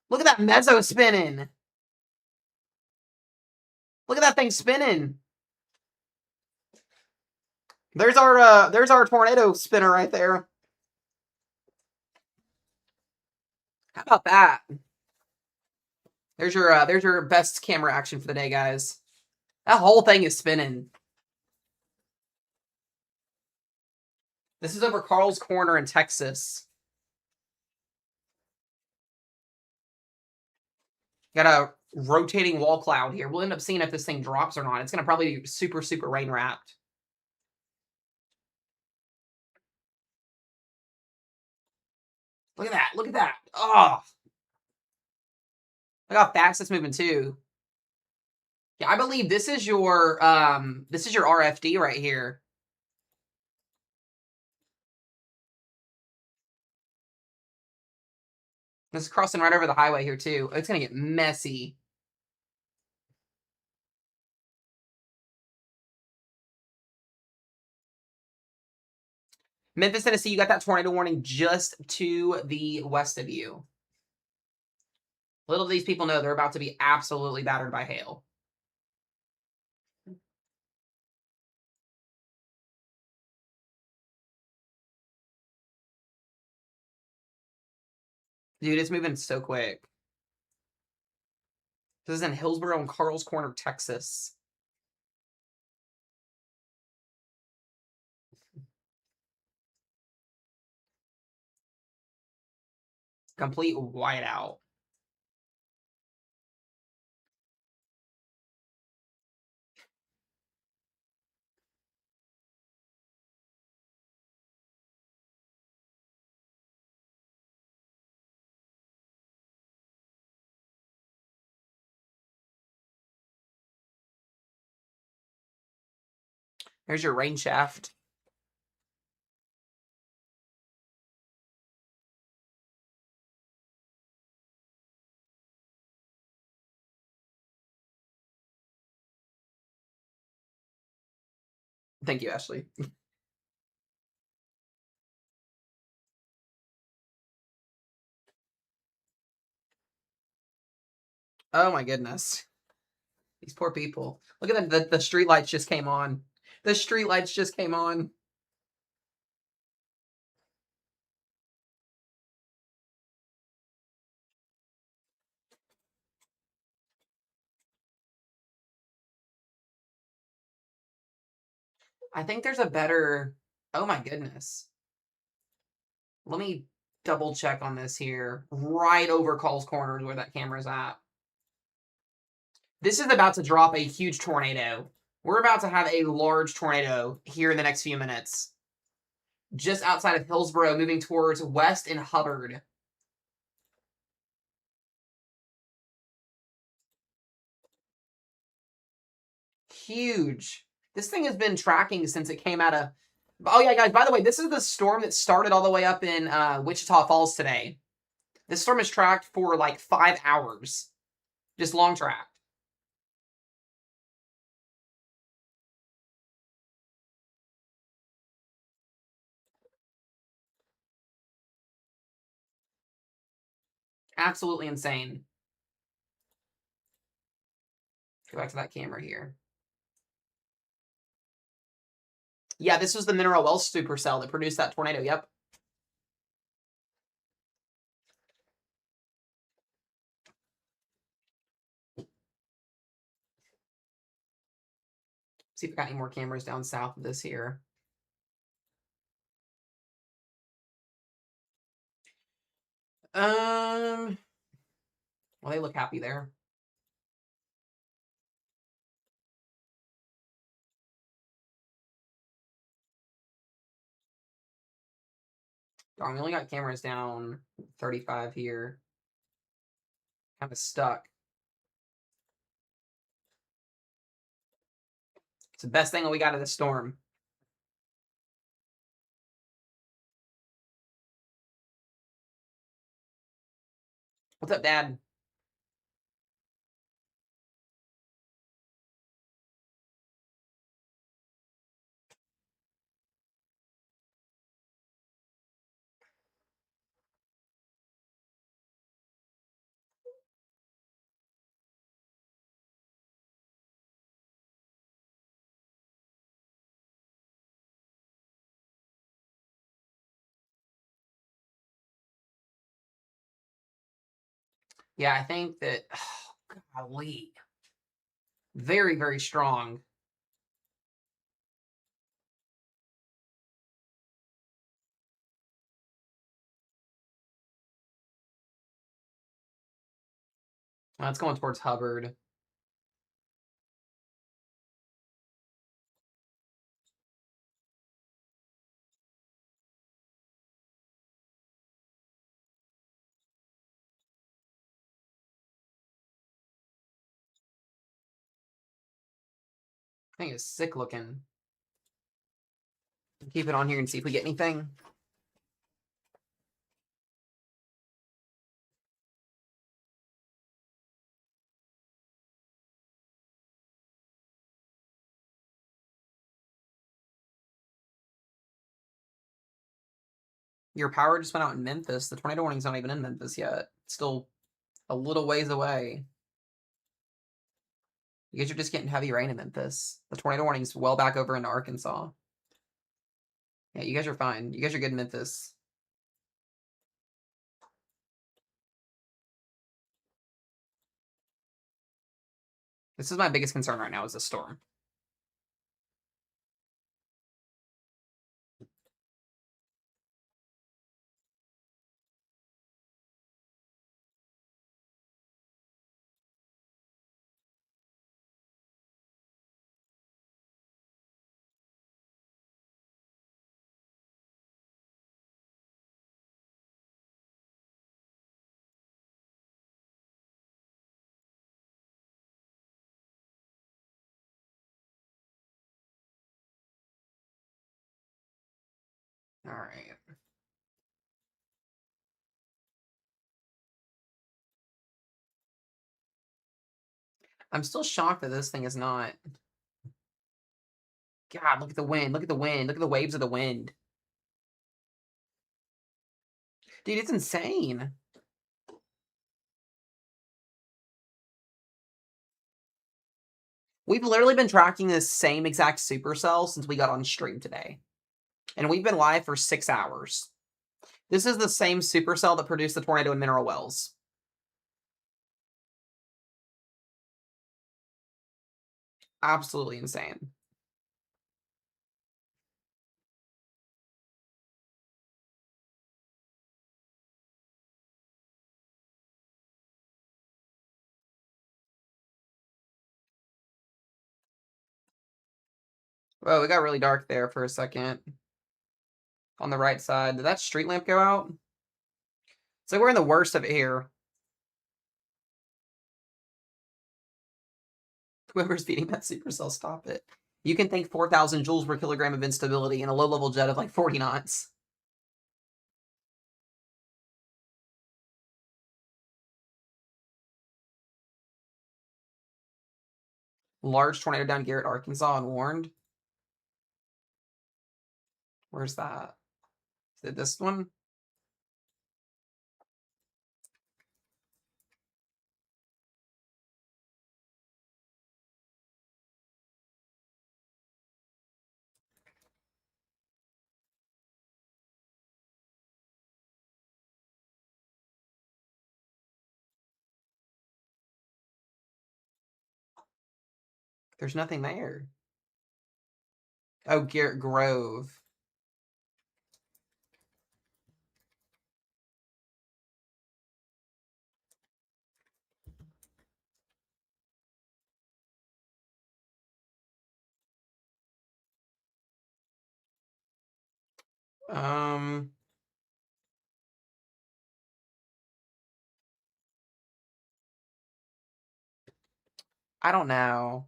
[SPEAKER 1] Look at that mezzo spinning. Look at that thing spinning. There's our tornado spinner right there. How about that? There's your best camera action for the day, guys. That whole thing is spinning. This is over Carl's Corner in Texas. Got a rotating wall cloud here. We'll end up seeing if this thing drops or not. It's going to probably be super, super rain wrapped. Look at that. Look at that. Oh, look how fast it's moving too. Yeah, I believe this is your RFD right here. This is crossing right over the highway here too. It's gonna get messy. Memphis, Tennessee, you got that tornado warning just to the west of you. Little do these people know they're about to be absolutely battered by hail. Dude, it's moving so quick. This is in Hillsboro and Carl's Corner, Texas. Complete whiteout. There's your rain shaft. Thank you, Ashley. Oh my goodness. These poor people. Look at them. The street lights just came on. The street lights just came on. I think there's a better. Oh my goodness. Let me double check on this here. Right over Call's Corner is where that camera's at. This is about to drop a huge tornado. We're about to have a large tornado here in the next few minutes. Just outside of Hillsboro, moving towards West and Hubbard. Huge. This thing has been tracking since it came out of. Oh yeah, guys. By the way, this is the storm that started all the way up in Wichita Falls today. This storm is tracked for like 5 hours, just long tracked. Absolutely insane. Go back to that camera here. Yeah, this was the mineral well supercell that produced that tornado. Yep. See if we got any more cameras down south of this here. Well, they look happy there. Darn, we only got cameras down 35 here. Kind of stuck. It's the best thing that we got of the storm. What's up, Dad? Yeah, I think that. Oh, golly. Very, very strong. That's going towards Hubbard. I think it's sick looking. Keep it on here and see if we get anything. Your power just went out in Memphis. The tornado warning's not even in Memphis yet. It's still a little ways away. You guys are just getting heavy rain in Memphis. The tornado warning's well back over into Arkansas. Yeah, you guys are fine. You guys are good in Memphis. This is my biggest concern right now is the storm. All right. I'm still shocked that this thing is not. God, look at the wind. Look at the wind. Look at the waves of the wind. Dude, it's insane. We've literally been tracking this same exact supercell since we got on stream today. And we've been live for 6 hours. This is the same supercell that produced the tornado in Mineral Wells. Absolutely insane. Whoa, it got really dark there for a second. On the right side. Did that street lamp go out? It's like we're in the worst of it here. Whoever's feeding that supercell, stop it. You can think 4,000 joules per kilogram of instability in a low-level jet of like 40 knots. Large tornado down Garrett, Arkansas, unwarned. Where's that? Is it this one? There's nothing there. Oh, Garrett Grove. Um, I don't know.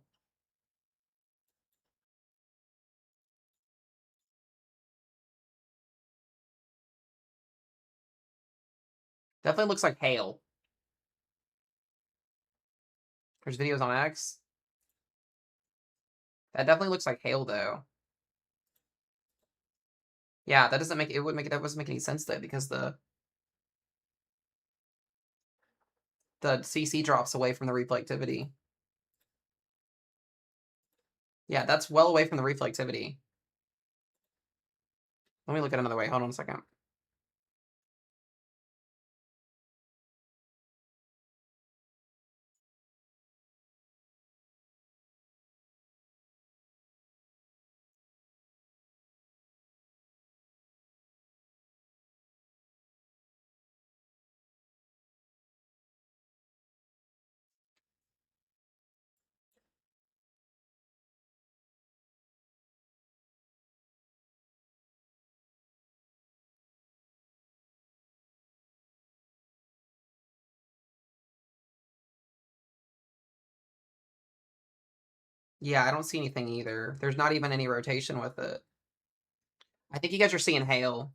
[SPEAKER 1] Definitely looks like hail. There's videos on X. That definitely looks like hail, though. Yeah, that doesn't make it would make it that doesn't make any sense though because the CC drops away from the reflectivity. Yeah, that's well away from the reflectivity. Let me look at another way. Hold on a second. Yeah, I don't see anything either. There's not even any rotation with it. I think you guys are seeing hail.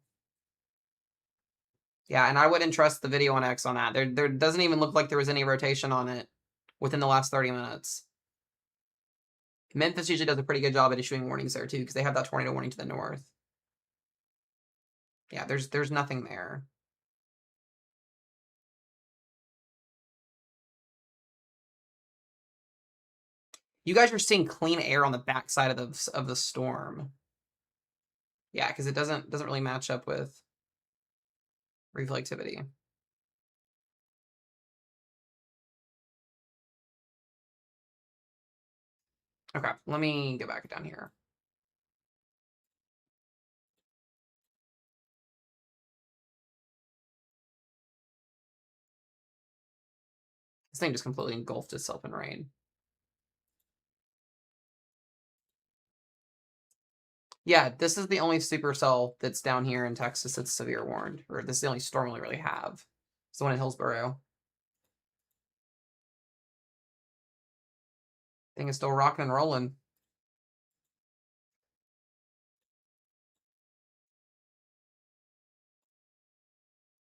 [SPEAKER 1] Yeah, and I wouldn't trust the video on X on that. There doesn't even look like there was any rotation on it within the last 30 minutes. Memphis usually does a pretty good job at issuing warnings there too, because they have that tornado warning to the north. Yeah, there's nothing there. You guys are seeing clean air on the backside of the storm. Yeah, because it doesn't really match up with reflectivity. Okay, let me go back down here. This thing just completely engulfed itself in rain. Yeah, this is the only supercell that's down here in Texas that's severe warned, or this is the only storm we really have. It's the one in Hillsboro. Thing is still rocking and rolling.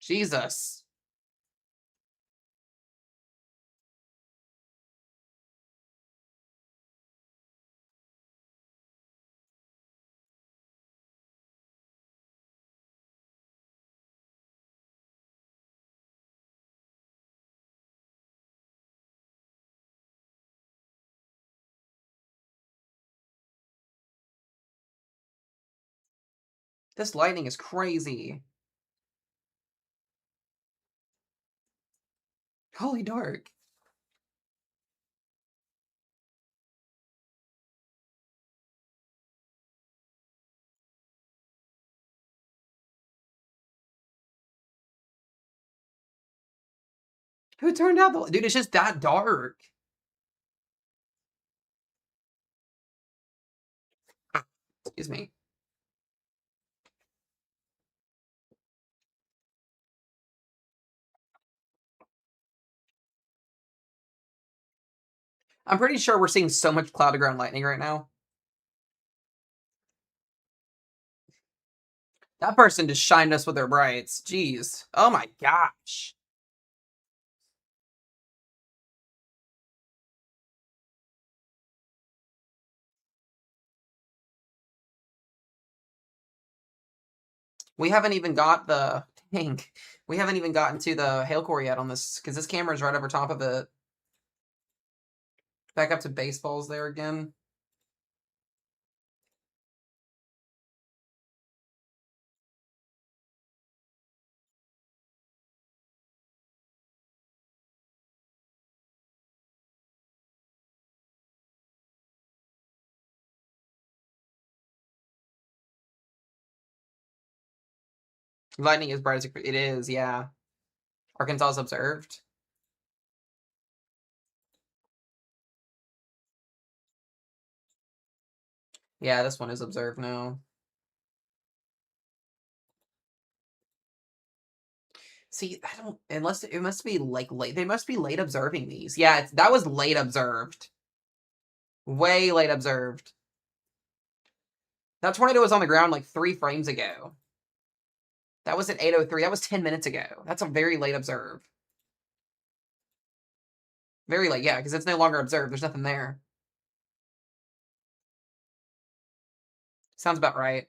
[SPEAKER 1] Jesus. This lightning is crazy. Holy dark. Who turned out the dude? It's just that dark. Excuse me. I'm pretty sure we're seeing so much cloud to ground lightning right now. That person just shined us with their brights. Jeez. Oh my gosh. We haven't even got the dang. We haven't even gotten to the hail core yet on this because this camera is right over top of it. Back up to baseballs there again. Lightning is bright as it is, yeah. Arkansas is observed. Yeah, this one is observed now. See, I don't unless it must be like late. They must be late observing these. Yeah, that was late observed. Way late observed. That tornado was on the ground like 3 frames ago. That was at 8:03. That was 10 minutes ago. That's a very late observe. Very late, yeah, because it's no longer observed. There's nothing there. Sounds about right.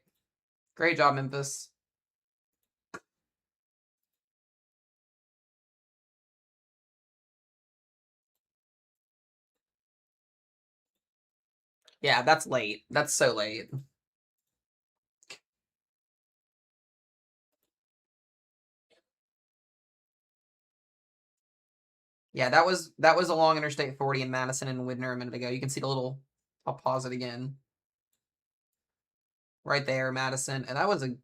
[SPEAKER 1] Great job, Memphis. Yeah, that's late. That's so late. Yeah, that was along Interstate 40 in Madison and Widner a minute ago. You can see the little. I'll pause it again. Right there, Madison, and that was a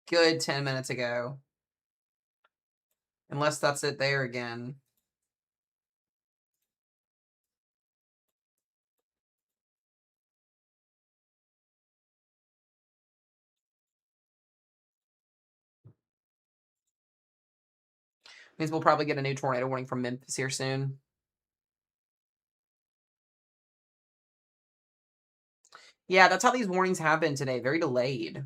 [SPEAKER 1] good 10 minutes ago. Unless that's it there again. Means we'll probably get a new tornado warning from Memphis here soon. Yeah, that's how these warnings have been today. Very delayed.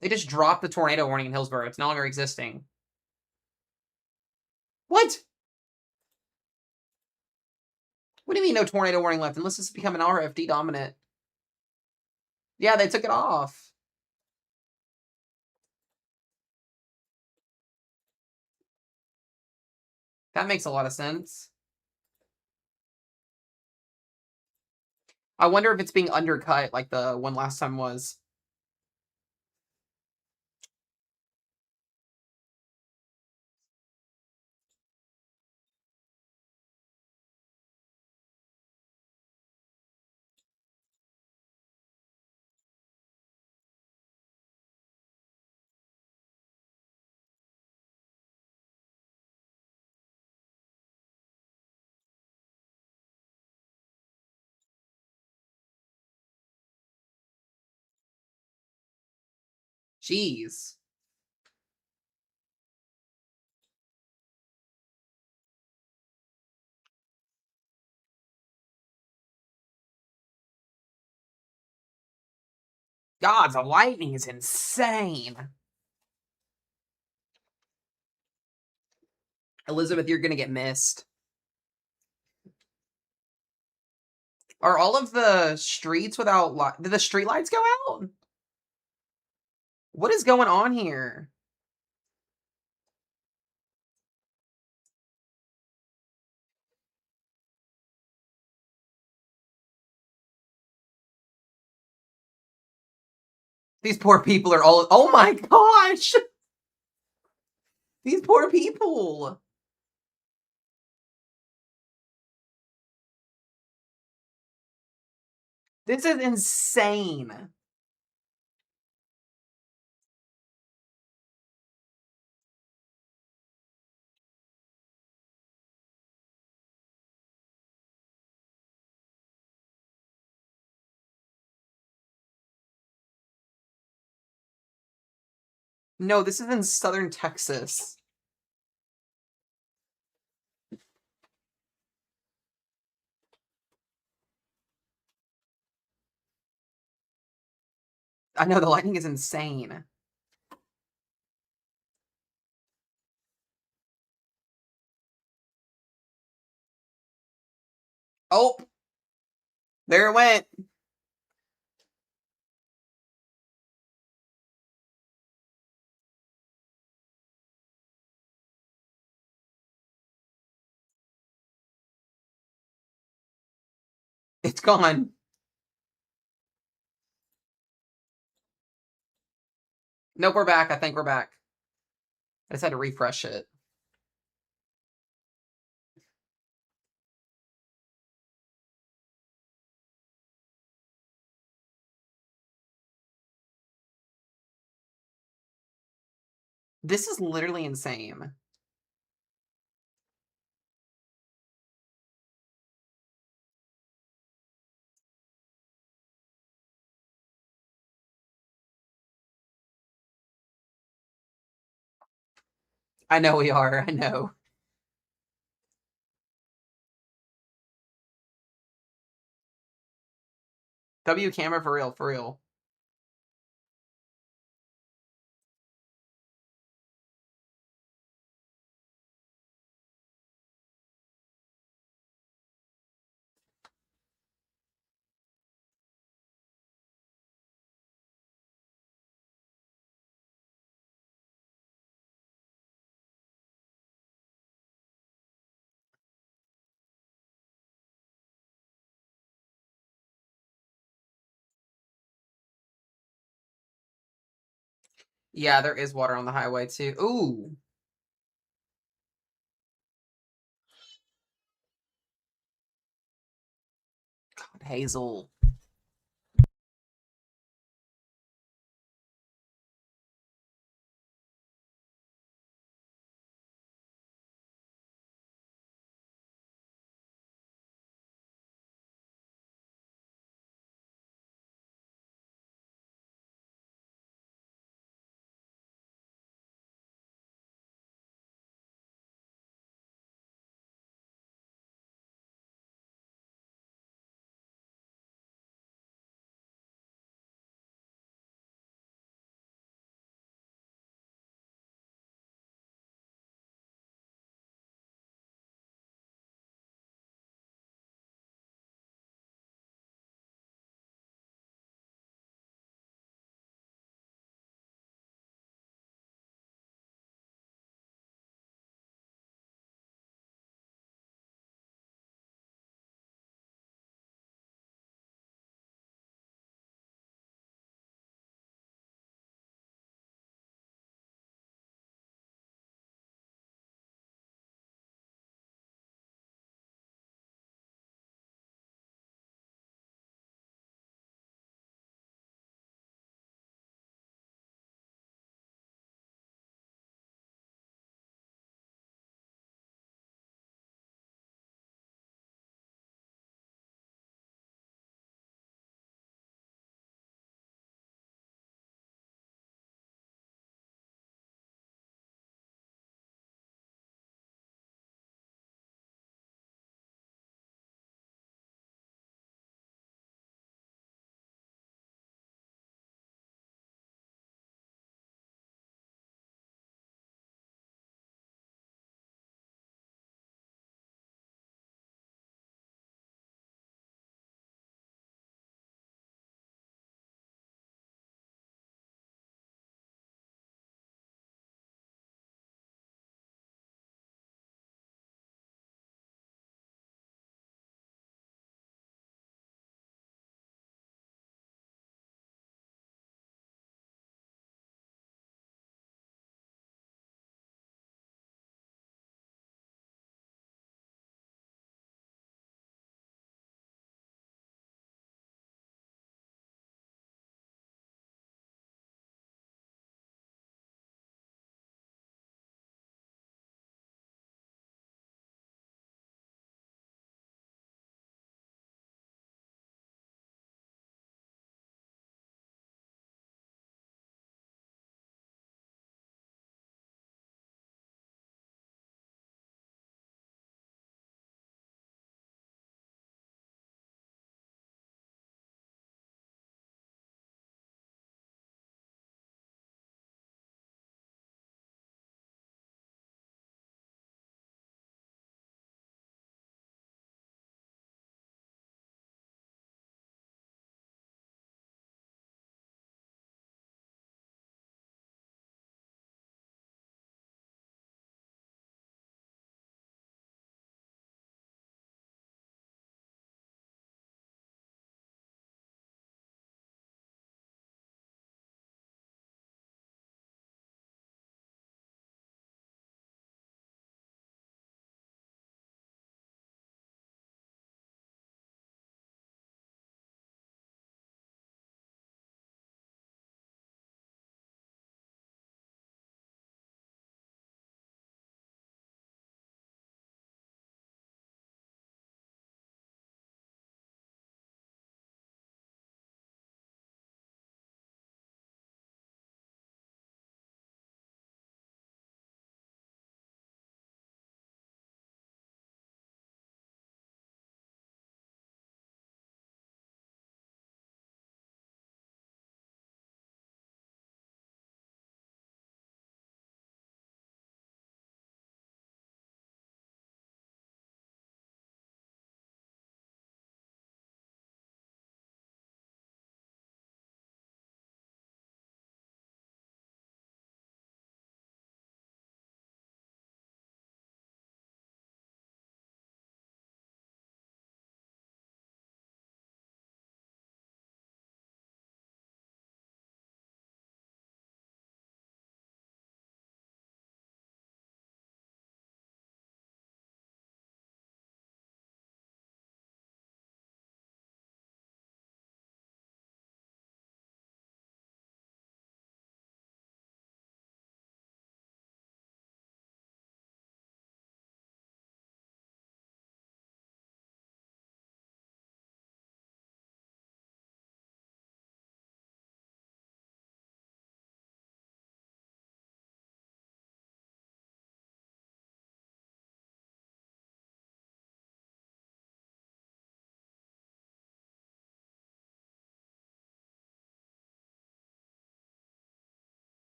[SPEAKER 1] They just dropped the tornado warning in Hillsborough. It's no longer existing. What? What do you mean no tornado warning left? Unless this has become an RFD dominant. Yeah, they took it off. That makes a lot of sense. I wonder if it's being undercut like the one last time was. Jeez. God, the lightning is insane. Elizabeth, you're gonna get missed. Are all of the streets without light? Did the street lights go out? What is going on here? These poor people are all. Oh my gosh! These poor people. This is insane. No, this is in southern Texas. I know the lightning is insane. Oh, there it went. It's gone. Nope, we're back. I think we're back. I just had to refresh it. This is literally insane. I know we are. I know. W camera for real, for real. Yeah, there is water on the highway too. Ooh. God, Hazel.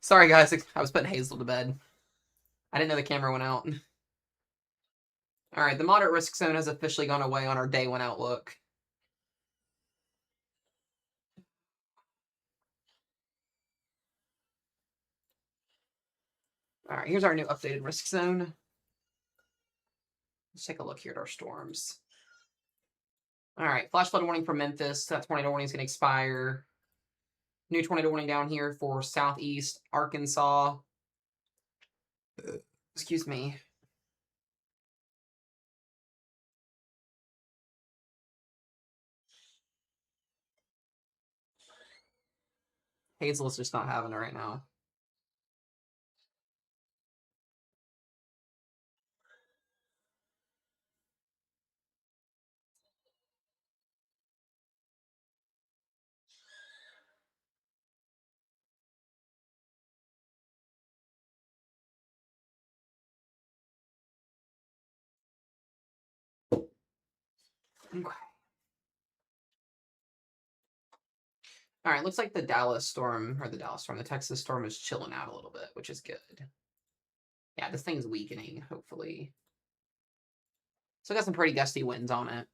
[SPEAKER 1] Sorry, guys. I was putting Hazel to bed. I didn't know the camera went out. All right, the moderate risk zone has officially gone away on our day one outlook. All right, here's our new updated risk zone. Let's take a look here at our storms. All right, flash flood warning for Memphis. That tornado warning is going to expire. New tornado warning down here for southeast Arkansas. Excuse me. Hazel's just not having it right now. Okay. All right, looks like the Texas storm is chilling out a little bit, which is good. Yeah, this thing's weakening, hopefully. So got some pretty gusty winds on it.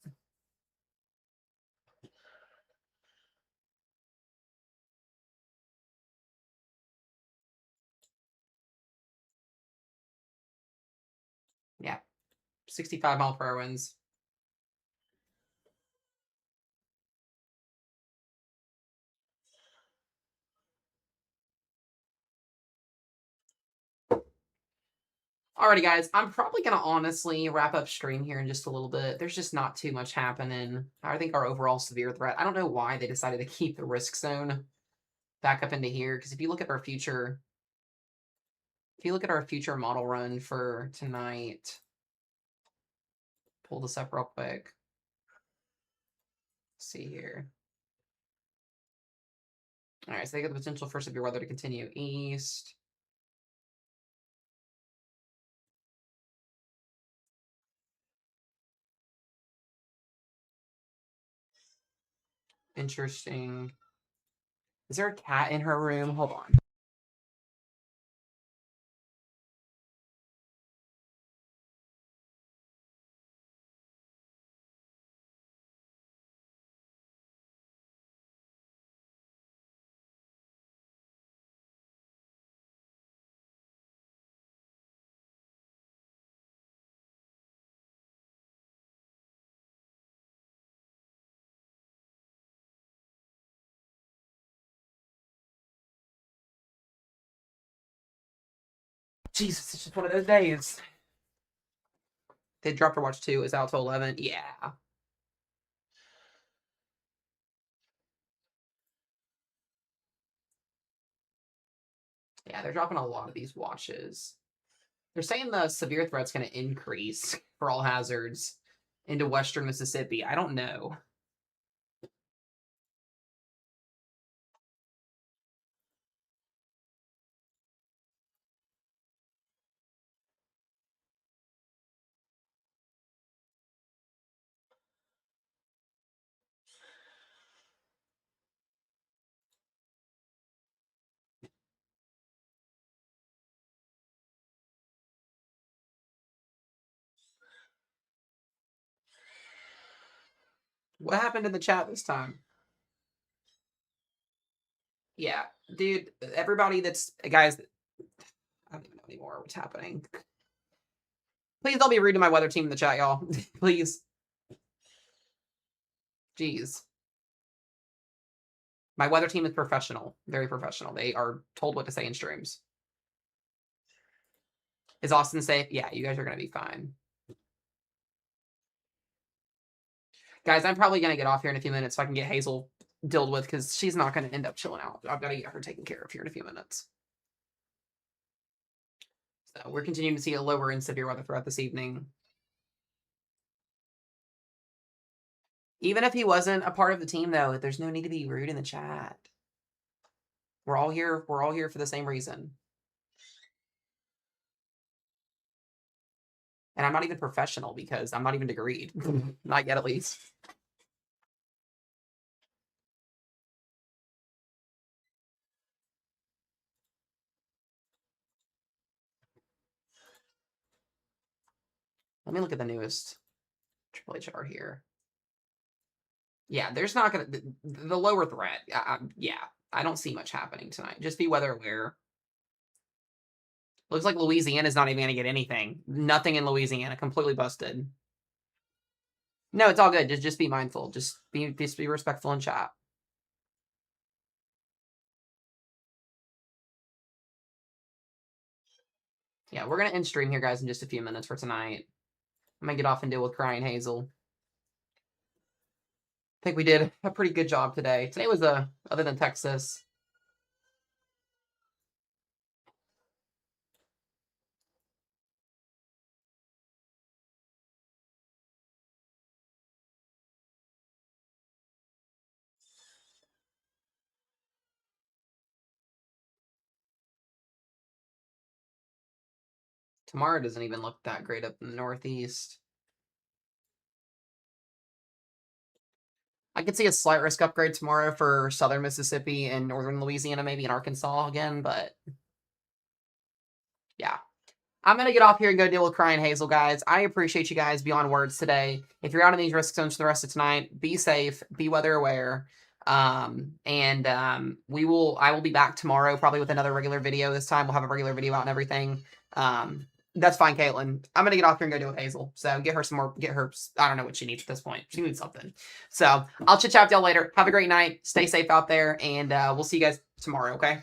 [SPEAKER 1] Yeah, 65-mile-per-hour winds. Alrighty, guys, I'm probably going to honestly wrap up stream here in just a little bit. There's just not too much happening. I think our overall severe threat, I don't know why they decided to keep the risk zone back up into here, because if you look at our future model run for tonight, pull this up real quick. Let's see here. All right, so they got the potential for severe weather to continue east. Interesting. Is there a cat in her room? Hold on. Jesus, it's just one of those days. They dropped her watch 2. Is out till 11. Yeah. Yeah, they're dropping a lot of these watches. They're saying the severe threat's going to increase for all hazards into western Mississippi. I don't know. What happened in the chat this time? Yeah, dude, everybody that's, guys, I don't even know anymore what's happening. Please don't be rude to my weather team in the chat, y'all. Please. Jeez. My weather team is professional. Very professional. They are told what to say in streams. Is Austin safe? Yeah, you guys are going to be fine. Guys, I'm probably going to get off here in a few minutes so I can get Hazel dealt with, because she's not going to end up chilling out. I've got to get her taken care of here in a few minutes. So we're continuing to see a lower in severe weather threat this evening. Even if he wasn't a part of the team, though, there's no need to be rude in the chat. We're all here for the same reason. And I'm not even professional because I'm not even degreed. Not yet, at least. Let me look at the newest AAA chart here. Yeah, there's not going to... The lower threat, yeah, I don't see much happening tonight. Just be weather aware. Looks like Louisiana's not even going to get anything. Nothing in Louisiana. Completely busted. No, it's all good. Just be mindful. Just be respectful in chat. Yeah, we're going to end stream here, guys, in just a few minutes for tonight. I'm going to get off and deal with Crying Hazel. I think we did a pretty good job today. Today was other than Texas. Tomorrow doesn't even look that great up in the Northeast. I could see a slight risk upgrade tomorrow for southern Mississippi and northern Louisiana, maybe in Arkansas again, but yeah. I'm going to get off here and go deal with Crying Hazel, guys. I appreciate you guys beyond words today. If you're out in these risk zones for the rest of tonight, be safe, be weather aware. I will be back tomorrow, probably with another regular video. This time we'll have a regular video out and everything. That's fine, Caitlin. I'm going to get off here and go deal with Hazel. So get her, I don't know what she needs at this point. She needs something. So I'll chit chat with y'all later. Have a great night. Stay safe out there, and we'll see you guys tomorrow, okay?